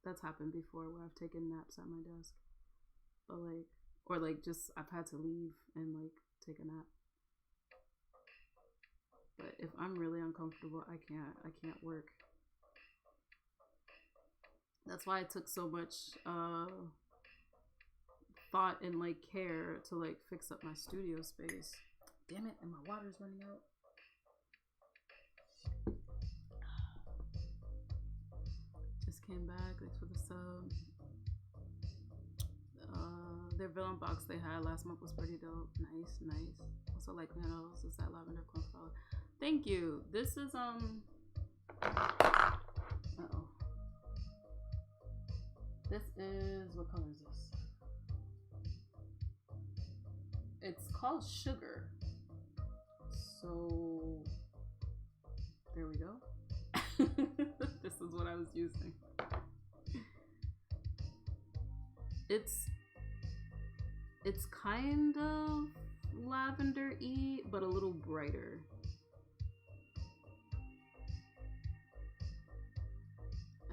That's happened before where I've taken naps at my desk. But like, or like just I've had to leave and like take a nap. But if I'm really uncomfortable, I can't work. That's why I took so much thought and like care to like fix up my studio space. Damn it, and my water's running out. Just came back, thanks for the sub. Their villain box they had last month was pretty dope. Nice, nice. Also like Nanos, is that lavender cornflower. Thank you. This is uh-oh. This is, what color is this? It's called Sugar. So there we go. This is what I was using. It's kind of lavender-y, but a little brighter.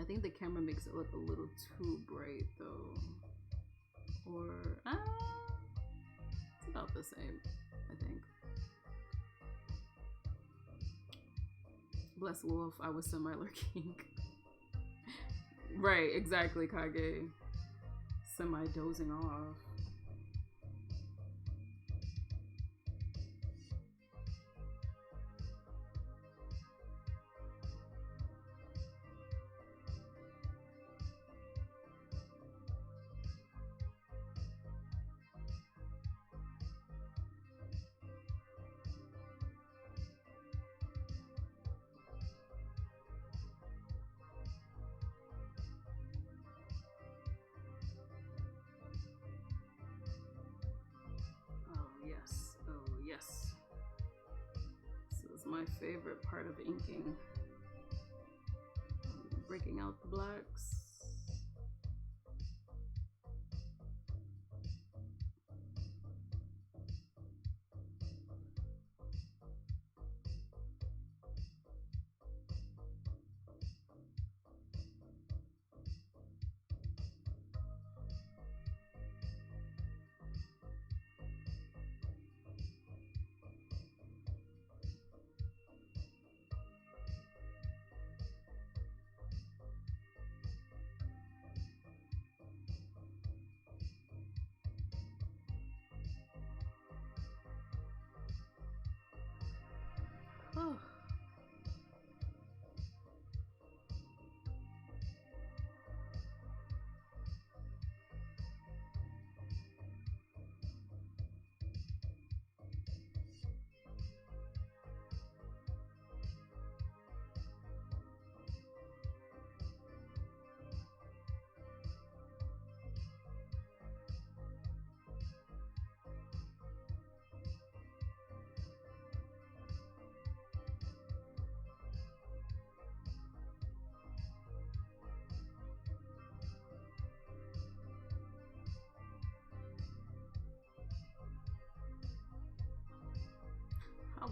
I think the camera makes it look a little too bright though. Or, it's about the same, I think. Bless Wolf, I was semi-lurking. Right, exactly, Kage. Semi-dozing off. Yes. This is my favorite part of inking. Breaking out the blacks.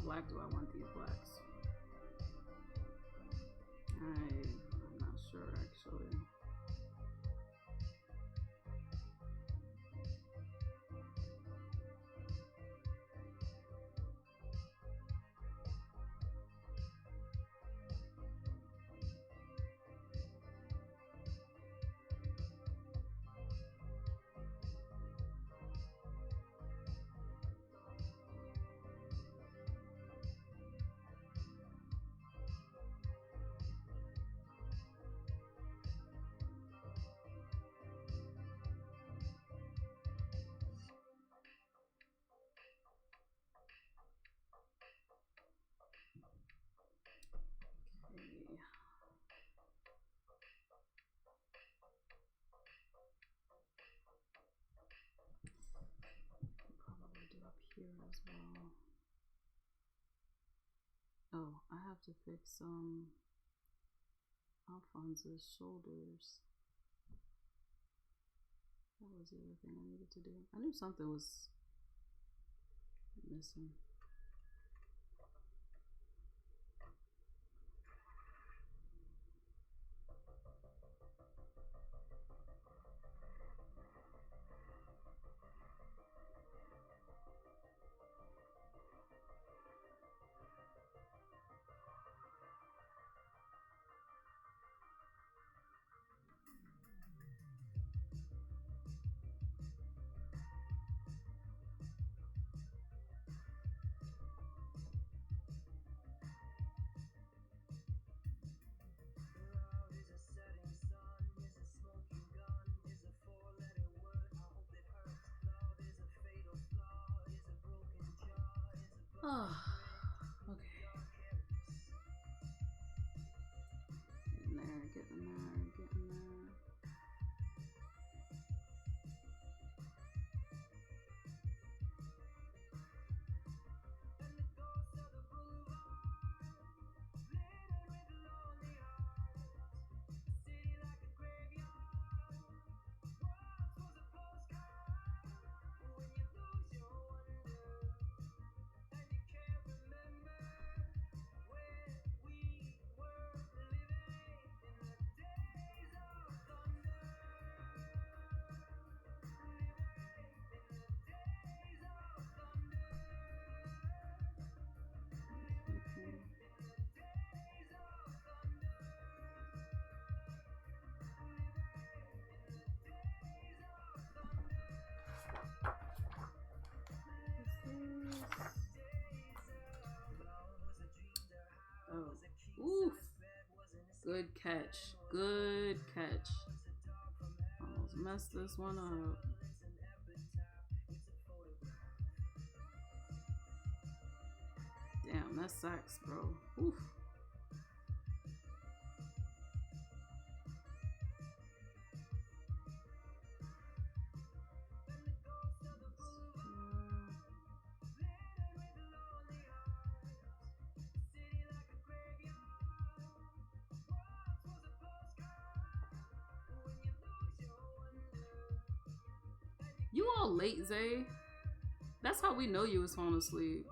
black do I want these blacks? I'm not sure actually. Probably do up here as well. Oh, I have to fix Alphonse's shoulders. That was the other thing I needed to do. I knew something was missing. Oh, okay. Getting there, getting there, getting there. Oh, oof. Good catch. Good catch. Almost messed this one up. Damn, that sucks, bro. Oof. You all late, Zay? That's how we know you was falling asleep.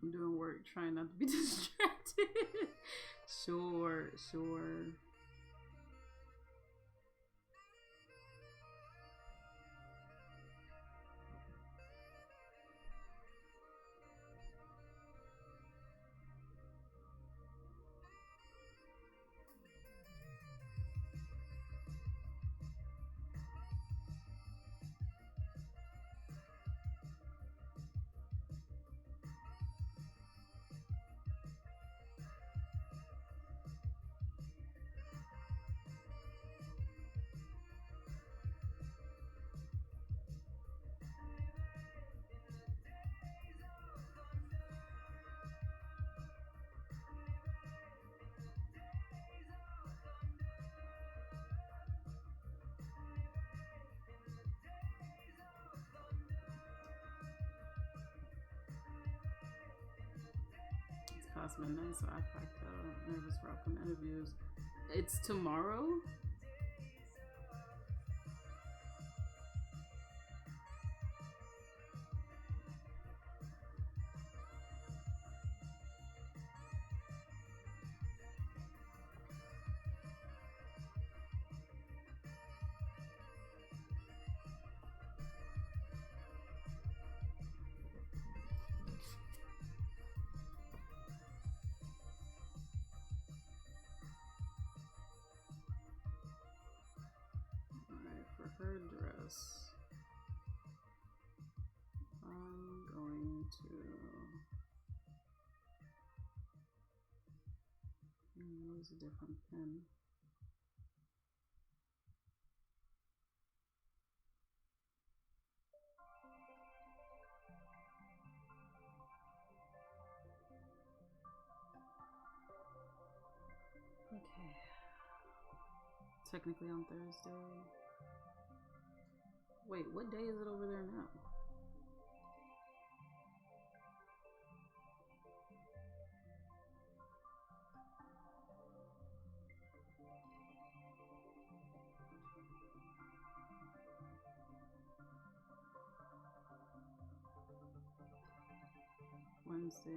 I'm doing work, trying not to be distracted. Sure. past midnight, so I packed out, nervous for upcoming interviews. It's tomorrow? For her dress, I'm going to use a different pen. Okay. Technically on Thursday. Wait, what day is it over there now? Wednesday.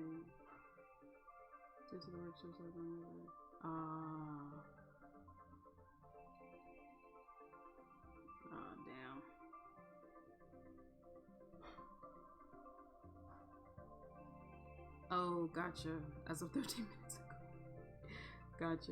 Days of the workshops I've been over. Damn. Oh, gotcha. As of 13 minutes ago. Gotcha.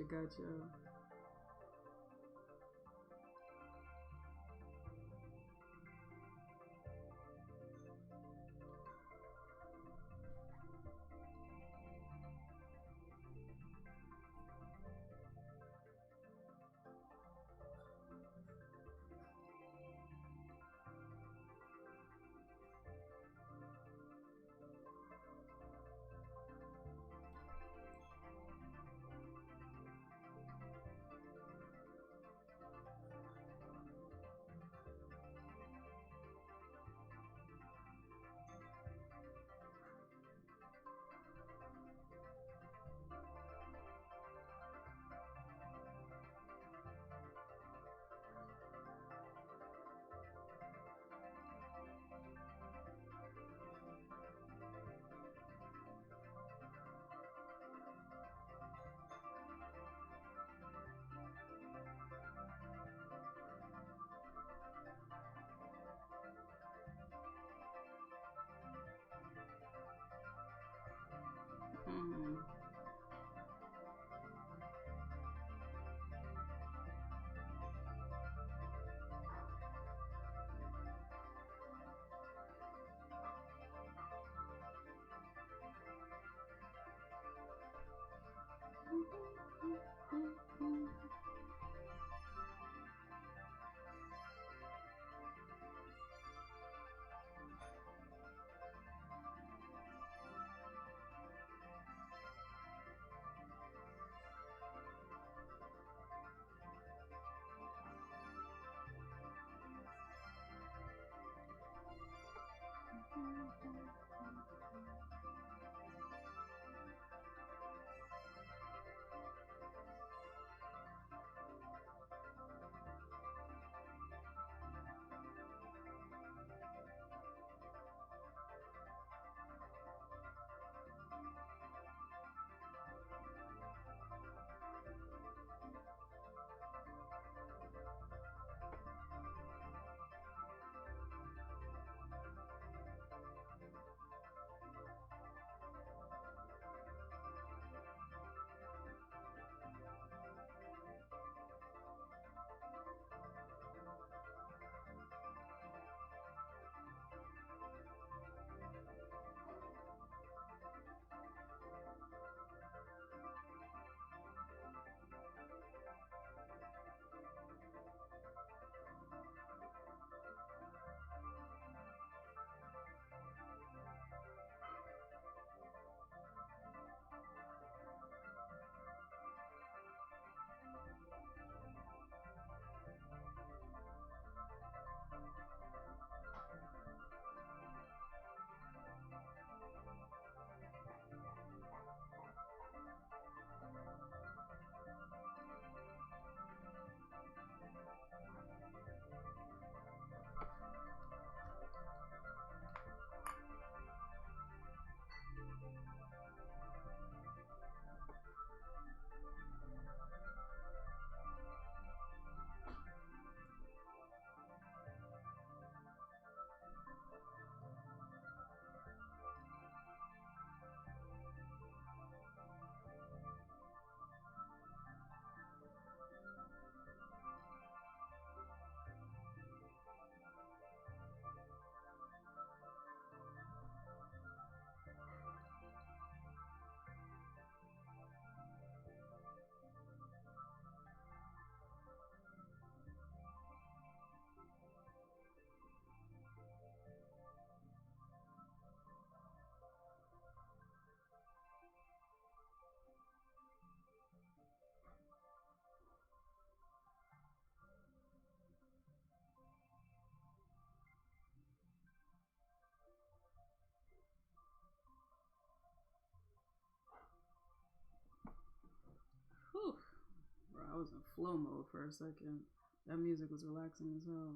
I was in flow mode for a second. That music was relaxing as hell.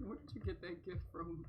Where did you get that gift from?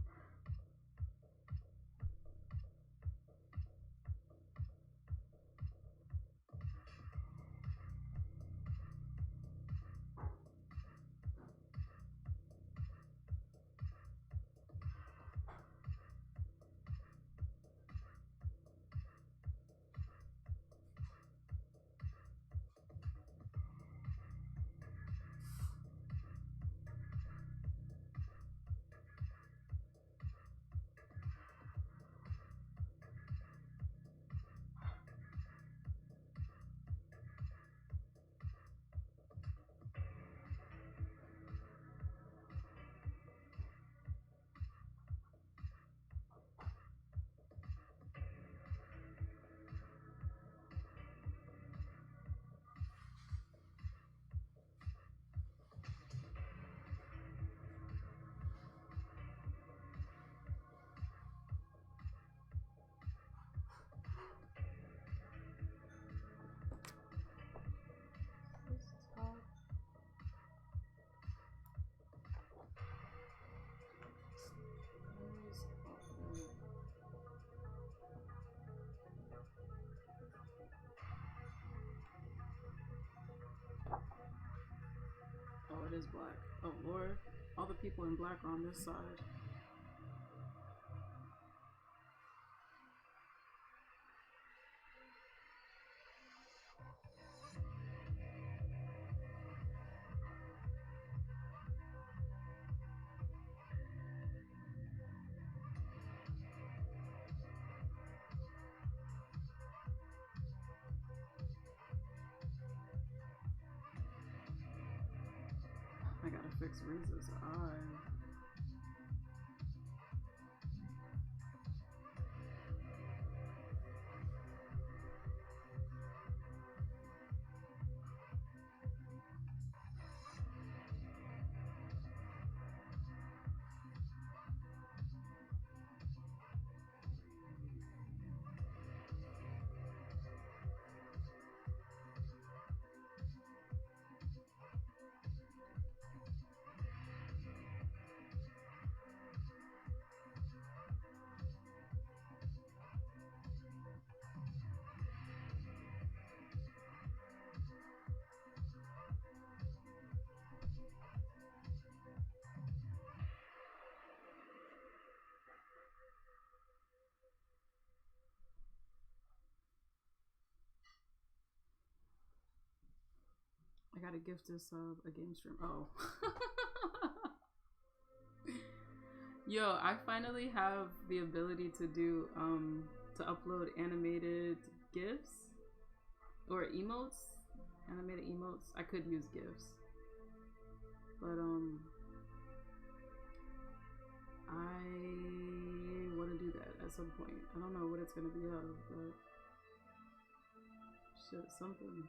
Oh, it is black. Oh, Lord. All the people in black are on this side. I gotta fix Riza's eye. I gotta gift this a game stream. Oh. Yo, I finally have the ability to do to upload animated GIFs or emotes. Animated emotes. I could use GIFs. But I wanna do that at some point. I don't know what it's gonna be of, but shit, something.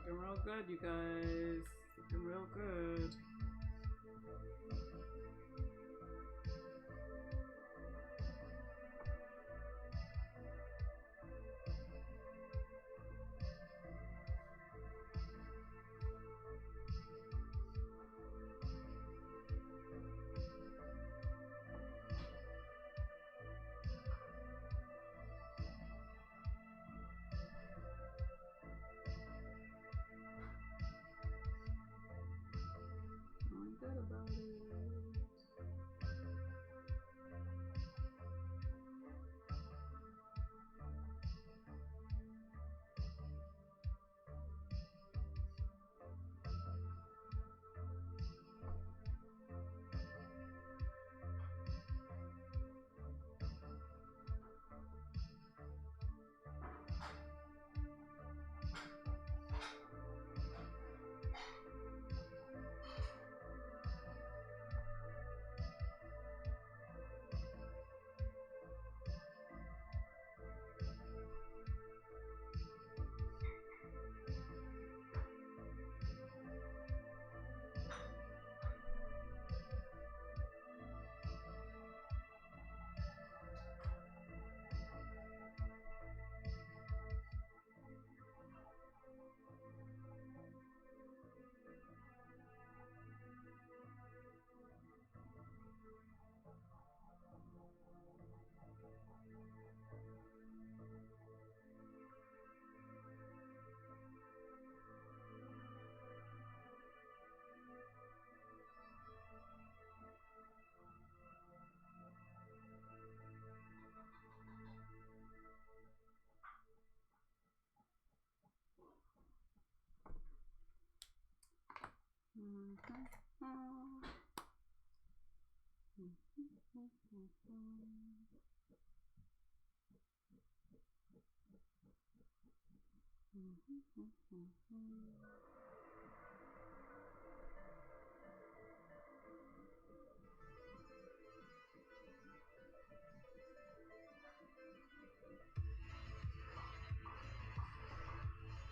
Looking real good, you guys. Looking real good. Feeling good about it.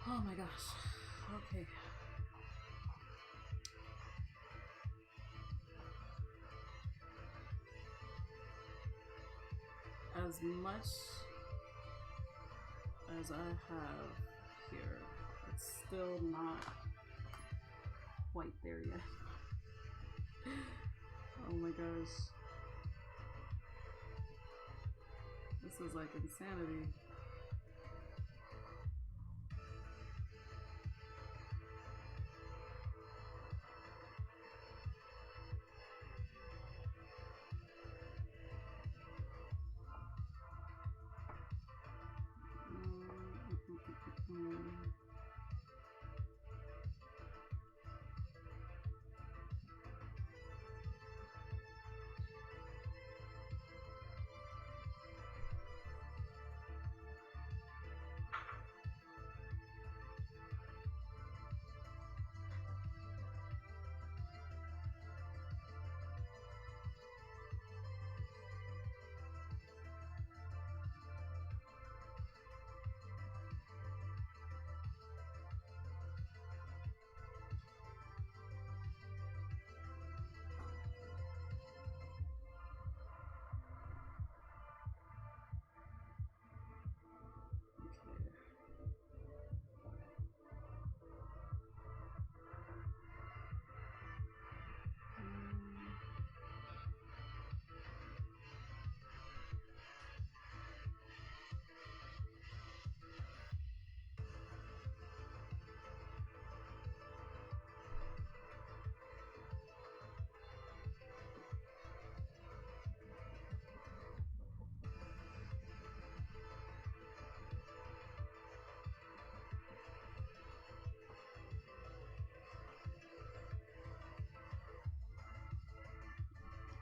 Oh my gosh. Okay. As much as I have here, it's still not quite there yet. Oh my gosh. This is like insanity.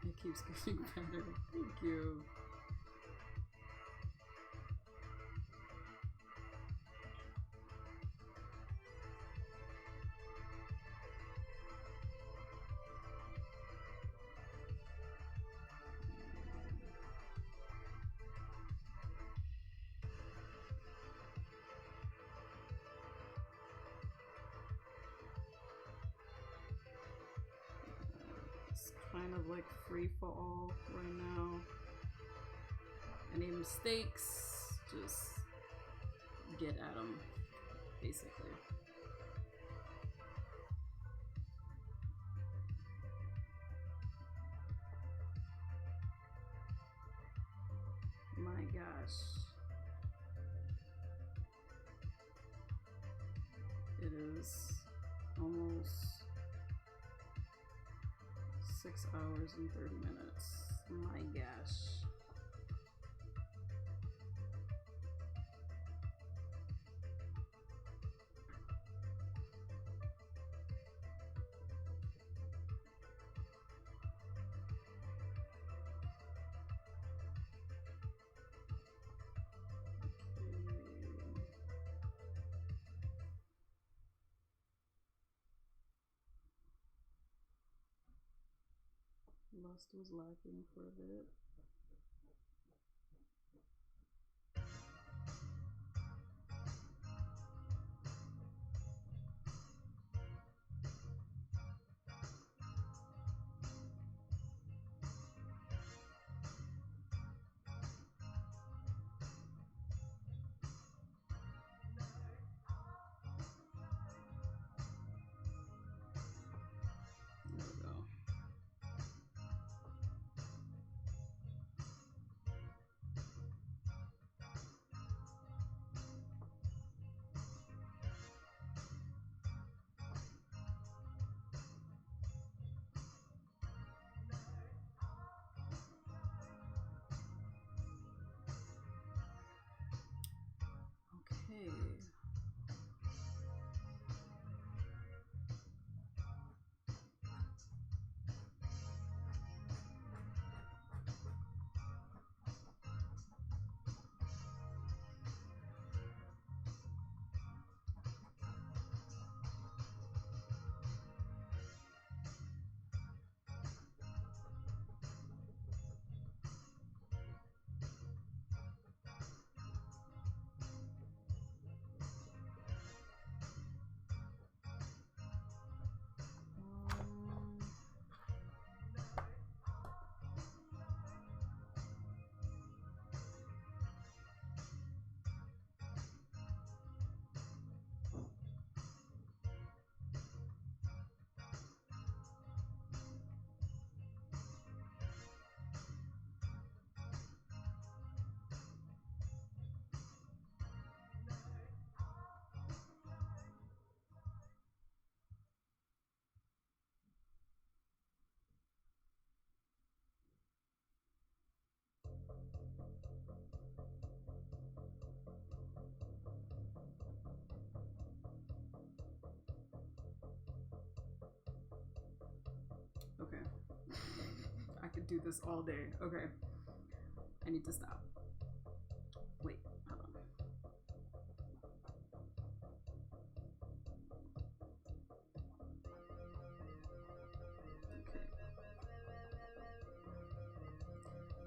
It keeps getting better. Thank you. kind of like free for all right now. Any mistakes, just get at them, basically. My gosh. It is almost 6 hours and 30 minutes. My gosh. Lust was lacking for a bit. There we go. Okay. Okay. I could do this all day. Okay. I need to stop. Wait, hold on. Okay.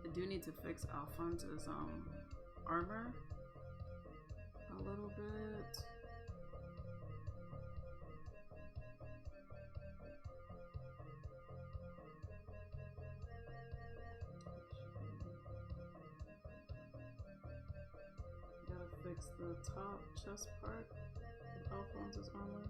I do need to fix Alphonse's armor a little bit. Gotta fix the top chest part of Alphonse's armor.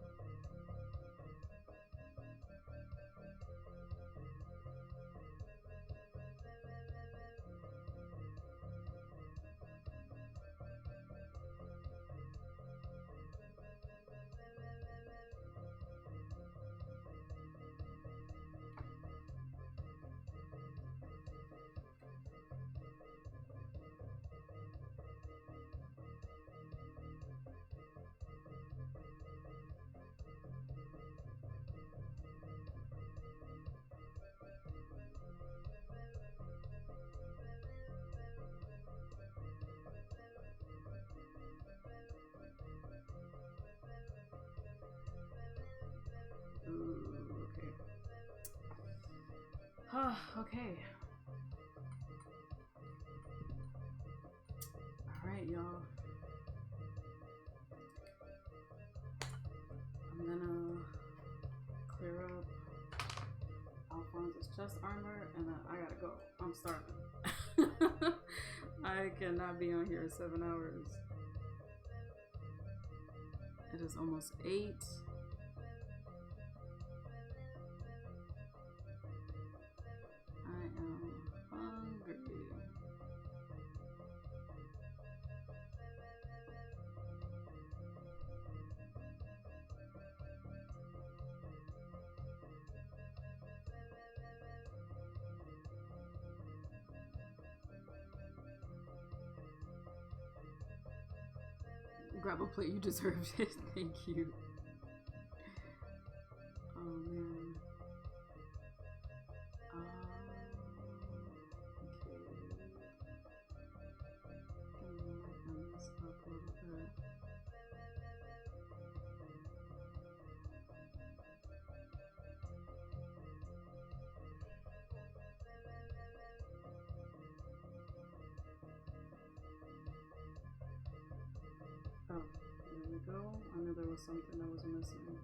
Ooh, okay. Okay. Alright, y'all. I'm gonna clear up Alphonse's chest chest armor, and then I gotta go. I'm starving. I cannot be on here 7 hours. It is almost 8. I am hungry. Grab a plate, you deserved it. Thank you. Oh man. Okay. Can lighten this up a little bit. Oh, there we go. I knew there was something I was missing.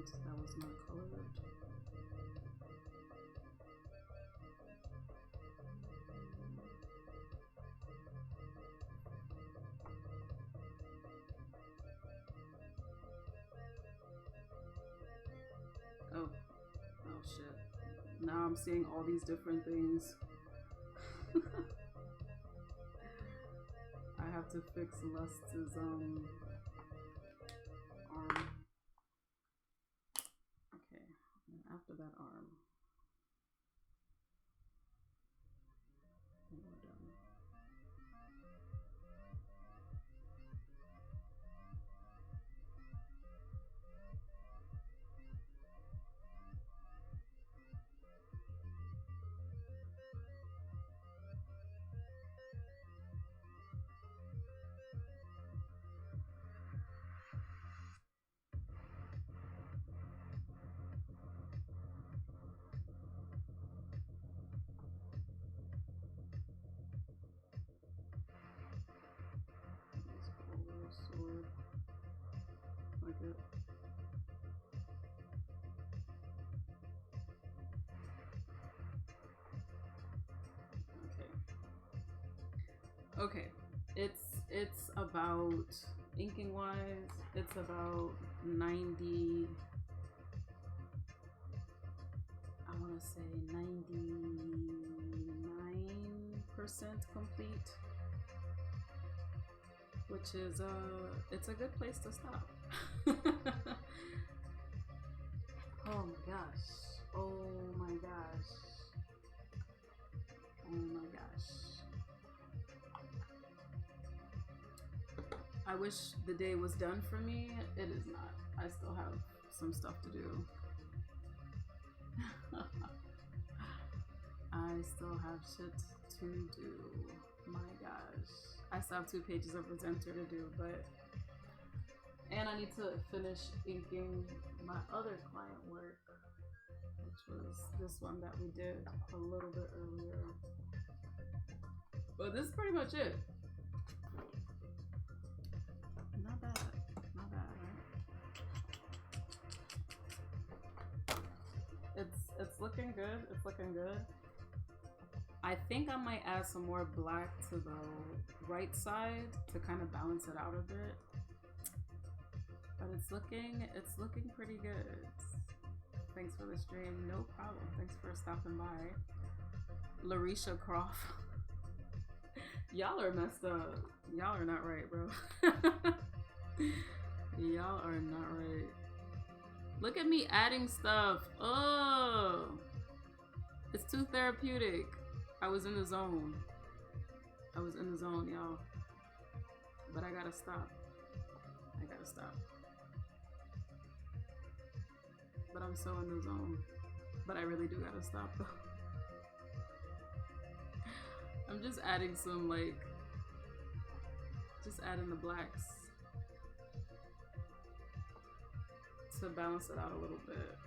That was not colored. Oh shit. Now I'm seeing all these different things. I have to fix Lust's arm. After that arm, and we're done. Sword, like it. Okay. It's about inking wise. It's about 90. I want to say 99% complete. Which is it's a good place to stop. Oh my gosh. Oh my gosh. Oh my gosh. I wish the day was done for me. It is not. I still have some stuff to do. I still have shit to do. My gosh. I still have 2 pages of Resenter to do, but... And I need to finish inking my other client work, which was this one that we did a little bit earlier. But this is pretty much it. Not bad. Not bad, right? It's looking good. It's looking good. I think I might add some more black to the right side to kind of balance it out a bit. But it's looking pretty good. Thanks for the stream. No problem. Thanks for stopping by. Larisha Croft. Y'all are messed up. Y'all are not right, bro. Y'all are not right. Look at me adding stuff. Oh, it's too therapeutic. I was in the zone. I was in the zone, y'all. But I gotta stop. I gotta stop. But I'm so in the zone. But I really do gotta stop though. I'm just adding some, like, just adding the blacks to balance it out a little bit.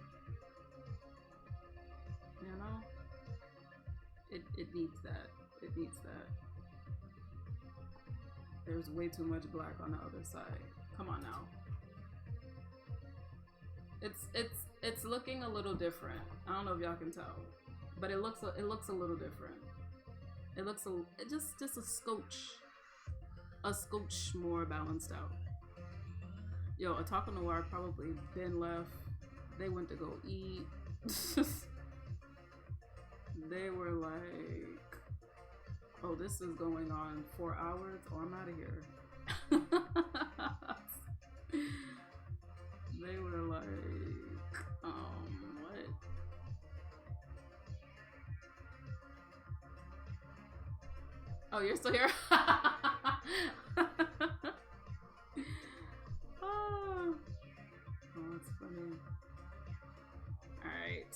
You know? It needs that. It needs that. There's way too much black on the other side. Come on now. It's looking a little different. I don't know if y'all can tell, but it looks a little different. It looks just a scotch more balanced out. Yo, Otaku Noir probably been left. They went to go eat. They were like, oh, this is going on 4 hours. Oh, I'm out of here. They were like, what? Oh, you're still here? Oh, that's funny. Alright.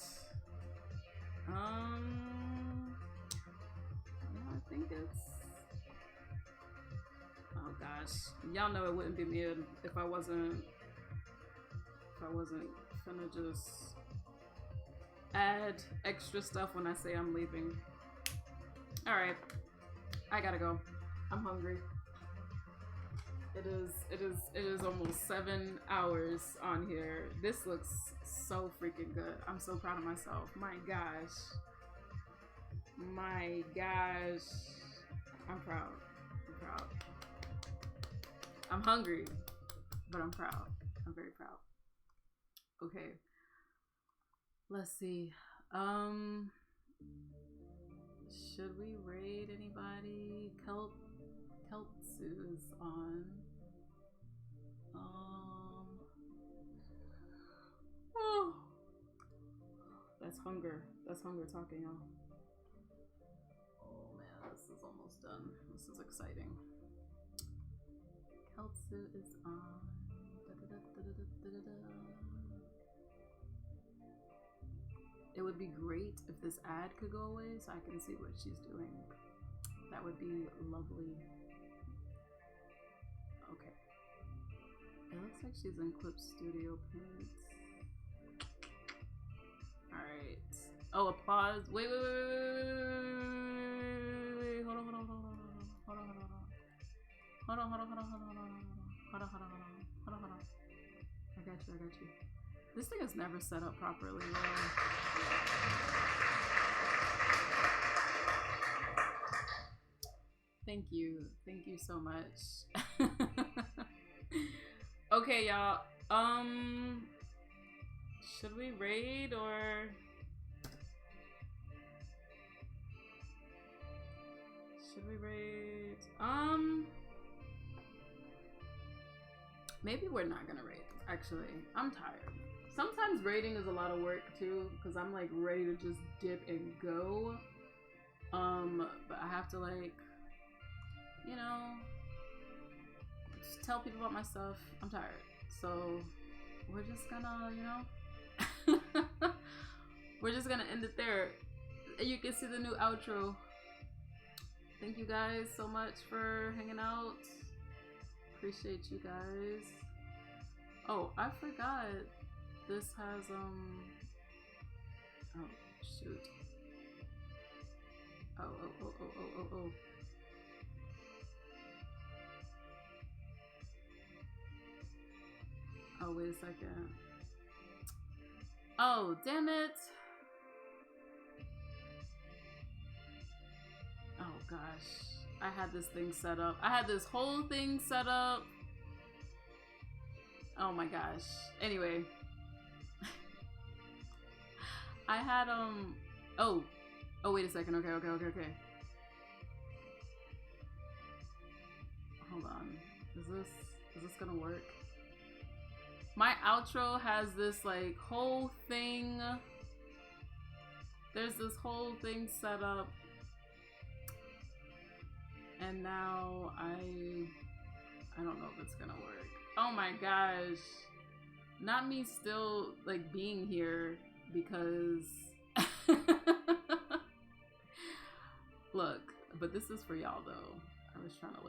Yeah, I think it's... Oh gosh. Y'all know it wouldn't be me if I wasn't finna just add extra stuff when I say I'm leaving. Alright. I gotta go. I'm hungry. It is almost 7 hours on here. This looks so freaking good. I'm so proud of myself. My gosh. My gosh. I'm proud. I'm proud. I'm hungry, but I'm proud. I'm very proud. Okay. Let's see. Should we raid anybody? Keltsu is on. Oh, that's hunger. That's hunger talking, y'all. Oh man, this is almost done. This is exciting. Keltsu is on. It would be great if this ad could go away so I can see what she's doing. That would be lovely. Okay. It looks like she's in Clip Studio Paint. Alright. Oh, applause. Wait. Hold on. I got you. This thing is never set up properly, though. Thank you so much. Okay, y'all. Should we raid or should we raid? Maybe we're not gonna raid. Actually, I'm tired. Sometimes raiding is a lot of work too, because I'm like ready to just dip and go. But I have to, like, you know, just tell people about my stuff. I'm tired. So we're just gonna, you know, we're just gonna end it there. You can see the new outro. Thank you guys so much for hanging out. Appreciate you guys. Oh, I forgot. This has, oh, shoot. Oh. Oh, wait a second. Oh, damn it. Oh, gosh. I had this thing set up. I had this whole thing set up. Oh my gosh. Anyway. I had, oh, wait a second. Okay. Hold on. Is this gonna work? My outro has this, like, whole thing. There's this whole thing set up. And now I don't know if it's gonna work. Oh my gosh. Not me still, like, being here because look, But this is for y'all though. I was trying to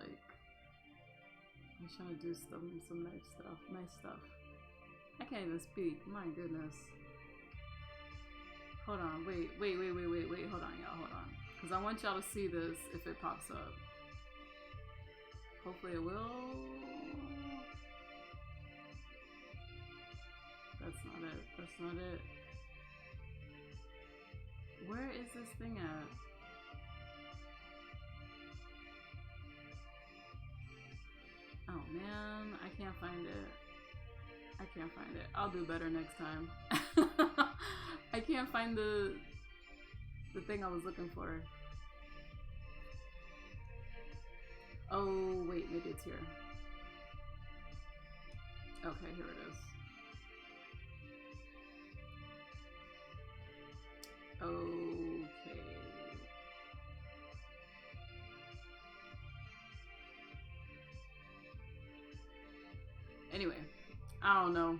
do some nice stuff. I can't even speak. My goodness. Hold on. Wait. Hold on, y'all. Hold on. Because I want y'all to see this if it pops up. Hopefully it will. That's not it. That's not it. Where is this thing at? Oh man, I can't find it. I can't find it. I'll do better next time. I can't find the thing I was looking for. Oh wait, maybe it's here. Okay, here it is. Okay. Anyway, I don't know,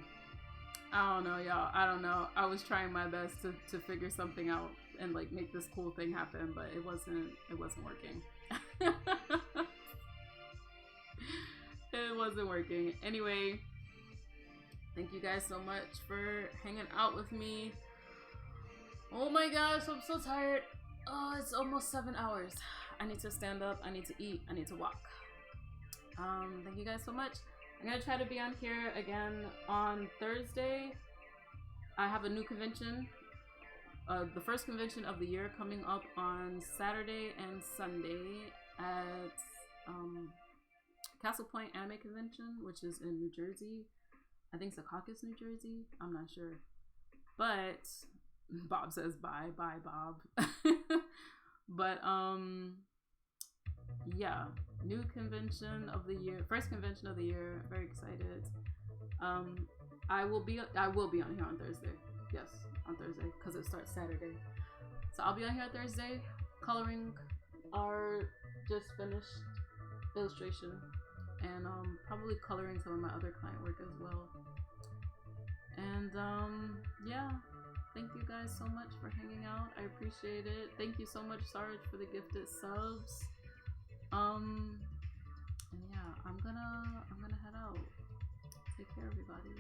y'all. I don't know. I was trying my best to figure something out and like make this cool thing happen, but it wasn't working. It wasn't working. Anyway, thank you guys so much for hanging out with me. Oh my gosh, I'm so tired. Oh, it's almost 7 hours. I need to stand up, I need to eat, I need to walk. Thank you guys so much. I'm gonna try to be on here again on Thursday. I have a new convention, the first convention of the year, coming up on Saturday and Sunday at Castle Point Anime Convention, which is in New Jersey. I think Secaucus, New Jersey. I'm not sure. But Bob says bye, Bob. But yeah, new convention of the year, first convention of the year. Very excited. I will be on here on Thursday. Yes, on Thursday, because it starts Saturday. So I'll be on here on Thursday, coloring our just finished illustration, and probably coloring some of my other client work as well. And yeah, thank you guys so much for hanging out. I appreciate it. Thank you so much, Sarge, for the gifted subs. And yeah, I'm gonna head out. Take care, everybody.